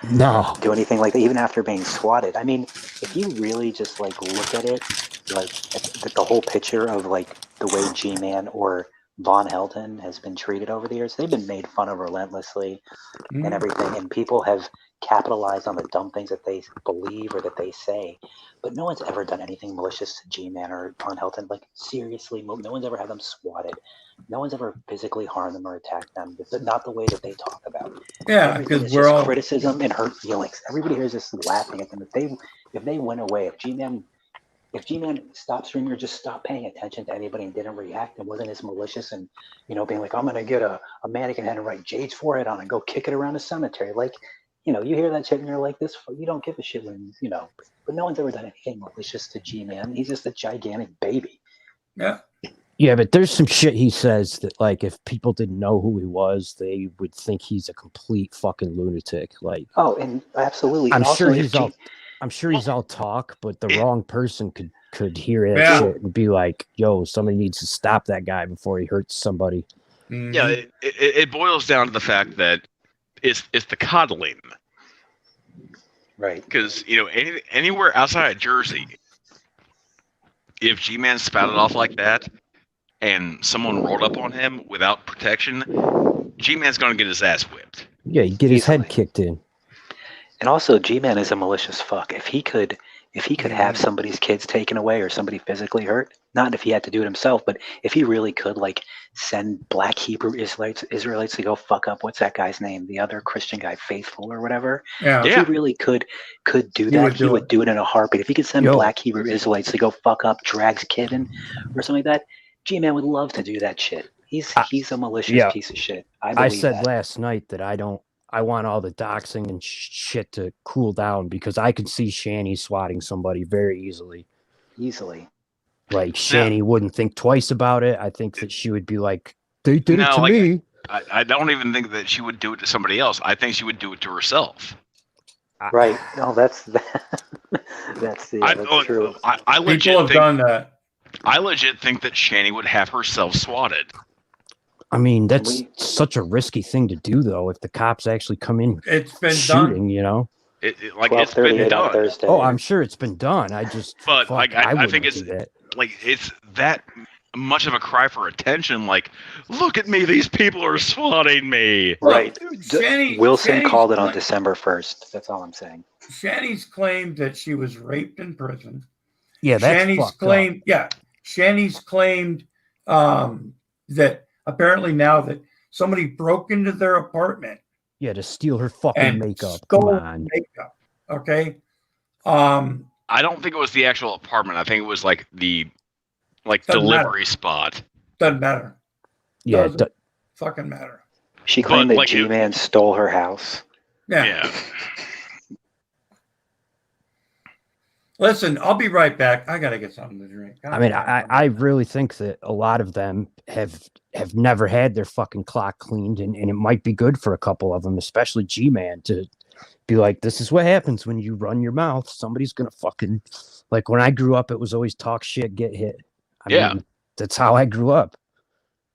do anything like that, even after being swatted. I mean, if you really just like look at it, like the whole picture of like the way G-Man or Von Helton has been treated over the years, they've been made fun of relentlessly and everything, and people have capitalized on the dumb things that they believe or that they say, but no one's ever done anything malicious to G-Man or Von Helton. Like, seriously, no one's ever had them swatted. No one's ever physically harmed them or attacked them, not the way that they talk about. Yeah, because we're just all criticism and hurt feelings. Everybody here is just laughing at them. If they went away, if G-Man stopped streaming or just stopped paying attention to anybody and didn't react and wasn't as malicious and being like, I'm gonna get a mannequin head and write Jade's forehead on and go kick it around a cemetery, like, you hear that shit and you're like, this, you don't give a shit when but no one's ever done anything malicious to G-Man. He's just a gigantic baby. Yeah, but there's some shit he says that, like, if people didn't know who he was, they would think he's a complete fucking lunatic. Like, oh, and absolutely, I'm sure he's all talk, but the wrong person could hear that shit and be like, yo, somebody needs to stop that guy before he hurts somebody. Yeah, it boils down to the fact that it's the coddling. Right. Because, anywhere outside of Jersey, if G-Man spouted off like that and someone rolled up on him without protection, G-Man's going to get his ass whipped. Yeah, he'd get his head kicked in. And also, G-Man is a malicious fuck. If he could have somebody's kids taken away or somebody physically hurt, not if he had to do it himself, but if he really could, like, send black Hebrew Israelites to go fuck up, what's that guy's name? The other Christian guy, Faithful or whatever. Yeah. If he really could do that, he would do it in a heartbeat. If he could send black Hebrew Israelites to go fuck up Drag's kid or something like that, G-Man would love to do that shit. He's a malicious piece of shit. I said last night that I want all the doxing and shit to cool down because I could see Shanny swatting somebody very easily. Like, Shanny wouldn't think twice about it. I think that she would be like, they did it to me. I don't even think that she would do it to somebody else. I think she would do it to herself. Right. No, that's true. I legit People have done that. I legit think that Shanny would have herself swatted. I mean, that's such a risky thing to do, though. If the cops actually come in, it's been shooting, you know. It's been done. Thursday. Oh, I'm sure it's been done. I think it's that much of a cry for attention. Like, look at me, these people are swatting me. Right. Wilson Shanny's called it on December 1st. That's all I'm saying. Shanny's claimed that she was raped in prison. Yeah, that's Shanny's claimed. Yeah, Shanny's claimed that apparently now that somebody broke into their apartment. Yeah, to steal her fucking makeup. Come on. Makeup. Okay. I don't think it was the actual apartment. I think it was like the delivery spot. Doesn't matter. Yeah, doesn't fucking matter. She claimed that G-Man stole her house. Yeah. Listen, I'll be right back. I gotta get something to drink. I mean, I really think that a lot of them have never had their fucking clock cleaned, and it might be good for a couple of them, especially G-Man, to be like, this is what happens when you run your mouth. Somebody's gonna fucking, like, when I grew up, it was always talk shit, get hit. I mean, that's how I grew up.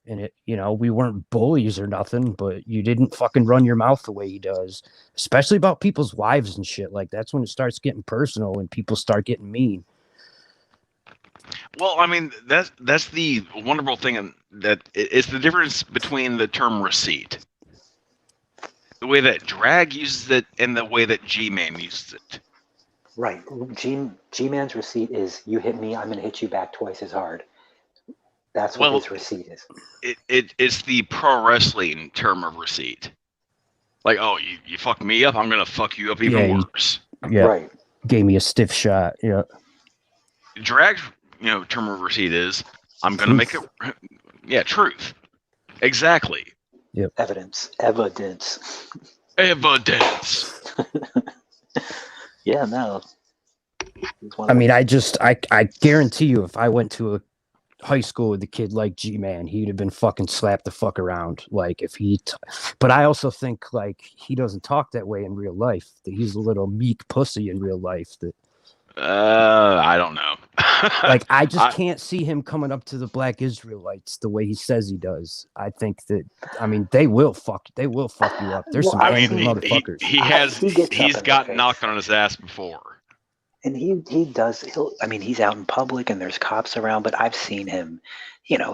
And it, we weren't bullies or nothing, but you didn't fucking run your mouth the way he does, especially about people's wives and shit. Like, that's when it starts getting personal and people start getting mean. Well, I mean, that's the wonderful thing, that it's the difference between the term receipt, the way that Drag uses it and the way that G-Man uses it. Right. G-Man's receipt is, you hit me, I'm going to hit you back twice as hard. That's what his receipt is. It's the pro wrestling term of receipt. Like, oh, you fucked me up, I'm going to fuck you up even worse. Yeah. Right. Gave me a stiff shot. Yeah. Drag's, term of receipt is, I'm going to make it. Yeah, truth. Exactly. Yep. Evidence. Yeah, no. I mean, I guarantee you, if I went to a high school with a kid like G-Man, he'd have been fucking slapped the fuck around. Like, if he but I also think, like, he doesn't talk that way in real life, that he's a little meek pussy in real life. That I don't know. Like, I just can't see him coming up to the black Israelites the way he says he does. I think that, I mean, they will fuck you up. There's some angry motherfuckers. He's gotten knocked on his ass before. And he does. He's out in public and there's cops around, but I've seen him.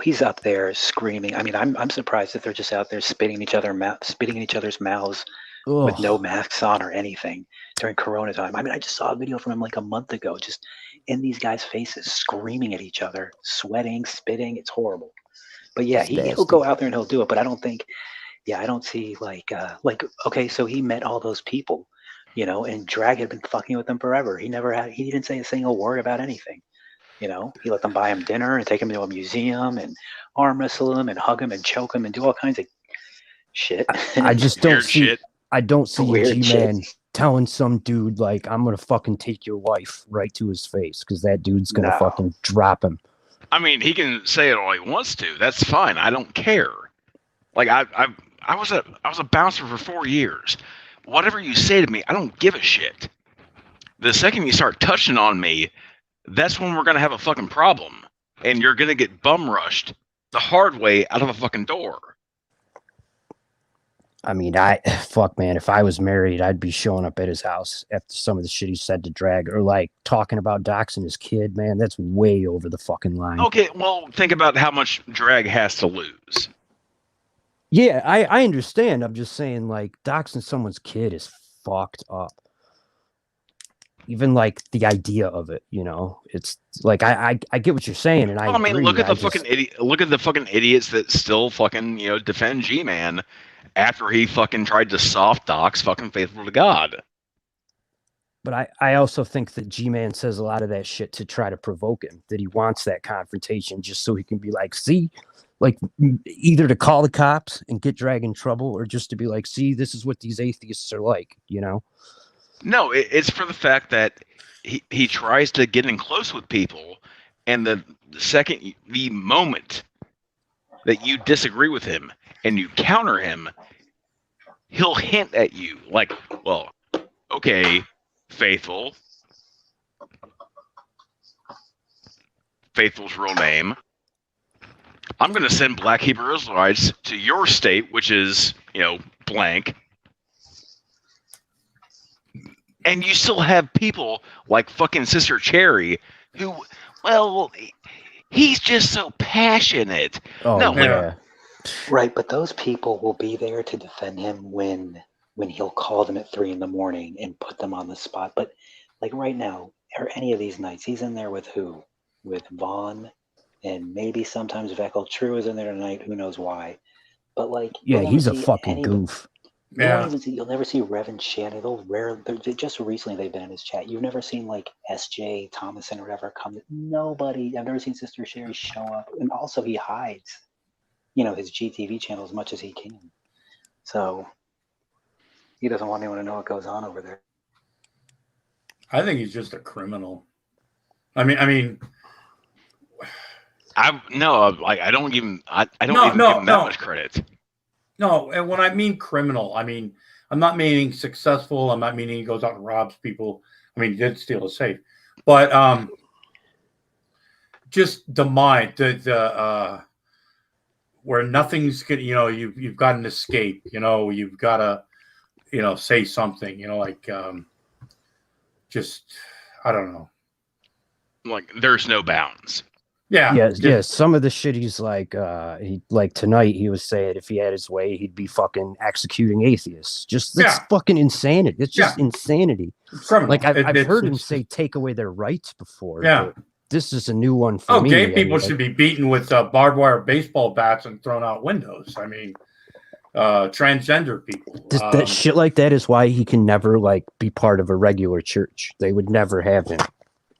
He's up there screaming. I mean, I'm surprised if they're just out there spitting in each other's mouths with no masks on or anything during Corona time. I mean, I just saw a video from him like a month ago, just in these guys' faces, screaming at each other, sweating, spitting. It's horrible. But yeah, he'll go out there and he'll do it. But I don't think. Yeah, I don't see like okay, so he met all those people. And Drag had been fucking with them forever. He didn't say a single word about anything. He let them buy him dinner and take him to a museum and arm wrestle him and hug him and choke him and do all kinds of shit. I just don't see G-Man telling some dude, like, I'm going to fucking take your wife right to his face, because that dude's going to fucking drop him. I mean, he can say it all he wants to. That's fine. I don't care. Like, I was a bouncer for 4 years. Whatever you say to me, I don't give a shit. The second you start touching on me, that's when we're going to have a fucking problem. And you're going to get bum rushed the hard way out of a fucking door. I mean, fuck, man. If I was married, I'd be showing up at his house after some of the shit he said to Drag, or like talking about doxing his kid. Man, that's way over the fucking line. Okay, well, think about how much Drag has to lose. Yeah, I understand. I'm just saying, like, doxing someone's kid is fucked up. Even like the idea of it, you know, it's like I get what you're saying, and I mean, agree. look at the fucking idiot. Look at the fucking idiots that still fucking defend G-Man after he fucking tried to soft dox fucking Faithful to God. But I also think that G-Man says a lot of that shit to try to provoke him, that he wants that confrontation just so he can be like, see, like either to call the cops and get Drag in trouble, or just to be like, see, this is what these atheists are like, you know? No, it's for the fact that he tries to get in close with people, and the moment that you disagree with him and you counter him, he'll hint at you like, well, okay, Faithful's real name. I'm going to send Black Hebrew Israelites to your state, which is, blank. And you still have people like fucking Sister Cherry who, well, he's just so passionate. Oh, no, yeah. Right, but those people will be there to defend him when he'll call them at 3 a.m. and put them on the spot. But like right now, or any of these nights, he's in there with who? With Vaughn, and maybe sometimes Veckel. True is in there tonight. Who knows why? But like, yeah, he's a fucking goof. You'll never see Reverend Shannon. Just recently they've been in his chat. You've never seen like S.J. Thomason or whatever come. Nobody. I've never seen Sister Sherry show up, and also he hides, his GTV channel as much as he can. So he doesn't want anyone to know what goes on over there. I think he's just a criminal. I don't even give him that much credit. No, and when I mean criminal, I'm not meaning successful. I'm not meaning he goes out and robs people. I mean, he did steal a safe, but just the mind, the where nothing's good. You've got an escape. You've got to, say something. Like just I don't know. Like there's no bounds. Yeah. Some of the shit he's like, he like tonight he was saying if he had his way, he'd be fucking executing atheists. That's fucking insanity. It's just insanity. Like I've heard him say take away their rights before. Yeah. This is a new one for me. Gay people should be beaten with barbed wire baseball bats and thrown out windows. Transgender people. That shit like that is why he can never like be part of a regular church. They would never have him.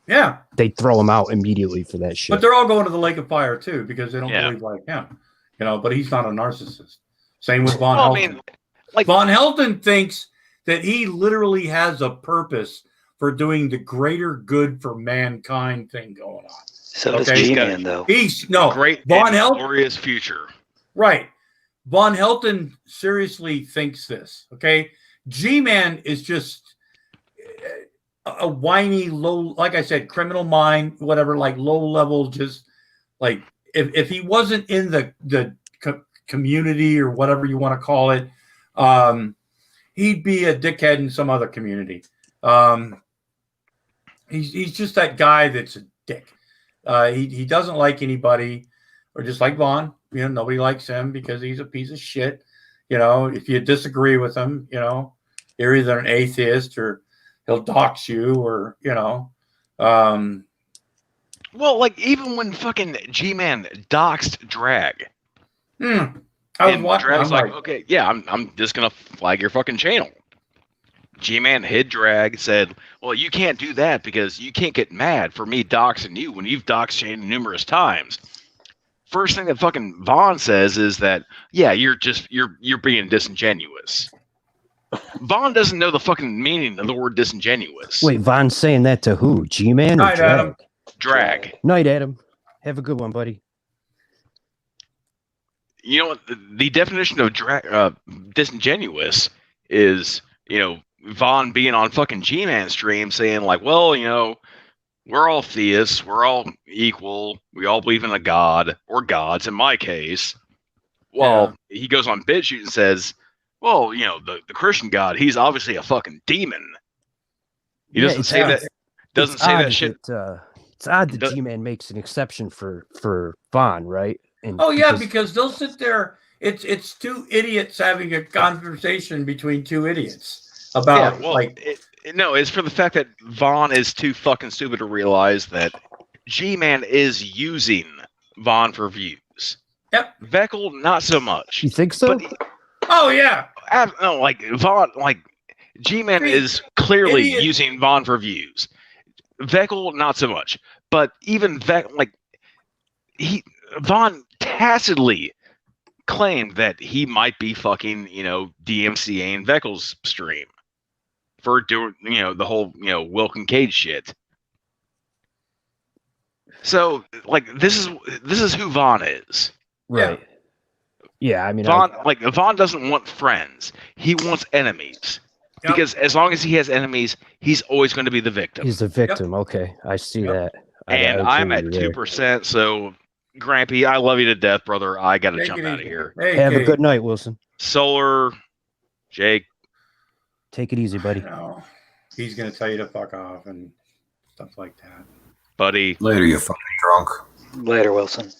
Yeah, they'd throw him out immediately for that shit. But they're all going to the lake of fire too because they don't believe like him, But he's not a narcissist. Same with Von Helton. Von Helton thinks that he literally has a purpose for doing the greater good for mankind thing going on. So does G-Man, though. Great Von Helton, glorious future. Right, Von Helton seriously thinks this. Okay, G-Man is just a whiny, low, like I said, criminal mind, whatever, like low level, just like if he wasn't in the community or whatever you want to call it, he'd be a dickhead in some other community. He's just that guy that's a dick. He doesn't like anybody, or just like Vaughn, nobody likes him because he's a piece of shit. If you disagree with him, you're either an atheist or he'll dox you, or well, like even when fucking G-Man doxed Drag, and Drag's like, okay, yeah, I'm just gonna flag your fucking channel. G-Man hid Drag, said, well, you can't do that because you can't get mad for me doxing you when you've doxed Shane numerous times. First thing that fucking Vaughn says is that, yeah, you're being disingenuous. Vaughn doesn't know the fucking meaning of the word disingenuous. Wait, Vaughn's saying that to who? G-Man or Night, Drag? Adam. Drag. Night, Adam. Have a good one, buddy. You know what? The definition of disingenuous is, Vaughn being on fucking G-Man stream saying like, well, we're all theists, we're all equal, we all believe in a god, or gods in my case. Well, he goes on BitChute and says, Well, you know, the Christian God, he's obviously a fucking demon. He doesn't say that. Doesn't say that shit. It's odd that G-Man makes an exception for Vaughn, right? And because they'll sit there. It's two idiots having a conversation between two idiots about no, it's for the fact that Vaughn is too fucking stupid to realize that G-Man is using Vaughn for views. Yep. Veckel, not so much. You think so? Oh yeah. No, like Vaughn, like G-Man is clearly using Vaughn for views. Veckel, not so much. But even Vaughn tacitly claimed that he might be fucking, you know, DMCAing Veckel's stream for doing, you know, the whole, you know, Will Kincaid shit. So, like, this is who Vaughn is. Right. Yeah, I mean, Vaughn doesn't want friends. He wants enemies. Yep. Because as long as he has enemies, he's always going to be the victim. He's the victim. Yep. Okay, I see that. And I'm at 2%, so Grampy, I love you to death, brother. I got to jump out of here. Hey, have a good night, Wilson. Solar, Jake. Take it easy, buddy. He's going to tell you to fuck off and stuff like that. Buddy. Later, you fucking drunk. Later, Wilson.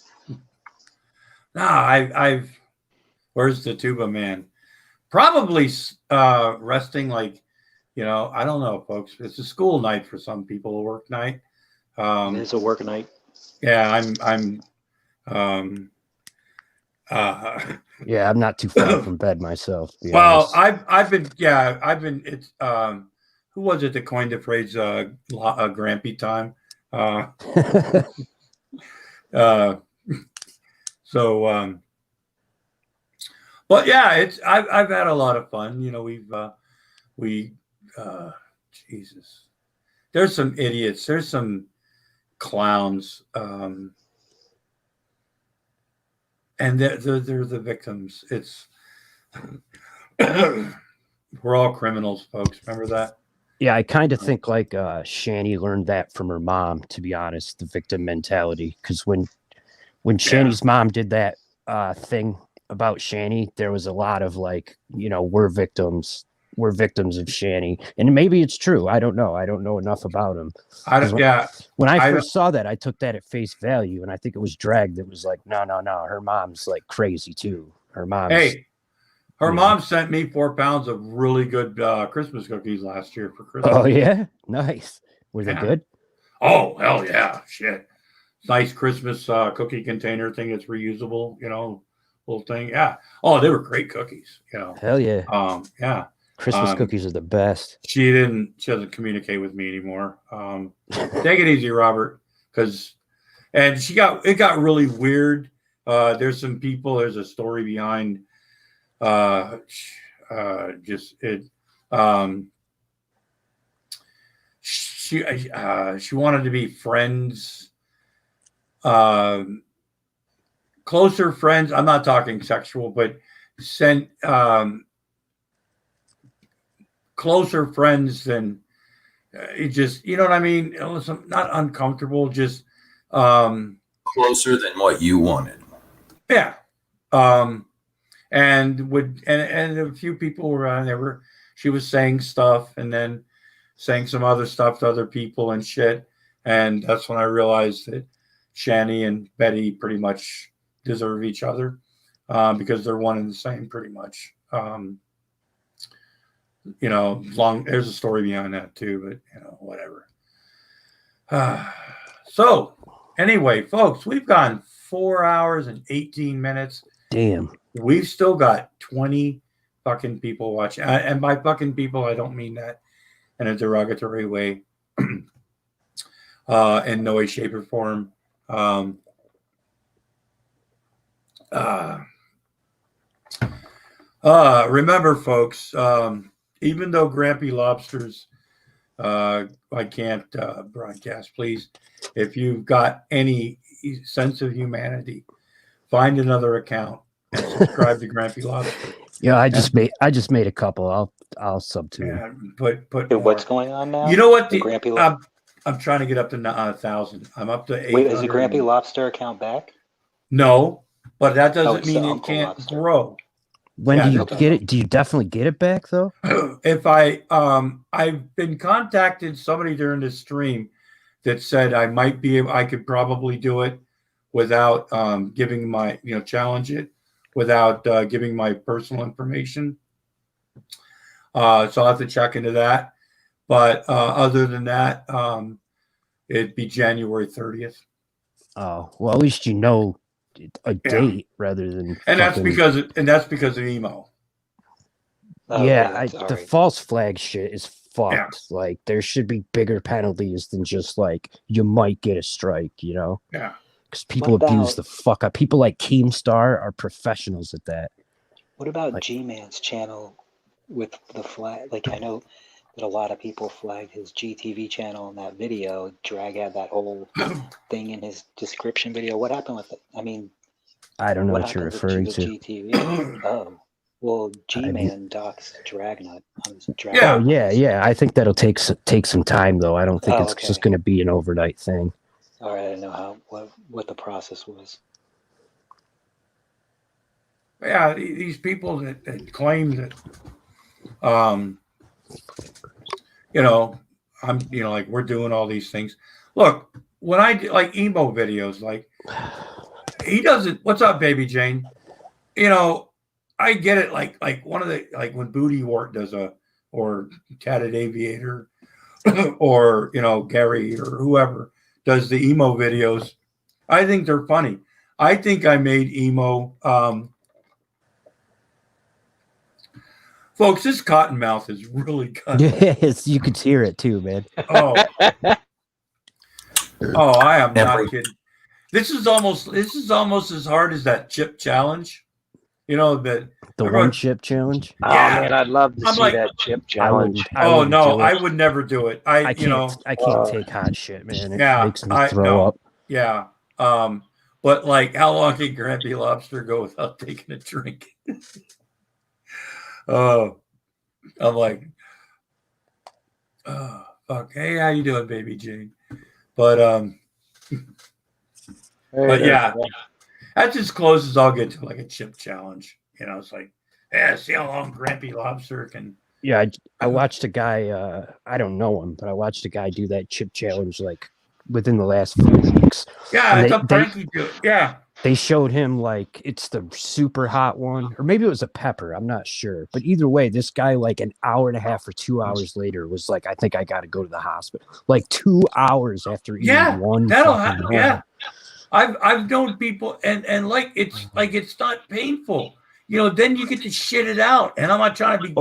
I've where's the tuba man? Probably resting, like, you know, I don't know, folks. It's a school night for some people, a work night. It's a work night. Yeah, I'm yeah, I'm not too far from bed myself. Well, I've been it's who was it that coined the phrase grampy time? But yeah, I've had a lot of fun. You know, Jesus, there's some idiots, there's some clowns, and they're the victims. It's we're all criminals, folks. Remember that? Yeah, I kind of think like Shani learned that from her mom, to be honest, the victim mentality. Because when Shani's mom did that thing about Shani, there was a lot of like, you know, we're victims of Shani. And maybe it's true. I don't know. I don't know enough about him. When I first saw that, I took that at face value, and I think it was Drag that was like, no, her mom's like crazy too. Her mom sent me 4 pounds of really good Christmas cookies last year for Christmas. Oh yeah, nice. Was it good? Oh hell yeah, shit! Nice Christmas cookie container thing that's reusable. You know, little thing. Yeah. Oh, they were great cookies. You know. Hell yeah. Yeah. Christmas cookies are the best. She doesn't communicate with me anymore. Take it easy, Robert, and it got really weird. There's a story behind. She wanted to be friends, closer friends. I'm not talking sexual, but sent closer friends than it just, you know what I mean? It was not uncomfortable, just closer than what you wanted. Yeah. And a few people were on there. She was saying stuff and then saying some other stuff to other people and shit. And that's when I realized that Shani and Betty pretty much deserve each other because they're one and the same pretty much. You know, there's a story behind that too, but you know, whatever. So anyway, folks, we've gone 4 hours and 18 minutes. Damn. We've still got 20 fucking people watching. And by fucking people, I don't mean that in a derogatory way. In no way, shape, or form. Remember, folks, even though Grampy Lobsters, I can't broadcast, please, if you've got any sense of humanity, find another account and subscribe to Grampy Lobster. Yeah, I just made a couple. I'll sub to you. Put what's going on now? You know what? Grampy I'm trying to get up to 1,000. I'm up to 800. Wait, is the Grampy Lobster account back? No, but that doesn't mean it can't grow. When do you get it? Do you definitely get it back though? If I've been contacted somebody during this stream that said I could probably do it without giving my, challenge it without giving my personal information. So I'll have to check into that. But other than that, it'd be January 30th. Oh, well, at least you know a date rather than. And that's because of emo. Yeah, the false flag shit is fucked. Yeah. Like, there should be bigger penalties than just like you might get a strike, Yeah. Because people abuse the fuck up. People like Keemstar are professionals at that. What about G-Man's channel with the flag? Like, I know that a lot of people flagged his GTV channel in that video. Drag had that whole thing in his description video. What happened with it? I mean, I don't know what you're referring to. GTV? Oh, well, G-Man docs Dragnut. Yeah. Oh, yeah. I think that'll take some time, though. I don't think it's just going to be an overnight thing. All right, I didn't know what the process was. Yeah, these people that claim that, like we're doing all these things. Look, when I do like emo videos, like he doesn't. What's up, Baby Jane? I get it. Like one of the when Booty Wart does or Tatted Aviator, or Gary or whoever does the emo videos. I think they're funny. I think I made emo. Folks, this cottonmouth is really good. Yes, you could hear it too, man. Oh, I am not kidding. This is almost as hard as that chip challenge. The one chip challenge. Oh man, I'd love to see that chip challenge. I would never do it. I can't take hot shit, man. It makes me throw up. Yeah. But like, how long can Grampy Lobster go without taking a drink? I'm like, fuck. Hey, how you doing, Baby Jane? But yeah, that's as close as I'll get to like a chip challenge. It's like, see how long Grampy Lobster can. Yeah, I watched a guy. I don't know him, but I watched a guy do that chip challenge like within the last few weeks. Yeah, it's a Frankie do it. Yeah. They showed him like it's the super hot one, or maybe it was a pepper. I'm not sure, but either way, this guy like an hour and a half or 2 hours later was like, "I think I got to go to the hospital." Like 2 hours after eating one. That'll happen. Yeah, I've known people, and like it's not painful. Then you get to shit it out, and I'm not trying to be.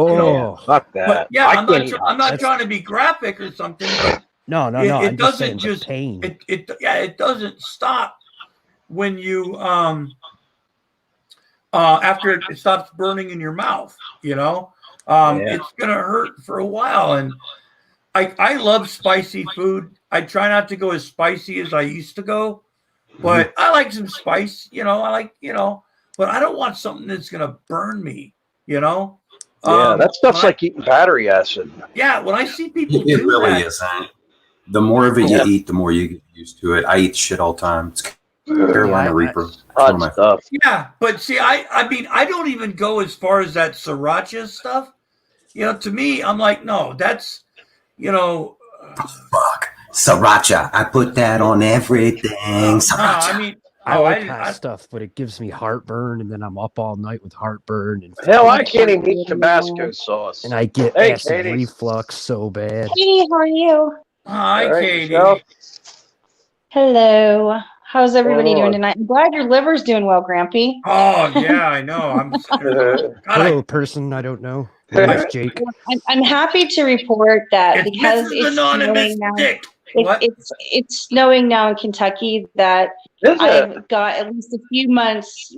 Fuck that. But yeah, I'm not trying to be graphic or something. But no. It doesn't just pain. It doesn't stop. When you after it stops burning in your mouth, it's gonna hurt for a while. And I love spicy food. I try not to go as spicy as I used to go, but I like some spice. But I don't want something that's gonna burn me. That stuff's like eating battery acid. Yeah, when I see people, it really is. The more of it you eat, the more you get used to it. I eat shit all the time. It's Carolina Reaper. Stuff. Yeah, but see, I mean, I don't even go as far as that sriracha stuff. To me, I'm like, no, that's, fuck sriracha. I put that on everything. Sriracha. I mean, I like hot stuff, but it gives me heartburn, and then I'm up all night with heartburn. And hell, I can't even eat Tabasco sauce. And I get acid reflux so bad. Katie, how are you? Hi, Katie. Hello. How's everybody doing tonight? I'm glad your liver's doing well, Grampy. Oh, yeah, I know. Hello, person I don't know. It's Jake. I'm happy to report that because it's snowing now. It's snowing now in Kentucky that I've got at least a few months,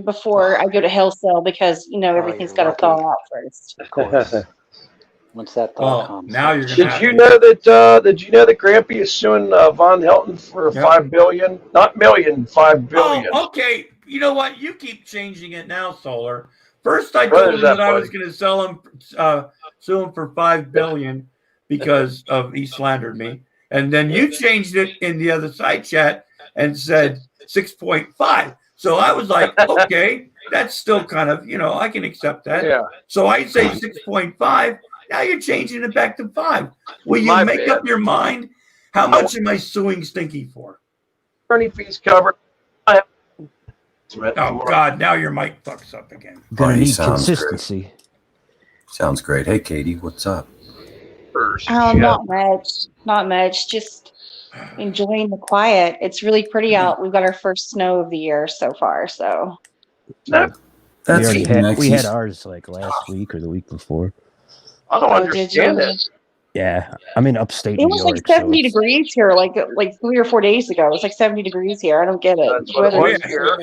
before I go to Hillsdale because everything's got to thaw out first. Of course. Once that thought comes. Now you're. Did you know that Grampy is suing Von Helton for $5 billion? Not million, $5 billion. Oh, okay. You know what? You keep changing it now, Solar. First, I told him that I was going to sue him for $5 billion because he slandered me, and then you changed it in the other side chat and said 6.5. So I was like, okay, that's still kind of, I can accept that. Yeah. So I say 6.5. Now you're changing it back to 5. Will you make up your mind? How much am I suing Stinky for? Attorney fees covered. Oh God! Now your mic fucks up again. Gonna need sounds consistency. Great. Sounds great. Hey, Katie, what's up? Not much. Not much. Just enjoying the quiet. It's really pretty out. We've got our first snow of the year so far. So That's we had ours like last week or the week before. I don't understand it. Yeah, I'm in upstate it New was York. like 70 degrees here, like 3 or 4 days ago. It was like 70 degrees here. I don't get it. That's what it was here.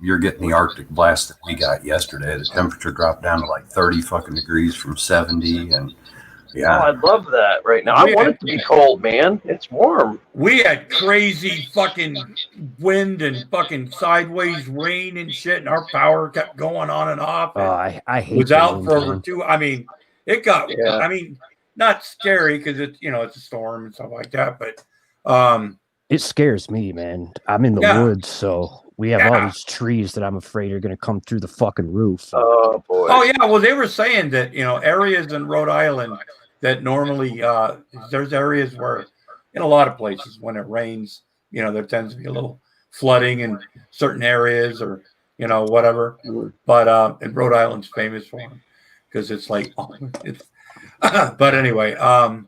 You're getting the Arctic blast that we got yesterday. The temperature dropped down to like 30 fucking degrees from 70, and yeah, I love that right now. I want it to be cold, man. It's warm. We had crazy fucking wind and fucking sideways rain and shit, and our power kept going on and off. Oh, I hate was the out wind, for over man. 2. I mean, it got. Yeah. I mean, not scary because it's it's a storm and stuff like that, but it scares me, man. I'm in the woods, so we have all these trees that I'm afraid are gonna come through the fucking roof. Oh boy. Oh yeah, well they were saying that areas in Rhode Island that normally there's areas where in a lot of places when it rains, there tends to be a little flooding in certain areas or whatever. But and Rhode Island's famous for them because it's like it's. But anyway, I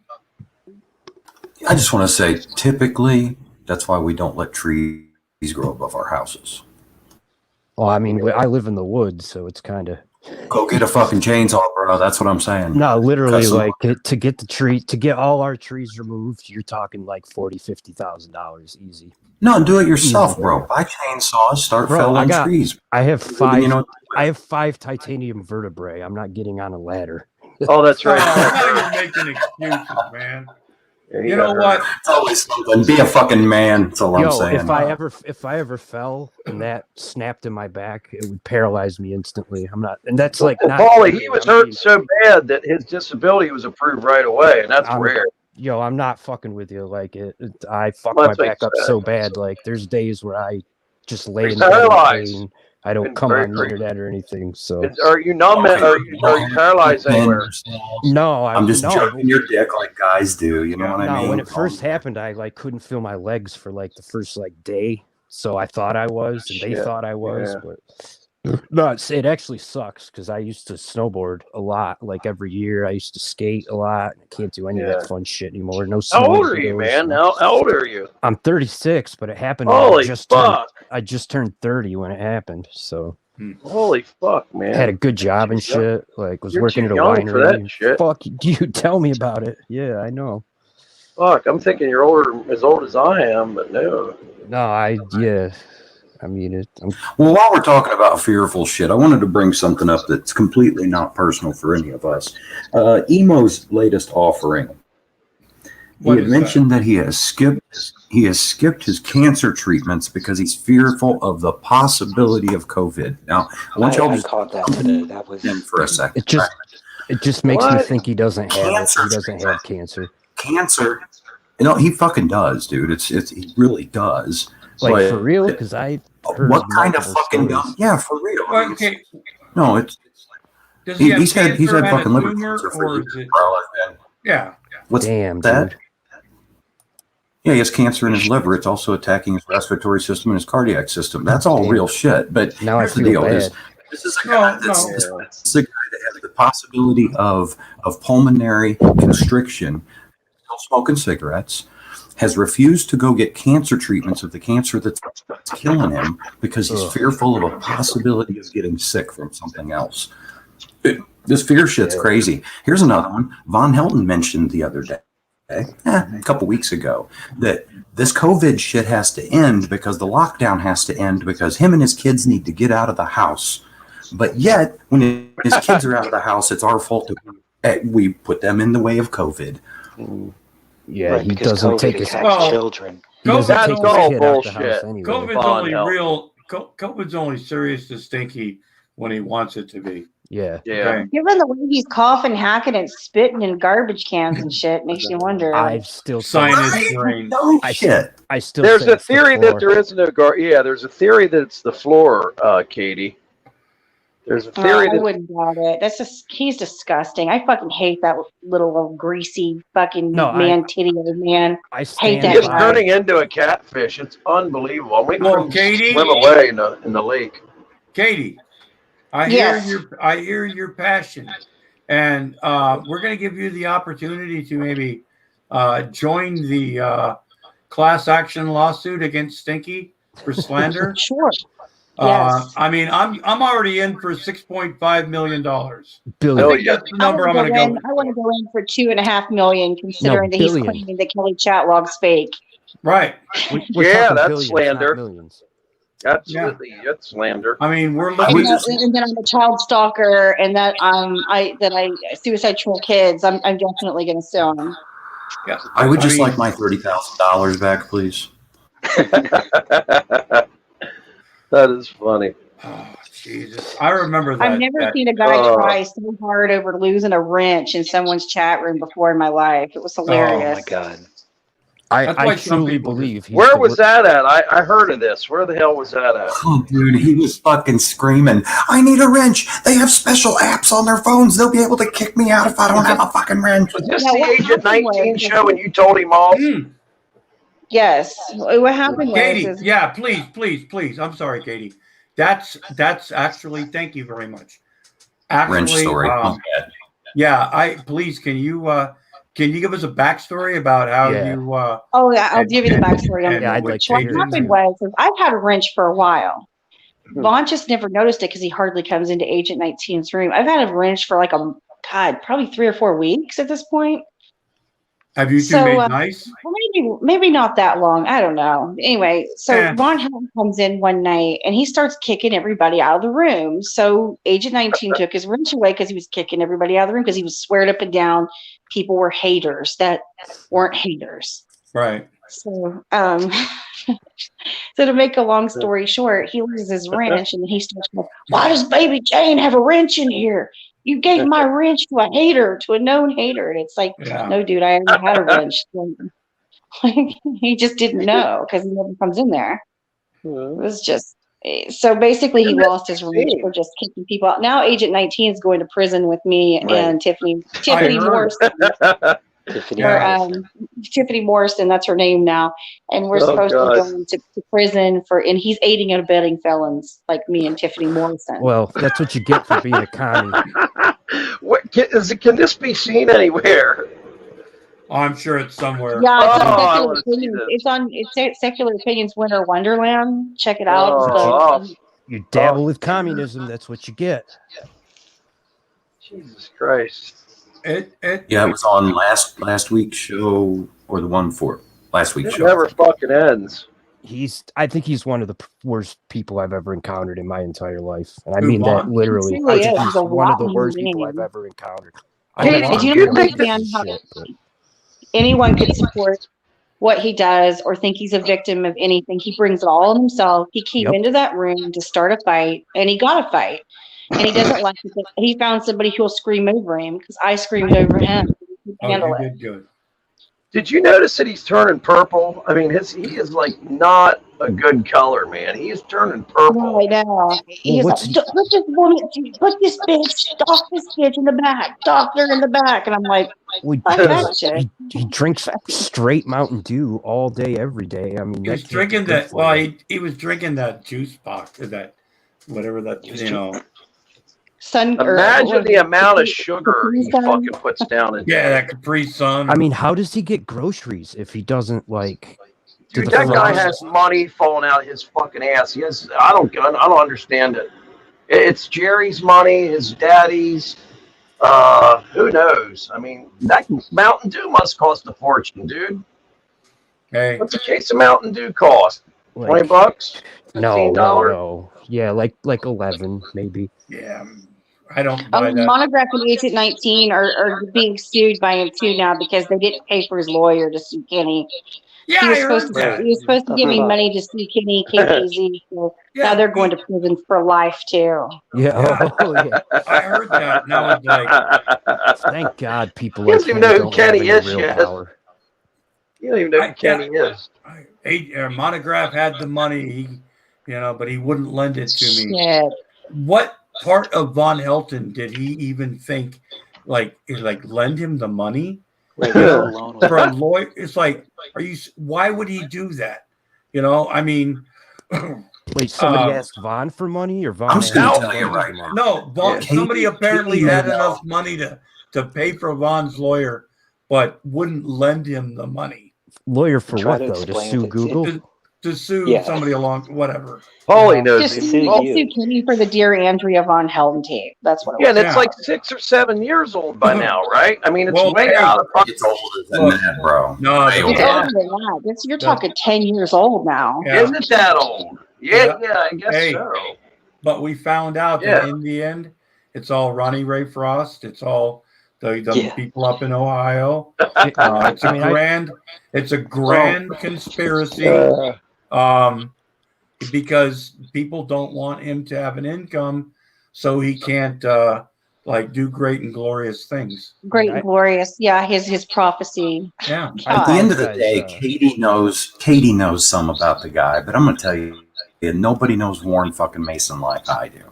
just want to say, typically that's why we don't let trees grow above our houses. Well, I mean, I live in the woods, so it's kind of. Go get a fucking chainsaw, bro. That's what I'm saying. No, literally, like to get all our trees removed, you're talking like $40,000-$50,000 easy. No, do it yourself, bro. Buy chainsaws, start felling trees. I have 5. I have 5 titanium vertebrae. I'm not getting on a ladder. Oh, that's right. Now you're making excuses, man. You know what? It's always something. Be a fucking man. That's all I'm saying. If I ever fell and that snapped in my back, it would paralyze me instantly. I'm not, and that's like not. Paulie, he was hurt so bad that his disability was approved right away, and that's rare. Yo, I'm not fucking with you. Like I fucked my back up so bad. Like there's days where I just lay in pain. I don't come on the internet or anything. So are you numb? Are you paralyzed anywhere? No, I'm just jerking your dick like guys do. You know what I mean? When it first happened, I like couldn't feel my legs for like the first like day. So I thought I was, and they thought I was, but no, it actually sucks because I used to snowboard a lot. Like every year, I used to skate a lot. I can't do any of that fun shit anymore. No. How old are you, man? How old are you? I'm 36, but it happened. Holy fuck! I just turned 30 when it happened. So. Holy fuck, man! Had a good job and shit. Like was working at a winery. For that shit. Fuck you! Tell me about it. Yeah, I know. Fuck, I'm thinking you're as old as I am, but no. No, I mean, well, while we're talking about fearful shit, I wanted to bring something up that's completely not personal for any of us. Emo's latest offering. He had mentioned that he has skipped his cancer treatments because he's fearful of the possibility of COVID. Now, I want y'all to caught that today. That was in for a second. It just makes me think he doesn't have cancer. He doesn't have cancer. Cancer. He fucking does, dude. He really does. Like for real? Because I heard what kind of fucking yeah, for real. Well, okay. No, it's he's had fucking liver cancer for years. Yeah. What's damn that? Dude. Yeah, he has cancer in his liver. It's also attacking his respiratory system and his cardiac system. That's all real shit. But now here's the deal: this is a guy that's a guy that has the possibility of pulmonary constriction, still smoking cigarettes. Has refused to go get cancer treatments of the cancer that's killing him because he's fearful of a possibility of getting sick from something else. This fear shit's crazy. Here's another one. Von Helton mentioned the other day, a couple weeks ago, that this COVID shit has to end because the lockdown has to end because him and his kids need to get out of the house. But yet, when his kids are out of the house, it's our fault that we put them in the way of COVID. Yeah, right, he doesn't COVID take his children. COVID's all bullshit. Anyway. COVID's only serious to Stinky when he wants it to be. Yeah. Yeah. Given the way he's coughing, hacking, and spitting in garbage cans and shit, makes you wonder. I've still Sinus drain. I still There's say a it's the theory that floor. there is no Yeah, there's a theory that it's the floor, Katie. There's a theory I that wouldn't doubt it. That's just he's disgusting. I fucking hate that little greasy fucking titty old man. I hate he that is guy. turning into a catfish. It's unbelievable. We Well, can Katie- swim away in the lake. Katie, I hear your passion, and we're going to give you the opportunity to maybe join the class action lawsuit against Stinky for slander. Sure. Yes. I mean, I'm already in for $6.5 million. Billion. I think that's the number I'm going to go with. I want to go in for $2.5 million, considering that he's billion. claiming that Kelly Chatlog's fake. Right. We're Yeah, talking that's billions, slander. not millions. Absolutely, that's slander. I mean, we're And, looking. and then I'm a child stalker, and that I suicide troll kids. I'm definitely going to sue him. Yeah. I would just like my $30,000 back, please. That is funny. Oh, Jesus. I remember that. I've never seen a guy try so hard over losing a wrench in someone's chat room before in my life. It was hilarious. Oh my god. I truly believe he's Where was that at? I heard of this. Where the hell was that at? Oh, dude, he was fucking screaming, I need a wrench. They have special apps on their phones. They'll be able to kick me out if I don't have a fucking wrench. Was this the Agent 19 show and you told him off? Yes. What happened Katie, was yeah, please. I'm sorry, Katie. That's actually, thank you very much. Actually, Wrench story. yeah, please, can you give us a backstory about how you oh yeah, I'll give you the backstory on I'd what like to hear it happened too. was I've had a wrench for a while. Vaughn just never noticed it because he hardly comes into Agent 19's room. I've had a wrench for like probably 3 or 4 weeks at this point. Have you two made nice? Well, maybe not that long. I don't know. Anyway, so Vaughn comes in one night and he starts kicking everybody out of the room. So Agent 19 took his wrench away because he was kicking everybody out of the room because he was swearing up and down people were haters that weren't haters. Right. So, so to make a long story short, he loses his wrench and he starts going, why does Baby Jane have a wrench in here? You gave my wrench to a hater, to a known hater. And it's like, no, dude, I already had a wrench. He just didn't know because he never comes in there. It was just, so basically he lost his wrench for just kicking people out. Now Agent 19 is going to prison with me and Tiffany Morrison. Tiffany Morrison, that's her name now. And we're supposed to go into prison and he's aiding and abetting felons like me and Tiffany Morrison. Well, that's what you get for being a commie. Can this be seen anywhere? Oh, I'm sure it's somewhere. Yeah, it's Secular Opinions Winter Wonderland. Check it out. You dabble with communism, that's what you get. Jesus Christ. Yeah, it was on last week's show or the one before last week's show. It never fucking ends. I think he's one of the worst people I've ever encountered in my entire life, and I mean that literally. He really I think is. he's He's a one of the rotten worst being. people I've ever encountered. Do you understand how anyone could support what he does or think he's a victim of anything? He brings it all on himself. He came into that room to start a fight, and he got a fight. And he doesn't like it. He found somebody who'll scream over him because I screamed over him. He could handle it. Good. Did you notice that he's turning purple? I mean, he is like not a good color, man. He is turning purple. I know. He's like, put this woman, put this bitch, stalk this bitch in the back, stalk her in the back. And I'm like, he drinks straight Mountain Dew all day, every day. I mean, he was drinking that. Well, he was drinking that juice box, that whatever that Imagine the amount of sugar he fucking puts down in. Yeah, that Capri Sun. I mean, how does he get groceries if he doesn't like? Dude, that guy has money falling out of his fucking ass. He has. I don't understand it. It's Jerry's money, his daddy's. Who knows? I mean, that Mountain Dew must cost a fortune, dude. Hey, what's a case of Mountain Dew cost? $20? No. Yeah, like 11 maybe. Yeah, I don't buy that. Monograph and Agent 19 are being sued by him too now because they didn't pay for his lawyer to sue Kenny. Yeah, he was I supposed heard to. that. He was supposed to give me money to sue Kenny KKZ. So now they're going to prison for life too. Yeah. Oh, yeah. I heard that. And I was like, thank God people He like doesn't him even know who don't have Kenny any is real yet. power. You don't even know who Kenny is. Monograph had the money, but he wouldn't lend it to me. Shit. What part of Von Helton did he even think, like lend him the money? Right, For a lawyer, it's like, why would he do that? I mean, wait, somebody asked Vaughn for money, or Vaughn? I'm just going to tell you right now. No, Vaughn. Somebody apparently Katie had may enough know. money to pay for Vaughn's lawyer, but wouldn't lend him the money. Lawyer for Try what to though? To explain sue it. Google? To sue Yeah. somebody along, whatever. Paulie knows. Just It's sue you. Kenny for the Dear Andrea Von Helden tape. That's what it Yeah, was. and it's like 6 or 7 years old by now, right? I mean, it's Well, way hey, out of pocket. It's older than that, bro. No, Way It's older. older than that. You're talking 10 years old now. Yeah. Isn't that old? Yeah, I guess Hey, so. But we found out that in the end, it's all Ronnie Ray Frost. It's all the people up in Ohio. It's a grand conspiracy. Because people don't want him to have an income, so he can't do great and glorious things. Great and glorious. Yeah, his prophecy. Yeah. At the end of the day, Katie knows some about the guy, but I'm going to tell you, nobody knows Warren fucking Mason like I do.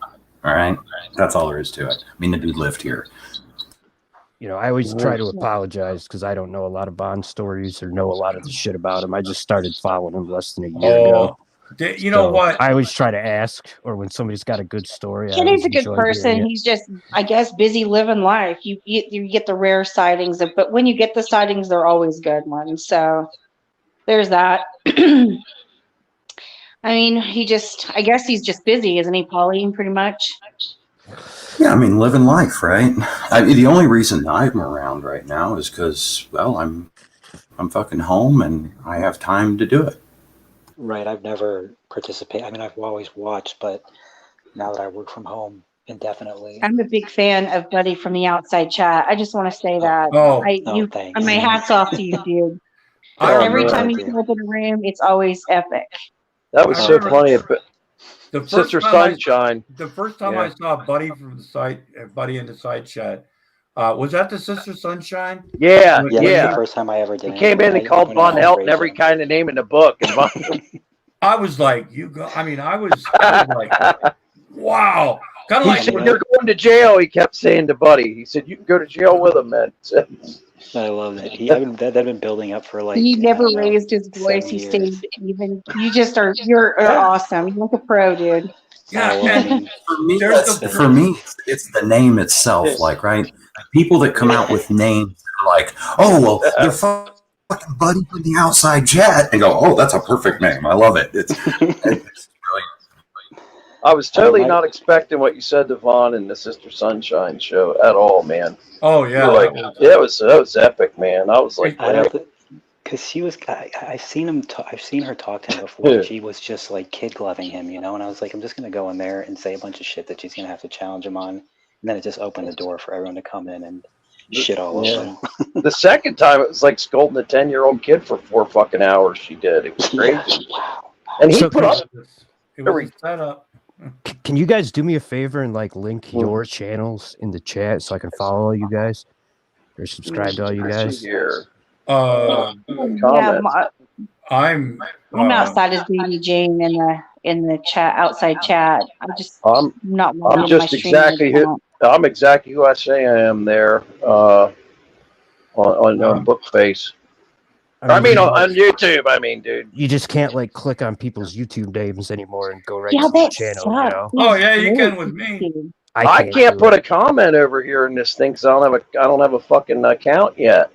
All right? That's all there is to it. I mean, the dude lived here. I always try to apologize because I don't know a lot of Bond stories or know a lot of the shit about him. I just started following him less than a year ago. You know what? I always try to ask, or when somebody's got a good story. Kenny's a good person. He's just, I guess, busy living life. You get the rare sightings, but when you get the sightings, they're always good ones. So there's that. I mean, I guess he's just busy, isn't he, Pauline, pretty much? Yeah, I mean, living life, right? The only reason I'm around right now is because, well, I'm fucking home and I have time to do it. Right, I've never participated. I mean, I've always watched, but now that I work from home indefinitely. I'm a big fan of Buddy from the Outside Chat. I just want to say that. Thanks. My hat's off to you, dude. Every time you come up in a room, it's always epic. That was so funny. Sister Sunshine. The first time I saw Buddy from the site, Buddy in the side chat, was that the Sister Sunshine? Yeah. The first time I ever did. He came in and called Von Helton every kind of name in the book. I was like, I was like, wow. Kind of He like said, "You're going to jail." He kept saying to Buddy. He said, "You can go to jail with him, man." I love that. They've been building up for like. He never raised his voice. He stayed even. You're awesome. You're like a pro, dude. Yeah, for me, it's the name itself. Like, right? People that come out with names are like, "Oh, well, they're fucking Buddy from the Outside Chat," and go, "Oh, that's a perfect name. I love it." It's brilliant. I was totally not expecting what you said to Vaughn in the Sister Sunshine show at all, man. Oh yeah, that was epic, man. I was like, because she was. I've seen her talk to him before. And she was just like kid gloving him, And I was like, I'm just gonna go in there and say a bunch of shit that she's gonna have to challenge him on. And then it just opened the door for everyone to come in and shit all over him. The second time, it was like scolding a 10-year-old kid for 4 fucking hours. She did. It was crazy. Wow. And he put up. It was set up. Can you guys do me a favor and link your channels in the chat so I can follow all you guys or subscribe to all you guys? I'm outside as Baby Jane in the chat, outside chat. I'm just exactly who I say I am there on Bookface. I mean on YouTube. I mean, dude. You just can't click on people's YouTube names anymore and go right to the channel. Oh yeah, you can with me. I can't put a comment over here in this thing because I don't have a fucking account yet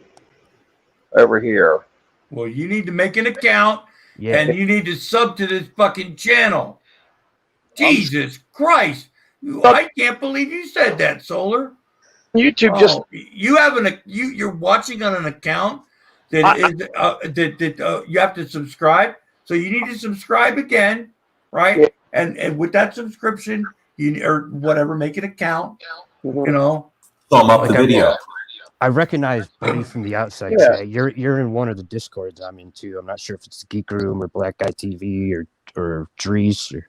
over here. Well, you need to make an account and you need to sub to this fucking channel. Jesus Christ. I can't believe you said that, Solar. YouTube you're watching on an account that you have to subscribe. So you need to subscribe again, right? And with that subscription, or whatever, make an account, you know. Thumb up the video. I recognize Buddy from the outside Yeah. chat. You're in one of the Discords I'm into. I'm not sure if it's the Geek Room or Black Guy TV or Drees or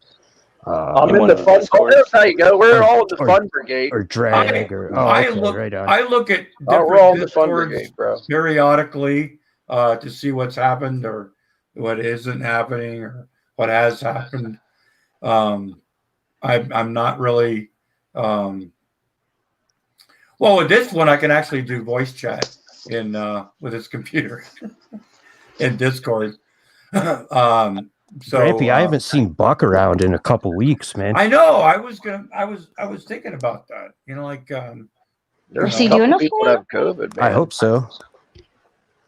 I'm in the fun. Oh, there's how you go. We're all in the fun brigade. or Drag or I okay, look right on. I look at we're all in different the fun Discords brigade, bro. periodically to see what's happened or what isn't happening or what has happened. I'm not really well, with this one I can actually do voice chat in with this computer in Discord. So Grampy, I haven't seen Buck around in a couple weeks, man. I know. I was thinking about that. You know, like There's Is he a couple doing people that have COVID, man. I hope so.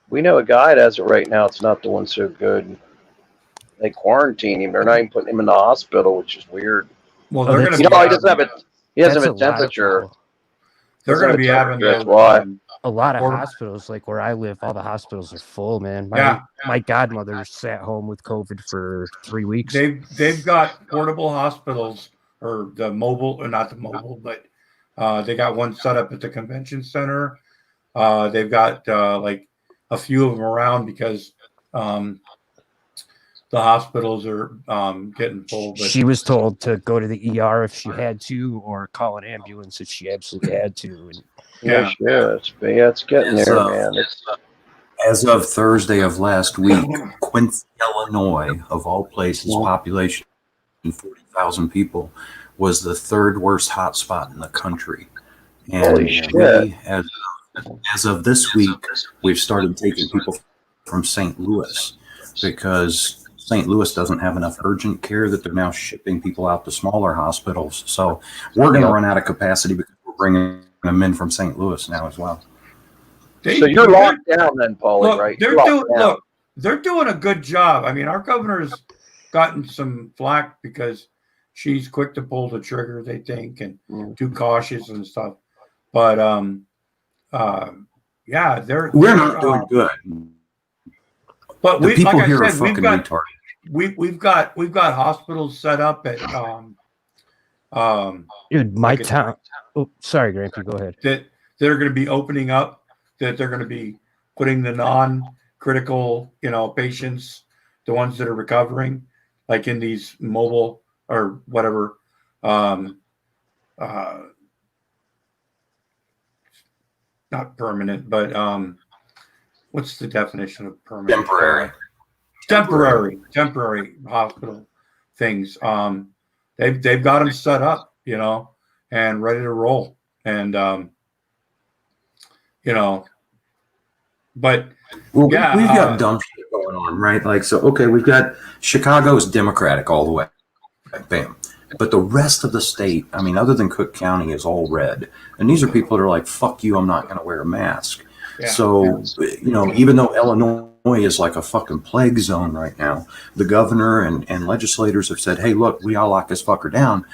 We know a guy that has it right now. It's not doing so good. They quarantine him. They're not even putting him in the hospital, which is weird. Well, they're going to he doesn't have a temperature. They're going to be having that's why. A lot of hospitals, like where I live, all the hospitals are full, man. My godmother sat home with COVID for 3 weeks. They've got portable hospitals, or the mobile, or not the mobile, but they got one set up at the convention center. They've got like a few of them around because the hospitals are getting full. But she was told to go to the ER if she had to, or call an ambulance if she absolutely had to. And it's getting there, man. As of Thursday of last week, Quincy, Illinois, of all places, population 40,000 people, was the third worst hotspot in the country. And we, as of this week, we've started taking people from St. Louis because St. Louis doesn't have enough urgent care that they're now shipping people out to smaller hospitals. So we're going to run out of capacity because we're bringing them in from St. Louis now as well. So you're locked down then, Paulie, right? They're doing a good job. I mean, our governor's gotten some flack because she's quick to pull the trigger, they think, and too cautious and stuff. But we're not doing good. But the people like here I are said, fucking retarded. We've got hospitals set up at dude, my town. Oh, sorry, Grampy, go ahead. That they're going to be opening up. That they're going to be putting the non-critical, patients, the ones that are recovering, like in these mobile or whatever. Not permanent, but what's the definition of permanent? Temporary hospital things. They've got them set up, and ready to roll. And but we've got dumb shit going on, right? Like, so okay, we've got Chicago's Democratic all the way, bam. But the rest of the state, I mean, other than Cook County, is all red. And these are people that are like, fuck you, I'm not going to wear a mask. Yeah. So, even though Illinois is like a fucking plague zone right now, the governor and legislators have said, hey, look, we all lock this fucker down.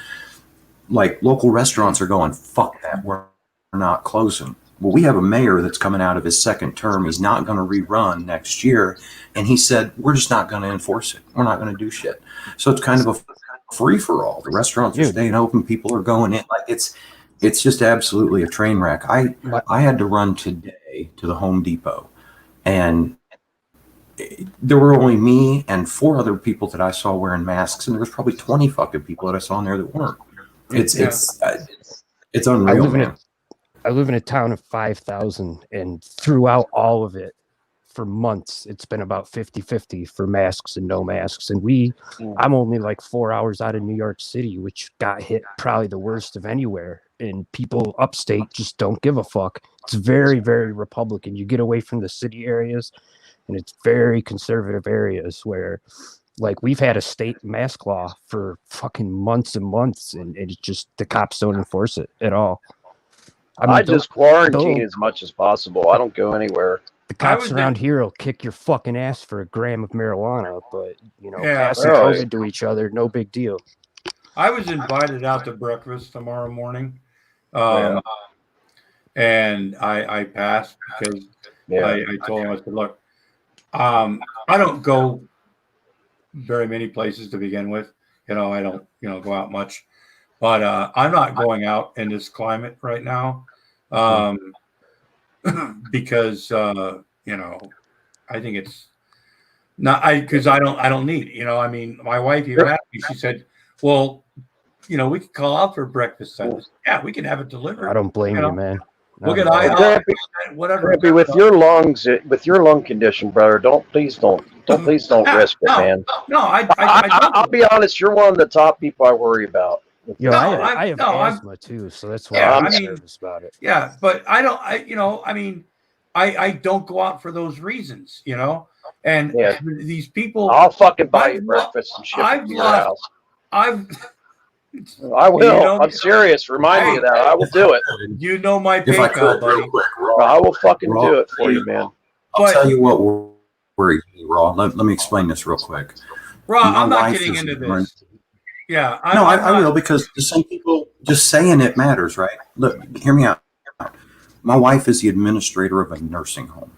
Like, local restaurants are going, fuck that, we're not closing. Well, we have a mayor that's coming out of his second term. He's not going to rerun next year. And he said, we're just not going to enforce it. We're not going to do shit. So it's kind of a free for all. The restaurants are staying open. People are going in. Like it's just absolutely a train wreck. I had to run today to the Home Depot, and there were only me and 4 other people that I saw wearing masks, and there was probably 20 fucking people that I saw in there that weren't. It's unreal. I live in a town of 5,000, and throughout all of it, for months, it's been about 50-50 for masks and no masks. And I'm only like 4 hours out of New York City, which got hit probably the worst of anywhere. And people upstate just don't give a fuck. It's very, very Republican. You get away from the city areas, and it's very conservative areas where, like, we've had a state mask law for fucking months and months, and it's just the cops don't enforce it at all. I just quarantine as much as possible. I don't go anywhere. The cops around here will kick your fucking ass for a gram of marijuana, but passing COVID to each other, no big deal. I was invited out to breakfast tomorrow morning, and I passed because I told him, I said, look, I don't go very many places to begin with. I don't go out much, But I'm not going out in this climate right now because you know, I think it's not because I don't need it. You know, I mean, my wife even asked me. She said, "Well, you know, we could call out for breakfast Sundays. Yeah, we can have it delivered. I don't blame you you, know? man. We'll get whatever. Grampy, with your lungs, with your lung condition, brother, please don't risk it, man. No, I'll be honest. You're one of the top people I worry about. Yo, I have asthma too, so that's why I'm nervous about it. Yeah, but I don't. I don't go out for those reasons, you know. And these people, I'll fucking buy you breakfast and ship it to your house. I will. You know, I'm serious. Remind me of that. I will do it. You know my PayPal, buddy. I will fucking do it for you, man. I'll tell you what worries me, Raw. Let me explain this real quick. Raw, I'm not getting into this. Yeah. I will, because to some people, just saying it matters, right? Look, hear me out. My wife is the administrator of a nursing home.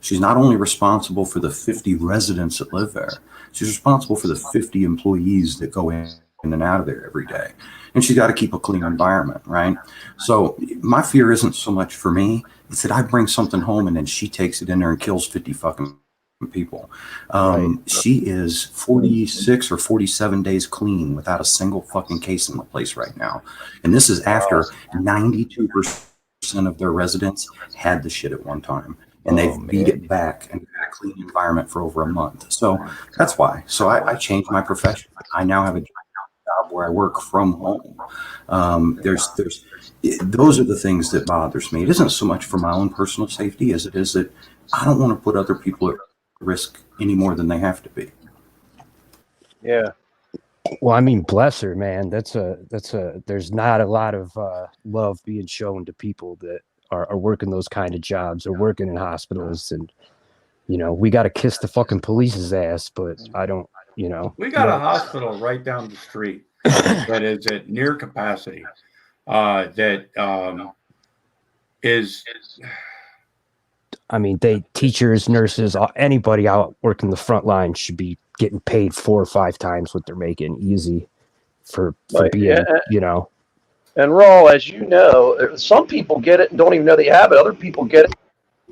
She's not only responsible for the 50 residents that live there, she's responsible for the 50 employees that go in and out of there every day. And she's got to keep a clean environment, right? So my fear isn't so much for me. It's that I bring something home and then she takes it in there and kills 50 fucking people. She is 46 or 47 days clean without a single fucking case in the place right now. And this is after 92% of their residents had the shit at one time. And they've beat it back and got a clean environment for over a month. So that's why. So I changed my profession. I now have a job where I work from home. Those are the things that bothers me. It isn't so much for my own personal safety as it is that I don't want to put other people at risk any more than they have to be. Yeah. Well, I mean, bless her, man. There's not a lot of love being shown to people that are working those kind of jobs or working in hospitals. And, you know, we got to kiss the fucking police's ass, but I don't, you know. We got a hospital right down the street that is at near capacity. I mean, teachers, nurses, anybody out working the front line should be getting paid 4 or 5 times what they're making easy for being, you know. And Raw, as you know, some people get it and don't even know they have it. Other people get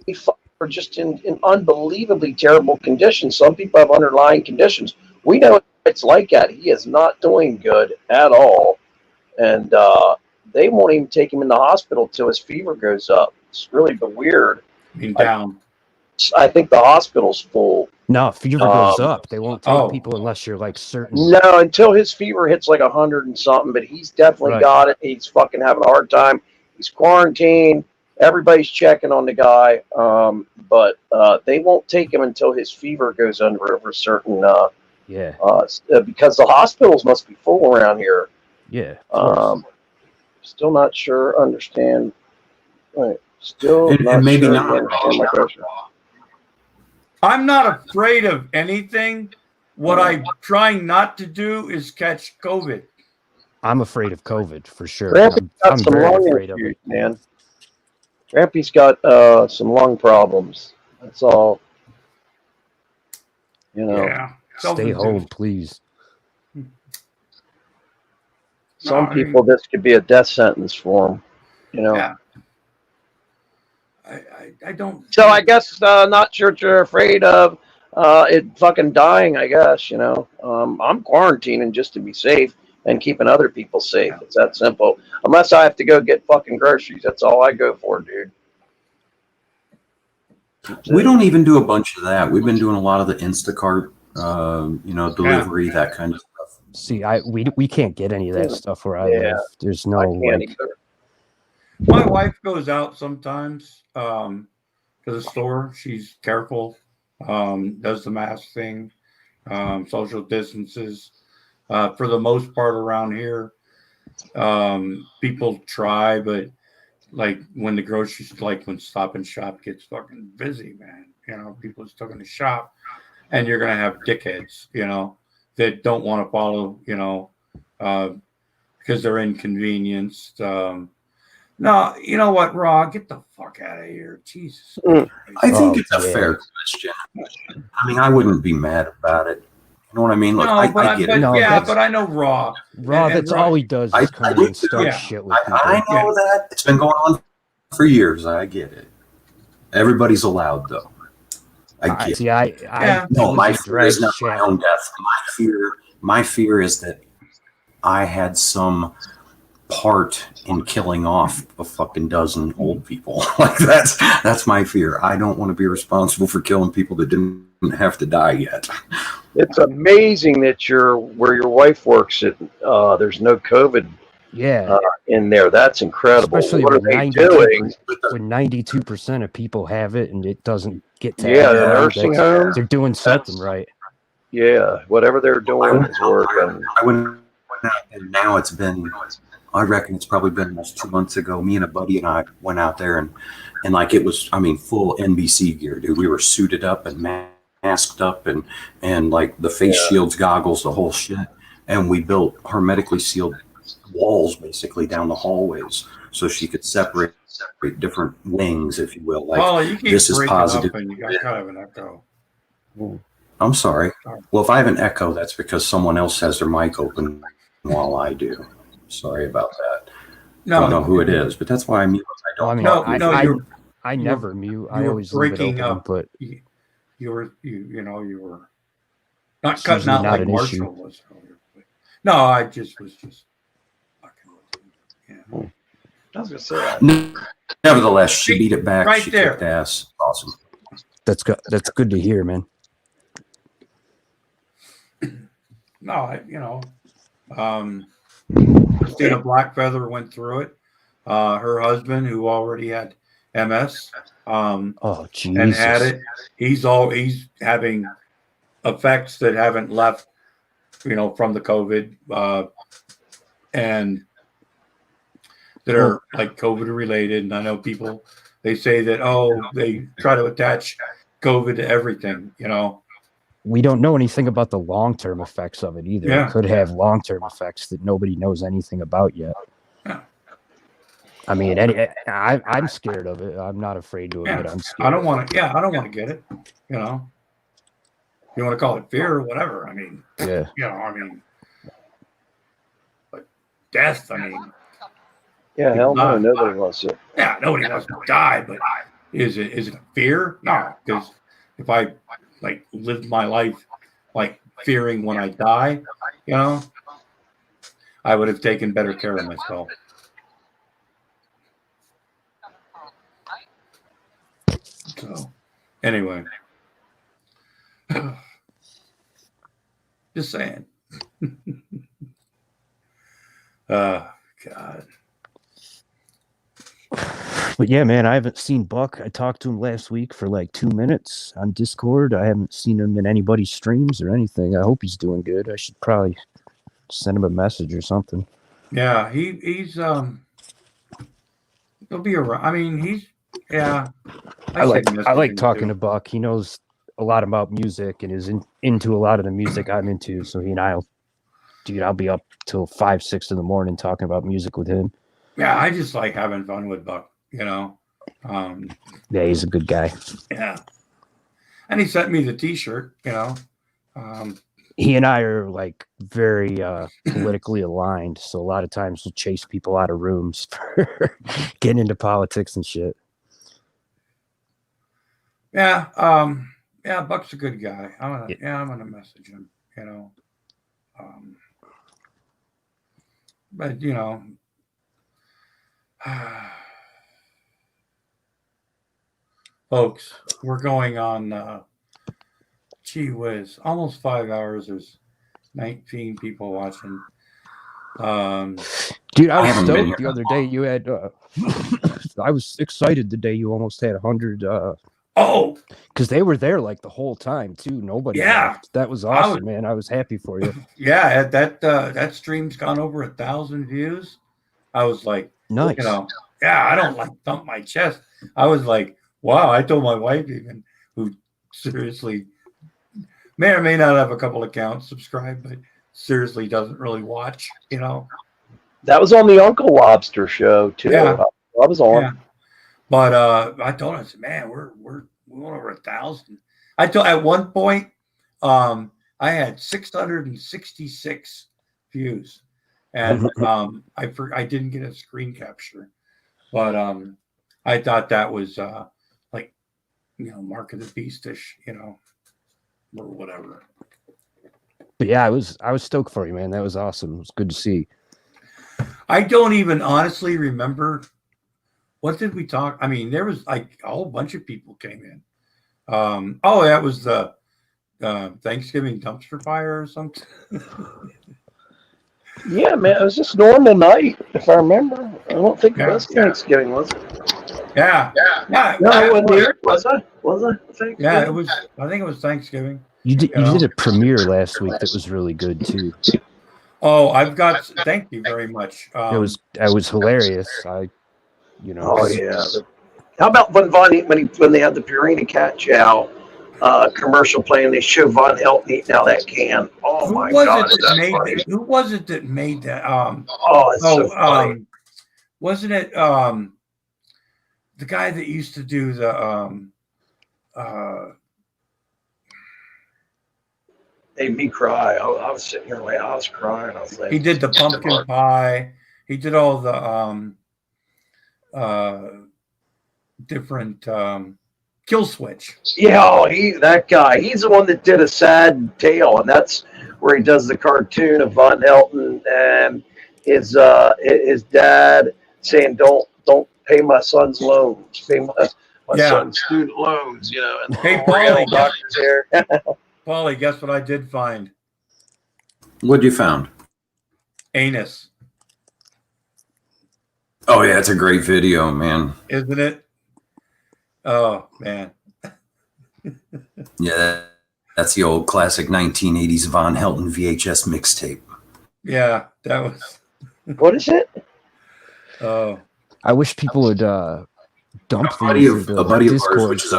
it are just in unbelievably terrible conditions. Some people have underlying conditions. We know it's like that. He is not doing good at all. And they won't even take him in the hospital till his fever goes up. It's really weird. I think the hospital's full. No, fever goes up. They won't take people unless you're like certain. No, until his fever hits like 100 and something. But he's definitely got it. He's fucking having a hard time. He's quarantined. Everybody's checking on the guy. But they won't take him until his fever goes under a certain. Because the hospitals must be full around here. Yeah. Still not sure. Understand. Right. Still not maybe sure. not. I'm not afraid of anything. What I'm trying not to do is catch COVID. I'm afraid of COVID for sure. Grampy's got I'm some very lung afraid of issues, it, man. Grampy's got some lung problems. That's all. You know. Yeah. Stay home, please. Some people, this could be a death sentence for them. You know. Yeah. I don't. So I guess not sure what you're afraid of it fucking dying. I guess you know. I'm quarantining just to be safe and keeping other people safe. It's that simple. Unless I have to go get fucking groceries, that's all I go for, dude. We don't even do a bunch of that. We've been doing a lot of the Instacart, delivery, that kind of stuff. See, we can't get any of that stuff where I live. There's no like. My wife goes out sometimes to the store. She's careful, does the mask thing, social distances. For the most part around here, people try, but like when the groceries, like when Stop and Shop gets fucking busy, man, you know, people are still going to shop, and you're going to have dickheads, you know, that don't want to follow, you know, because they're inconvenienced. No, you know what, Raw? Get the fuck out of here. Jesus. I think it's a fair question. I mean, I wouldn't be mad about it. You know what I mean? Look, No, I get it. No, yeah, that's- but I know Raw. Raw, And that's Raw- all he does I is come do and start too. shit with people. I know that. It's been going on for years. I get it. Everybody's allowed, though. I get it. See, I No, was my a fear drag is not my channel. own death. My fear is that I had some part in killing off a fucking dozen old people. Like that's my fear. I don't want to be responsible for killing people that didn't have to die yet. It's amazing that where your wife works at. There's no COVID Yeah, in there. That's incredible. especially What are when they doing? 92% of people have it and it doesn't get to Yeah, the everyone, nursing that's- home. they're doing something right. Yeah, whatever they're doing is working. I went out, and now it's been, I reckon it's probably been almost 2 months ago. Me and a buddy and I went out there and like it was, I mean, full NBC gear, dude. We were suited up and masked up and like the face shields, goggles, the whole shit. And we built hermetically sealed walls basically down the hallways so she could separate different wings, if you will. Like, you keep this is breaking positive. up and you got kind of an echo. I'm sorry. Well, if I have an echo, that's because someone else has their mic open while I do. Sorry about that. No, I don't know who it is, but that's why I mute. I don't. Well, I mean, you're I never mute. I you were always leave it breaking open, up. but You were not It's cutting usually out not like an Marshall issue. was earlier. No, I just was fucking with you. I was gonna say that. Nevertheless, she beat it back. Right She there. kicked ass. Awesome. that's good to hear, man. No, Christina Blackfeather went through it. Her husband, who already had MS, Oh, Jesus. and had it, he's having effects that haven't left, from the COVID, and that are like COVID related. And I know people, they say that, they try to attach COVID to everything, We don't know anything about the long-term effects of it either. Yeah. It could have long-term effects that nobody knows anything about yet. Yeah. I mean, I'm scared of it. I'm not afraid to admit I'm scared. I don't want to get it, You want to call it fear or whatever. I mean, Yeah. But death, I mean. Yeah, hell no, nobody wants it. Yeah, nobody wants to die, but is it a fear? No, because if I lived my life fearing when I die, I would have taken better care of myself. So, anyway, just saying. God. But yeah, man, I haven't seen Buck. I talked to him last week for like 2 minutes on Discord. I haven't seen him in anybody's streams or anything. I hope he's doing good. I should probably send him a message or something. Yeah, he's he'll be around. I mean, I like talking to Buck. He knows a lot about music and is into a lot of the music I'm into. So I'll be up till 5, 6 in the morning talking about music with him. Yeah, I just like having fun with Buck, Yeah, he's a good guy. Yeah. And he sent me the t-shirt, He and I are like very politically aligned. So a lot of times we'll chase people out of rooms for getting into politics and shit. Yeah. Buck's a good guy. I'm gonna message him, but folks, we're going on gee whiz, almost 5 hours. There's 19 people watching. Dude, I was stoked the other day. You had I was excited the day you almost had 100 because they were there like the whole time too. Nobody left. That was awesome, man. I was happy for you. Yeah, that stream's gone over 1,000 views. I was like, nice. I don't thump my chest. I was like, wow. I told my wife even, who seriously may or may not have a couple accounts subscribed, but seriously doesn't really watch, That was on the Uncle Lobster show too. Yeah. I was on. Yeah. But I told him, I said, man, we're over 1,000. I told at one point, I had 666 views, and I didn't get a screen capture, but I thought that was like, Mark of the Beastish, or whatever. But yeah, I was stoked for you, man. That was awesome. It was good to see. I don't even honestly remember what did we talk. I mean, there was like a whole bunch of people came in. That was the Thanksgiving dumpster fire or something. Yeah, man, it was just normal night, if I remember. I don't think it was Thanksgiving, was it? Yeah. No, it wasn't here, was it? Was it Thanksgiving? Yeah, it was. I think it was Thanksgiving. You did a premiere last week that was really good too. Oh, thank you very much. It was hilarious. Oh yeah. How about when they had the Purina Cat Chow commercial playing? They show Von Helton eating out that can. Oh my God! Who was it that made that? So funny. Wasn't it the guy that used to do the made me cry. I was sitting here like I was crying. I was like, he did the pumpkin pie. He did all the different Kill Switch. Yeah, that guy. He's the one that did A Sad Tale, and that's where he does the cartoon of Von Helton and his dad saying, "Don't pay my son's loans. Pay my son's student loans." And hey, Paulie, doctor's here. Paulie, guess what I did find? What you found? Anus. Oh yeah, it's a great video, man. Isn't it? Oh man. Yeah, that's the old classic 1980s Von Helton VHS mixtape. Yeah, that was. What is it? Oh, I wish people would dump a buddy of ours, which is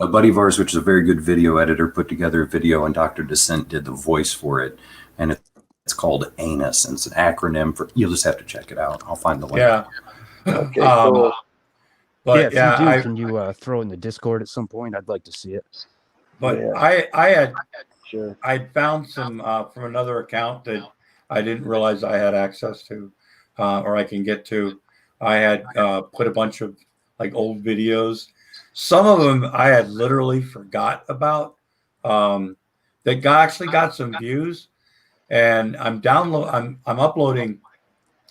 a buddy of ours, which is a very good video editor, put together a video, and Dr. Descent did the voice for it, and it's called Anus, and it's an acronym for. You'll just have to check it out. I'll find the link. Yeah. Okay. Cool. But if you do, can you throw in the Discord at some point? I'd like to see it. But I found some from another account that I didn't realize I had access to, or I can get to. I had put a bunch of like old videos. Some of them I had literally forgot about. That actually got some views, and I'm uploading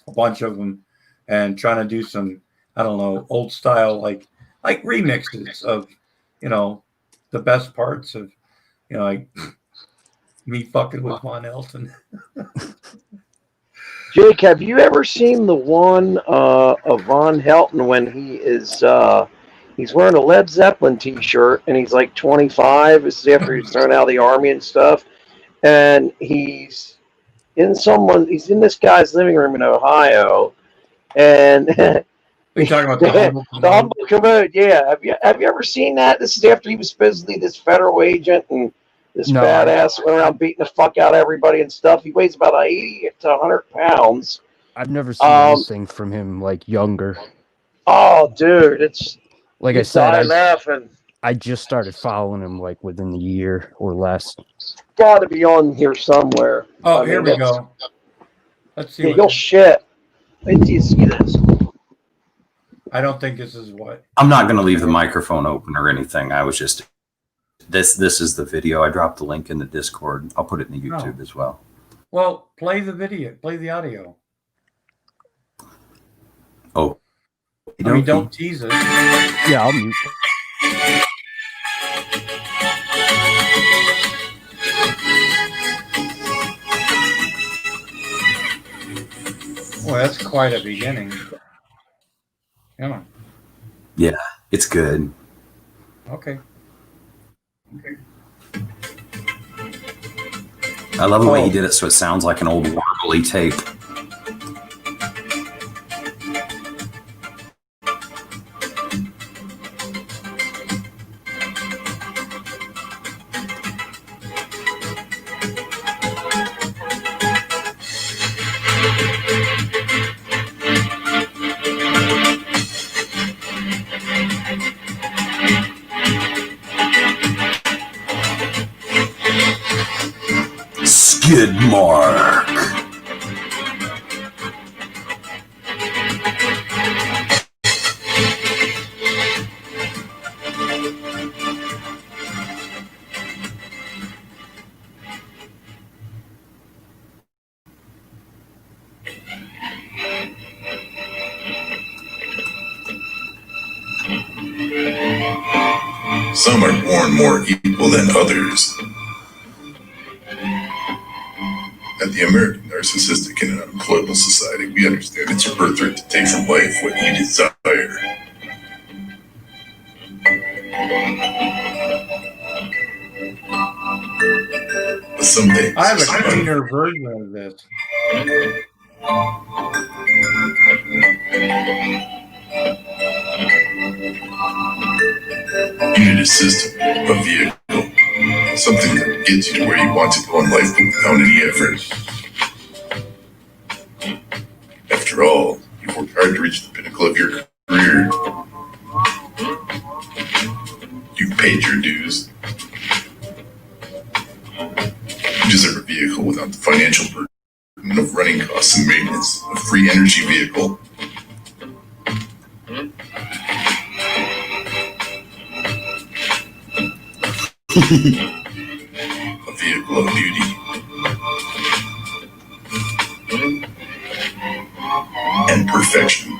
a bunch of them and trying to do some, I don't know, old style like remixes of the best parts of like me fucking with Von Helton. Jake, have you ever seen the one of Von Helton when he is he's wearing a Led Zeppelin t-shirt and he's like 25? This is after he's thrown out of the army and stuff, and he's in this guy's living room in Ohio, and you're talking about the humble commode. Yeah, have you ever seen that? This is after he was supposedly this federal agent and this badass went around beating the fuck out of everybody and stuff. He weighs about 80 to 100 pounds. I've never seen anything from him like younger. Oh, dude, it's like I said, laughing. I just started following him like within the year or less. Got to be on here somewhere. Oh, here we go. Let's see. Yeah, you'll shit. Wait till you see this. I don't think this is what. I'm not going to leave the microphone open or anything. I was just. This is the video. I dropped the link in the Discord. I'll put it in the YouTube as well. Well, play the video. Play the audio. Oh. I mean, don't tease it. Yeah, I'll mute. Well, that's quite a beginning. Come on. Yeah, it's good. Okay. I love the way he did it so it sounds like an old warbly tape. Skid mark. Some are born more equal than others. At the American Narcissistic and Unemployable Society, we understand it's your birthright to take from life what you desire. But some days, I have a cleaner version of this. You need a system, a vehicle, something that gets you to where you want to go in life but without any effort. After all, you've worked hard to reach the pinnacle of your career. You've paid your dues. You deserve a vehicle without the financial burden of running costs and maintenance, a free energy vehicle. A vehicle of beauty and perfection.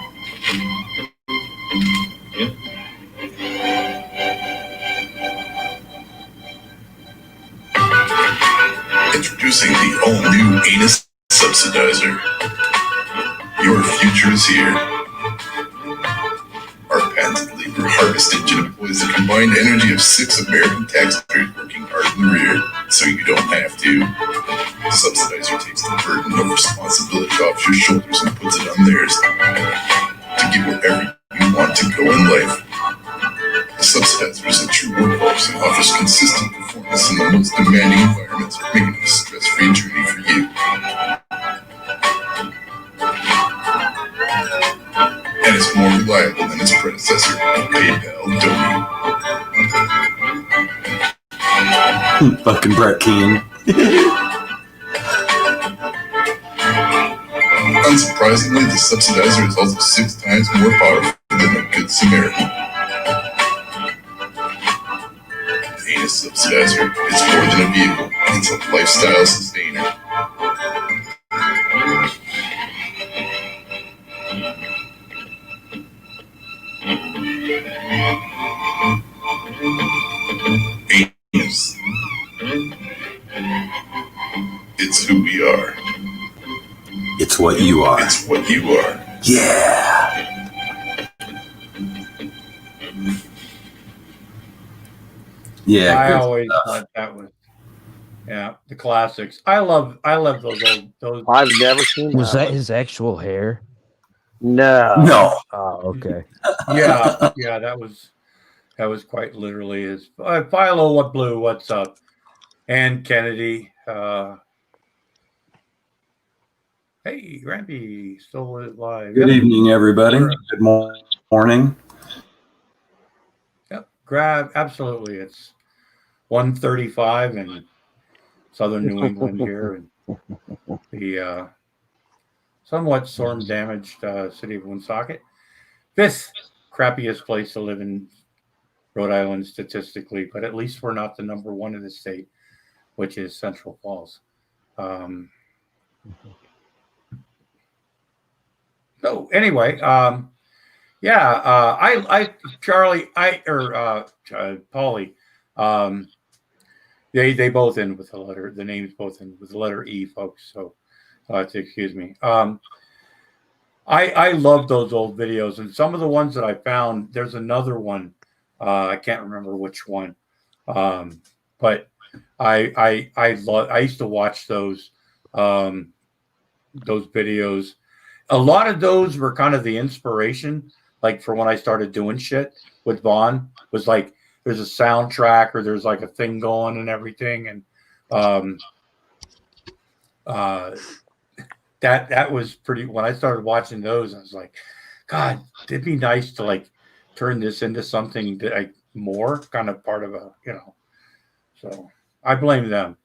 Introducing the all-new anus subsidizer. Your future is here. Our patented labor harvest engine employs the combined energy of 6 American taxpayers working hard in the rear, so you don't have to. The subsidizer takes the burden of responsibility off your shoulders and puts it on theirs to get wherever you want to go in life. The subsidizer is a true workhorse and offers consistent performance in the most demanding environments, making it a stress-free journey for you. And it's more reliable than its predecessor, PayPal Donate. Fucking Brett Keane. Unsurprisingly, the subsidizer is also 6 times more powerful than the Good Samaritan. The anus subsidizer is more than a vehicle, it's a lifestyle sustainer. Anus. It's who we are. It's what you are. It's what you are. Yeah. Yeah. I always thought that was, yeah, the classics. I love those. I've never seen that. Was that his actual hair? No. No. Oh, okay. Yeah, that was quite literally his. Philo, what blue? What's up? And Kennedy. Hey, Grampy, still live. Good evening, everybody. Good morning. Yep, absolutely. It's 1:35 in southern New England here, and the somewhat storm-damaged city of Woonsocket. 5th crappiest place to live in Rhode Island statistically, but at least we're not the number 1 in the state, which is Central Falls. So anyway, Charlie, Paulie, they both end with the letter. The names both end with the letter E, folks. So excuse me. I love those old videos, and some of the ones that I found. There's another one. I can't remember which one, but I used to watch those videos. A lot of those were kind of the inspiration, like for when I started doing shit with Vaughn, was like there's a soundtrack or there's like a thing going and everything, and that was pretty. When I started watching those, I was like, God, it'd be nice to like turn this into something that more kind of part of a, So I blame them,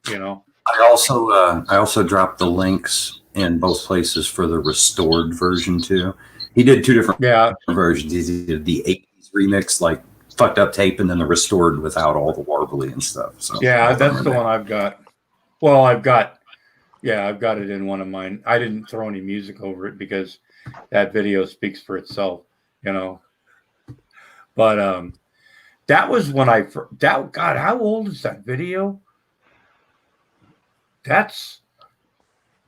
I also dropped the links in both places for the restored version too. He did two different versions. He did the 80s remix, like fucked up tape, and then the restored without all the warbly and stuff. So yeah, that's the one I've got. Well, I've got it in one of mine. I didn't throw any music over it because that video speaks for itself, you know. But that was when God, how old is that video?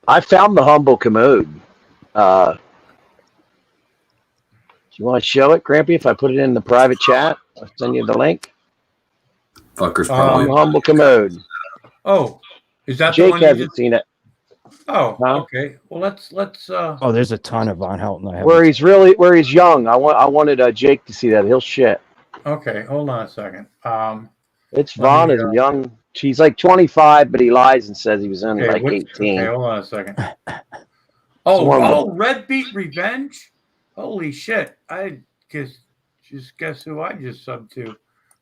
I found the humble commode. Do you want to show it, Grampy? If I put it in the private chat, I'll send you the link. Fuckers probably humble commode. Oh, is that Jake the one hasn't seen it? Oh, okay. Well, let's. Oh, there's a ton of Von Helton. Where he's young. I wanted Jake to see that. He'll shit. Okay, hold on a second. It's Vaughn is young. He's like 25, but he lies and says he was only like 18. Okay, hold on a second. Red Beat Revenge. Holy shit! I guess who I just subbed to,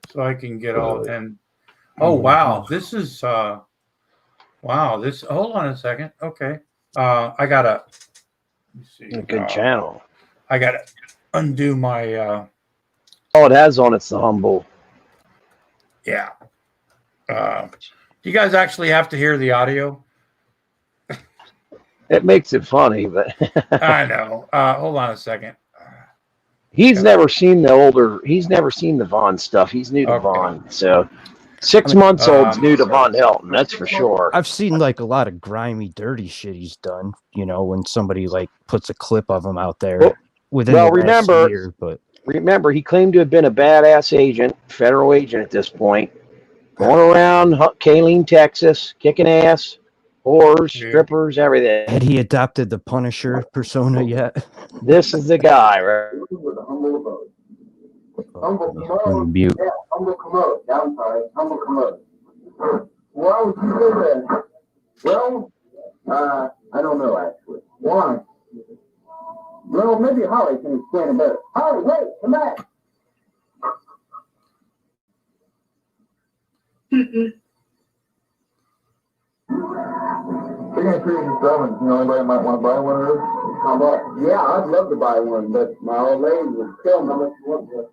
so I can get all and. Oh wow, this is wow. This. Hold on a second. Okay, I gotta. Let me see. A good channel. I gotta undo my. Oh, it has on it's the humble. Yeah. You guys actually have to hear the audio. It makes it funny, but I know. Hold on a second. He's never seen the Vaughn stuff. He's new to Vaughn, so 6 months old's new to Von Helton. That's for sure. I've seen like a lot of grimy, dirty shit he's done. You know, when somebody like puts a clip of him out there within the last year, but. Remember, he claimed to have been a badass agent, federal agent at this point, going around Kaleen, Texas, kicking ass, whores, strippers, everything. Had he adopted the Punisher persona yet? This is the guy, right? Mute. Yeah, humble commode. Yeah, I'm sorry, humble commode. Why would you do that? Well, I don't know actually. Why? Well, maybe Holly can explain it better. Holly, wait, come back. Speaking of crazy summons, you know anybody might want to buy one of those? How about? Yeah, I'd love to buy one, but my old lady would kill me unless you want to.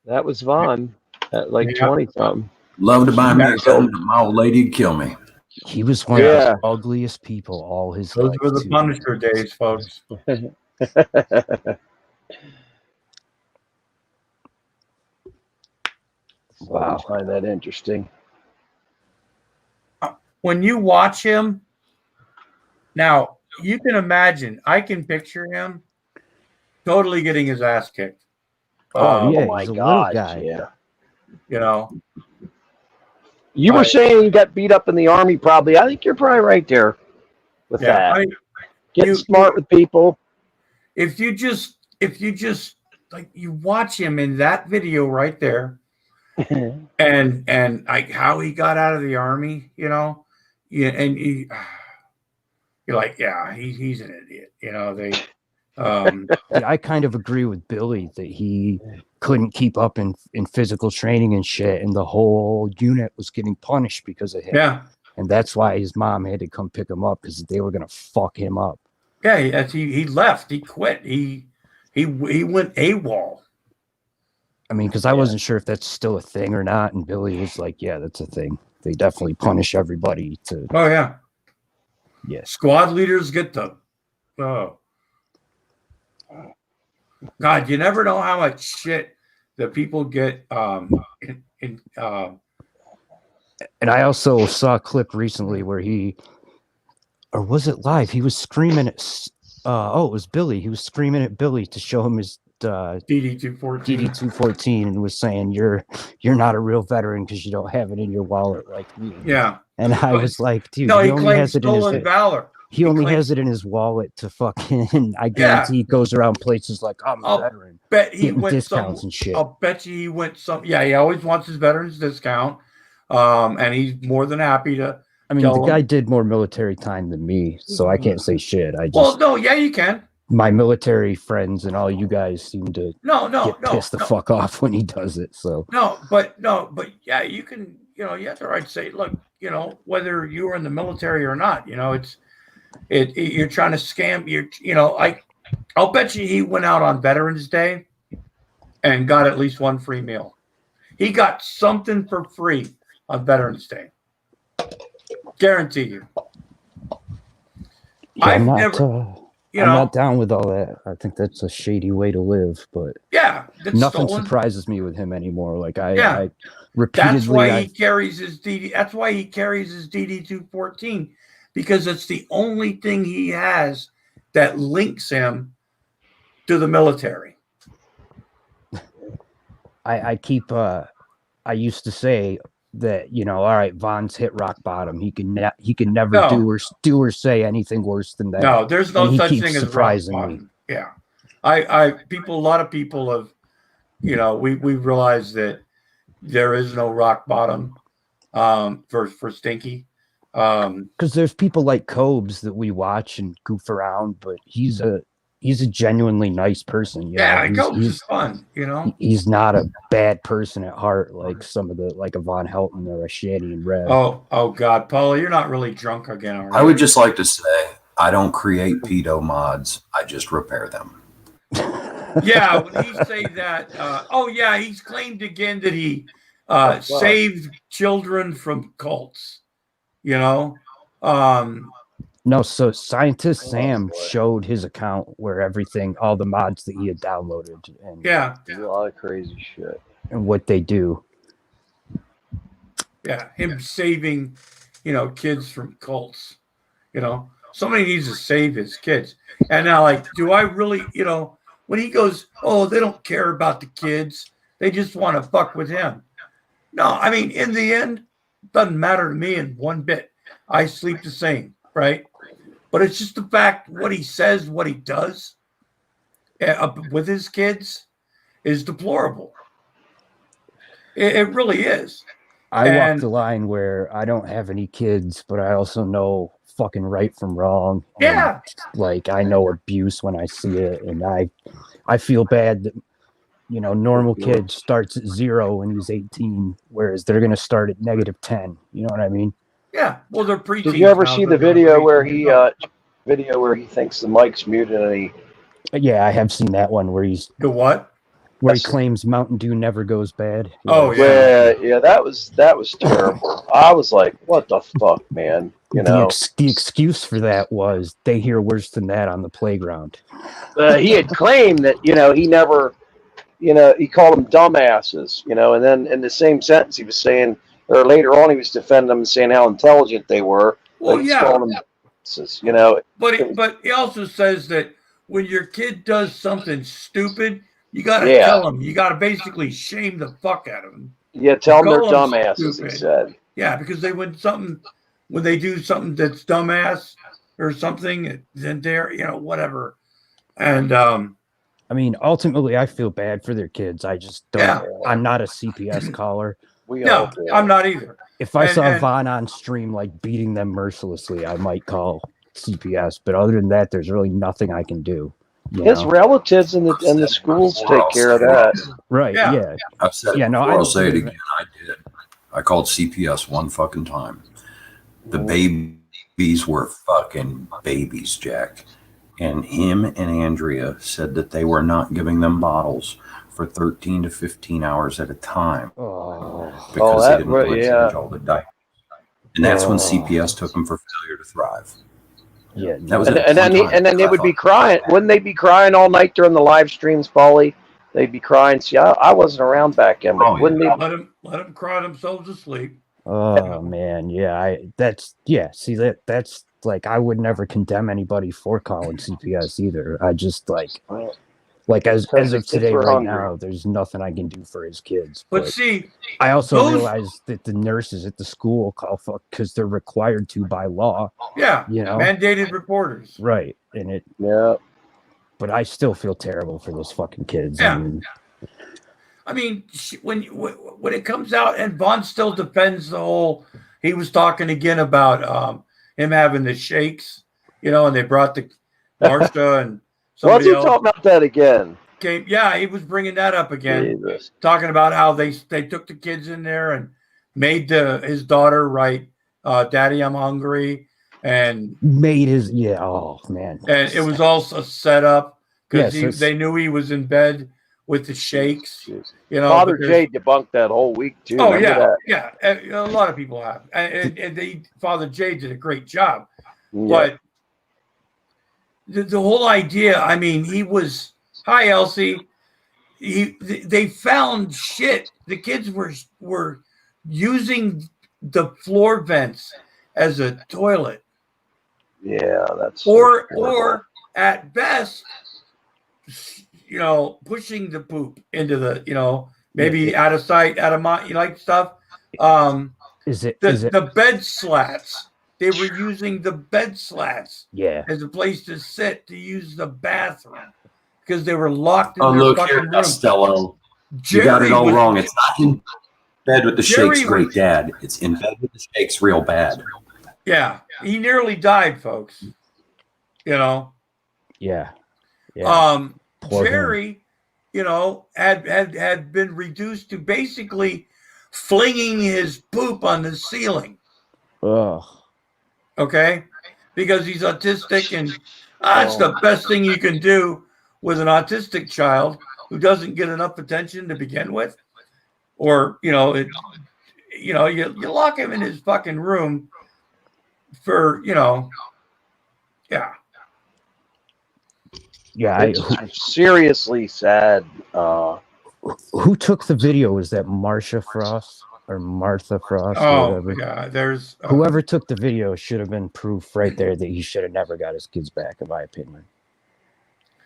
That was Vaughn at like 20-something. Love to buy me something, but my old lady'd kill me. He was one of the ugliest people all his life. Those were the Punisher days, folks. Wow, I find that interesting. When you watch him, now you can imagine, I can picture him totally getting his ass kicked. Oh my he's a God, little guy. yeah. You know, you were saying you got beat up in the army, probably. I think you're probably right there with that. Get smart with people. If you just like you watch him in that video right there, and like how he got out of the army, you know, and you're like, yeah, he's an idiot, you know. They. Yeah, I kind of agree with Billy that he couldn't keep up in physical training and shit, and the whole unit was getting punished because of him. Yeah, and that's why his mom had to come pick him up because they were gonna fuck him up. Yeah, he left. He quit. He went AWOL. I mean, because I wasn't sure if that's still a thing or not, and Billy was like, "Yeah, that's a thing. They definitely punish everybody to." Oh yeah, yeah. Squad leaders get the. Oh. God, you never know how much shit the people get. And I also saw a clip recently where or was it live? He was screaming at. It was Billy. He was screaming at Billy to show him his DD-214 and was saying, "You're not a real veteran because you don't have it in your wallet like me." Yeah, and I was like, "Dude, no, he only has it in his valor." He only has it in his wallet to fucking. I guarantee he goes around places like I'm a veteran. Bet he went discounts and shit. I'll bet you he went some. Yeah, he always wants his veterans discount, and he's more than happy to. I mean, the guy did more military time than me, so I can't say shit. I just. Well, no, yeah, you can. My military friends and all you guys seem to get pissed the fuck off when he does it. So but yeah, you can you know, you have the right to say, look, you know, whether you were in the military or not, you know, you're trying to scam. You know, I'll bet you he went out on Veterans Day and got at least one free meal. He got something for free on Veterans Day. Guarantee you. Yeah, I've I'm not. never, you I'm know, not down with all that. I think that's a shady way to live. But yeah, that's nothing stolen. surprises me with him anymore. Like I Yeah. repeatedly. That's why he carries his DD. That's why he carries his DD 214, because it's the only thing he has that links him to the military. I keep. I used to say that, you know, all right, Von's hit rock bottom. He can never do or say anything worse than that. No, there's no and he such keeps thing as rock surprising me. bottom. Yeah, a lot of people have, you know, we realized that there is no rock bottom for Stinky. Because there's people like Cobes that we watch and goof around, but he's a genuinely nice person. You know? Cobes is fun. You know, he's not a bad person at heart like some of the like a Von Helton or a Shanny and Red. Oh God, Paula, you're not really drunk again, are you? I would just like to say I don't create pedo mods. I just repair them. Yeah, when he say that, he's claimed again that he saved children from cults. You know, no. So Scientist Sam showed his account where all the mods that he had downloaded, and a lot of crazy shit, and what they do. Yeah, him saving, you know, kids from cults. You know, somebody needs to save his kids. And now, like, do I really, you know, when he goes, oh, they don't care about the kids, they just want to fuck with him. No, I mean, in the end, it doesn't matter to me in one bit. I sleep the same, right? But it's just the fact what he says, what he does with his kids is deplorable. It really is. I walk the line where I don't have any kids, but I also know fucking right from wrong. Yeah. Like I know abuse when I see it, and I feel bad that, you know, normal kid starts at 0 when he's 18, whereas they're gonna start at -10. You know what I mean? Yeah. Well, they're preteens. Did you ever see the video where he thinks the mic's muted and he? Yeah, I have seen that one where he's the what? Where he claims Mountain Dew never goes bad. Oh yeah, that was terrible. I was like, what the fuck, man? You know, the excuse for that was they hear worse than that on the playground. He had claimed that, you know, he never, you know, he called them dumbasses, you know, and then in the same sentence he was saying, or later on he was defending them and saying how intelligent they were. Well, he's calling them dumbasses, you know. But he also says that when your kid does something stupid, you got to tell them. You got to basically shame the fuck out of them. Yeah, tell them they're dumbasses, he said. Yeah, because when they do something that's dumbass or something, then they're, you know, whatever. And I mean, ultimately, I feel bad for their kids. I just don't. Yeah. I'm not a CPS caller. I'm not either. If I saw Von on stream like beating them mercilessly, I might call CPS. But other than that, there's really nothing I can do. His relatives and the schools take care of that. Right. Yeah. I've said it before, I'll say it again. I did. I called CPS one fucking time. The babies were fucking babies, Jack. And him and Andrea said that they were not giving them bottles for 13 to 15 hours at a time. Because they didn't want to change all the diapers. And that's when CPS took them for failure to thrive. Yeah, that was and then they would be crying. Wouldn't they be crying all night during the live streams, Paulie? They'd be crying. See, I wasn't around back then, but wouldn't they let them cry themselves to sleep? Oh man, yeah. See that's like I would never condemn anybody for calling CPS either. I just like as of today right now, there's nothing I can do for his kids. But see, I also realized that the nurses at the school call fuck because they're required to by law. Yeah, you know, mandated reporters. Right, and it. Yeah. But I still feel terrible for those fucking kids. Yeah. I mean, when it comes out, and Von still defends the whole. He was talking again about him having the shakes, you know, and they brought the Marsha and. What's he talking about that again? Yeah, he was bringing that up again, Jesus. talking about how they took the kids in there and made his daughter write "Daddy, I'm hungry," and made his oh man, and it was also set up because Yes, they knew he was in bed with the shakes. You know, Father Jay debunked that whole week too. Oh Remember yeah, that? yeah. A lot of people have, and Father Jay did a great job. Yeah. But the whole idea, I mean, he was hi Elsie. They found shit. The kids were using the floor vents as a toilet. Yeah, that's or at best, you know, pushing the poop into the, you know, maybe out of sight, out of mind, you like stuff. Is it the bed slats? They were using the bed slats as a place to sit to use the bathroom because they were locked in their fucking room. Costello. You got it all wrong. It's not in bed with the shakes, great dad. It's in bed with the shakes, real bad. Yeah, he nearly died, folks. You know. Yeah. Jerry, you know, had been reduced to basically flinging his poop on the ceiling. Ugh. Okay, because he's autistic, and that's the best thing you can do with an autistic child who doesn't get enough attention to begin with, or you lock him in his fucking room for Yeah, it's seriously sad. Who took the video? Was that Marsha Frost or Martha Frost? Oh, or whatever? yeah. There's whoever took the video should have been proof right there that he should have never got his kids back, in my opinion.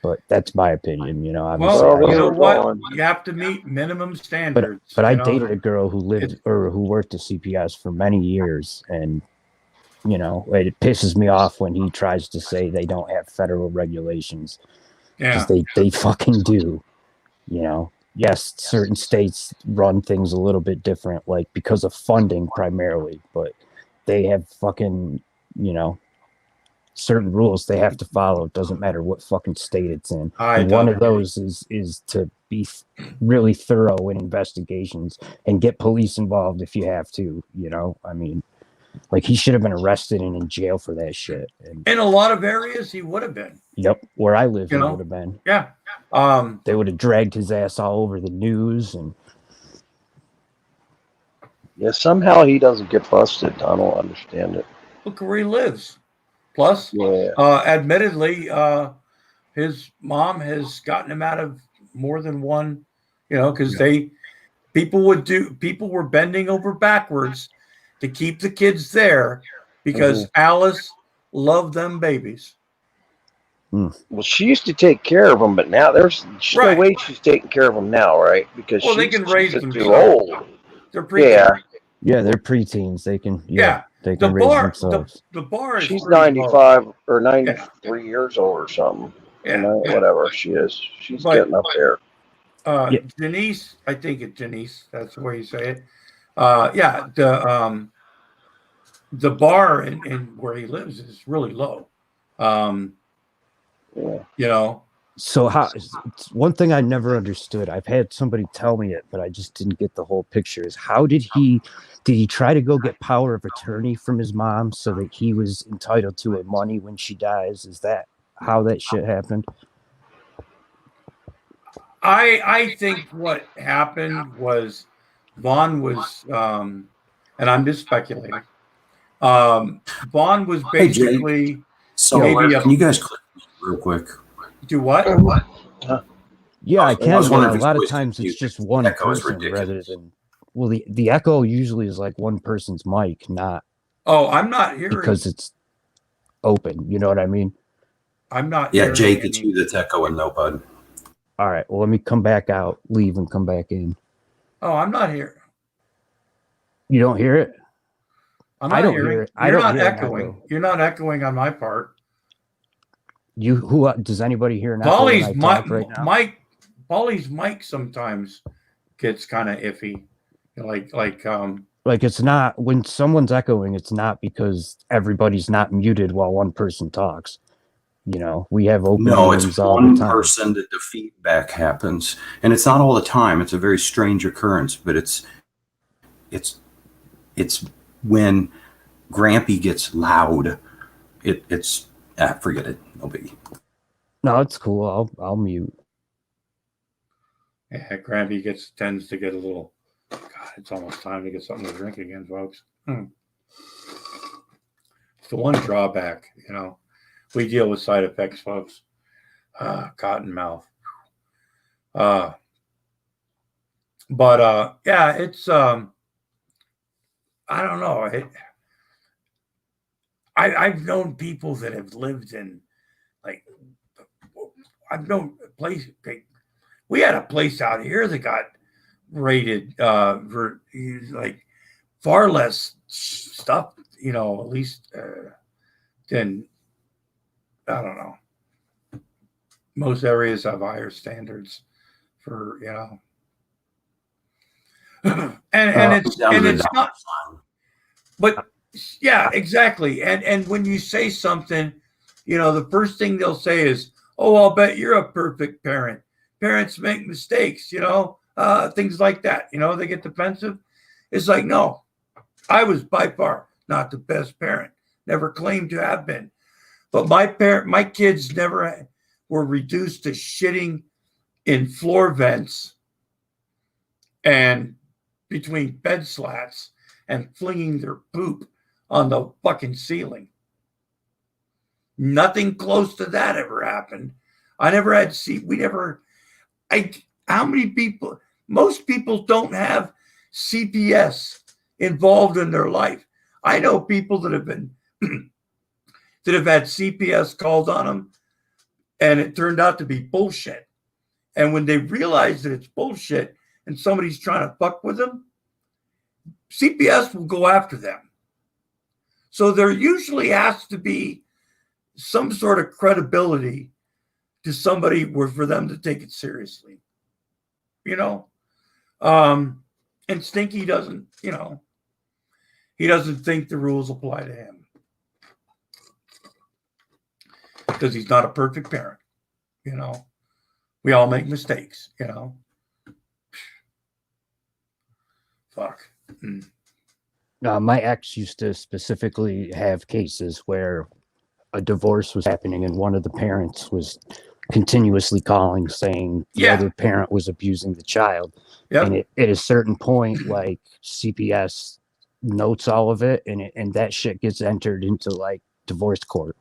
But that's my opinion, you know. Obviously, well, you know what? You have to meet minimum standards. But I dated a girl who lived or who worked at CPS for many years, and you know, it pisses me off when he tries to say they don't have federal regulations. Yeah, they fucking do. You know, yes, certain states run things a little bit different, like because of funding primarily, but they have fucking, you know, certain rules they have to follow. It doesn't matter what fucking state it's in. And one of those is to be really thorough in investigations and get police involved if you have to, you know. I mean, like, he should have been arrested and in jail for that shit. And in a lot of areas, he would have been. Yep, where I live, he would have been. Yeah. They would have dragged his ass all over the news, and somehow he doesn't get busted. I don't understand it. Look where he lives. Plus, admittedly, his mom has gotten him out of more than one, you know, because people were bending over backwards to keep the kids there because Alice loved them babies. Well, she used to take care of them, but now there's no way she's taking care of them now, right? Because they can raise them too old. They're preteens. Yeah, they're preteens. They can they can the raise themselves. The bar is she's pretty 95 or 93 years old or something. Whatever she is, she's getting up there. Denise, I think it's Denise. That's the way you say it. The bar in where he lives is really low. You know. So it's one thing I never understood. I've had somebody tell me it, but I just didn't get the whole picture. Is how did he try to go get power of attorney from his mom so that he was entitled to her money when she dies? Is that how that shit happened? I think what happened was Vaughn was, and I'm just speculating. Vaughn was basically can you guys click real quick? Do what? Yeah, I can. But a lot of times it's just one person rather than. Well, the echo usually is like one person's mic, not. Oh, I'm not hearing because it's open. You know what I mean? I'm not. Yeah, Jake, it's you that's echoing, no, bud. All right. Well, let me come back out, leave, and come back in. Oh, I'm not here. You don't hear it? I don't hear it. You're not echoing. You're not echoing on my part. Who does anybody hear now? Paulie's mic sometimes gets kind of iffy, like it's not when someone's echoing. It's not because everybody's not muted while one person talks. You know, we have open. No, it's one person that the feedback happens, and it's not all the time. It's a very strange occurrence, but it's it's when Grampy gets loud. It's forget it. No biggie. No, it's cool. I'll mute. Yeah, Grampy tends to get a little. God, it's almost time to get something to drink again, folks. It's the one drawback, you know. We deal with side effects, folks. Cotton mouth. But yeah, it's I don't know. I've known people that have lived in, like, I've known a place. We had a place out here that got rated for like far less stuff, you know, at least than, I don't know. Most areas have higher standards for, you know. and it's not, but yeah, exactly. And when you say something, you know, the first thing they'll say is, "Oh, I'll bet you're a perfect parent. Parents make mistakes," you know, things like that. You know, they get defensive. It's like, no, I was by far not the best parent. Never claimed to have been. But my kids never were reduced to shitting in floor vents and between bed slats and flinging their poop on the fucking ceiling. Nothing close to that ever happened. I never had how many people, most people don't have CPS involved in their life. I know people that have been, that have had CPS called on them and it turned out to be bullshit. And when they realize that it's bullshit and somebody's trying to fuck with them, CPS will go after them. So there usually has to be some sort of credibility to somebody for them to take it seriously, you know? And Stinky doesn't, you know, he doesn't think the rules apply to him because he's not a perfect parent, you know? We all make mistakes, you know? Fuck. My ex used to specifically have cases where a divorce was happening and one of the parents was continuously calling saying the other parent was abusing the child. And at a certain point, like, CPS notes all of it and that shit gets entered into like divorce court.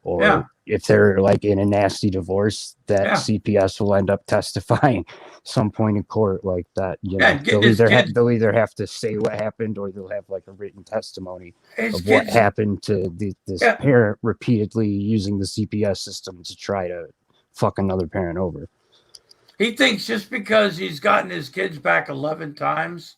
Or if they're like in a nasty divorce, that CPS will end up testifying some point in court like that. You know, they'll either have to say what happened or they'll have like a written testimony of what happened to this parent repeatedly using the CPS system to try to fuck another parent over. He thinks just because he's gotten his kids back 11 times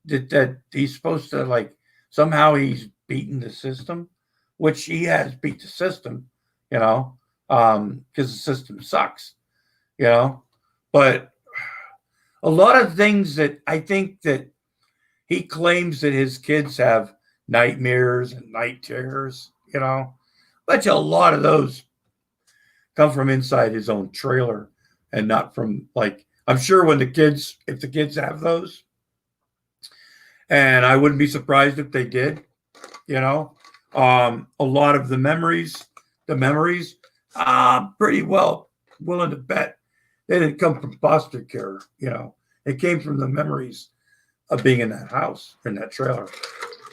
that he's supposed to, like, somehow he's beaten the system, which he has beat the system, you know, because the system sucks, you know. But a lot of things that I think that he claims that his kids have nightmares and night terrors, you know, but a lot of those come from inside his own trailer and not from, like, I'm sure if the kids have those, and I wouldn't be surprised if they did, you know. A lot of the memories, pretty well willing to bet they didn't come from foster care, you know. It came from the memories of being in that house, in that trailer.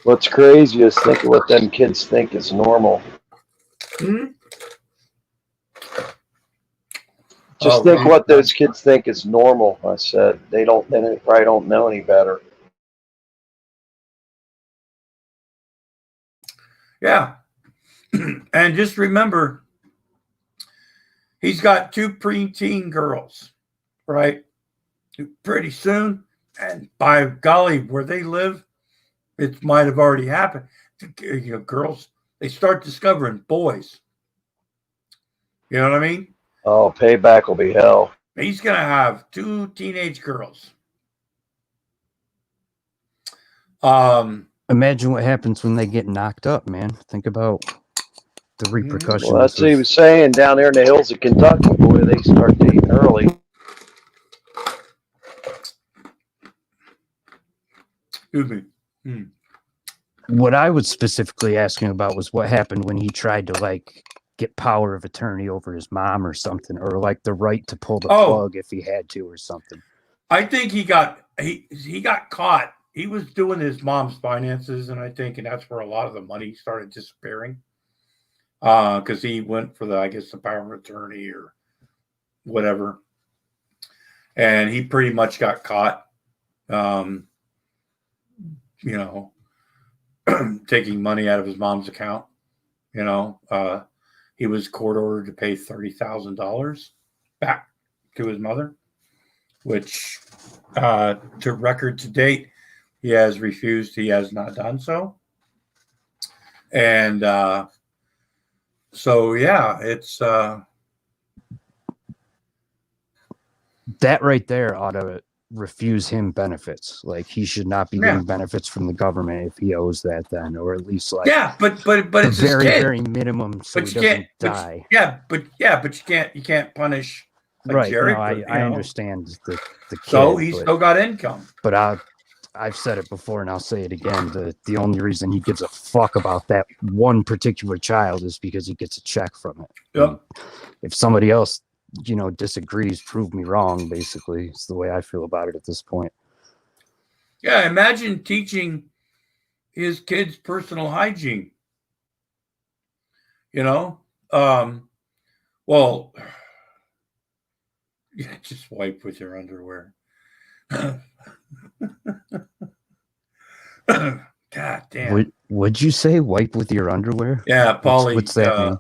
What's crazy is think of what them kids think is normal. Just think what those kids think is normal. I said they probably don't know any better. Yeah. And just remember, he's got 2 preteen girls, right? Pretty soon, and by golly, where they live, it might have already happened. You know, girls, they start discovering boys. You know what I mean? Oh, payback will be hell. He's going to have 2 teenage girls. Imagine what happens when they get knocked up, man. Think about the repercussions. Well, that's what he was saying down there in the hills of Kentucky. Boy, they start dating early. Excuse me. What I was specifically asking about was what happened when he tried to like get power of attorney over his mom or something, or like the right to pull the plug if he had to or something. I think he got caught. He was doing his mom's finances, and that's where a lot of the money started disappearing. Because he went for the power of attorney or whatever, and he pretty much got caught. Taking money out of his mom's account. He was court ordered to pay $30,000 back to his mother, which to record to date, he has refused. He has not done so. And so, yeah, it's that right there ought to refuse him benefits. Like he should not be getting benefits from the government if he owes that then, or at least like but it's very very minimum so he doesn't die. But you can't punish right. Jerry. No, I understand the kid, so he's still got income. But I've said it before and I'll say it again. The only reason he gives a fuck about that one particular child is because he gets a check from it. Yep. If somebody else disagrees, prove me wrong, basically. It's the way I feel about it at this point. Yeah, imagine teaching his kids personal hygiene. Well, just wipe with your underwear. God damn. Would you say wipe with your underwear? Yeah, Paulie. What's that mean?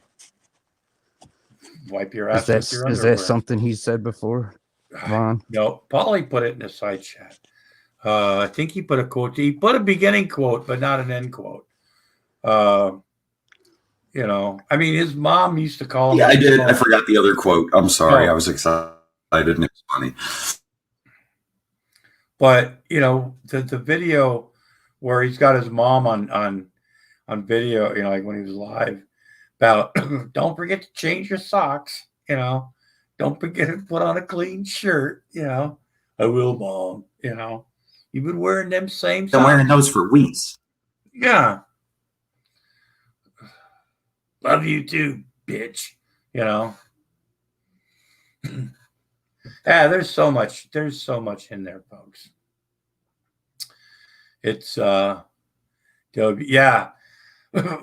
Wipe your ass with your underwear. Is that something he said before, Vaughn? No, Paulie put it in the side chat. I think he put a quote. He put a beginning quote, but not an end quote. His mom used to call him. Yeah, I did. I forgot the other quote. I'm sorry. I was excited and it was funny. But the video where he's got his mom on video, like when he was live, about don't forget to change your socks, don't forget to put on a clean shirt, I will, Mom, you've been wearing them same socks. Been wearing those for weeks. Yeah. Love you too, bitch. Yeah, there's so much in there, folks. It's yeah.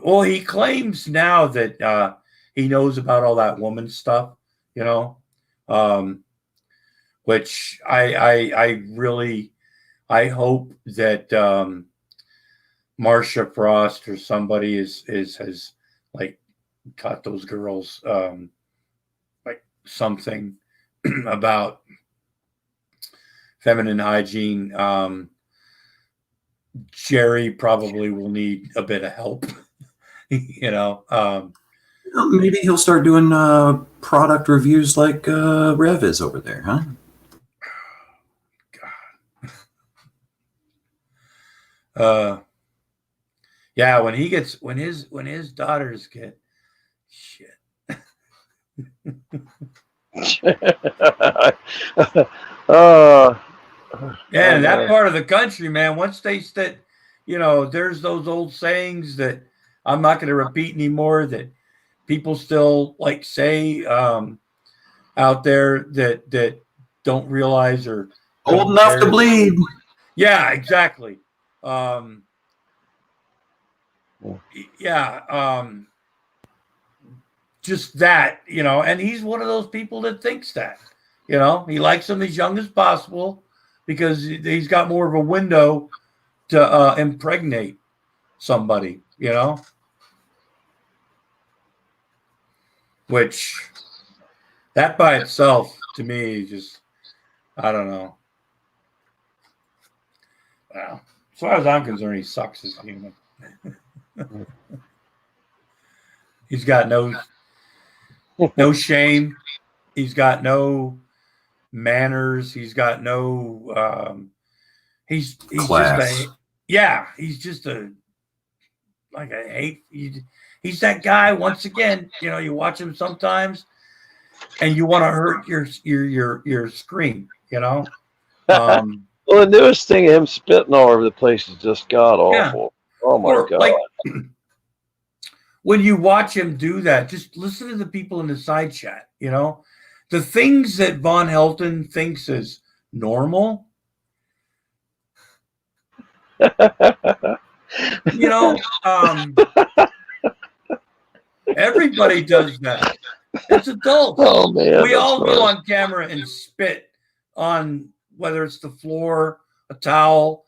Well, he claims now that he knows about all that woman stuff, which I really hope that Marcia Frost or somebody has like taught those girls like something about feminine hygiene. Jerry probably will need a bit of help, Maybe he'll start doing product reviews like Rev is over there, huh? God. Yeah, when his daughters get shit. Yeah, that part of the country, man, once they said, there's those old sayings that I'm not going to repeat anymore that people still like say out there that don't realize or old enough to bleed. Yeah, exactly. Just that, and he's one of those people that thinks that, he likes them as young as possible because he's got more of a window to impregnate somebody, which that by itself to me just, I don't know. Well, as far as I'm concerned, he sucks as a human. He's got no shame. He's got no manners. He's got no he's class. He's just he's that guy once again, you watch him sometimes and you want to hurt your screen, Well, the newest thing of him spitting all over the place is just god awful. Oh my Or God. like when you watch him do that, just listen to the people in the side chat, you know, the things that Von Helton thinks is normal. You know, everybody does that. It's adults. Oh man, we all funny. go on camera and spit on whether it's the floor, a towel.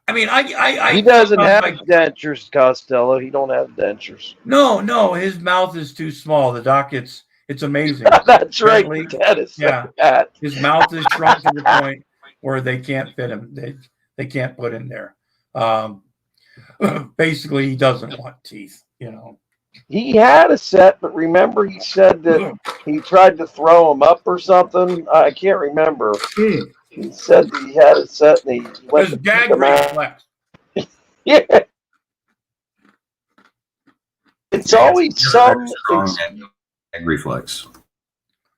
I mean, he doesn't have dentures, Costello. He don't have dentures. No, his mouth is too small. The doc, it's amazing. That's right. That is yeah. That. His mouth is shrunk to the point where they can't fit him. They can't put him there. Basically, he doesn't want teeth. You know. He had a set, but remember he said that he tried to throw him up or something. I can't remember. He said that he had a set and he went to gag pick him out. reflex. Yeah. It's always some gag reflex.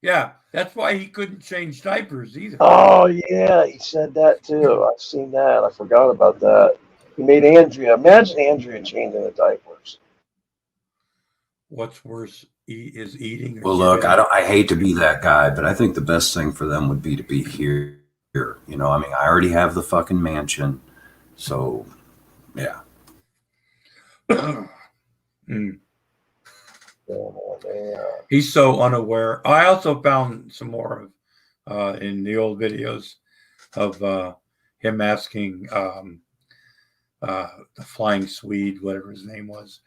Yeah, that's why he couldn't change diapers either. Oh yeah, he said that too. I've seen that. I forgot about that. He made Andrea. Imagine Andrea changing the diapers. What's worse is eating. Well, look, I hate to be that guy, but I think the best thing for them would be to be here. You know, I mean, I already have the fucking mansion, so yeah. He's so unaware. I also found some more of in the old videos of him asking the Flying Swede, whatever his name was,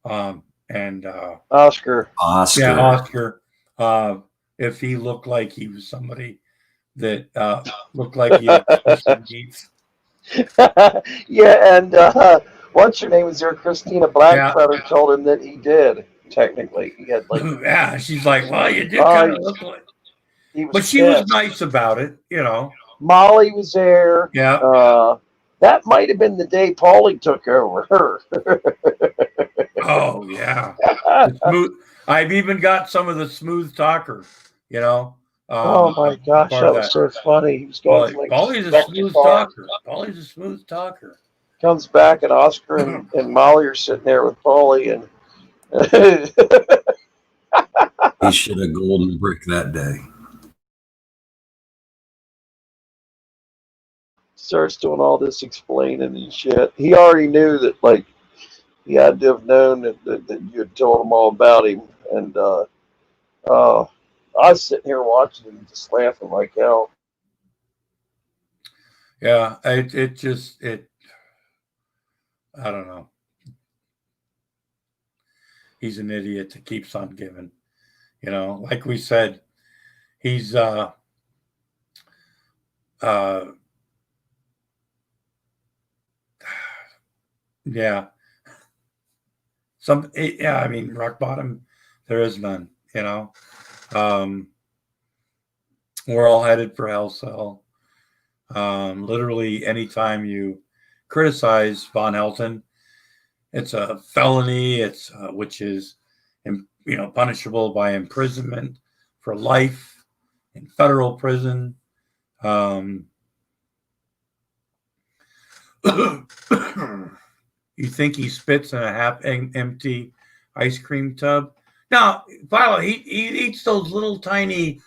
and Oscar. Yeah, Oscar. If he looked like he was somebody that looked like he had twisted needs. Yeah, and what's her name was there? Christina Blackfeather told him that he did. Technically, he had like. Yeah, she's like, well, you did kind of look like. But she was nice about it, you know. Molly was there. Yeah. That might have been the day Paulie took over her. Oh yeah. I've even got some of the smooth talker, you know. Oh my gosh, that was so funny. He was going like Paulie's a smooth talker. Paulie's a smooth talker. Comes back and Oscar and Molly are sitting there with Paulie and he should have golden brick that day. Starts doing all this explaining and shit. He already knew that, like, he had to have known that you had told him all about him. And I was sitting here watching him just laughing like hell. Yeah, I don't know. He's an idiot that keeps on giving. You know, like we said, he's yeah. I mean, rock bottom, there is none, you know. We're all headed for hell cell. Literally anytime you criticize Von Helton, it's a felony. It's which is, punishable by imprisonment for life in federal prison. You think he spits in a half empty ice cream tub? No, Violet, he eats those little tiny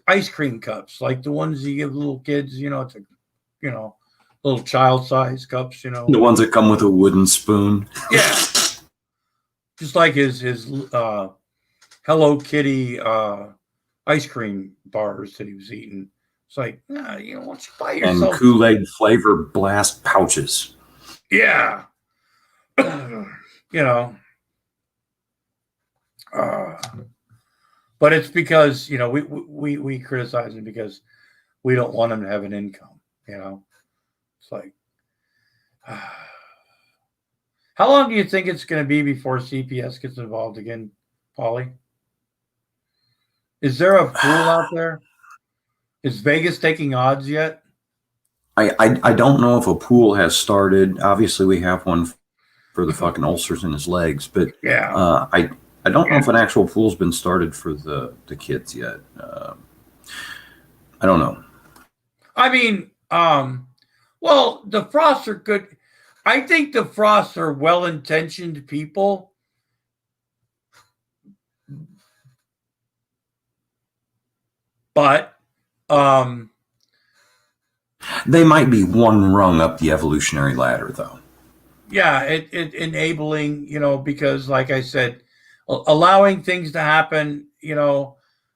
ice cream cups, like the ones you give little kids, little child-sized cups, The ones that come with a wooden spoon. Yeah. Just like his Hello Kitty ice cream bars that he was eating. It's like, why don't you buy yourself? And Kool-Aid flavor blast pouches. Yeah. But it's because, we criticize him because we don't want him to have an income, It's like, how long do you think it's going to be before CPS gets involved again, Paulie? Is there a pool out there? Is Vegas taking odds yet? I don't know if a pool has started. Obviously, we have one for the fucking ulcers in his legs, but yeah, I don't know if an actual pool's been started for the kids yet. I don't know. I mean, Well, the Frosts are good. I think the Frosts are well-intentioned people. But they might be one rung up the evolutionary ladder, though. Yeah, it enabling, because like I said, allowing things to happen,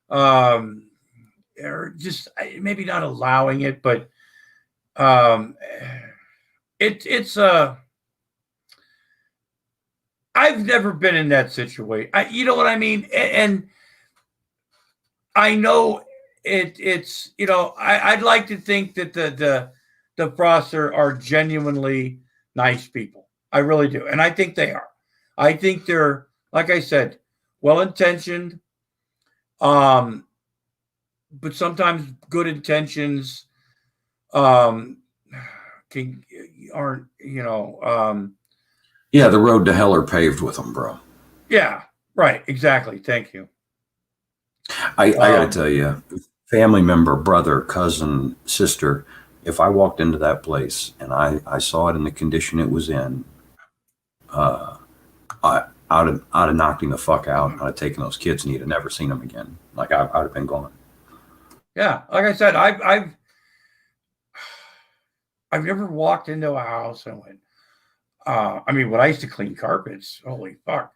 or just maybe not allowing it, but it's I've never been in that situation. You know what I mean? And I know it's I'd like to think that the Frosts are genuinely nice people. I really do. And I think they are. I think they're, like I said, well-intentioned. But sometimes good intentions aren't, yeah, the road to hell are paved with them, bro. Yeah, right. Exactly. Thank you. I got to tell you, family member, brother, cousin, sister, if I walked into that place and I saw it in the condition it was in, I'd have knocked him the fuck out. I'd have taken those kids and he'd have never seen them again. Like I'd have been gone. Yeah, like I said, I've never walked into a house and went. I mean, when I used to clean carpets, holy fuck,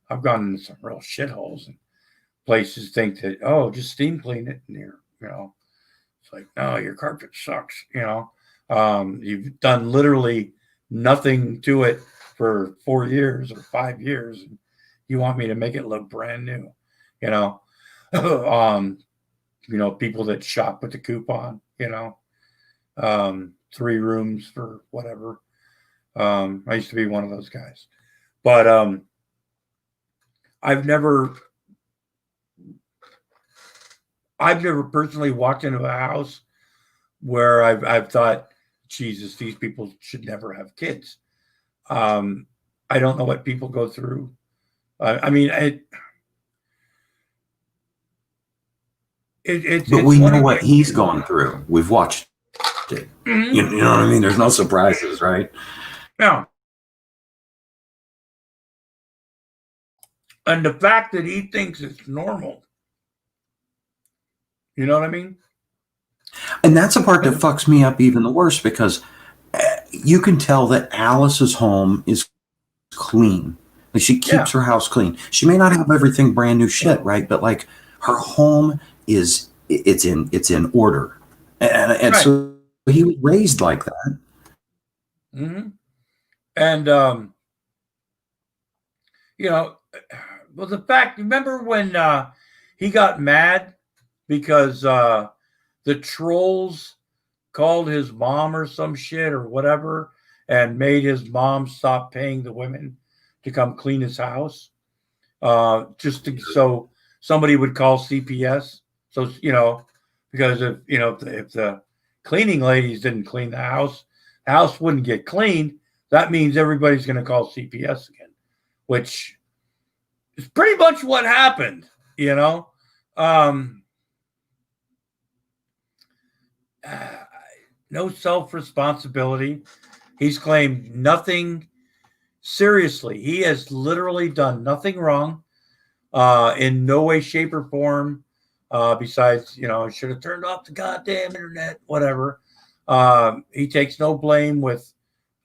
I've gone into some real shitholes, and places think that, oh, just steam clean it, and it's like, no, your carpet sucks. You've done literally nothing to it for 4 years or 5 years, and you want me to make it look brand new. People that shop with the coupon, 3 rooms for whatever. I used to be one of those guys, but I've never personally walked into a house where I've thought, Jesus, these people should never have kids. I don't know what people go through. But we know what he's gone through. We've watched it. Mm-hmm. You know what I mean? There's no surprises, right? Yeah. And the fact that he thinks it's normal. You know what I mean? And that's the part that fucks me up even the worse, because you can tell that Alice's home is clean. Like, she keeps her house clean. She may not have everything brand new shit, right? But like, her home it's in order. And right. So he was raised like that. Mm-hmm. And well, the fact, remember when he got mad because the trolls called his mom or some shit or whatever and made his mom stop paying the women to come clean his house, so somebody would call CPS. So, because if the cleaning ladies didn't clean the house wouldn't get cleaned. That means everybody's going to call CPS again, which is pretty much what happened, no self-responsibility. He's claimed nothing. Seriously, he has literally done nothing wrong, in no way, shape, or form, besides, should have turned off the goddamn internet, whatever. He takes no blame with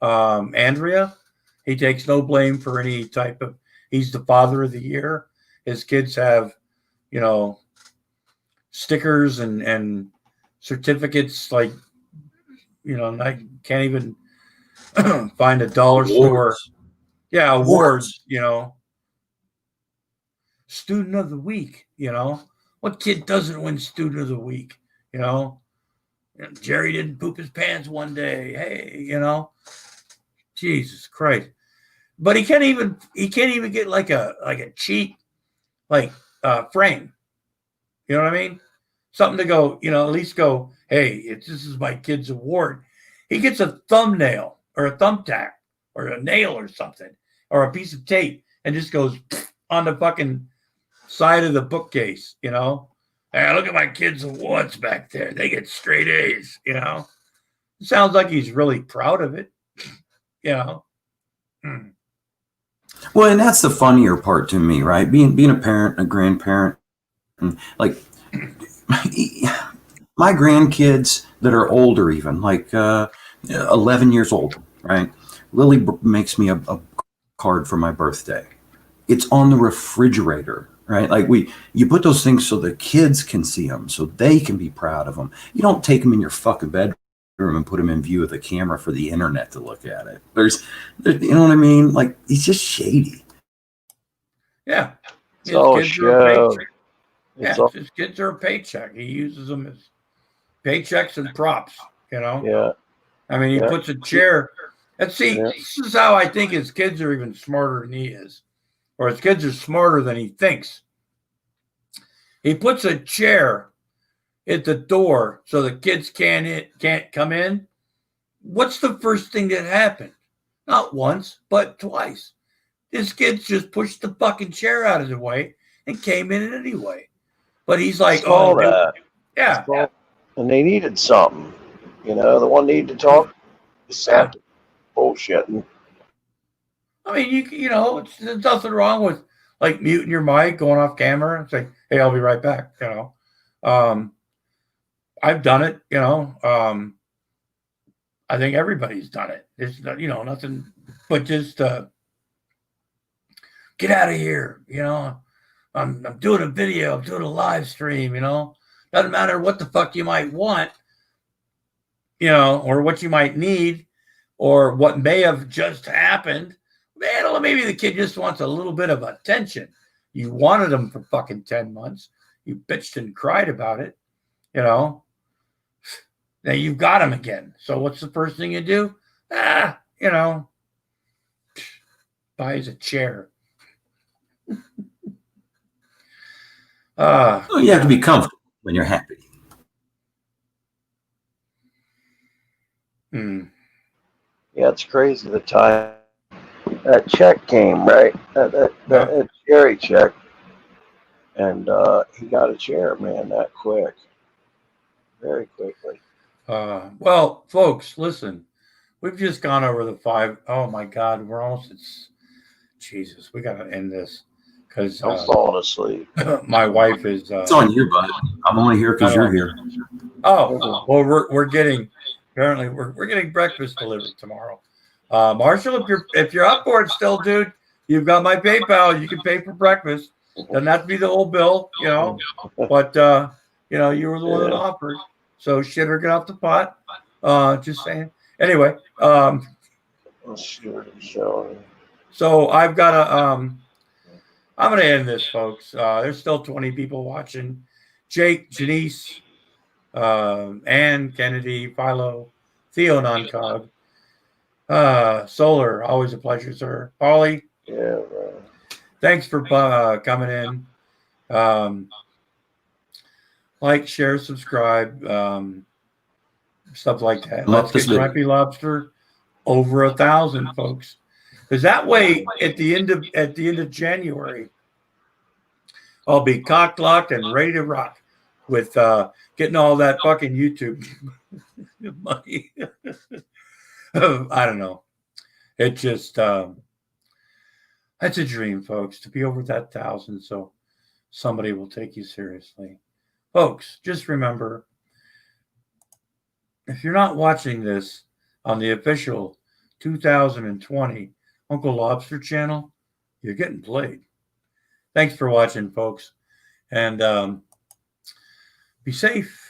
Andrea. He takes no blame for any type of, he's the father of the year. His kids have, stickers and certificates, like, I can't even find a dollar store. Yeah, awards, student of the week, what kid doesn't win student of the week? Jerry didn't poop his pants one day. Hey, Jesus Christ. But he can't even get like a cheap frame. You know what I mean? Something to go, at least go, hey, this is my kid's award. He gets a thumbnail or a thumbtack or a nail or something or a piece of tape and just goes on the fucking side of the bookcase, Hey, look at my kids' awards back there. They get straight A's, It sounds like he's really proud of it. You know. Well, and that's the funnier part to me, right? Being a parent, a grandparent, and like my grandkids that are older, even like 11 years old, right? Lily makes me a card for my birthday. It's on the refrigerator, right? Like you put those things so the kids can see them, so they can be proud of them. You don't take them in your fucking bedroom and put them in view of the camera for the internet to look at it. You know what I mean? Like, he's just shady. Yeah. It's all show. His kids are a paycheck. He uses them as paychecks and props, you know? Yeah. I mean, he puts a chair. And see, this is how I think his kids are even smarter than he is. Or his kids are smarter than he thinks. He puts a chair at the door so the kids can't come in. What's the first thing that happened? Not once, but twice. His kids just pushed the fucking chair out of the way and came in anyway. But he's like, oh, that. Yeah. And they needed something. You know, the one needed to talk. Sat bullshitting. I mean, you know, there's nothing wrong with like muting your mic, going off camera, and saying, "Hey, I'll be right back." You know, I've done it. You know, I think everybody's done it. It's nothing but just get out of here. You know, I'm doing a video, I'm doing a live stream. You know, doesn't matter what the fuck you might want. You know, or what you might need, or what may have just happened. Man, maybe the kid just wants a little bit of attention. You wanted him for fucking 10 months. You bitched and cried about it. You know. Now you've got him again. So what's the first thing you do? You know, buys a chair. Well, you have to be comfortable when you're happy. Yeah, it's crazy the time that check came, right? That Jerry check. And he got a chair, man, that quick. Very quickly. Well, folks, listen. We've just gone over the 5. Oh, my God. We're almost... Jesus, we got to end this. Because I'm falling asleep. My wife is... it's on you, bud. I'm only here because you're here. Oh, well, we're getting... Apparently, we're getting breakfast delivered tomorrow. Marshall, if you're up for it still, dude, you've got my PayPal. You can pay for breakfast. Doesn't have to be the whole bill, you know. But you know, you were the one that offered. So shit or get off the pot. Just saying. Anyway, so I've got to I'm gonna end this, folks. There's still 20 people watching. Jake, Janice, Ann, Kennedy, Philo, Theo Noncog, Solar, always a pleasure, sir. Paulie, thanks for coming in. Like, share, subscribe, stuff like that. Let's get Grampy Lobster over 1,000, folks. Because that way, at the end of January, I'll be cocked, locked, and ready to rock with getting all that fucking YouTube money. I don't know. It just that's a dream, folks, to be over that 1,000, so somebody will take you seriously. Folks, just remember, if you're not watching this on the official 2020 Uncle Lobster channel, you're getting played. Thanks for watching, folks, and be safe.